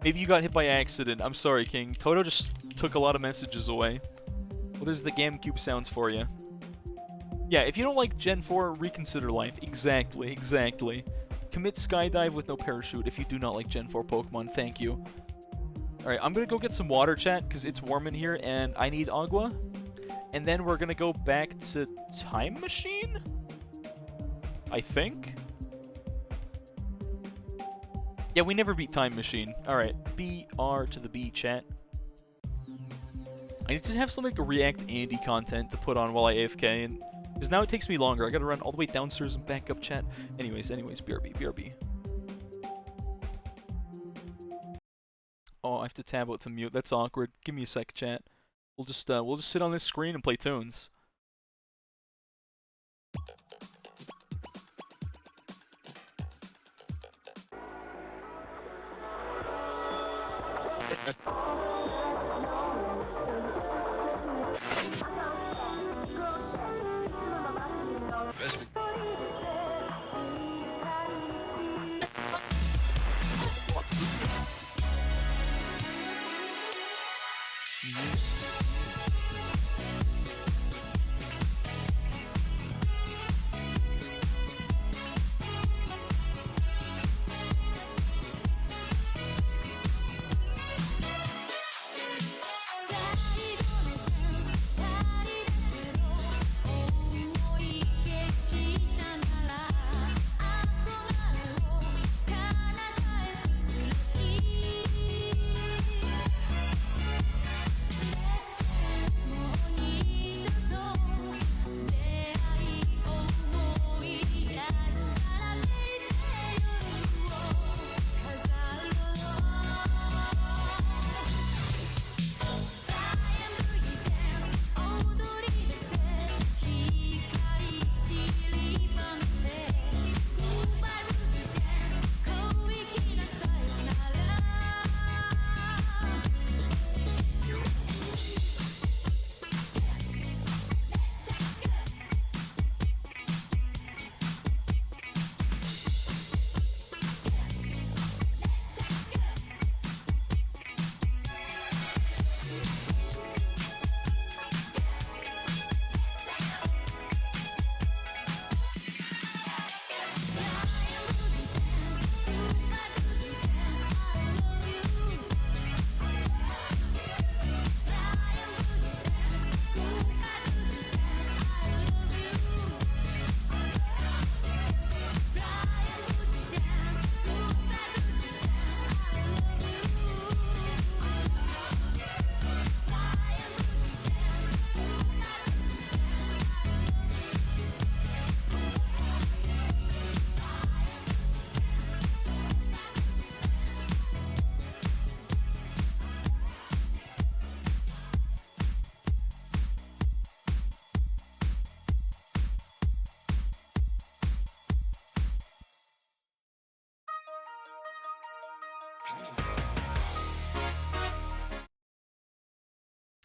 Maybe you got hit by accident. I'm sorry, King. Toto just took a lot of messages away. Well, there's the GameCube sounds for you. Yeah, if you don't like Gen 4, reconsider life. Exactly, exactly. Commit skydive with no parachute if you do not like Gen 4 Pokemon. Thank you. Alright, I'm gonna go get some water, chat, because it's warm in here, and I need agua. And then we're gonna go back to Time Machine? I think? Yeah, we never beat Time Machine. Alright, BR to the B, chat. I need to have some like React Andy content to put on while I AFK, and because now it takes me longer. I gotta run all the way downstairs and back up, chat. Anyways, BRB. Oh, I have to tab out to mute. That's awkward. Give me a sec, chat. We'll just sit on this screen and play tunes.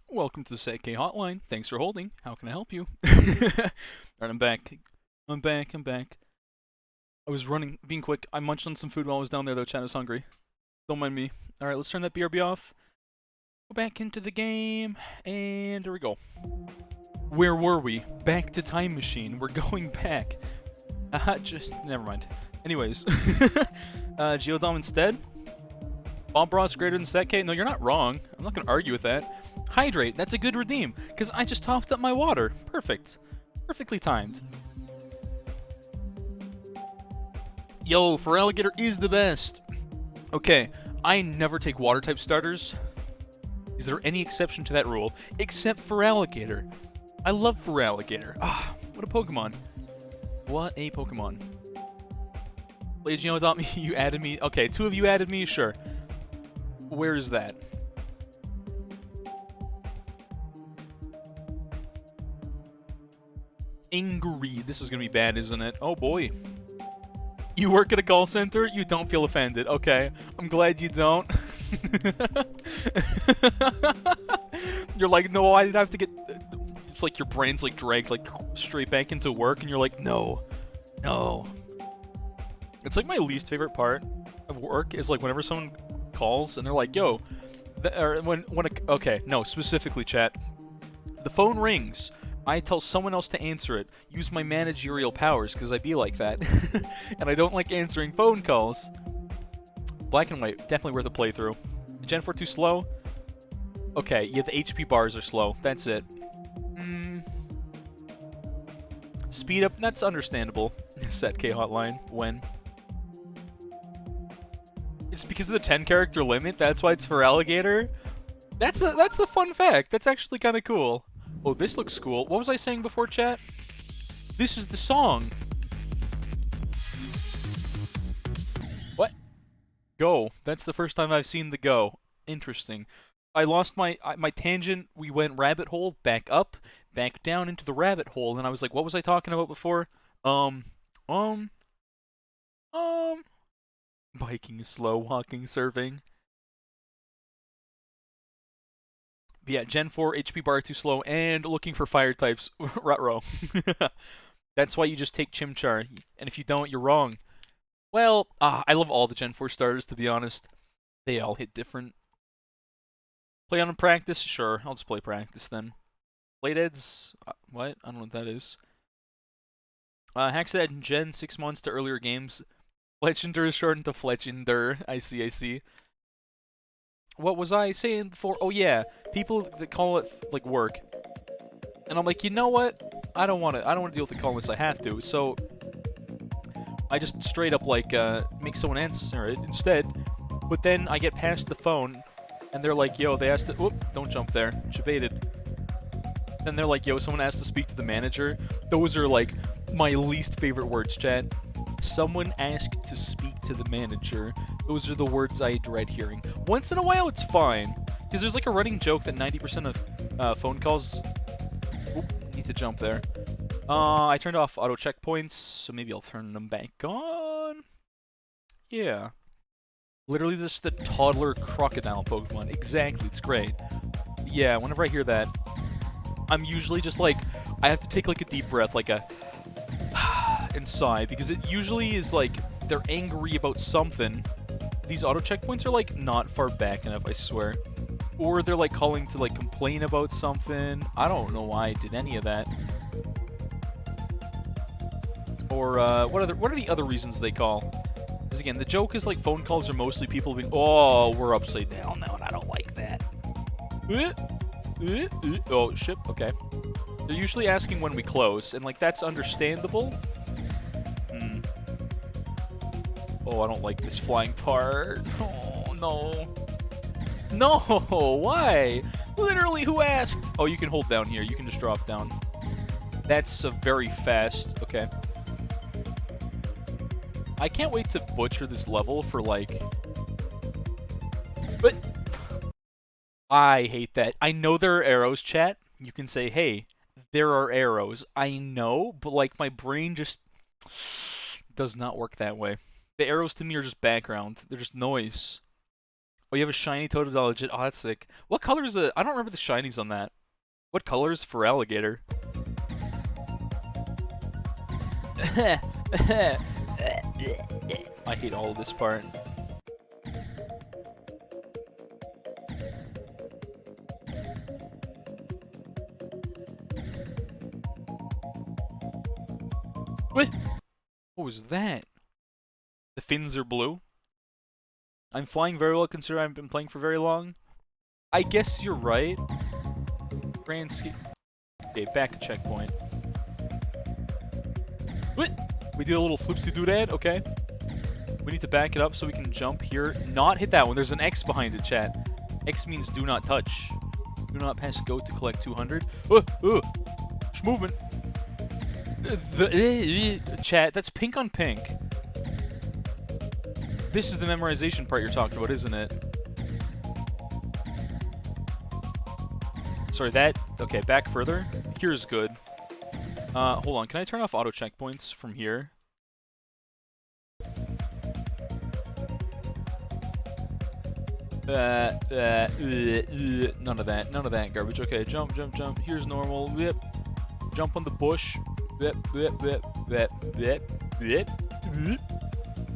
Welcome to the setk hotline. Thanks for holding. How can I help you? Alright, I'm back. I'm back. I was running, being quick. I munched on some food while I was down there, though. Chat, I was hungry. Don't mind me. Alright, let's turn that BRB off. Go back into the game, and there we go. Where were we? Back to Time Machine. We're going back. Just, never mind. Anyways. Geodom instead? Bomb Bros greater than setk? No, you're not wrong. I'm not going to argue with that. Hydrate, that's a good redeem, because I just topped up my water. Perfect. Perfectly timed. Yo, for alligator is the best. Okay, I never take water type starters. Is there any exception to that rule? Except for alligator. I love for alligator. Ah, what a Pokemon. What a Pokemon. Legio, you added me. Okay, 2 of you added me, sure. Where is that? Angry. This is gonna be bad, isn't it? Oh boy. You work at a call center? You don't feel offended. Okay. I'm glad you don't. You're like, no, I didn't have to get... It's like your brain's like dragged like straight back into work and you're like, no. No. It's like my least favorite part of work is like whenever someone calls and they're like, yo, okay, no, specifically chat. The phone rings. I tell someone else to answer it. Use my managerial powers, because I be like that. And I don't like answering phone calls. Black and white, definitely worth a playthrough. Gen 4 too slow? Okay, yeah, the HP bars are slow. That's it. Speed up, that's understandable. setk hotline, when? It's because of the 10-character limit, that's why it's for alligator? That's a fun fact. That's actually kind of cool. Oh, this looks cool. What was I saying before, chat? This is the song. What? Go. That's the first time I've seen the go. Interesting. I lost my tangent. We went rabbit hole, back up, back down into the rabbit hole, and I was like, what was I talking about before? Biking is slow, walking, surfing. But yeah, Gen 4, HP bar too slow, and looking for fire types. Ruh-roh. That's why you just take Chimchar, and if you don't, you're wrong. Well, I love all the Gen 4 starters, to be honest. They all hit different. Play on practice? Sure, I'll just play practice then. Bladeheads? What? I don't know what that is. Hackset Gen 6 months to earlier games. Fletchinder is shortened to Fletchinder. I see. What was I saying before? Oh yeah, people that call it like work, and I'm like, you know what? I don't want to deal with the call unless I have to. So I just straight up like make someone answer it instead. But then I get past the phone, and they're like, yo, they asked to. Whoop! Don't jump there. Shabated. Then they're like, yo, someone asked to speak to the manager. Those are like my least favorite words, chat. Someone asked to speak to the manager. Those are the words I dread hearing. Once in a while, it's fine. Because there's like a running joke that 90% of phone calls... Oop, need to jump there. I turned off auto checkpoints, so maybe I'll turn them back on. Yeah. Literally just the toddler crocodile Pokemon. Exactly, it's great. Yeah, whenever I hear that, I'm usually just like... I have to take like a deep breath, like a... and sigh, because it usually is like they're angry about something. These auto checkpoints are like not far back enough, I swear. Or they're like calling to like complain about something. I don't know why I did any of that. Or what are the other reasons they call? Because again, the joke is like phone calls are mostly people being, oh, we're upside down now and I don't like that. Oh shit, okay. They're usually asking when we close, and like that's understandable. Oh, I don't like this flying part. Oh, no. No, why? Literally, who asked? Oh, you can hold down here. You can just drop down. That's a very fast. Okay. I can't wait to butcher this level for, like... But... I hate that. I know there are arrows, chat. You can say, hey, there are arrows. I know, but, like, my brain just does not work that way. The arrows to me are just background. They're just noise. Oh, you have a shiny Totodile legit. Oh, that's sick. What color is it? I don't remember the shinies on that. What color is for alligator? I hate all of this part. What? What was that? The fins are blue? I'm flying very well considering I've been playing for very long. I guess you're right. Grand scheme. Okay, back at checkpoint. What? We do a little floopsy-doodad? Okay. We need to back it up so we can jump here. Not hit that one. There's an X behind it, chat. X means do not touch. Do not pass go to collect 200. Movement. Chat, that's pink on pink. This is the memorization part you're talking about, isn't it? Sorry, that... Okay, back further. Here's good. Hold on. Can I turn off auto checkpoints from here? None of that. None of that garbage. Okay, jump, jump, jump. Here's normal. Whip. Jump on the bush. Whip, whip, whip, whip, whip, whip, whip.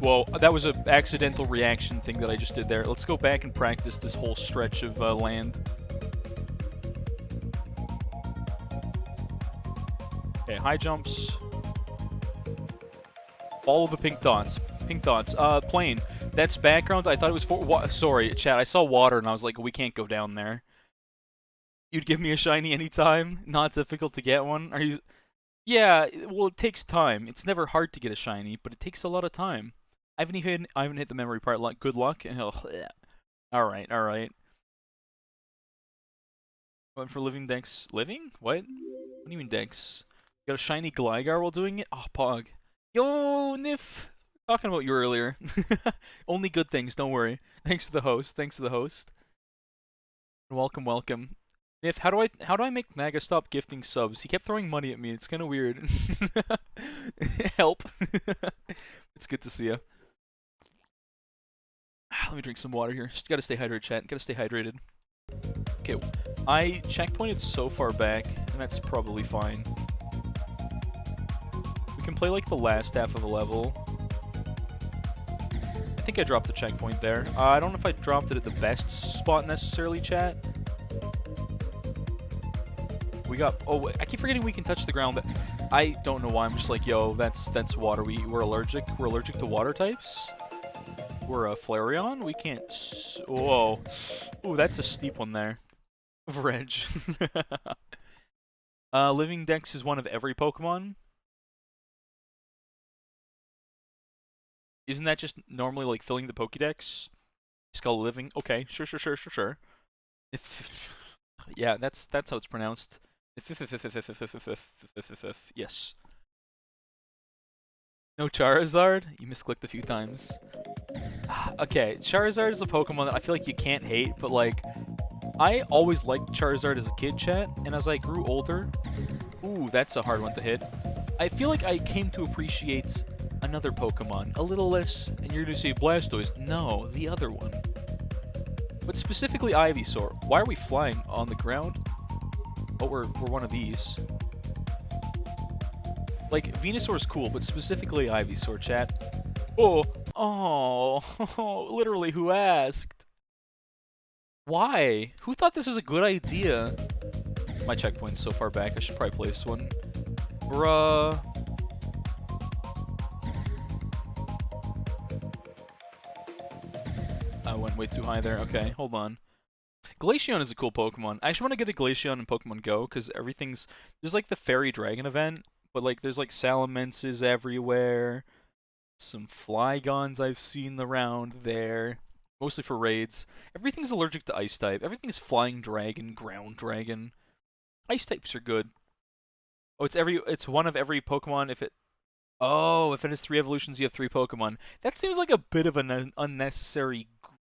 Whoa, that was an accidental reaction thing that I just did there. Let's go back and practice this whole stretch of land. Okay, high jumps. Follow the pink dots. Pink dots. Plane. That's background. I thought it was for... Sorry, chat. I saw water and I was like, we can't go down there. You'd give me a shiny anytime? Not difficult to get one? Are you... Yeah, well, it takes time. It's never hard to get a shiny, but it takes a lot of time. I haven't hit the memory part. Good luck. Oh, yeah. All right, all right. Went for living Dex. Living? What? What do you mean Dex? Got a shiny Gligar while doing it? Oh, Pog. Yo, Nif. Talking about you earlier. Only good things. Don't worry. Thanks to the host. Thanks to the host. Welcome, welcome. Nif, how do I make Naga stop gifting subs? He kept throwing money at me. It's kind of weird. Help. It's good to see you. Let me drink some water here. Just gotta stay hydrated, chat. Gotta stay hydrated. Okay, I checkpointed so far back, and that's probably fine. We can play like the last half of the level. I think I dropped the checkpoint there. I don't know if I dropped it at the best spot necessarily, chat. We got... Oh, I keep forgetting we can touch the ground. I don't know why. I'm just like, yo, that's water. We're allergic. We're allergic to water types. We're a Flareon. We can't... Whoa. Ooh, that's a steep one there. Reg. Living Dex is one of every Pokemon. Isn't that just normally like filling the Pokédex? It's called living. Okay, sure. Yeah, that's how it's pronounced. Yes. No Charizard? You misclicked a few times. Okay, Charizard is a Pokemon that I feel like you can't hate, but like, I always liked Charizard as a kid, chat, and as I grew older... Ooh, that's a hard one to hit. I feel like I came to appreciate another Pokemon a little less, and you're gonna say Blastoise. No, the other one. But specifically Ivysaur. Why are we flying on the ground? Oh, we're one of these. Like, Venusaur's cool, but specifically Ivysaur, chat. Oh, literally, who asked? Why? Who thought this is a good idea? My checkpoint's so far back, I should probably place one. Bruh. I went way too high there. Okay, hold on. Glaceon is a cool Pokemon. I actually want to get a Glaceon in Pokemon Go, because everything's... There's like the Fairy Dragon event, but like there's like Salamences everywhere. Some Flygons I've seen around there. Mostly for raids. Everything's allergic to Ice type. Everything's Flying Dragon, Ground Dragon. Ice types are good. Oh, it's one of every Pokemon if it... Oh, if it has 3 evolutions, you have 3 Pokemon. That seems like a bit of an unnecessary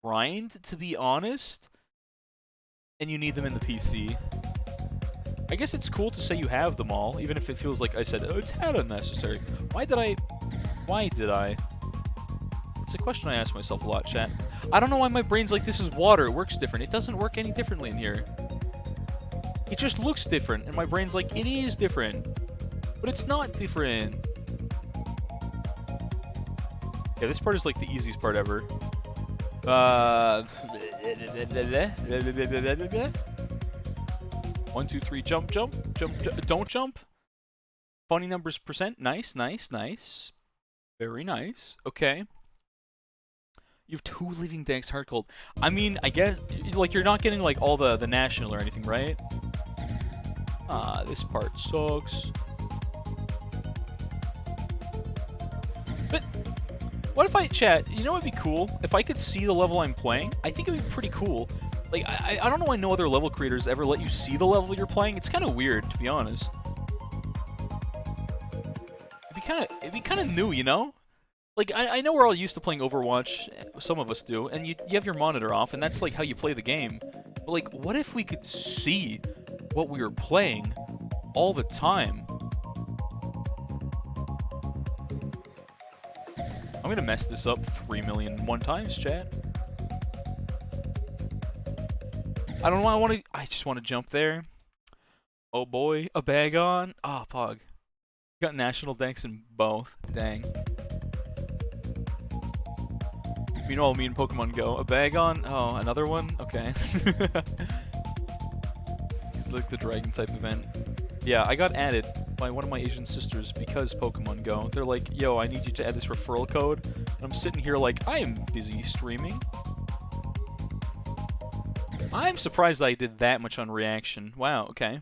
grind, to be honest. And you need them in the PC. I guess it's cool to say you have them all, even if it feels like I said, oh, it's had unnecessary. Why did I... It's a question I ask myself a lot, chat. I don't know why my brain's like, this is water, it works different. It doesn't work any differently in here. It just looks different, and my brain's like, it is different. But it's not different. Yeah, this part is like the easiest part ever. 1, 2, 3, jump, jump, jump, don't jump. Funny numbers percent. Nice, nice, nice. Very nice. Okay. You have 2 living decks, hard cold. I mean, I guess, like, you're not getting, like, all the national or anything, right? Ah, this part sucks. But, what if I, chat, you know what would be cool? If I could see the level I'm playing, I think it would be pretty cool. Like, I don't know why no other level creators ever let you see the level you're playing. It's kind of weird, to be honest. It'd be kind of new, you know? Like, I know we're all used to playing Overwatch, some of us do, and you have your monitor off, and that's, like, how you play the game. But, like, what if we could see what we were playing all the time? I'm gonna mess this up 3,000,001 times, chat. I don't know why I just want to jump there. Oh boy, a bag on. Ah, oh, Pog. Got national decks in both. Dang. Meanwhile, me and Pokemon Go. A bag on. Oh, another one? Okay. It's like the dragon type event. Yeah, I got added by one of my Asian sisters because Pokemon Go. They're like, yo, I need you to add this referral code. And I'm sitting here like, I am busy streaming. I'm surprised I did that much on reaction. Wow, okay.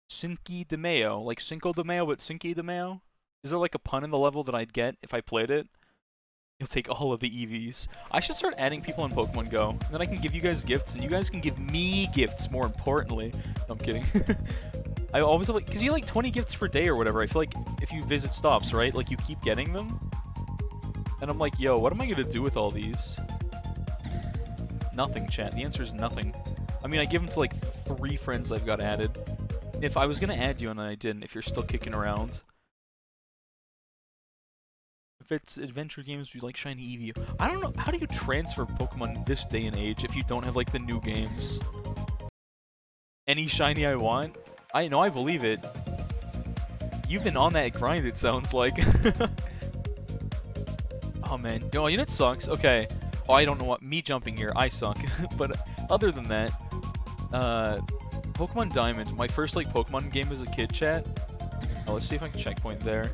Cinco de Mayo. Like Cinco de Mayo, but Cinco de Mayo? Is there like a pun in the level that I'd get if I played it? You'll take all of the EVs. I should start adding people on Pokemon Go. And then I can give you guys gifts, and you guys can give me gifts, more importantly. No, I'm kidding. I always have, like, because you get, like, 20 gifts per day or whatever. I feel like if you visit stops, right? Like, you keep getting them. And I'm like, yo, what am I going to do with all these? Nothing, chat. The answer is nothing. I mean, I give them to, like, 3 friends I've got added. If I was going to add you and I didn't, if you're still kicking around. If it's adventure games, we like shiny Eevee. I don't know, how do you transfer Pokemon this day and age if you don't have, like, the new games? Any shiny I want? I know, I believe it. You've been on that grind, it sounds like. Oh, man. Oh, you know what sucks? Okay. Oh, I don't know what. Me jumping here, I suck. But other than that, Pokemon Diamond, my first, like, Pokemon game as a kid, chat. Oh, let's see if I can checkpoint there.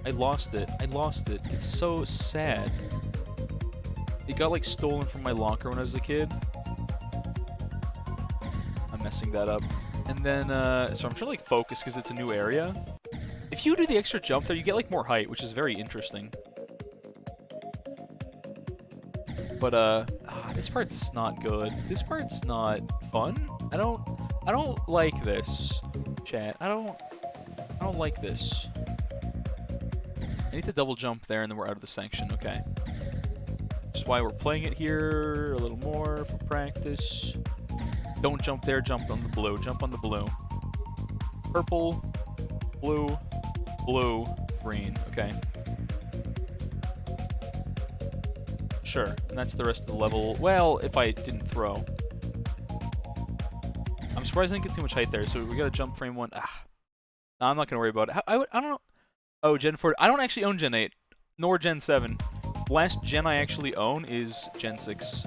I lost it. I lost it. It's so sad. It got, like, stolen from my locker when I was a kid. I'm messing that up. And then, so I'm trying to, like, focus because it's a new area. If you do the extra jump there, you get, like, more height, which is very interesting. But, this part's not good. This part's not fun. I don't like this, chat. I don't like this. I need to double jump there, and then we're out of the section, okay. That's why we're playing it here a little more for practice. Don't jump there, jump on the blue. Jump on the blue. Purple, blue, blue, green, okay. Sure, and that's the rest of the level. Well, if I didn't throw. I'm surprised I didn't get too much height there, so we gotta jump frame 1. Ah. No, I'm not gonna worry about it. I don't know. Oh, Gen 4. I don't actually own Gen 8, nor Gen 7. Last gen I actually own is Gen 6.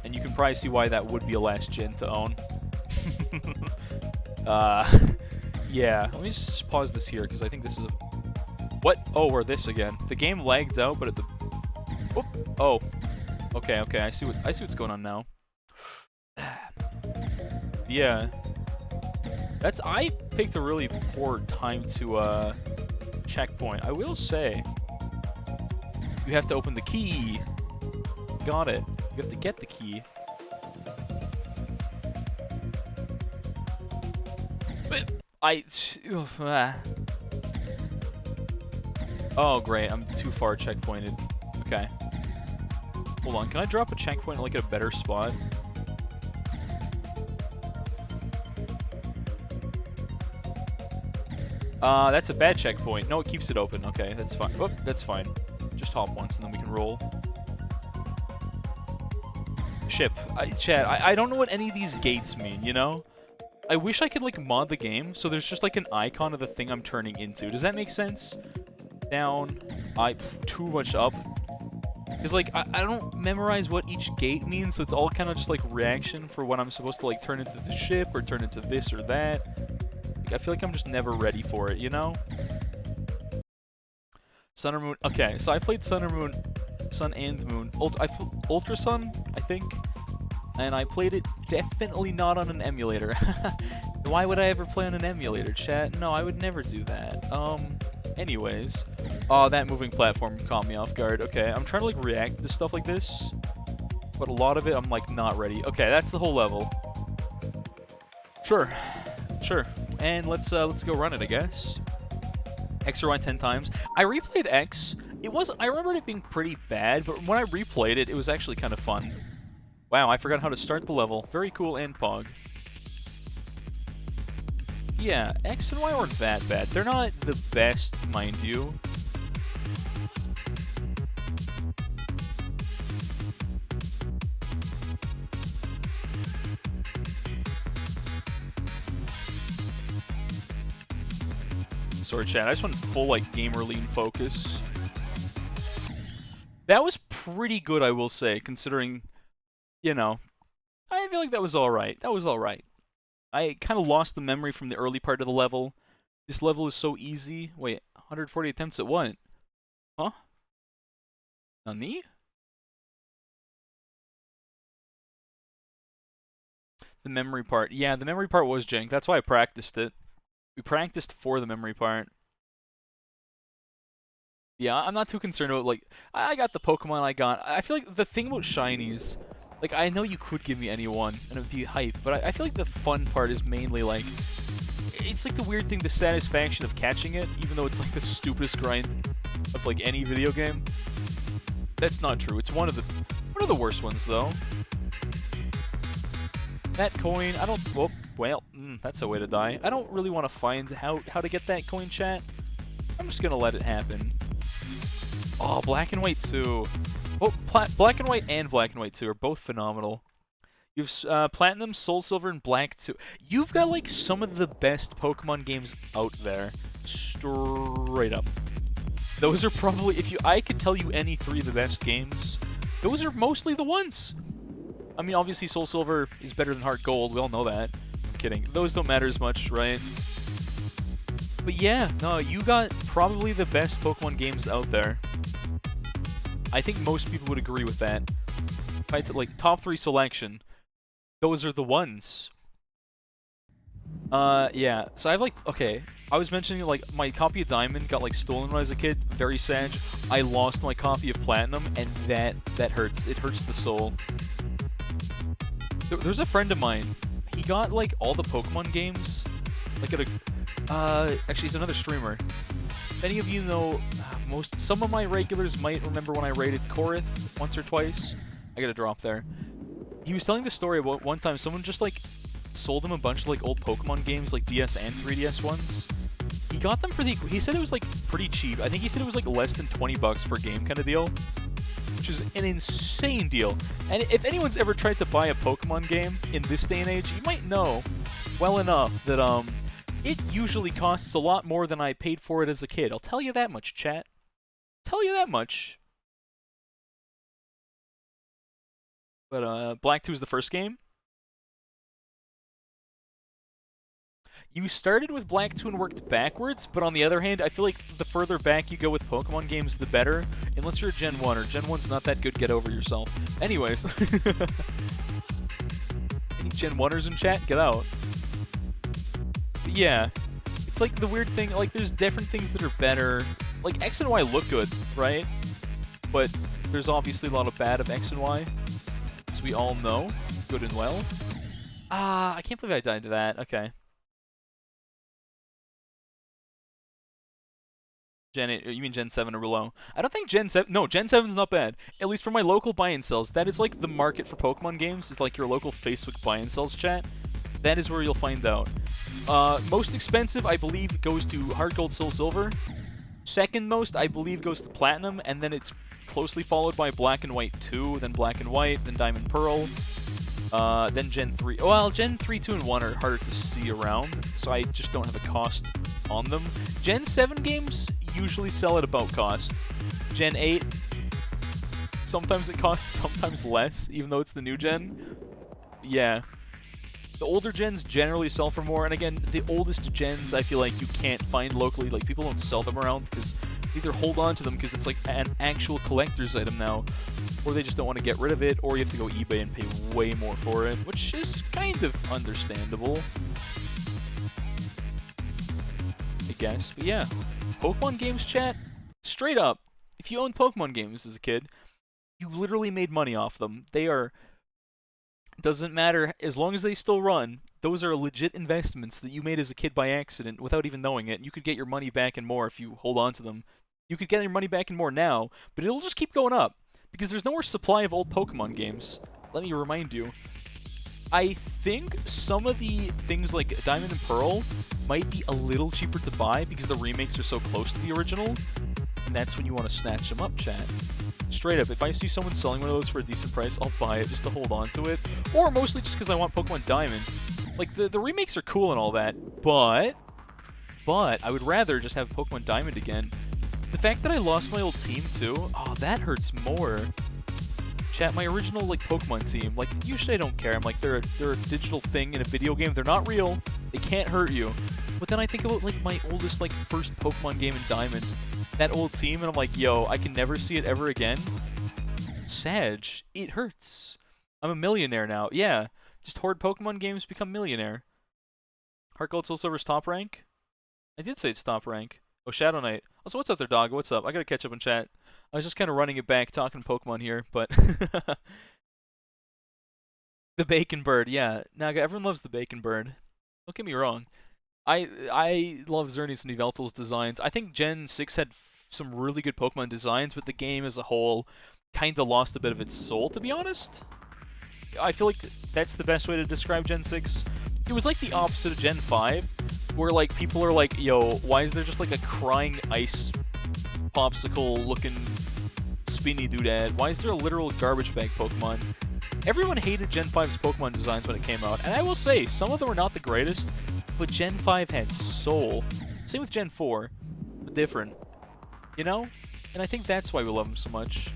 And you can probably see why that would be a last gen to own. Yeah. Let me just pause this here, because I think this is a... What? Oh, we're this again. The game lagged out, but at the... Oop. Oh. Okay, okay. I see what's going on now. Yeah. I picked a really poor time to, checkpoint. I will say, you have to open the key. Got it. You have to get the key. But oh, great. I'm too far checkpointed. Okay. Hold on. Can I drop a checkpoint like at a better spot? That's a bad checkpoint. No, it keeps it open. Okay, that's fine. Whoop, that's fine. Just hop once and then we can roll. Ship. Chat, I don't know what any of these gates mean, you know? I wish I could, like, mod the game so there's just, like, an icon of the thing I'm turning into. Does that make sense? Down. Too much up. Because, like, I don't memorize what each gate means, so it's all kind of just, like, reaction for when I'm supposed to, like, turn into the ship or turn into this or that. Like, I feel like I'm just never ready for it, you know? Sun or Moon. Okay, so I played Sun or Moon. Sun and Moon. Ultra Sun, I think. And I played it definitely not on an emulator. Why would I ever play on an emulator, chat? No, I would never do that. Anyways. Oh, that moving platform caught me off guard. Okay, I'm trying to, like, react to stuff like this. But a lot of it, I'm, like, not ready. Okay, that's the whole level. Sure. Sure. And let's go run it, I guess. X or Y 10 times. I replayed X. I remembered it being pretty bad, but when I replayed it, it was actually kind of fun. Wow, I forgot how to start the level. Very cool and pog. Yeah, X and Y weren't that bad. They're not the best, mind you. Sorry, chat. I just went full, like, gamer lean focus. That was pretty good, I will say, considering, you know, I feel like that was alright. That was alright. I kind of lost the memory from the early part of the level. This level is so easy. Wait, 140 attempts at what? Huh? Nani? The memory part. Yeah, the memory part was jank. That's why I practiced it. We practiced for the memory part. Yeah, I'm not too concerned about, like, I got the Pokemon I got. I feel like the thing about shinies, like, I know you could give me any one, and it would be hype, but I feel like the fun part is mainly, like, it's like the weird thing, the satisfaction of catching it, even though it's, like, the stupidest grind of, like, any video game. That's not true. It's one of the worst ones, though. That coin, I don't, well, that's a way to die. I don't really want to find how to get that coin, chat. I'm just gonna let it happen. Oh, Black and White 2. Oh, Black and White and Black and White 2 are both phenomenal. You've Platinum, Soul Silver, and Black 2. You've got, like, some of the best Pokemon games out there. Straight up. Those are probably, I could tell you any 3 of the best games, those are mostly the ones. I mean, obviously Soul Silver is better than Heart Gold. We all know that. I'm kidding. Those don't matter as much, right? But yeah, no, you got probably the best Pokemon games out there. I think most people would agree with that. If I had to, like, top 3 selection, those are the ones. Yeah. So I have, like, okay, I was mentioning, like, my copy of Diamond got, like, stolen when I was a kid. Very sad. I lost my copy of Platinum, and that hurts. It hurts the soul. There's a friend of mine. He got, like, all the Pokemon games, like, at a... actually, he's another streamer. If any of you know, some of my regulars might remember when I raided Korith once or twice. I gotta drop there. He was telling the story about one time someone just, like, sold him a bunch of, like, old Pokemon games, like DS and 3DS ones. He got them for he said it was, like, pretty cheap. I think he said it was, like, less than 20 bucks per game kind of deal, which is an insane deal. And if anyone's ever tried to buy a Pokemon game in this day and age, you might know well enough that, it usually costs a lot more than I paid for it as a kid. I'll tell you that much, chat. Tell you that much. But, Black 2 is the first game. You started with Black 2 and worked backwards, but on the other hand, I feel like the further back you go with Pokemon games, the better. Unless you're a Gen 1, or Gen 1's not that good, get over yourself. Anyways. Any Gen 1ers in chat? Get out. But yeah, it's like the weird thing, like, there's different things that are better. Like, X and Y look good, right? But there's obviously a lot of bad of X and Y, as we all know, good and well. I can't believe I died to that. Okay. Gen 8, you mean Gen 7 or below? I don't think Gen 7, no, Gen 7's not bad. At least for my local buy and sells. That is like the market for Pokemon games, is like your local Facebook buy and sells chat. That is where you'll find out. Most expensive, I believe, goes to Heart Gold, Soul Silver. Second most, I believe, goes to Platinum, and then it's closely followed by Black and White 2, then Black and White, then Diamond Pearl, then Gen 3. Well, Gen 3, 2, and 1 are harder to see around, so I just don't have a cost on them. Gen 7 games usually sell at about cost. Gen 8, sometimes it costs, sometimes less, even though it's the new gen. Yeah. The older gens generally sell for more, and again, the oldest gens I feel like you can't find locally. Like, people don't sell them around because they either hold on to them because it's like an actual collector's item now, or they just don't want to get rid of it, or you have to go eBay and pay way more for it, which is kind of understandable, I guess. But yeah, Pokemon games, chat, straight up, if you owned Pokemon games as a kid, you literally made money off them. They are... Doesn't matter, as long as they still run, those are legit investments that you made as a kid by accident without even knowing it. You could get your money back and more if you hold on to them. You could get your money back and more now, but it'll just keep going up because there's no more supply of old Pokemon games. Let me remind you. I think some of the things like Diamond and Pearl might be a little cheaper to buy because the remakes are so close to the original, and that's when you want to snatch them up, chat. Straight up, if I see someone selling one of those for a decent price, I'll buy it just to hold on to it. Or mostly just because I want Pokemon Diamond. Like, the remakes are cool and all that, but I would rather just have Pokemon Diamond again. The fact that I lost my old team, too, oh, that hurts more. Chat, my original, like, Pokemon team, like, usually I don't care. I'm like, they're a digital thing in a video game. They're not real. They can't hurt you. But then I think about, like, my oldest, like, first Pokemon game in Diamond. That old team, and I'm like, yo, I can never see it ever again. Sag, it hurts. I'm a millionaire now. Yeah, just hoard Pokemon games, become millionaire. Heart Gold, Soul Silver's top rank? I did say it's top rank. Oh, Shadow Knight. Also, what's up there, dog? What's up? I gotta catch up in chat. I was just kind of running it back, talking Pokemon here, but... The Bacon Bird, yeah. Naga, everyone loves the Bacon Bird. Don't get me wrong. I love Xerneas and Yveltal's designs. I think Gen 6 had some really good Pokemon designs, but the game as a whole kind of lost a bit of its soul, to be honest. I feel like that's the best way to describe Gen 6. It was like the opposite of Gen 5, where like people are like, yo, why is there just like a crying ice popsicle-looking spinny doodad? Why is there a literal garbage bag Pokemon? Everyone hated Gen 5's Pokemon designs when it came out, and I will say, some of them were not the greatest, but Gen 5 had soul. Same with Gen 4, but different. You know? And I think that's why we love them so much.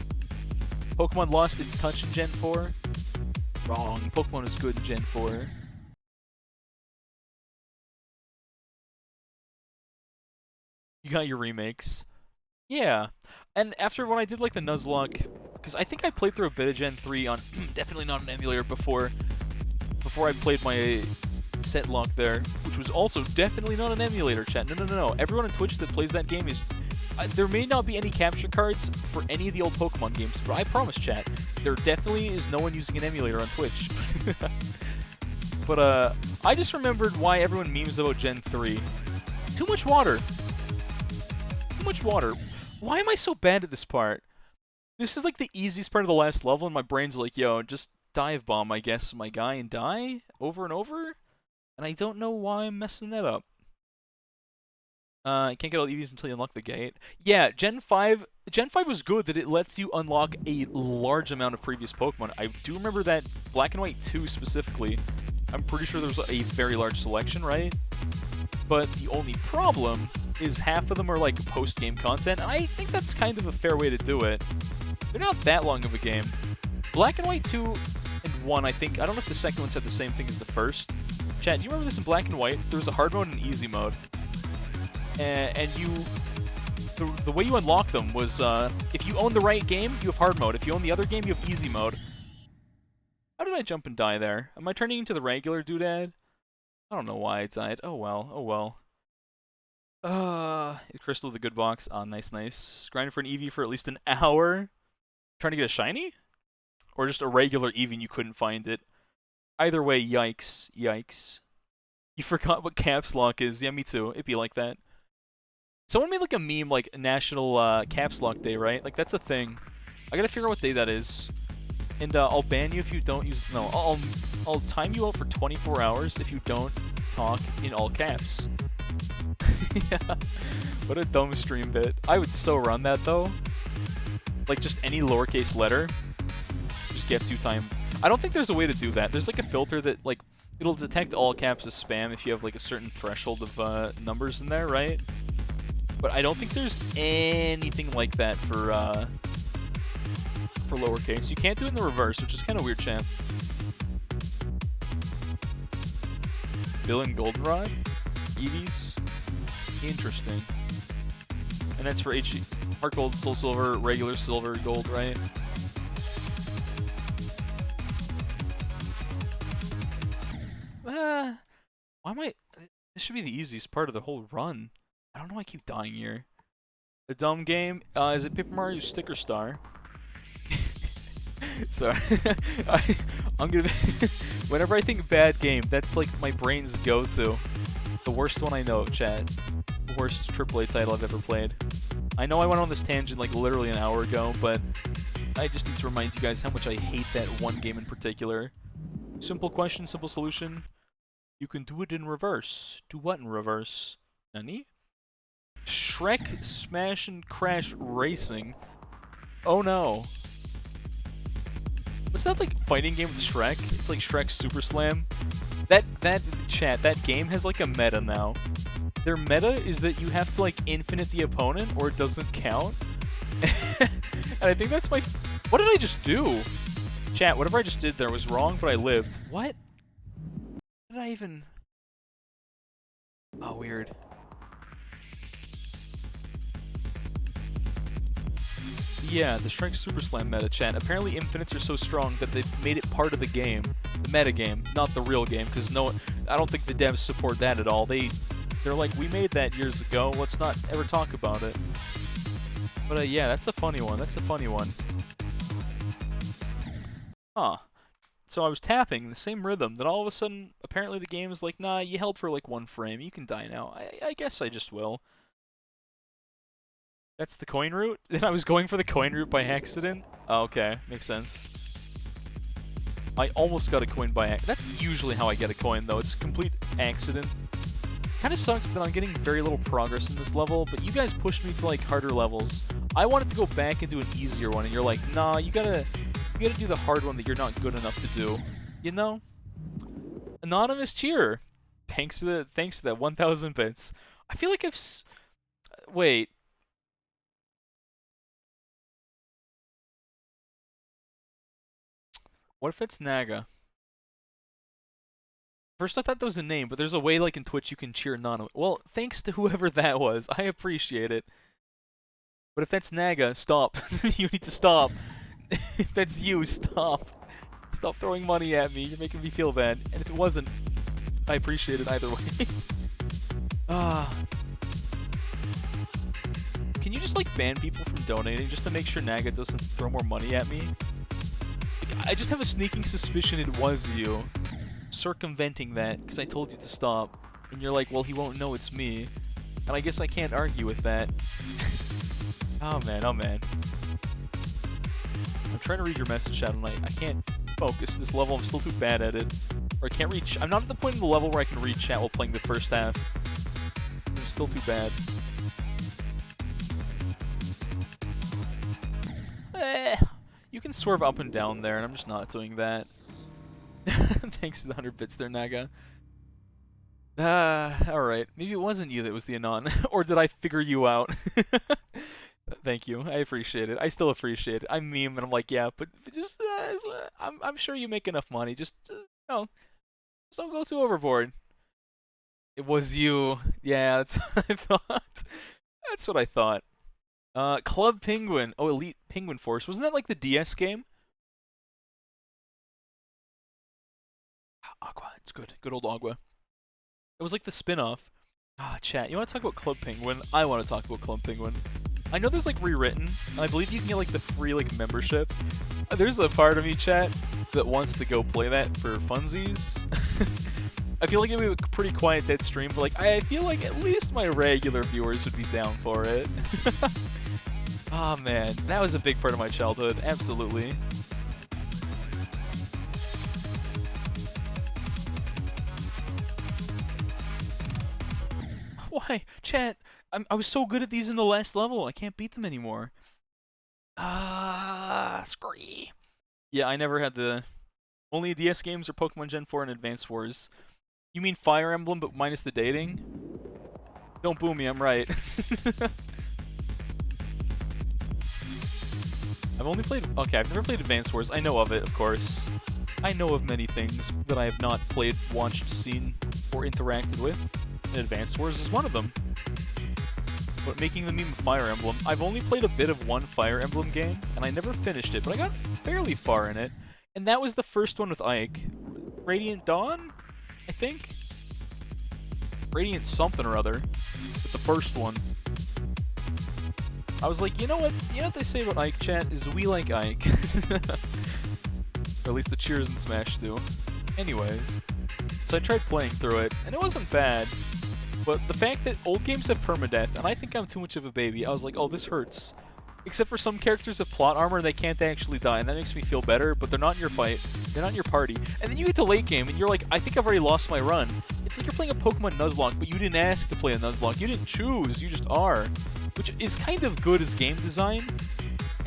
Pokemon lost its touch in Gen 4. Wrong. Pokemon is good in Gen 4. You got your remakes. Yeah. And after when I did like the Nuzlocke, because I think I played through a bit of Gen 3 on definitely not an emulator before I played my set lock there, which was also definitely not an emulator, chat. No. Everyone on Twitch that plays that game is... there may not be any capture cards for any of the old Pokemon games, but I promise, chat, there definitely is no one using an emulator on Twitch. But, I just remembered why everyone memes about Gen 3. Too much water. Too much water. Why am I so bad at this part? This is like the easiest part of the last level, and my brain's like, yo, just dive bomb, I guess, my guy, and die over and over? And I don't know why I'm messing that up. You can't get all EVs until you unlock the gate. Yeah, Gen 5 was good that it lets you unlock a large amount of previous Pokemon. I do remember that Black and White 2 specifically. I'm pretty sure there was a very large selection, right? But the only problem is half of them are like post-game content, and I think that's kind of a fair way to do it. They're not that long of a game. Black and White 2 and 1, I think, I don't know if the second one said the same thing as the first. Chat, do you remember this in Black and White? There was a hard mode and an easy mode. And the way you unlock them was, if you own the right game, you have hard mode. If you own the other game, you have easy mode. How did I jump and die there? Am I turning into the regular doodad? I don't know why I died. Oh well, oh well. Crystal the good box. Ah, nice. Grinding for an EV for at least an hour. Trying to get a shiny? Or just a regular EV and you couldn't find it? Either way, yikes. You forgot what caps lock is. Yeah, me too. It'd be like that. Someone made like a meme, like National Caps Lock Day, right? Like that's a thing. I gotta figure out what day that is. And I'll ban you if you don't use... No, I'll time you out for 24 hours if you don't talk in all caps. Yeah. What a dumb stream bit. I would so run that though. Like just any lowercase letter just gets you time. I don't think there's a way to do that. There's like a filter that like it'll detect all caps as spam if you have like a certain threshold of numbers in there, right? But I don't think there's anything like that for lowercase. You can't do it in the reverse, which is kind of weird, champ. Villain Goldenrod? EVs? Interesting. And that's for HG. Heart Gold, Soul Silver, regular Silver, Gold, right? Why am I... This should be the easiest part of the whole run. I don't know why I keep dying here. A dumb game? Is it Paper Mario Sticker Star? Sorry. I'm gonna... Whenever I think bad game, that's like my brain's go-to. The worst one I know, chat. The worst AAA title I've ever played. I know I went on this tangent like literally an hour ago, but I just need to remind you guys how much I hate that one game in particular. Simple question, simple solution. You can do it in reverse. Do what in reverse? Nani? Shrek Smash and Crash Racing. Oh no. What's that like fighting game with Shrek? It's like Shrek Super Slam. That game has like a meta now. Their meta is that you have to like infinite the opponent or it doesn't count. And I think that's my... What did I just do? Chat, whatever I just did there was wrong, but I lived. What? What did I even... Oh, weird. Yeah, the Shrek Super Slam meta, chat. Apparently infinites are so strong that they've made it part of the game. The meta game, not the real game, because I don't think the devs support that at all. They're like, we made that years ago, let's not ever talk about it. But yeah, that's a funny one, that's a funny one. Huh. So I was tapping in the same rhythm, then all of a sudden, apparently the game is like, nah, you held for like 1 frame, you can die now. I guess I just will. That's the coin route? Then I was going for the coin route by accident? Oh, okay, makes sense. I almost got a coin by accident. That's usually how I get a coin, though. It's a complete accident. Kinda sucks that I'm getting very little progress in this level, but you guys pushed me to, like, harder levels. I wanted to go back and do an easier one, and you're like, nah, you gotta do the hard one that you're not good enough to do. You know? Anonymous cheer. Thanks to that 1,000 bits. I feel like wait. What if it's Naga? First I thought that was a name, but there's a way like in Twitch you can cheer anonymous. Well, thanks to whoever that was. I appreciate it. But if that's Naga, stop. You need to stop. If that's you, stop. Stop throwing money at me. You're making me feel bad. And if it wasn't, I appreciate it either way. Can you just like ban people from donating just to make sure Naga doesn't throw more money at me? Like, I just have a sneaking suspicion it was you. Circumventing that, because I told you to stop. And you're like, well, he won't know it's me. And I guess I can't argue with that. Oh man, oh man. I'm trying to read your message chat tonight. I can't focus this level, I'm still too bad at it. Or I can't reach. I'm not at the point in the level where I can read chat while playing the first half. I'm still too bad. You can swerve up and down there, and I'm just not doing that. Thanks to the 100 bits there, Naga. Alright. Maybe it wasn't you that was the Anon. Or did I figure you out? Thank you. I appreciate it. I still appreciate it. I meme and I'm like, yeah, but just, I'm sure you make enough money. Just don't go too overboard. It was you. Yeah, that's what I thought. That's what I thought. Club Penguin. Oh, Elite Penguin Force. Wasn't that like the DS game? Aqua. It's good. Good old Agua. It was like the spin-off. Chat. You want to talk about Club Penguin? I want to talk about Club Penguin. I know there's like rewritten. I believe you can get like the free like membership. There's a part of me, chat, that wants to go play that for funsies. I feel like it would be a pretty quiet dead stream, but like I feel like at least my regular viewers would be down for it. Oh man, that was a big part of my childhood. Absolutely. Why, chat? I was so good at these in the last level. I can't beat them anymore. Scree. Yeah, I never had the... Only DS games are Pokemon Gen 4 and Advance Wars. You mean Fire Emblem, but minus the dating? Don't boo me, I'm right. I've only played... Okay, I've never played Advance Wars. I know of it, of course. I know of many things that I have not played, watched, seen, or interacted with. And Advance Wars is one of them. But making the meme of Fire Emblem, I've only played a bit of one Fire Emblem game, and I never finished it, but I got fairly far in it. And that was the first one with Ike. Radiant Dawn, I think? Radiant something or other. But the first one. I was like, you know what? You know what they say about Ike, chat? Is we like Ike. Or at least the Cheers and Smash do. Anyways. So I tried playing through it, and it wasn't bad. But the fact that old games have permadeath, and I think I'm too much of a baby, I was like, oh, this hurts. Except for some characters have plot armor, they can't actually die, and that makes me feel better, but they're not in your fight. They're not in your party. And then you get to late game, and you're like, I think I've already lost my run. It's like you're playing a Pokemon Nuzlocke, but you didn't ask to play a Nuzlocke. You didn't choose, you just are. Which is kind of good as game design,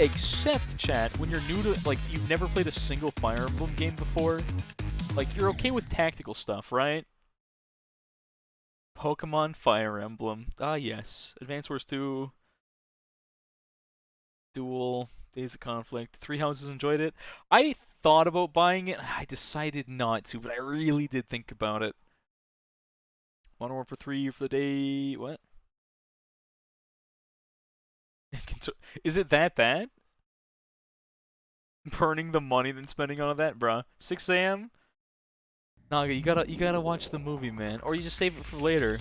except, chat, when you're new to, like, you've never played a single Fire Emblem game before, like, you're okay with tactical stuff, right? Pokemon Fire Emblem. Ah, yes. Advance Wars 2... Duel, Days of Conflict. Three Houses enjoyed it. I thought about buying it. I decided not to, but I really did think about it. Modern Warfare 3 for the day. What? Is it that bad? Burning the money than spending on that, bruh. 6 a.m. Naga, you gotta watch the movie, man. Or you just save it for later.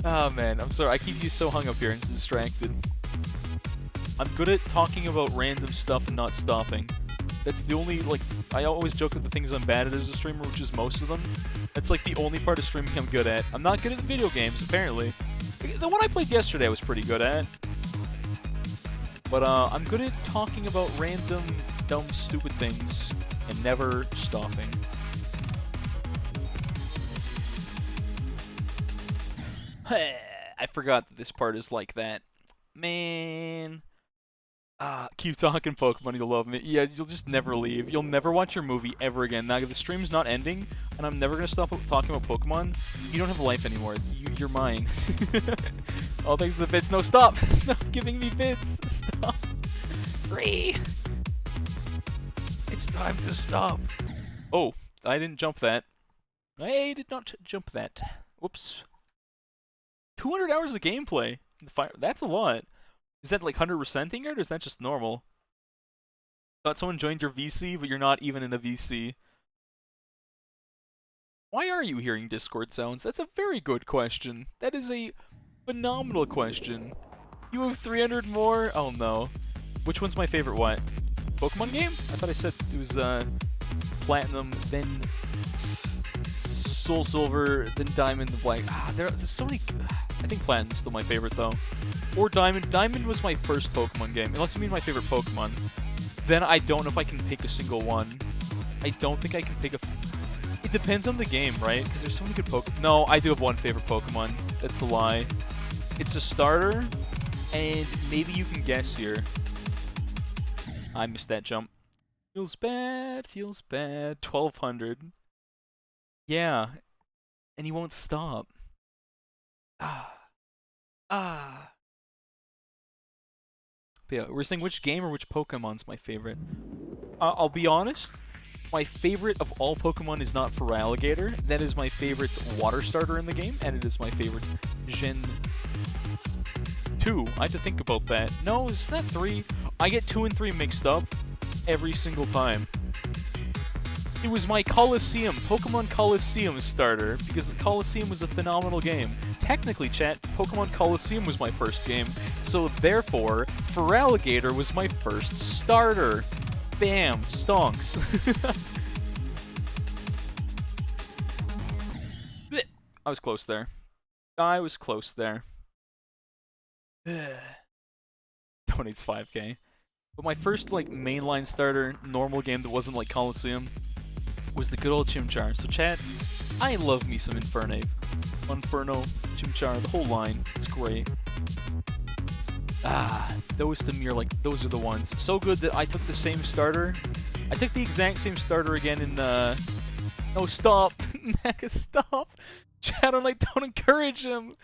Oh man, I'm sorry. I keep you so hung up here and distracted. I'm good at talking about random stuff and not stopping. That's the only, like, I always joke that the things I'm bad at as a streamer, which is most of them. That's like the only part of streaming I'm good at. I'm not good at video games, apparently. The one I played yesterday I was pretty good at. But I'm good at talking about random, dumb, stupid things and never stopping. I forgot that this part is like that. Man. Keep talking Pokemon, you'll love me. Yeah, you'll just never leave. You'll never watch your movie ever again. Now, the stream's not ending, and I'm never gonna stop talking about Pokemon. You don't have a life anymore. You're mine. All thanks to the bits. No, stop! Stop giving me bits! Stop! Free! It's time to stop. Oh, I didn't jump that. I did not jump that. Whoops. 200 hours of gameplay. That's a lot. Is that like 100%ing it, or is that just normal? Thought someone joined your VC, but you're not even in a VC. Why are you hearing Discord sounds? That's a very good question. That is a phenomenal question. You have 300 more? Oh no. Which one's my favorite what? Pokemon game? I thought I said it was Platinum, then Soul Silver, then Diamond, then Black. There's so many... I think Platinum's still my favorite, though. Or Diamond. Diamond was my first Pokemon game. Unless you mean my favorite Pokemon. Then I don't know if I can pick a single one. I don't think I can pick a... It depends on the game, right? Because there's so many good Pokemon. No, I do have one favorite Pokemon. That's a lie. It's a starter, and maybe you can guess here. I missed that jump. Feels bad, feels bad. 1200. Yeah. And he won't stop. But yeah, we're saying which game or which Pokemon's my favorite. I'll be honest, my favorite of all Pokemon is not Feraligatr. That is my favorite water starter in the game, and it is my favorite Gen 2. I had to think about that. No, is that 3? I get 2 and 3 mixed up every single time. It was my Coliseum, Pokemon Coliseum starter, because Coliseum was a phenomenal game. Technically, chat, Pokemon Coliseum was my first game, so therefore, Feraligatr was my first starter. Bam, stonks. I was close there. I was close there. Donates 5k. But my first, like, mainline starter, normal game that wasn't like Coliseum, was the good old Chimchar. So chat, I love me some Infernape. Inferno. Chimchar, the whole line. It's great. Ah, those to me are like, those are the ones. So good that I took the same starter. I took the exact same starter again in no, stop. Naga, stop. Chat, I'm like, don't encourage him.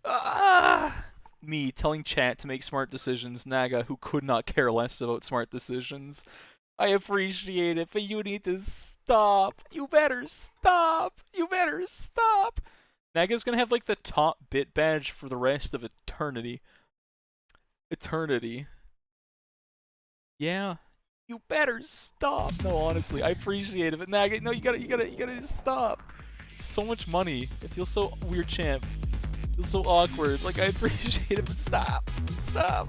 Ah. Me telling chat to make smart decisions. Naga, who could not care less about smart decisions. I appreciate it, but you need to stop. You better stop. You better stop. Naga's gonna have like the top bit badge for the rest of eternity. Eternity. Yeah. You better stop. No, honestly, I appreciate it, but Naga, no, you gotta stop. It's so much money. It feels so weird, champ. It feels so awkward. Like, I appreciate it, but stop. Stop.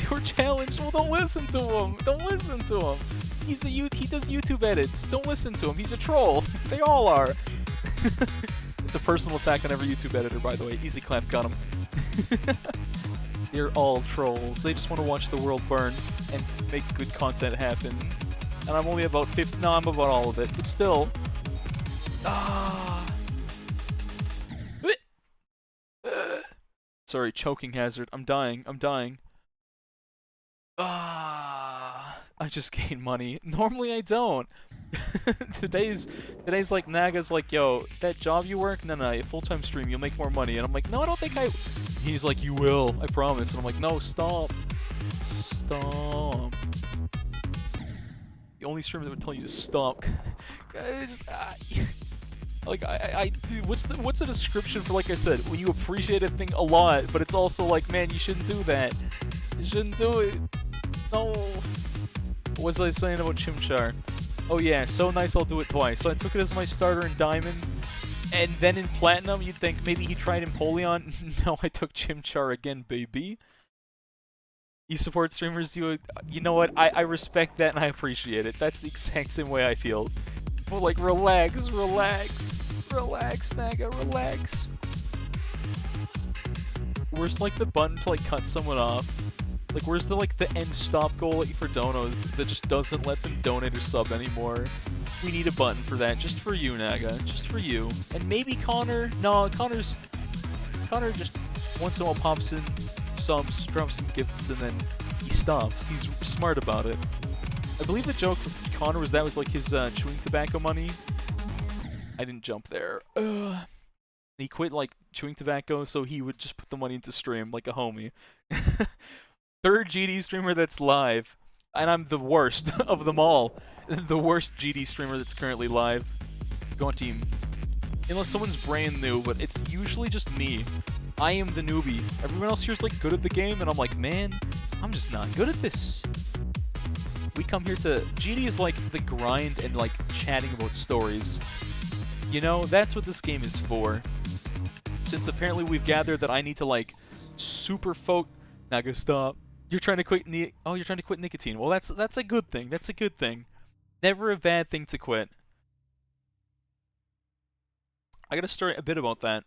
You're challenged. Well, don't listen to him. Don't listen to him. He does YouTube edits. Don't listen to him. He's a troll. They all are. It's a personal attack on every YouTube editor, by the way. Easy clap, got him. They're all trolls. They just want to watch the world burn and make good content happen. And I'm only about 50. No, I'm about all of it. But still. Sorry, choking hazard. I'm dying. I'm dying. I just gained money. Normally I don't. Today's like Naga's like, yo, that job you work? No, full-time stream, you'll make more money. And I'm like, no, I don't think I... He's like, you will, I promise. And I'm like, no, stop. Stop. The only streamer that would tell you to stop. Like, what's the description for, like I said, when you appreciate a thing a lot, but it's also like, man, you shouldn't do that. You shouldn't do it. No. What was I saying about Chimchar? Oh yeah, so nice I'll do it twice. So I took it as my starter in Diamond, and then in Platinum you'd think maybe he tried Empoleon. No, I took Chimchar again, baby. You support streamers, you know what, I respect that and I appreciate it. That's the exact same way I feel. But like, relax, Naga, relax. Where's like the button to like cut someone off? Like, where's the like the end stop goal for donos that just doesn't let them donate or sub anymore? We need a button for that, just for you, Naga, just for you. And maybe Connor. No, Connor just once in a while pops in, subs, drops some gifts, and then he stops. He's smart about it. I believe the joke with Connor was that was like his chewing tobacco money. I didn't jump there. He quit like chewing tobacco, so he would just put the money into stream like a homie. Third GD streamer that's live, and I'm the worst of them all. The worst GD streamer that's currently live. Go on team. Unless someone's brand new, but it's usually just me. I am the newbie. Everyone else here's like good at the game, and I'm like, man, I'm just not good at this. We come here to... GD is like the grind and like chatting about stories. You know, that's what this game is for. Since apparently we've gathered that I need to like super Naga, stop. You're trying to quit you're trying to quit nicotine. Well, that's a good thing. That's a good thing. Never a bad thing to quit. I got a story a bit about that.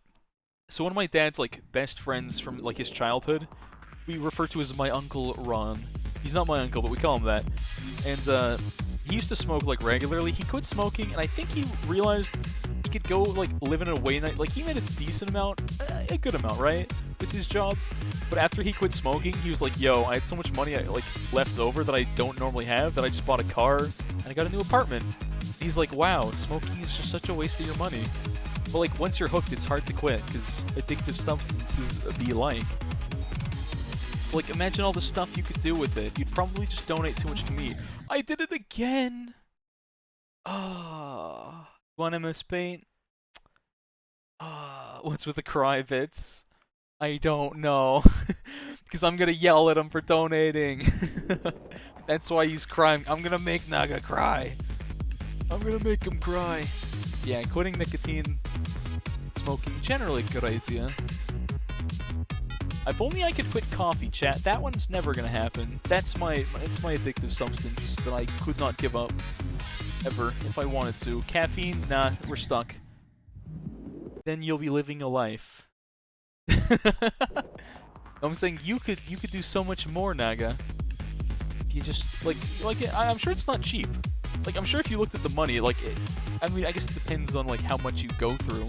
So one of my dad's like best friends from like his childhood, we refer to as my Uncle Ron. He's not my uncle, but we call him that. And he used to smoke like regularly. He quit smoking, and I think he realized he could go like live in a way night. Like he made a decent amount, a good amount, right, with his job. But after he quit smoking, he was like, "Yo, I had so much money like left over that I don't normally have that I just bought a car and I got a new apartment." And he's like, "Wow, smoking is just such a waste of your money." But like once you're hooked, it's hard to quit because addictive substances be like. Like, imagine all the stuff you could do with it. You'd probably just donate too much to me. I did it again! Ah, want MS Paint? What's with the cry bits? I don't know. Because I'm gonna yell at him for donating. That's why he's crying. I'm gonna make Naga cry. I'm gonna make him cry. Yeah, quitting nicotine, smoking, generally a good idea. If only I could quit coffee, chat. That one's never gonna happen. It's my addictive substance that I could not give up ever if I wanted to. Caffeine, nah, we're stuck. Then you'll be living a life. I'm saying you could do so much more, Naga. If you just I'm sure it's not cheap. Like I'm sure if you looked at the money, like I mean I guess it depends on like how much you go through.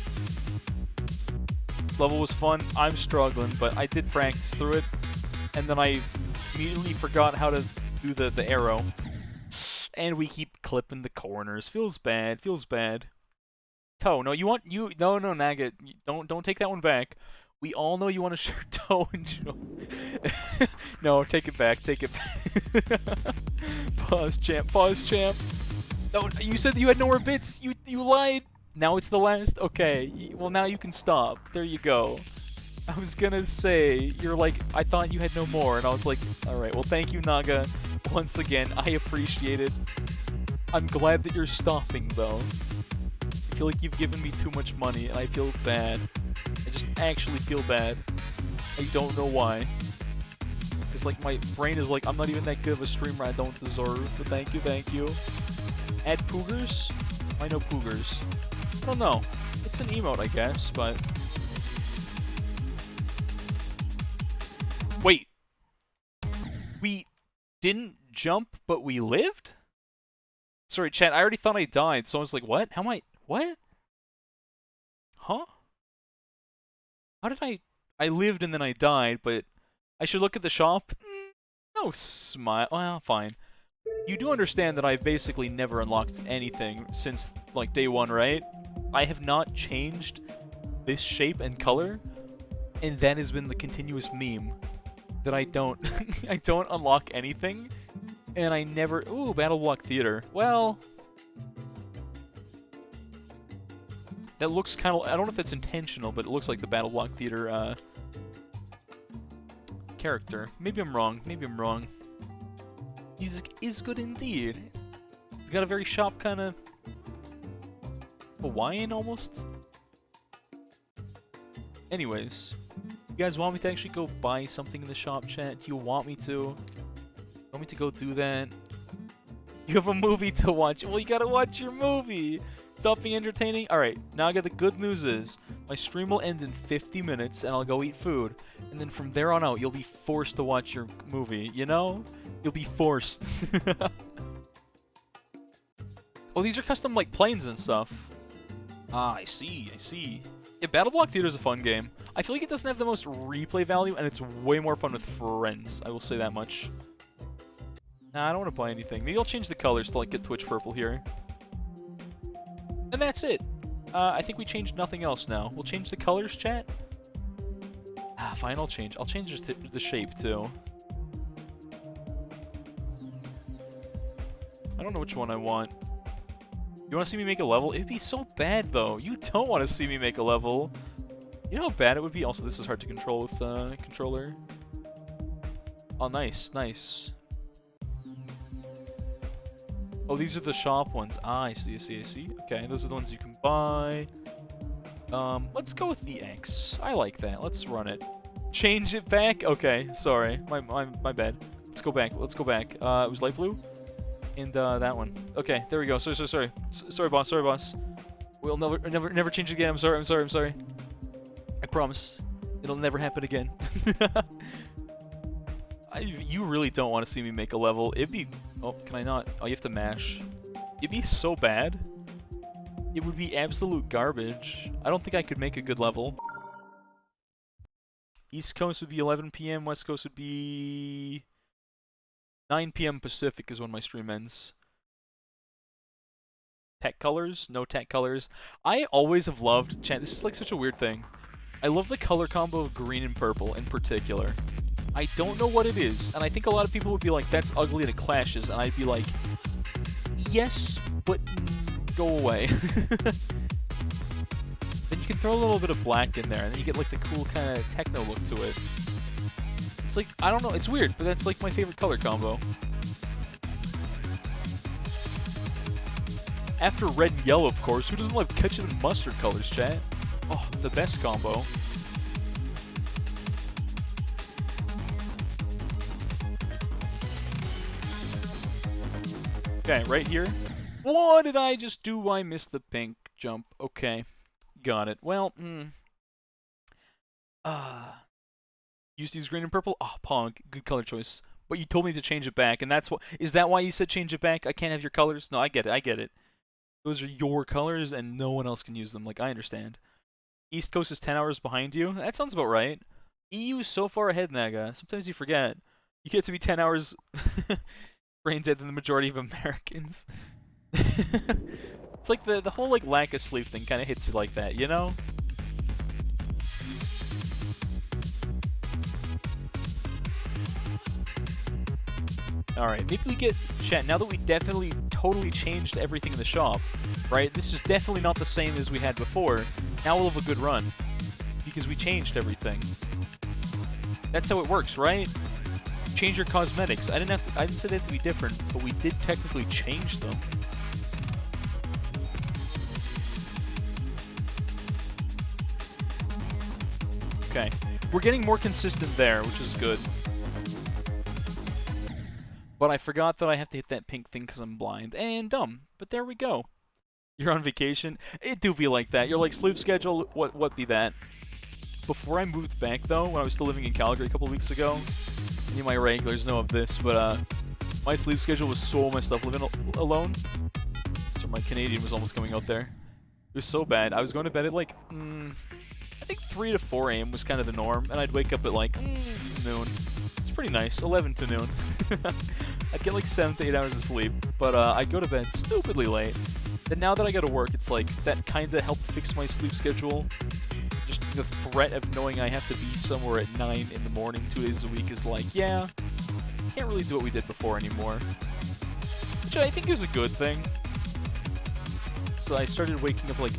level was fun. I'm struggling, but I did practice through it. And then I immediately forgot how to do the arrow. And we keep clipping the corners. Feels bad. Feels bad. Toe. No, no, Naga. Don't take that one back. We all know you want to share Toe and Joe. No, take it back. Take it back. Pause, champ. Pause, champ. No, you said you had no more bits. You lied. Now it's the last. Okay. Well, now you can stop. There you go. I was gonna say, you're like, I thought you had no more, and I was like, alright, well thank you, Naga. Once again, I appreciate it. I'm glad that you're stopping, though. I feel like you've given me too much money, and I feel bad. I just actually feel bad. I don't know why. Because, like, my brain is like, I'm not even that good of a streamer, I don't deserve, but thank you, thank you. Add Poogers? I know Poogers. I don't know. It's an emote, I guess, but... Wait. We didn't jump, but we lived? Sorry, chat, I already thought I died, so I was like, what? How am I... What? Huh? How did I lived and then I died, but I should look at the shop? No smile. Well, fine. You do understand that I've basically never unlocked anything since, like, day one, right? I have not changed this shape and color, and that has been the continuous meme. That I don't I don't unlock anything, and I never... Ooh, Battle Block Theater. Well... That looks kind of... I don't know if that's intentional, but it looks like the Battle Block Theater, character. Maybe I'm wrong. Maybe I'm wrong. Music is good indeed. It's got a very sharp kind of... Hawaiian, almost? Anyways... You guys want me to actually go buy something in the shop, chat? Do you want me to? Want me to go do that? You have a movie to watch. Well, you gotta watch your movie. Stop being entertaining. Alright, now I got the good news is, my stream will end in 50 minutes, and I'll go eat food. And then from there on out, you'll be forced to watch your movie, you know? You'll be forced. Oh, these are custom, like, planes and stuff. Ah, I see, I see. Yeah, Battle Block Theater is a fun game. I feel like it doesn't have the most replay value, and it's way more fun with friends. I will say that much. Nah, I don't want to buy anything. Maybe I'll change the colors to, like, get Twitch purple here. And that's it. I think we changed nothing else now. We'll change the colors, chat? Ah, fine, I'll change. I'll change just the shape, too. I don't know which one I want. You want to see me make a level? It'd be so bad, though. You don't want to see me make a level. You know how bad it would be? Also, this is hard to control with controller. Oh, nice, nice. Oh, these are the shop ones. Ah, I see, I see, I see. Okay, those are the ones you can buy. Let's go with the X. I like that. Let's run it. Change it back? Okay, sorry. My bad. Let's go back. Let's go back. It was light blue? And that one. Okay, there we go. Sorry. Sorry, boss. Sorry, boss. We'll never change it again. I'm sorry. I promise. It'll never happen again. You really don't want to see me make a level. It'd be... Oh, can I not? Oh, you have to mash. It'd be so bad. It would be absolute garbage. I don't think I could make a good level. East Coast would be 11 p.m. West Coast would be... 9 p.m. Pacific is when my stream ends. Tech colors? No tech colors. I always have loved... Chat, this is like such a weird thing. I love the color combo of green and purple in particular. I don't know what it is, and I think a lot of people would be like, that's ugly and it clashes, and I'd be like, yes, but go away. Then you can throw a little bit of black in there, and then you get like the cool kind of techno look to it. It's like, I don't know, it's weird, but that's like my favorite color combo. After red and yellow, of course, who doesn't love ketchup and mustard colors, chat? Oh, the best combo. Okay, right here. What did I just do? I missed the pink jump. Okay, got it. Well, used to use green and purple? Oh, Pong, good color choice. But you told me to change it back, and that's what... Is that why you said change it back? I can't have your colors? No, I get it. Those are your colors, and no one else can use them. Like, I understand. East Coast is 10 hours behind you. That sounds about right. EU is so far ahead, Naga. Sometimes you forget. You get to be 10 hours brain dead than the majority of Americans. It's like the whole like lack of sleep thing kind of hits you like that, you know? Alright, maybe we get... Chat, now that we definitely totally changed everything in the shop, right? This is definitely not the same as we had before. Now we'll have a good run. Because we changed everything. That's how it works, right? Change your cosmetics. I didn't say they have to be different, but we did technically change them. Okay. We're getting more consistent there, which is good. But I forgot that I have to hit that pink thing because I'm blind and dumb. But there we go. You're on vacation? It do be like that. You're like, sleep schedule, what be that? Before I moved back, though, when I was still living in Calgary a couple of weeks ago, any of my regulars know of this, but my sleep schedule was so messed up living alone. So my Canadian was almost coming out there. It was so bad. I was going to bed at like, I think 3 to 4 a.m. was kind of the norm, and I'd wake up at like noon. It's pretty nice, 11 to noon. I'd get like 7 to 8 hours of sleep, but I'd go to bed stupidly late. And now that I go to work, it's like that kind of helped fix my sleep schedule. Just the threat of knowing I have to be somewhere at 9 in the morning 2 days a week is like, yeah, can't really do what we did before anymore. Which I think is a good thing. So I started waking up like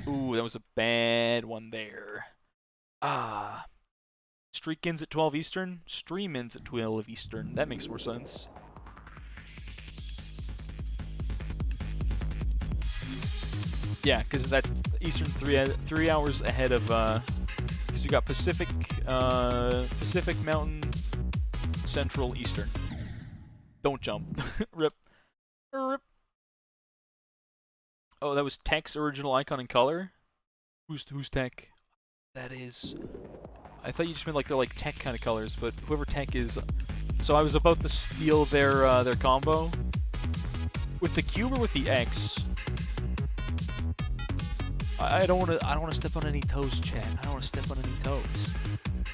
Ooh, that was a bad one there. Streak ends at 12 Eastern, stream ends at 12 Eastern. That makes more sense. Yeah, because that's Eastern 3 hours ahead of, because we got Pacific Mountain, Central, Eastern. Don't jump. Rip. Rip. Oh, that was Tech's original icon in color? Who's Tech? That is... I thought you just meant like they're like Tech kind of colors, but whoever Tech is... So I was about to steal their combo. With the cube or with the X? I don't want to step on any toes, chat. I don't want to step on any toes.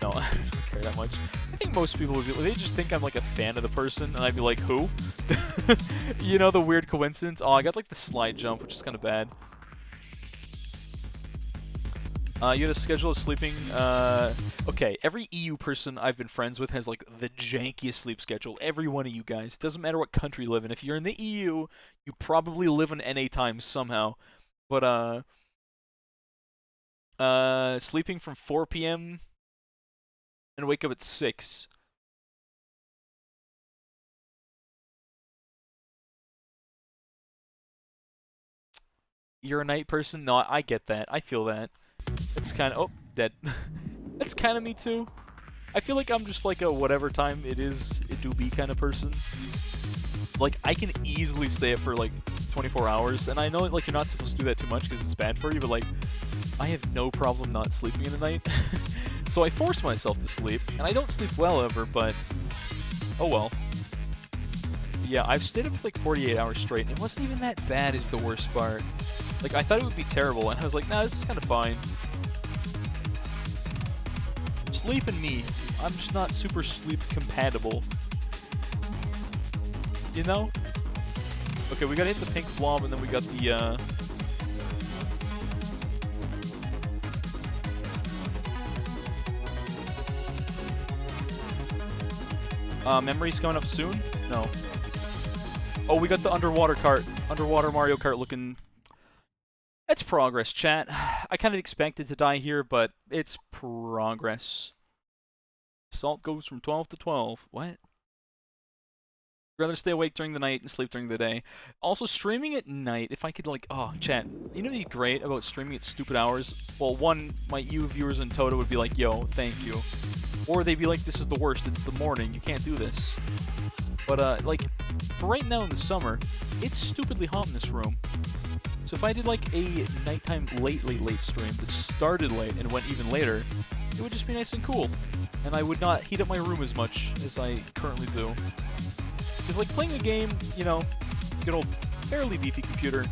No, I don't care that much. I think most people would be, they just think I'm like a fan of the person, and I'd be like, who? You know, the weird coincidence? Oh, I got like the slide jump, which is kind of bad. You had a schedule of sleeping. Okay, every EU person I've been friends with has like the jankiest sleep schedule. Every one of you guys. Doesn't matter what country you live in. If you're in the EU, you probably live in NA time somehow. But sleeping from 4 p.m. and wake up at 6. You're a night person? No, I get that. I feel that. It's kind of... Oh, dead. That's kind of me too. I feel like I'm just like a whatever time it do be kind of person. Like, I can easily stay up for like 24 hours, and I know like you're not supposed to do that too much because it's bad for you, but like, I have no problem not sleeping in the night. So I force myself to sleep, and I don't sleep well ever, but oh well. Yeah, I've stayed up for like 48 hours straight, and it wasn't even that bad is the worst part. Like, I thought it would be terrible, and I was like, nah, this is kind of fine. Sleep and me, I'm just not super sleep compatible. You know? Okay, we gotta hit the pink blob, and then we got the, memories coming up soon? No. Oh, we got the underwater Mario Kart looking... That's progress, chat. I kind of expected to die here, but it's progress. Salt goes from 12 to 12. What? Rather stay awake during the night and sleep during the day. Also, streaming at night, if I could, like... Oh, chat. You know what'd be great about streaming at stupid hours? Well, one, my EU viewers in Toto would be like, yo, thank you. Or they'd be like, this is the worst. It's the morning. You can't do this. But, like, for right now in the summer, it's stupidly hot in this room. So if I did, like, a nighttime late stream that started late and went even later, it would just be nice and cool. And I would not heat up my room as much as I currently do. Because, like, playing a game, you know, good old fairly beefy computer,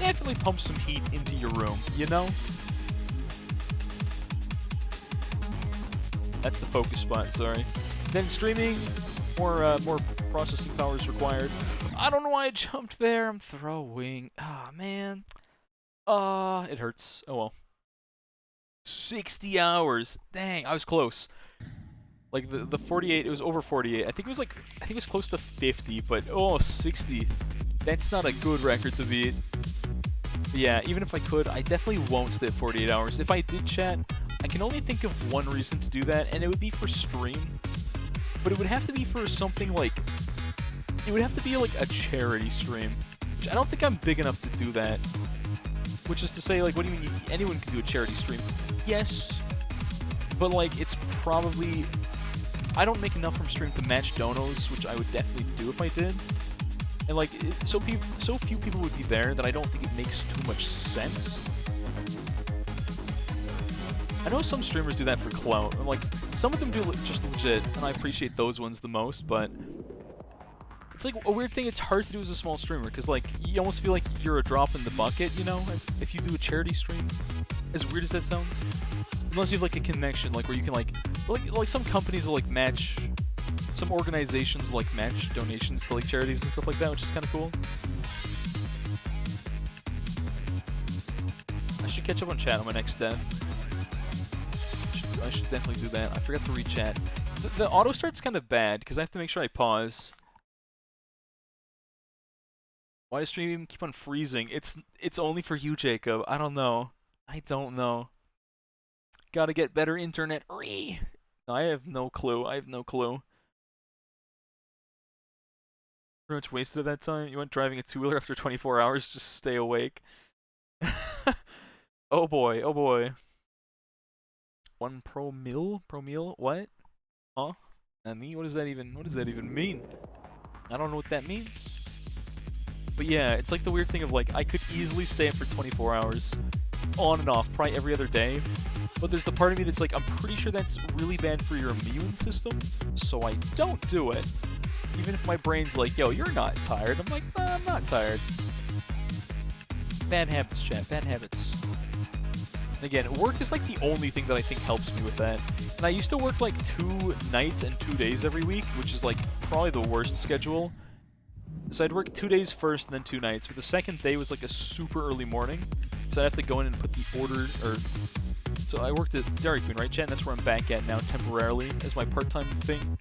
definitely pumps some heat into your room, you know? That's the focus spot, sorry. Then streaming, more processing power is required. I don't know why I jumped there. I'm throwing. Ah, man. It hurts. Oh well. 60 hours. Dang, I was close. Like the 48, it was over 48. I think it was close to 50, but oh, 60. That's not a good record to beat. But yeah, even if I could, I definitely won't stay at 48 hours. If I did, chat, I can only think of one reason to do that, and it would be for stream. But it would have to be for something like, it would have to be like a charity stream, which I don't think I'm big enough to do that. Which is to say, like, what do you mean anyone can do a charity stream? Yes, but like, it's probably, I don't make enough from stream to match donos, which I would definitely do if I did. And like, so few people would be there that I don't think it makes too much sense. I know some streamers do that for clout, and like, some of them do just legit, and I appreciate those ones the most, but it's like a weird thing, it's hard to do as a small streamer, because like, you almost feel like you're a drop in the bucket, you know, as if you do a charity stream, as weird as that sounds. Unless you have like a connection, like where you can like some companies will like match, some organizations like match donations to like charities and stuff like that, which is kind of cool. I should catch up on chat on my next death. I should definitely do that. I forgot to read chat. The auto start's kind of bad because I have to make sure I pause. Why does stream keep on freezing? It's only for you, Jacob. I don't know. I don't know. Gotta get better internet. No, I have no clue. I have no clue. Pretty much wasted that time. You went driving a two-wheeler after 24 hours. Just stay awake. Oh boy. Oh boy. 1 pro mil? Pro mil? What? Huh? Nani? What does that even mean? I don't know what that means. But yeah, it's like the weird thing of like, I could easily stay up for 24 hours. On and off, probably every other day. But there's the part of me that's like, I'm pretty sure that's really bad for your immune system. So I don't do it. Even if my brain's like, yo, you're not tired. I'm like, nah, I'm not tired. Bad habits, chat. Bad habits. And again, work is like the only thing that I think helps me with that. And I used to work like 2 nights and 2 days every week, which is like probably the worst schedule. So I'd work 2 days first and then 2 nights, but the second day was like a super early morning. So I'd have to go in and put the order, so I worked at Dairy Queen, right, chat? And that's where I'm back at now temporarily as my part-time thing.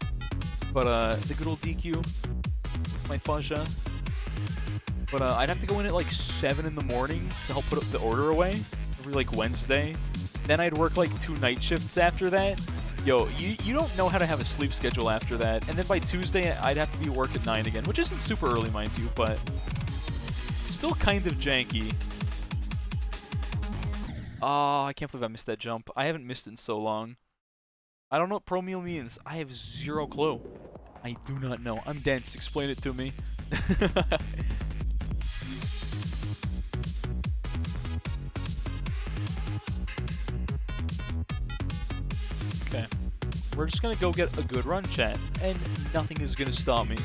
But the good old DQ, my Faja. But I'd have to go in at like 7 in the morning to help put up the order away every like Wednesday. Then I'd work like 2 night shifts after that. Yo, you don't know how to have a sleep schedule after that. And then by Tuesday, I'd have to be at work at 9 again, which isn't super early, mind you, but still kind of janky. Oh, I can't believe I missed that jump. I haven't missed it in so long. I don't know what pro meal means. I have zero clue. I do not know. I'm dense. Explain it to me. Okay. We're just gonna go get a good run, chat, and nothing is gonna stop me.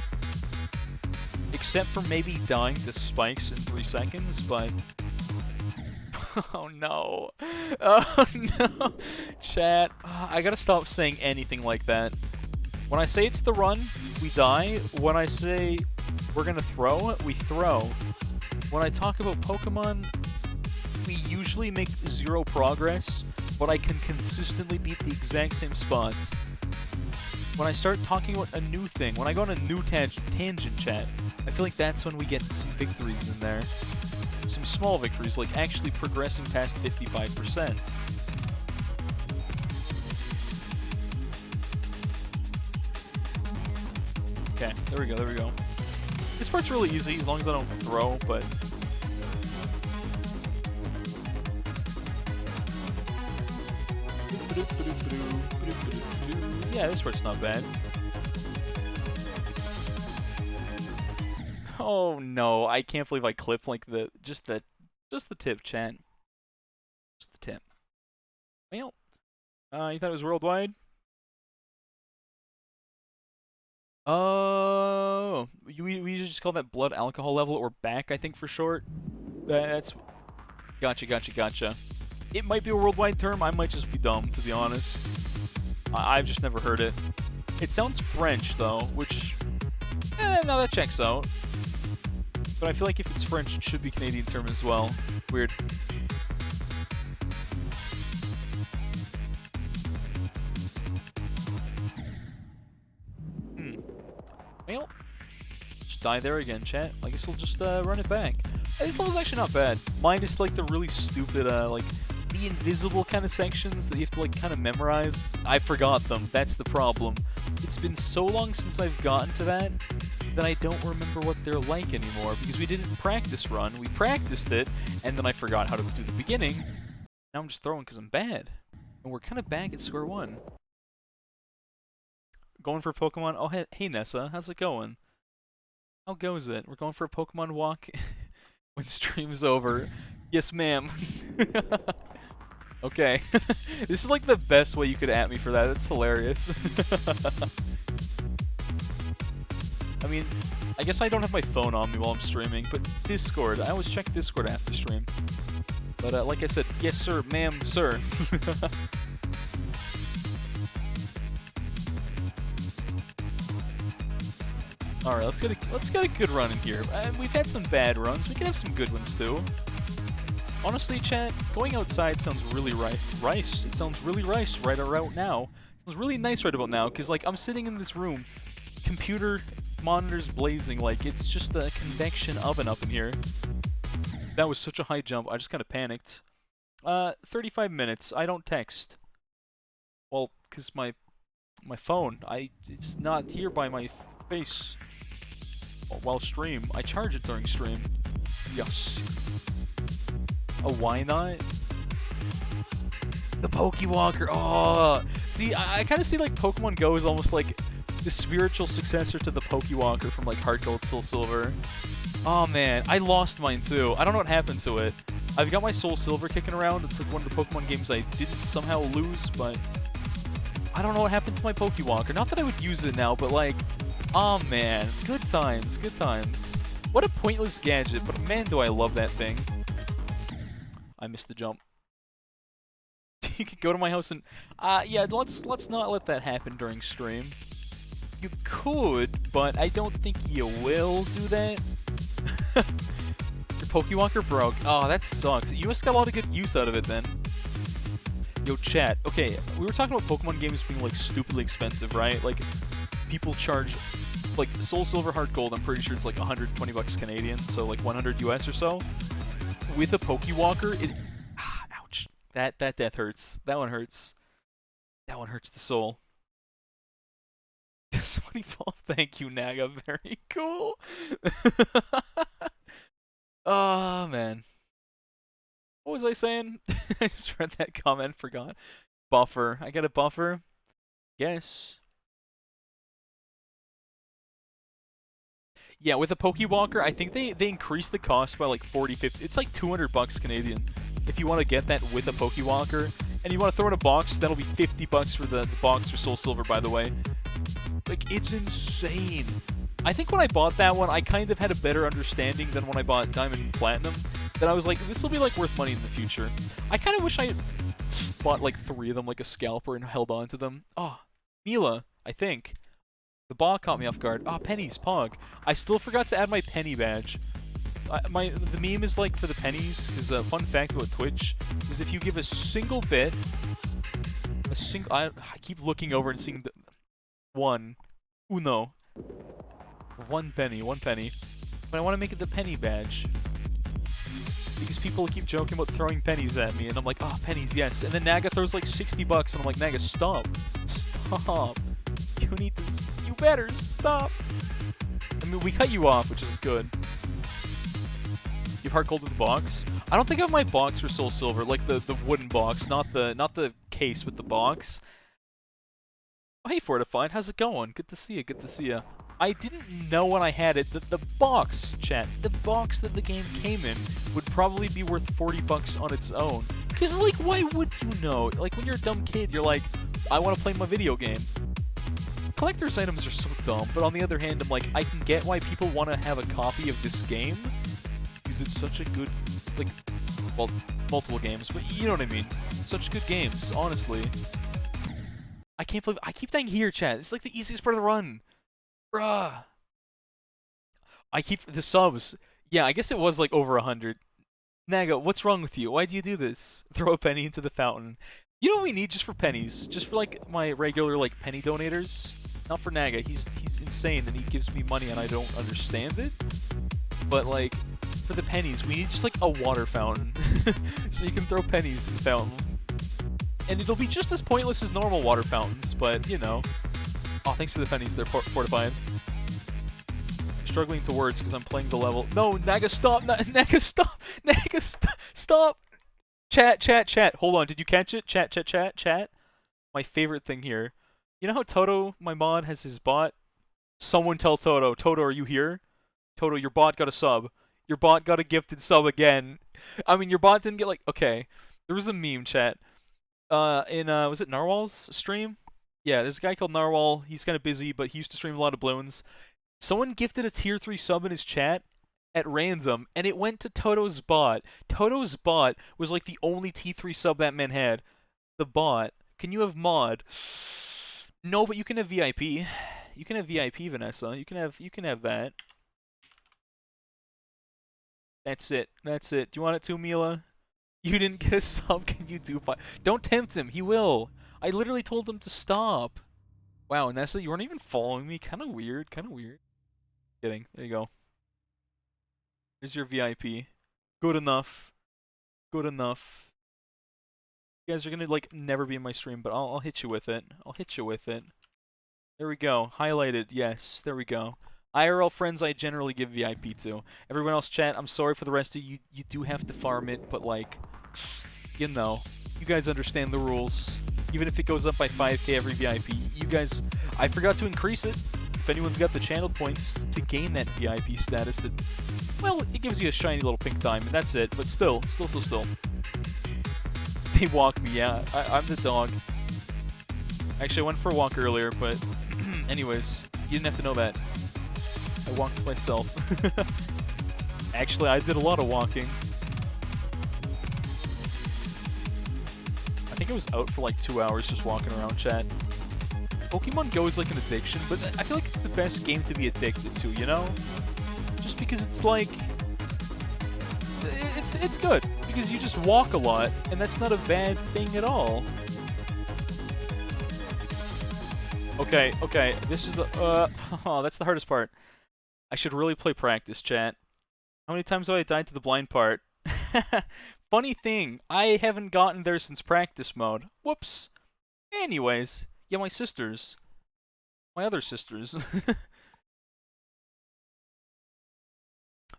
Except for maybe dying to spikes in 3 seconds, but... Oh no. Oh no. Chat, I gotta stop saying anything like that. When I say it's the run, we die. When I say we're gonna throw, we throw. When I talk about Pokemon, we usually make 0 progress, but I can consistently beat the exact same spots. When I start talking about a new thing, when I go on a new tangent, chat, I feel like that's when we get some victories in there. Some small victories, like actually progressing past 55%. Okay, there we go, there we go. This part's really easy, as long as I don't throw, but... Yeah, this part's not bad. Oh no, I can't believe I clipped like just the tip, chat. Just the tip. Well, you thought it was worldwide? Oh, we just call that blood alcohol level, or BAC, I think for short. That's gotcha. It might be a worldwide term. I might just be dumb, to be honest. I've just never heard it. It sounds French, though, which... no, that checks out. But I feel like if it's French, it should be Canadian term as well. Weird. Well, just die there again, chat. I guess we'll just run it back. This level's actually not bad. Minus like the really stupid, like the invisible kind of sections that you have to like kind of memorize. I forgot them. That's the problem. It's been so long since I've gotten to that I don't remember what they're like anymore because we didn't practice run. We practiced it, and then I forgot how to do the beginning. Now I'm just throwing because I'm bad. And we're kind of back at square one. Going for Pokemon. Oh, hey Nessa, how's it going? How goes it? We're going for a Pokemon walk when stream's over. Yes, ma'am. Okay. This is like the best way you could at me for that. That's hilarious. I mean, I guess I don't have my phone on me while I'm streaming, but Discord. I always check Discord after stream. But like I said, yes, sir, ma'am, sir. All right, let's get a good run in here. We've had some bad runs. We can have some good ones too. Honestly, chat, going outside sounds really rice. It sounds really rice right around now. It sounds really nice right about now because like I'm sitting in this room, computer monitors blazing, like it's just a convection oven up in here. That was such a high jump. I just kind of panicked. 35 minutes. I don't text. Well, cause my phone, it's not here by my face. While stream, I charge it during stream. Yes. Oh, why not? The Pokewalker. Oh, see, I kind of see like Pokemon Go is almost like the spiritual successor to the Pokewalker from like Heart Gold, Soul Silver. Oh man, I lost mine too. I don't know what happened to it. I've got my Soul Silver kicking around. It's like one of the Pokemon games I didn't somehow lose, but I don't know what happened to my Pokewalker. Not that I would use it now, but like, oh man, good times, good times. What a pointless gadget, but man, do I love that thing. I missed the jump. You could go to my house and, yeah, let's not let that happen during stream. You could, but I don't think you will do that. Your Pokewalker broke. Oh, that sucks. You must got a lot of good use out of it then. Yo, chat. Okay, we were talking about Pokemon games being like stupidly expensive, right? Like, people charge, like, Soul Silver, Heart Gold, I'm pretty sure it's like 120 bucks Canadian, so like 100 US or so. With a Pokewalker, it... ouch. That death hurts. That one hurts. That one hurts the soul. Somebody falls. Thank you, Naga. Very cool. Oh, man. What was I saying? I just read that comment, forgot. Buffer. I got a buffer? Yes. Yeah, with a Pokewalker, I think they increased the cost by like 40, 50. It's like 200 bucks Canadian if you want to get that with a Pokewalker. And you want to throw in a box, that'll be 50 bucks for the box for Soul Silver, by the way. Like, it's insane. I think when I bought that one, I kind of had a better understanding than when I bought Diamond and Platinum. That I was like, this will be like worth money in the future. I kind of wish I bought like 3 of them, like a scalper, and held on to them. Oh, Mila, I think. The ball caught me off guard. Ah, pennies, Pog. I still forgot to add my penny badge. The meme is like for the pennies, because fun fact about Twitch is if you give a single bit, I keep looking over and seeing the one penny, but I want to make it the penny badge. Because people keep joking about throwing pennies at me, and I'm like, oh, pennies, yes. And then Naga throws like 60 bucks, and I'm like, Naga, stop. Stop. You need this. You better stop. I mean, we cut you off, which is good. You have Heart Gold with the box? I don't think I have my box for Soul Silver, like the wooden box, not the case with the box. Oh, hey, Fortified, how's it going? Good to see you, good to see you. I didn't know when I had it that the box, chat, the box that the game came in would probably be worth 40 bucks on its own. Because, like, why would you know? Like, when you're a dumb kid, you're like, I want to play my video game. Collector's items are so dumb, but on the other hand, I'm like, I can get why people want to have a copy of this game. Because it's such a good, like, well, multiple games, but you know what I mean. Such good games, honestly. I can't believe I keep dying here, chat. It's like the easiest part of the run. Bruh. I keep the subs. Yeah, I guess it was like over 100. Naga, what's wrong with you? Why do you do this? Throw a penny into the fountain. You know what we need just for pennies? Just for like my regular like penny donators? Not for Naga. He's insane and he gives me money and I don't understand it. But like for the pennies, we need just like a water fountain. So you can throw pennies in the fountain. And it'll be just as pointless as normal water fountains, but you know. Oh, thanks to the pennies, they're fortified. Struggling to words because I'm playing the level. No, Naga, stop! Naga, stop! Naga, stop! Chat. Hold on, did you catch it? Chat. My favorite thing here. You know how Toto, my mod, has his bot? Someone tell Toto. Toto, are you here? Toto, your bot got a sub. Your bot got a gifted sub again. I mean, your bot didn't get like... Okay. There was a meme, chat. Was it Narwhal's stream? Yeah, there's a guy called Narwhal. He's kind of busy, but he used to stream a lot of balloons. Someone gifted a tier 3 sub in his chat at random, and it went to Toto's bot. Toto's bot was like the only T3 sub that man had. The bot. Can you have mod? No, but you can have VIP. You can have VIP, Vanessa. You can have that. That's it. Do you want it too, Mila? You didn't get a sub, can you do 5? Don't tempt him, he will. I literally told him to stop. Wow, Nessa, you weren't even following me. Kinda weird. Kidding. There you go. Here's your VIP. Good enough. You guys are gonna, like, never be in my stream, but I'll hit you with it. There we go. Highlighted. Yes, there we go. IRL friends I generally give VIP to. Everyone else, chat, I'm sorry for the rest of you. You do have to farm it, but, like, you know. You guys understand the rules. Even if it goes up by 5k every VIP. You guys... I forgot to increase it. If anyone's got the channel points to gain that VIP status, that... Well, it gives you a shiny little pink diamond. That's it. But still. They walk me, yeah. I'm the dog. Actually, I went for a walk earlier, but... Anyways, you didn't have to know that. I walked myself. Actually, I did a lot of walking. I think I was out for like 2 hours just walking around, chat. Pokemon Go is like an addiction, but I feel like it's the best game to be addicted to, you know? Just because it's like... It's good, because you just walk a lot, and that's not a bad thing at all. Okay, this is the... Oh, that's the hardest part. I should really play practice, chat. How many times have I died to the blind part? Funny thing, I haven't gotten there since practice mode. Whoops. Anyways, yeah, my sisters. My other sisters.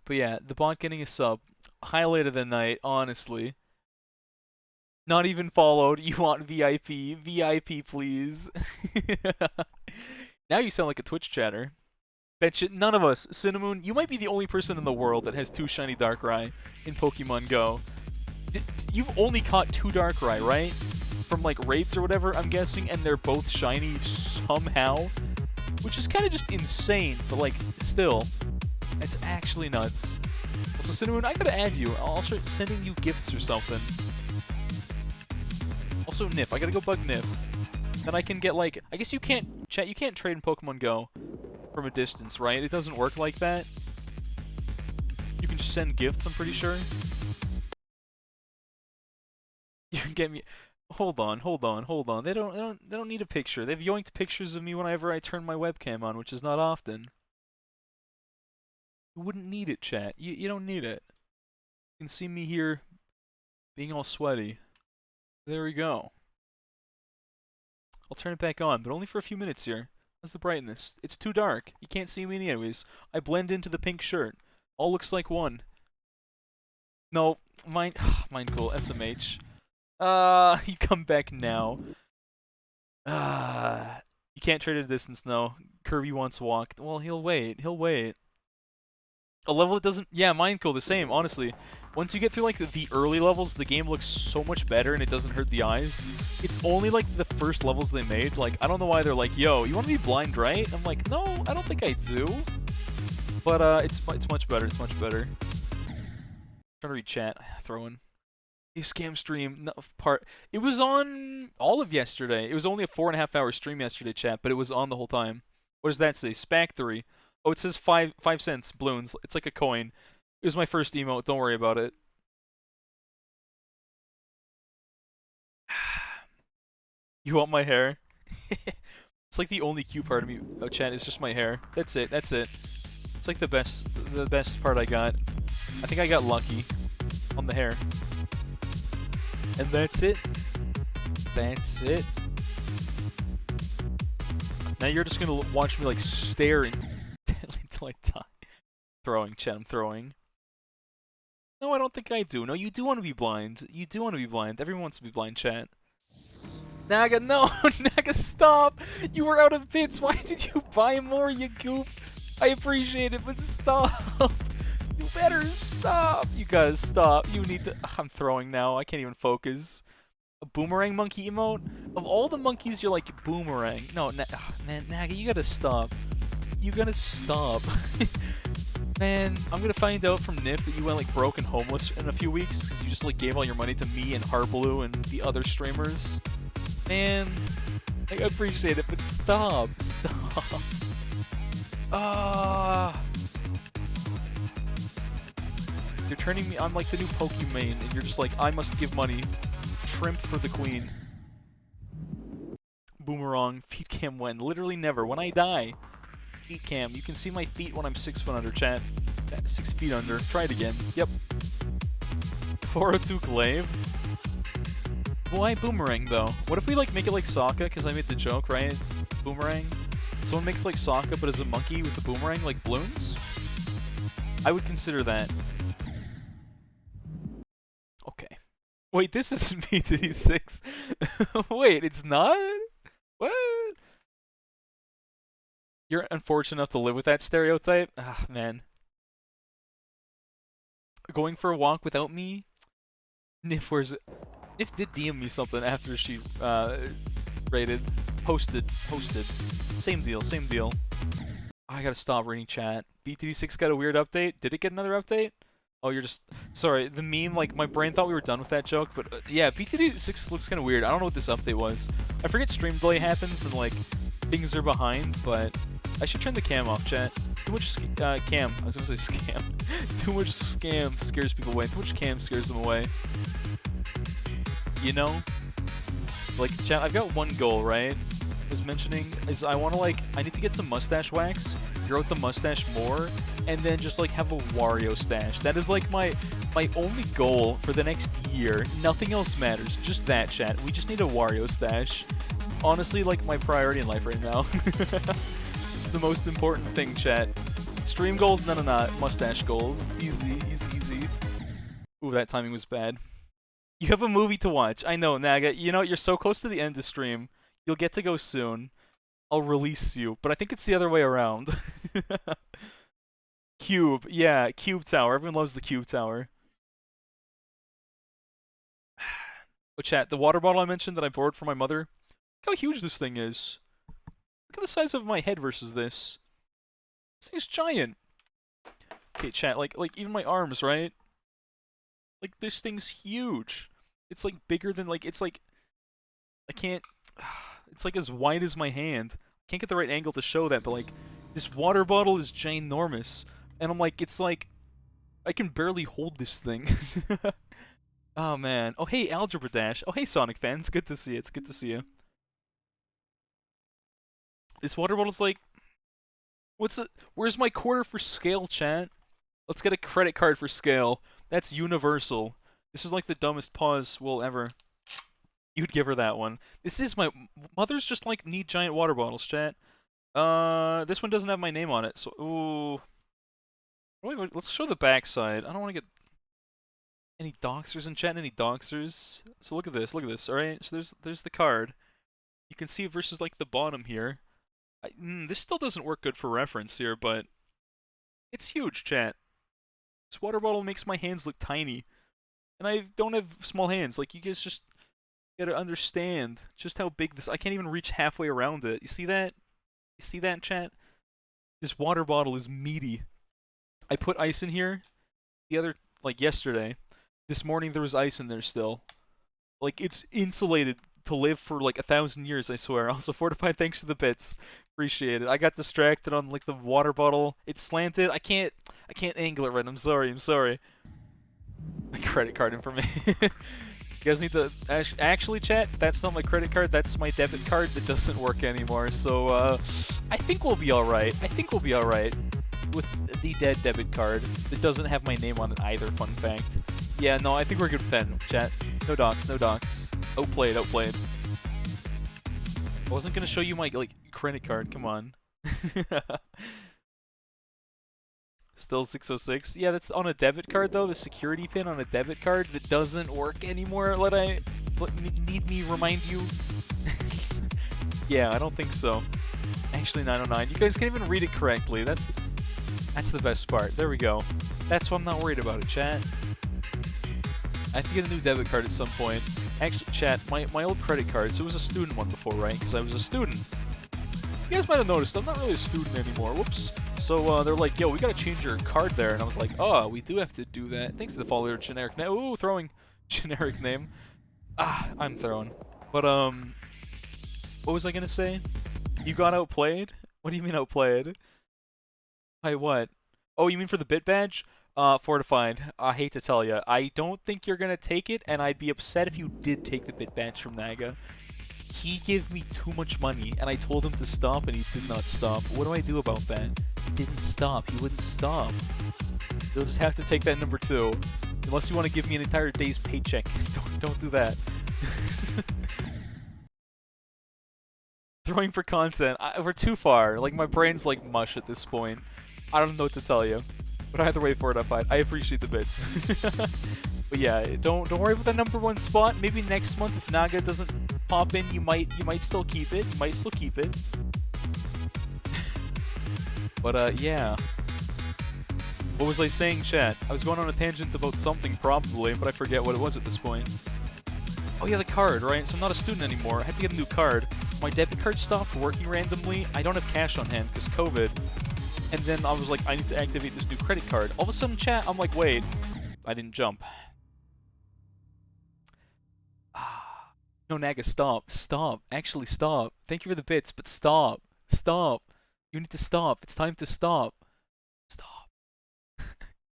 But yeah, the bot getting a sub. Highlight of the night, honestly. Not even followed. You want VIP. VIP, please. Now you sound like a Twitch chatter. Betcha none of us. Cinnamon, you might be the only person in the world that has 2 shiny Darkrai in Pokemon Go. You've only caught 2 Darkrai, right? From like raids or whatever, I'm guessing, and they're both shiny somehow. Which is kind of just insane, but like, still. That's actually nuts. Also, Cinnamon, I gotta add you. I'll start sending you gifts or something. Also, Nif. I gotta go bug Nif. Then I can get like... I guess you can't... Chat, you can't trade in Pokemon Go from a distance, right? It doesn't work like that. You can just send gifts, I'm pretty sure. You can get me... Hold on. They don't need a picture. They've yoinked pictures of me whenever I turn my webcam on, which is not often. You wouldn't need it, chat. You don't need it. You can see me here being all sweaty. There we go. I'll turn it back on, but only for a few minutes here. How's the brightness? It's too dark. You can't see me anyways. I blend into the pink shirt. All looks like one. No, mine cool. SMH. You come back now. You can't trade at a distance, no. Kirby wants walked. Well, he'll wait. A level that doesn't... Yeah, mine cool, the same, honestly. Once you get through, like, the early levels, the game looks so much better and it doesn't hurt the eyes. It's only, like, the first levels they made. Like, I don't know why they're like, yo, you want to be blind, right? I'm like, no, I don't think I do. But, it's much better. I'm trying to read chat. Throw in. A scam stream no, part. It was on all of yesterday. It was only a 4.5 hour stream yesterday, chat, but it was on the whole time. What does that say? Spac3. Oh, it says 5 cents balloons. It's like a coin. It was my first emote. Don't worry about it. You want my hair? It's like the only cute part of me, oh, chat, is just my hair. That's it. That's it. It's like the best part I got. I think I got lucky on the hair. And that's it. That's it. Now you're just gonna watch me like staring intently until I die. Throwing, chat, I'm throwing. No, I don't think I do. No, you do want to be blind. You do want to be blind. Everyone wants to be blind, chat. Naga, no! Naga, stop! You were out of bits. Why did you buy more, you goof? I appreciate it, but stop! You better stop! You guys, stop. You need to... I'm throwing now. I can't even focus. A boomerang monkey emote? Of all the monkeys, you're like, boomerang. No, man, Naga, you gotta stop. You gotta stop. Man, I'm gonna find out from Nif that you went like broke and homeless in a few weeks because you just like gave all your money to me and Harblue and the other streamers. Man, I appreciate it, but stop. Stop. Ah. You're turning me on like the new Pokemon, and you're just like, I must give money. Shrimp for the queen. Boomerang. Feet cam when? Literally never. When I die. Feet cam. You can see my feet when I'm 6 foot under, chat. 6 feet under. Try it again. Yep. 402 Glaive. Why Boomerang, though? What if we, like, make it like Sokka? Because I made the joke, right? Boomerang. Someone makes, like, Sokka, but as a monkey with a boomerang, like balloons? I would consider that. Okay. Wait, this isn't BT6. Wait, it's not? What? You're unfortunate enough to live with that stereotype? Ah, man. Going for a walk without me? Nif, where's... Nif did DM me something after she, rated. Posted. Same deal, same deal. I gotta stop reading chat. BTD6 got a weird update. Did it get another update? Oh, you're just... Sorry, the meme, like, my brain thought we were done with that joke, but yeah, BTD6 looks kind of weird. I don't know what this update was. I forget stream delay happens and, like, things are behind, but I should turn the cam off, chat. Too much cam. I was gonna say scam. Too much scam scares people away. Too much cam scares them away. You know? Like, chat, I've got one goal, right? I was mentioning is I want to, like, I need to get some mustache wax, grow out the mustache more, and then just, like, have a Wario stash. That is, like, my only goal for the next year. Nothing else matters. Just that, chat. We just need a Wario stash. Honestly, like, my priority in life right now. It's the most important thing, chat. Stream goals? No. Mustache goals. Easy. Ooh, that timing was bad. You have a movie to watch. I know, Naga. You know, you're so close to the end of the stream. You'll get to go soon. I'll release you, but I think it's the other way around. Cube. Yeah, Cube Tower. Everyone loves the Cube Tower. Oh, chat, the water bottle I mentioned that I borrowed from my mother. Look how huge this thing is. Look at the size of my head versus this. This thing's giant. Okay, chat, like even my arms, right? Like, this thing's huge. It's, like, bigger than, like, it's, like... I can't... It's, like, as wide as my hand. I can't get the right angle to show that, but, like, this water bottle is ginormous. And I'm, like, it's, like... I can barely hold this thing. Oh, man. Oh, hey, Algebra Dash. Oh, hey, Sonic fans. Good to see you. It's good to see you. This water bottle's, like... What's it? Where's my quarter for scale, chat? Let's get a credit card for scale. That's universal. This is like the dumbest pause we'll ever... You'd give her that one. This is my... Mothers just like need giant water bottles, chat. This one doesn't have my name on it, so... Ooh. Wait, let's show the backside. I don't want to get... Any doxers in chat? Any doxers? So look at this, alright? So there's the card. You can see versus like the bottom here. This still doesn't work good for reference here, but... It's huge, chat. This water bottle makes my hands look tiny. And I don't have small hands. Like, you guys just gotta understand just how big this... I can't even reach halfway around it. You see that? You see that, chat? This water bottle is meaty. I put ice in here the other... Like, yesterday. This morning there was ice in there still. Like, it's insulated to live for like 1,000 years, I swear. Also, Fortified, thanks for the bits. Appreciate it. I got distracted on like the water bottle. It's slanted. I can't angle it right. I'm sorry. I'm sorry. My credit card information. You guys need to actually chat. That's not my credit card. That's my debit card that doesn't work anymore. So I think we'll be all right. I think we'll be all right with the dead debit card that doesn't have my name on it either. Fun fact. Yeah, no, I think we're good with that. Chat. No docs. No docs. Outplayed. Outplayed. I wasn't gonna show you my like credit card. Come on. Still 606. Yeah, that's on a debit card though. The security pin on a debit card that doesn't work anymore. Need me remind you? Yeah, I don't think so. Actually, 909. You guys can't even read it correctly. That's the best part. There we go. That's why I'm not worried about it, chat. I have to get a new debit card at some point. Actually, chat, my old credit card, so it was a student one before, right? Because I was a student. You guys might have noticed, I'm not really a student anymore. Whoops. So they're like, yo, we gotta change your card there. And I was like, oh, we do have to do that. Thanks to the follower generic name. Ooh, throwing generic name. Ah, I'm throwing. But, what was I gonna say? You got outplayed? What do you mean outplayed? By what? Oh, you mean for the bit badge? Fortified. I hate to tell you, I don't think you're gonna take it, and I'd be upset if you did take the bit badge from Naga. He gave me too much money, and I told him to stop, and he did not stop. What do I do about that? He didn't stop. He wouldn't stop. You'll just have to take that number 2. Unless you want to give me an entire day's paycheck. Don't do that. Throwing for content. We're too far. Like, my brain's like mush at this point. I don't know what to tell you. But either way, Fortified, I appreciate the bits. But yeah, don't worry about the number 1 spot. Maybe next month if Naga doesn't pop in, you might still keep it. You might still keep it. But yeah. What was I saying, chat? I was going on a tangent about something probably, but I forget what it was at this point. Oh yeah, the card, right? So I'm not a student anymore. I had to get a new card. My debit card stopped working randomly. I don't have cash on hand because COVID. And then I was like, I need to activate this new credit card. All of a sudden, chat, I'm like, wait, I didn't jump. No, Naga, stop. Stop. Actually, stop. Thank you for the bits, but stop. Stop. You need to stop. It's time to stop. Stop.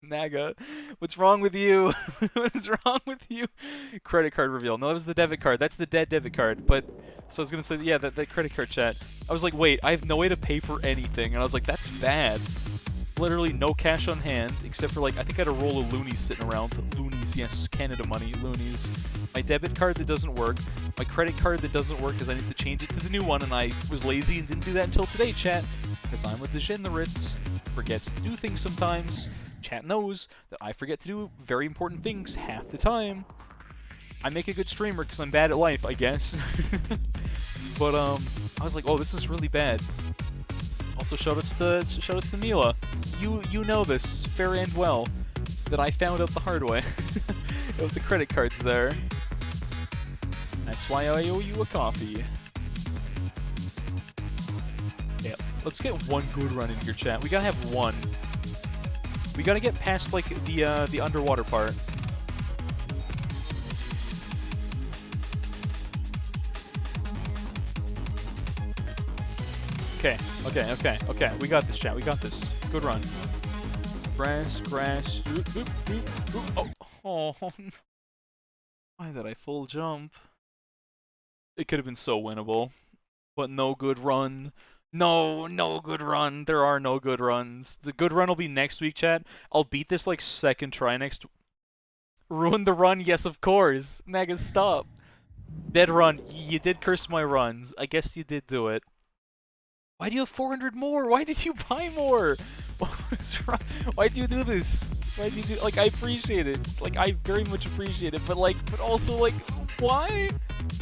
Naga, what's wrong with you? What's wrong with you? Credit card reveal. No, that was the debit card. That's the dead debit card. But, so I was going to say, yeah, that credit card chat. I was like, wait, I have no way to pay for anything. And I was like, that's bad. Literally no cash on hand, except for like, I think I had a roll of loonies sitting around. Loonies, yes, Canada money, loonies. My debit card that doesn't work. My credit card that doesn't work because I need to change it to the new one. And I was lazy and didn't do that until today, chat. Because I'm a degenerate. Forgets to do things sometimes. Chat knows that I forget to do very important things half the time. I make a good streamer because I'm bad at life, I guess. But I was like, oh, this is really bad. Also, shoutouts to Mila. You know this fair and well that I found out the hard way with the credit cards there. That's why I owe you a coffee. Yeah, let's get one good run in here, chat. We gotta have one. We gotta get past like the underwater part. Okay. We got this, chat. We got this. Good run. Grass. Oh. Why did I full jump? It could have been so winnable, but no good run. No good run. There are no good runs. The good run will be next week, chat. I'll beat this like second try next. Ruin the run? Yes, of course. Naga, stop. Dead run. You did curse my runs. I guess you did do it. Why do you have 400 more? Why did you buy more? What is wrong? Why do you do this? Why do you do? Like, I appreciate it. Like, I very much appreciate it. But also, like, why?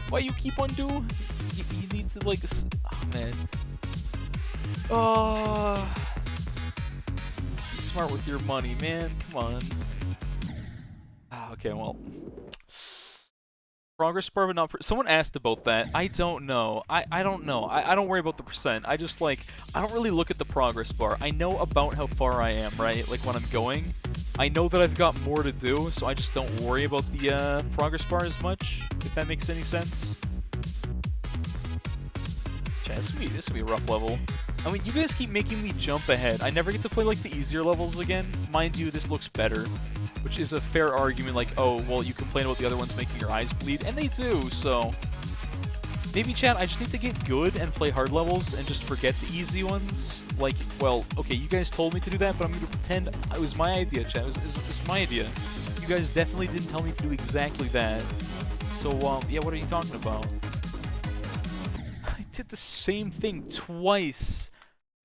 Why you keep on doing? You need to, like, oh man. Oh, be smart with your money, man. Come on. Okay, well. Progress bar, but not. Someone asked about that. I don't know. I don't know. I don't worry about the percent. I just like. I don't really look at the progress bar. I know about how far I am, right? Like when I'm going. I know that I've got more to do, so I just don't worry about the progress bar as much, if that makes any sense. Chat, this could be a rough level. I mean, you guys keep making me jump ahead. I never get to play, like, the easier levels again. Mind you, this looks better, which is a fair argument, like, oh, well, you complain about the other ones making your eyes bleed, and they do, so... Maybe, chat, I just need to get good and play hard levels and just forget the easy ones. Like, well, okay, you guys told me to do that, but I'm going to pretend it was my idea, chat. It was my idea. You guys definitely didn't tell me to do exactly that. So, yeah, what are you talking about? I did the same thing twice.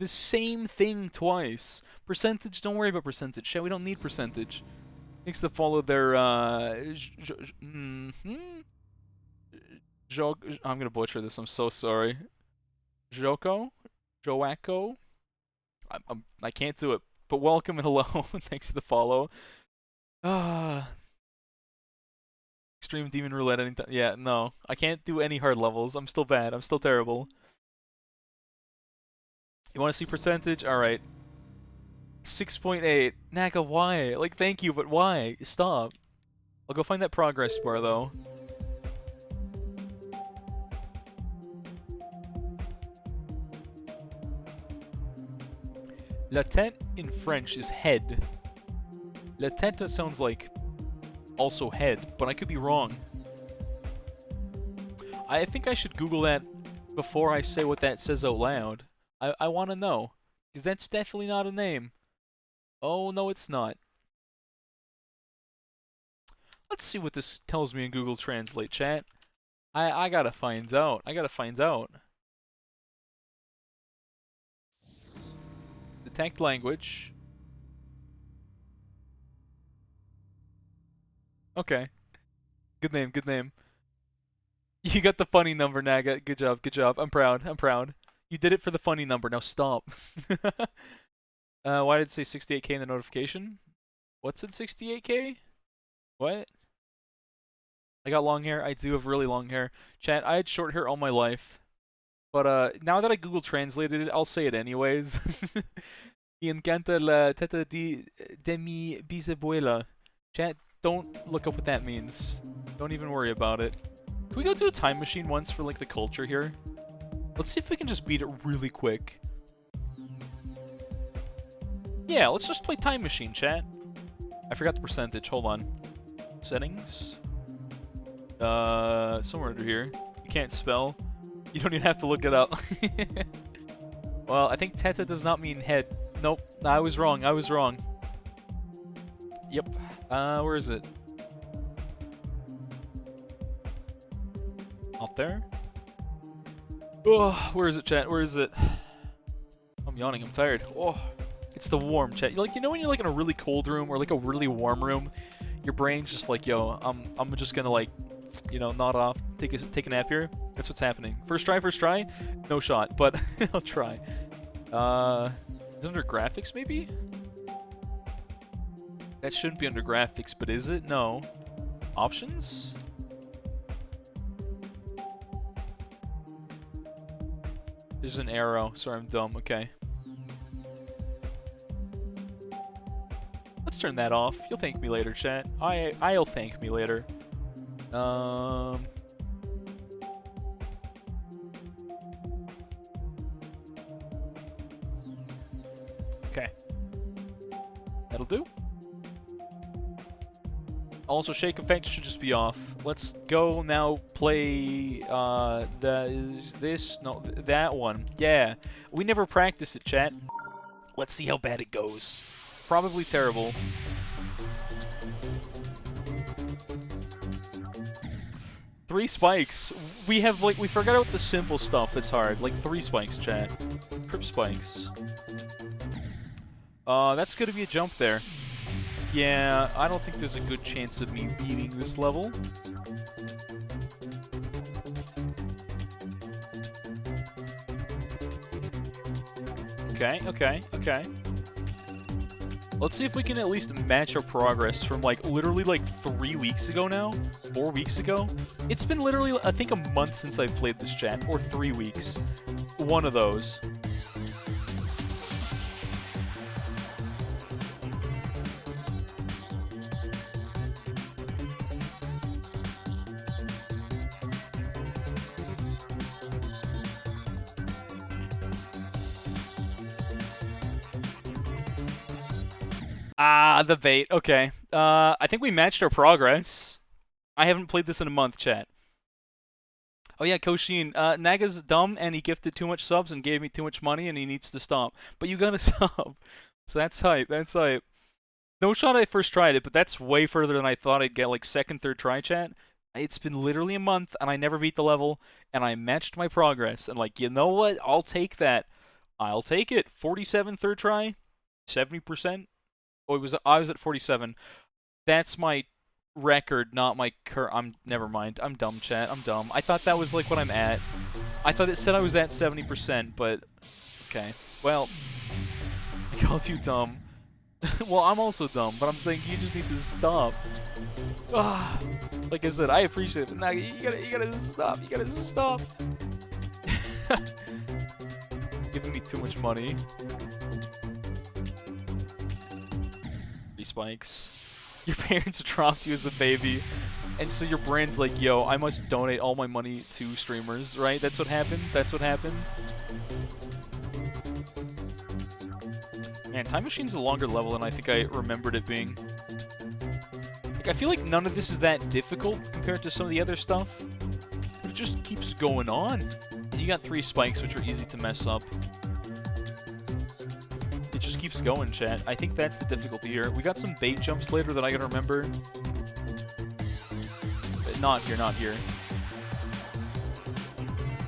The same thing twice. Percentage, don't worry about percentage, chat. We don't need percentage. Thanks to follow their, I'm gonna butcher this. I'm so sorry. Joako? I can't do it. But welcome and hello. Thanks to the follow. Extreme Demon Roulette anytime. Yeah, no. I can't do any hard levels. I'm still bad. I'm still terrible. You want to see percentage? Alright. 6.8. Naga, why? Like, thank you, but why? Stop. I'll go find that progress bar, though. La tête in French is head. La tête sounds like also head, but I could be wrong. I think I should Google that before I say what that says out loud. I want to know, because that's definitely not a name. Oh, no, it's not. Let's see what this tells me in Google Translate, chat. I gotta find out. I gotta find out. Detect language. Okay. Good name, good name. You got the funny number, Naga. Good job, good job. I'm proud, I'm proud. You did it for the funny number, now stop. Why did it say 68K in the notification? What's it, 68K? What? I got long hair? I do have really long hair. Chat, I had short hair all my life. But now that I Google translated it, I'll say it anyways. Me encanta la teta de mi bisabuela. Chat, don't look up what that means. Don't even worry about it. Can we go do a time machine once for, like, the culture here? Let's see if we can just beat it really quick. Yeah, let's just play time machine, chat. I forgot the percentage. Hold on. Settings. Somewhere under here. You can't spell. You don't even have to look it up. Well, I think teta does not mean head. Nope. I was wrong. I was wrong. Yep. Where is it? Up there? Oh, where is it, chat? Where is it? I'm yawning. I'm tired. Oh, it's the warm, chat. Like, you know when you're like in a really cold room or like a really warm room, your brain's just like, yo, I'm just gonna like, you know, nod off, take a nap here. That's what's happening. First try, no shot, but I'll try. Is it under graphics maybe? That shouldn't be under graphics, but is it? No. Options? There's an arrow. Sorry, I'm dumb. Okay. Let's turn that off. You'll thank me later, chat. I'll thank me later. Okay. That'll do. Also, shake effect should just be off. Let's go now play, that one. Yeah. We never practiced it, chat. Let's see how bad it goes. Probably terrible. Three spikes. We have, like, we forgot about the simple stuff that's hard. Like, 3 spikes, chat. Trip spikes. That's gonna be a jump there. Yeah, I don't think there's a good chance of me beating this level. Okay. Let's see if we can at least match our progress from, like, literally, like, 3 weeks ago now? 4 weeks ago? It's been literally, I think, a month since I've played this, chat. Or 3 weeks. One of those. Ah, the bait. Okay. I think we matched our progress. I haven't played this in a month, chat. Oh yeah, Koshin. Naga's dumb and he gifted too much subs and gave me too much money and he needs to stop. But you gotta sub. So that's hype. That's hype. No shot I first tried it, but that's way further than I thought I'd get, like second, third try, chat. It's been literally a month and I never beat the level and I matched my progress and like, you know what? I'll take that. I'll take it. 47 third try, 70%. Oh, I was at 47. That's my record, not my never mind. I'm dumb, chat. I'm dumb. I thought that was like what I'm at. I thought it said I was at 70%, but okay. Well, I called you dumb. Well, I'm also dumb, but I'm saying you just need to stop. Ah, like I said, I appreciate it. Now you gotta stop. You gotta stop. Giving me too much money. 3 spikes. Your parents dropped you as a baby, and so your brain's like, yo, I must donate all my money to streamers, right? That's what happened? That's what happened? Man, Time Machine's a longer level than I think I remembered it being. Like, I feel like none of this is that difficult compared to some of the other stuff. But it just keeps going on. And you got 3 spikes, which are easy to mess up. It just keeps going, chat. I think that's the difficulty here. We got some bait jumps later that I gotta remember. But not here, not here.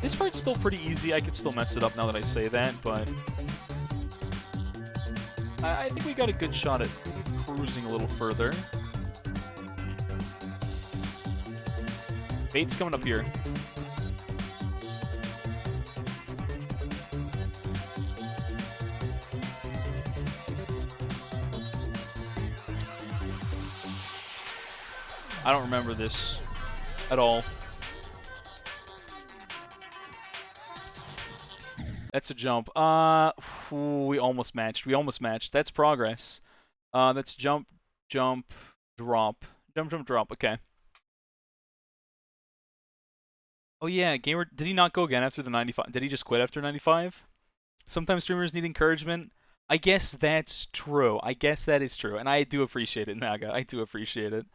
This part's still pretty easy. I could still mess it up now that I say that, but I think we got a good shot at cruising a little further. Bait's coming up here. I don't remember this at all. That's a jump. We almost matched. We almost matched. That's progress. That's jump, jump, drop. Jump, jump, drop. Okay. Oh yeah, Gamer, did he not go again after the 95? Did he just quit after 95? Sometimes streamers need encouragement. I guess that's true. I guess that is true. And I do appreciate it, Naga. I do appreciate it.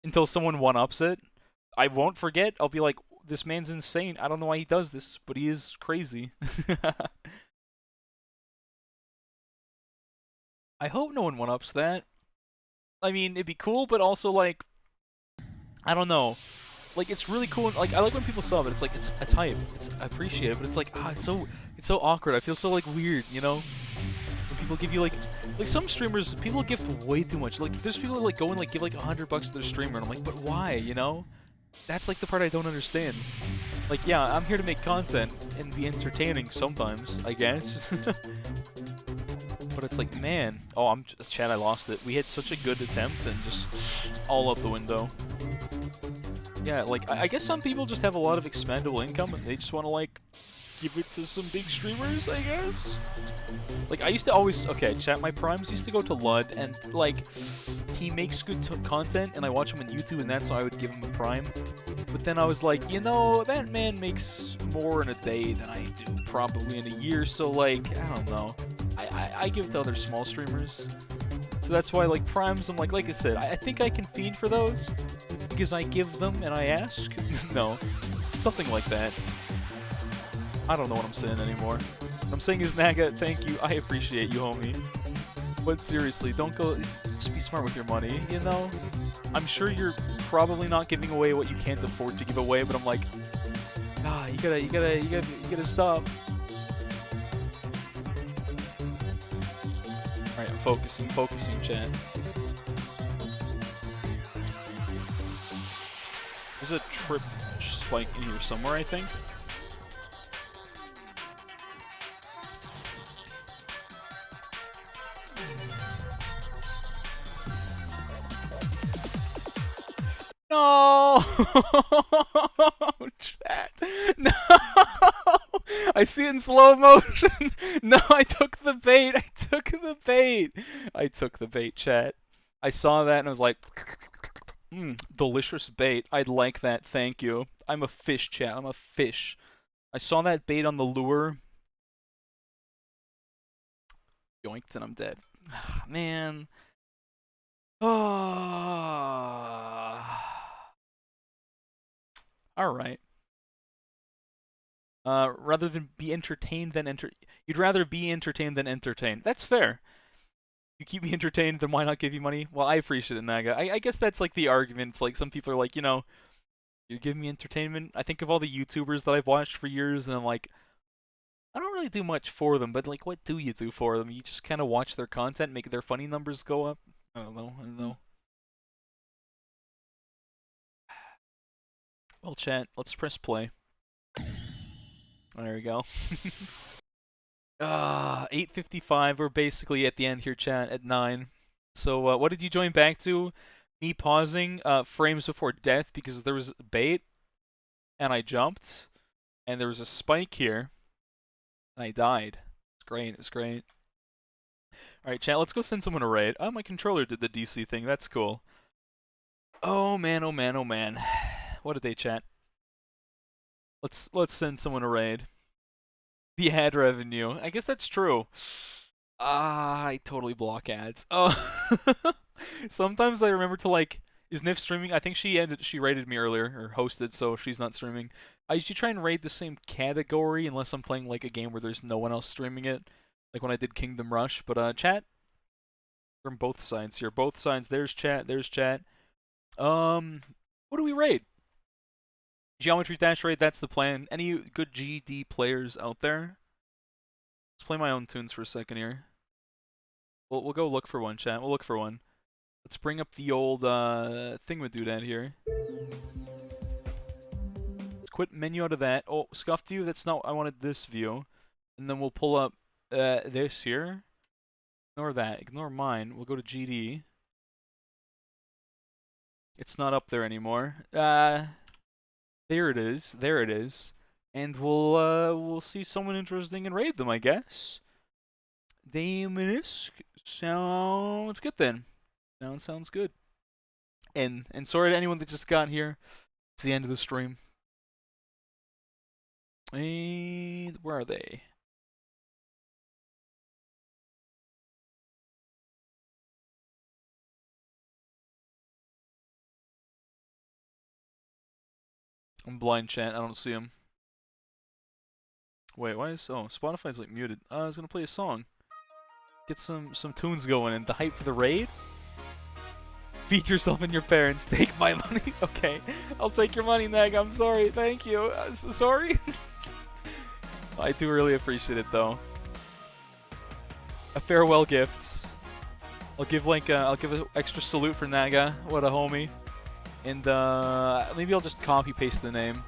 Until someone one-ups it. I won't forget. I'll be like, this man's insane. I don't know why he does this, but he is crazy. I hope no one one-ups that. I mean, it'd be cool, but also, like, I don't know. Like, it's really cool. Like, I like when people sub it. It's like, it's hype. I appreciate it, but it's like, it's so awkward. I feel so, like, weird, you know? When people give you, like some streamers, people gift way too much. Like, there's people that, like, go and, like, give, like, $100 to their streamer, and I'm like, but why, you know? That's, like, the part I don't understand. Like, yeah, I'm here to make content and be entertaining sometimes, I guess. But it's like, man. Oh, chat, I lost it. We had such a good attempt and just all out the window. Yeah, like, I guess some people just have a lot of expendable income and they just want to, like, give it to some big streamers, I guess? Like, I used to always... Okay, chat, my primes used to go to Lud, and, like, he makes good content, and I watch him on YouTube, and that's why I would give him a prime. But then I was like, you know, that man makes more in a day than I do probably in a year, so, like, I don't know. I give it to other small streamers. So that's why, like, primes, I'm like I said, I think I can feed for those, because I give them and I ask. No, something like that. I don't know what I'm saying anymore. What I'm saying is, Naga, thank you. I appreciate you, homie. But seriously, don't go... Just be smart with your money, you know? I'm sure you're probably not giving away what you can't afford to give away, but I'm like... you gotta stop. Alright, I'm focusing, chat. There's a trip spike in here somewhere, I think. No! Chat. No! I see it in slow motion. No, I took the bait. I took the bait, chat. I saw that and I was like, delicious bait. I'd like that. Thank you. I'm a fish, chat. I'm a fish. I saw that bait on the lure. Yoinked and I'm dead. Man. All right. Rather than be entertained than you'd rather be entertained than entertained. That's fair. You keep me entertained, then why not give you money? Well, I appreciate it, Naga. I guess that's like the argument. It's like some people are like, you're giving me entertainment. I think of all the YouTubers that I've watched for years, and I'm like, I don't really do much for them, but like, what do you do for them? You just kind of watch their content, make their funny numbers go up. I don't know. I don't know. Well, chat, let's press play. There we go. 8:55. We're basically at the end here, chat, at 9. So, what did you join back to? Me pausing frames before death because there was bait, and I jumped, and there was a spike here, and I died. It's great. It's great. All right, chat. Let's go send someone a raid. Oh, my controller did the DC thing. That's cool. Oh man. Oh man. Oh man. What did they chat? Let's send someone a raid. The ad revenue. I guess that's true. I totally block ads. Oh, sometimes I remember to like, is Nif streaming? I think she rated me earlier or hosted, so she's not streaming. I usually try and raid the same category unless I'm playing like a game where there's no one else streaming it, like when I did Kingdom Rush. But chat from both sides here, both sides. There's chat. There's chat. What do we raid? Geometry Dash raid. That's the plan. Any good GD players out there? Let's play my own tunes for a second here. We'll go look for one, chat. We'll look for one. Let's bring up the old thingamadoodad here. Let's quit menu out of that. Oh, scuffed view. That's not. I wanted this view, and then we'll pull up this here. Ignore that. Ignore mine. We'll go to GD. It's not up there anymore. There it is. There it is. And we'll see someone interesting and raid them, I guess. Damonisk sounds good then. Sounds good. And sorry to anyone that just got here. It's the end of the stream. And where are they? I'm blind, chat. I don't see them. Wait, why is Spotify's like muted? I was gonna play a song. Get some tunes going and the hype for the raid. Feed yourself and your parents. Take my money. Okay, I'll take your money, Nag. I'm sorry. Thank you. Sorry. I do really appreciate it though. A farewell gift. I'll give an extra salute for Naga. What a homie. And maybe I'll just copy paste the name.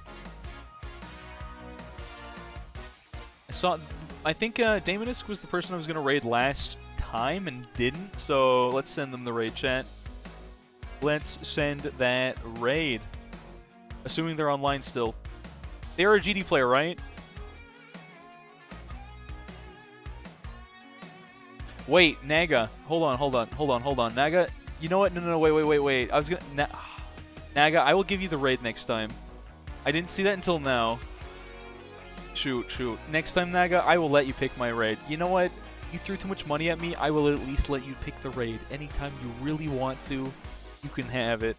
I think Damonisk was the person I was gonna raid last time and didn't. So let's send them the raid, chat. Let's send that raid. Assuming they're online still. They are a GD player, right? Wait, Naga. Hold on. Naga, you know what? No, wait. I was gonna... Naga, I will give you the raid next time. I didn't see that until now. Shoot. Next time, Naga, I will let you pick my raid. You know what? You threw too much money at me. I will at least let you pick the raid. Anytime you really want to, you can have it.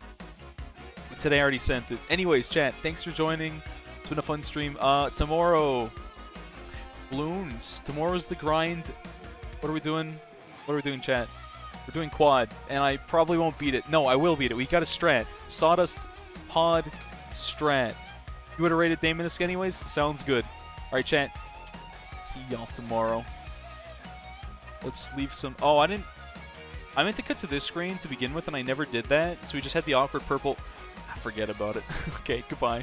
But today I already sent it. Anyways, chat, thanks for joining. It's been a fun stream. Tomorrow, balloons. Tomorrow's the grind. What are we doing? Chat? We're doing quad, and I probably won't beat it. No, I will beat it. We got a strat. Sawdust pod strat. You would have rated Damonisk anyways? Sounds good. Alright, chat. See y'all tomorrow. Let's leave some... Oh, I meant to cut to this screen to begin with, and I never did that. So we just had the awkward purple... Forget about it. Okay, goodbye.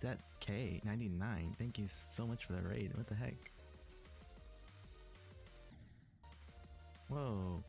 setk 99. Thank you so much for the raid. What the heck? Whoa.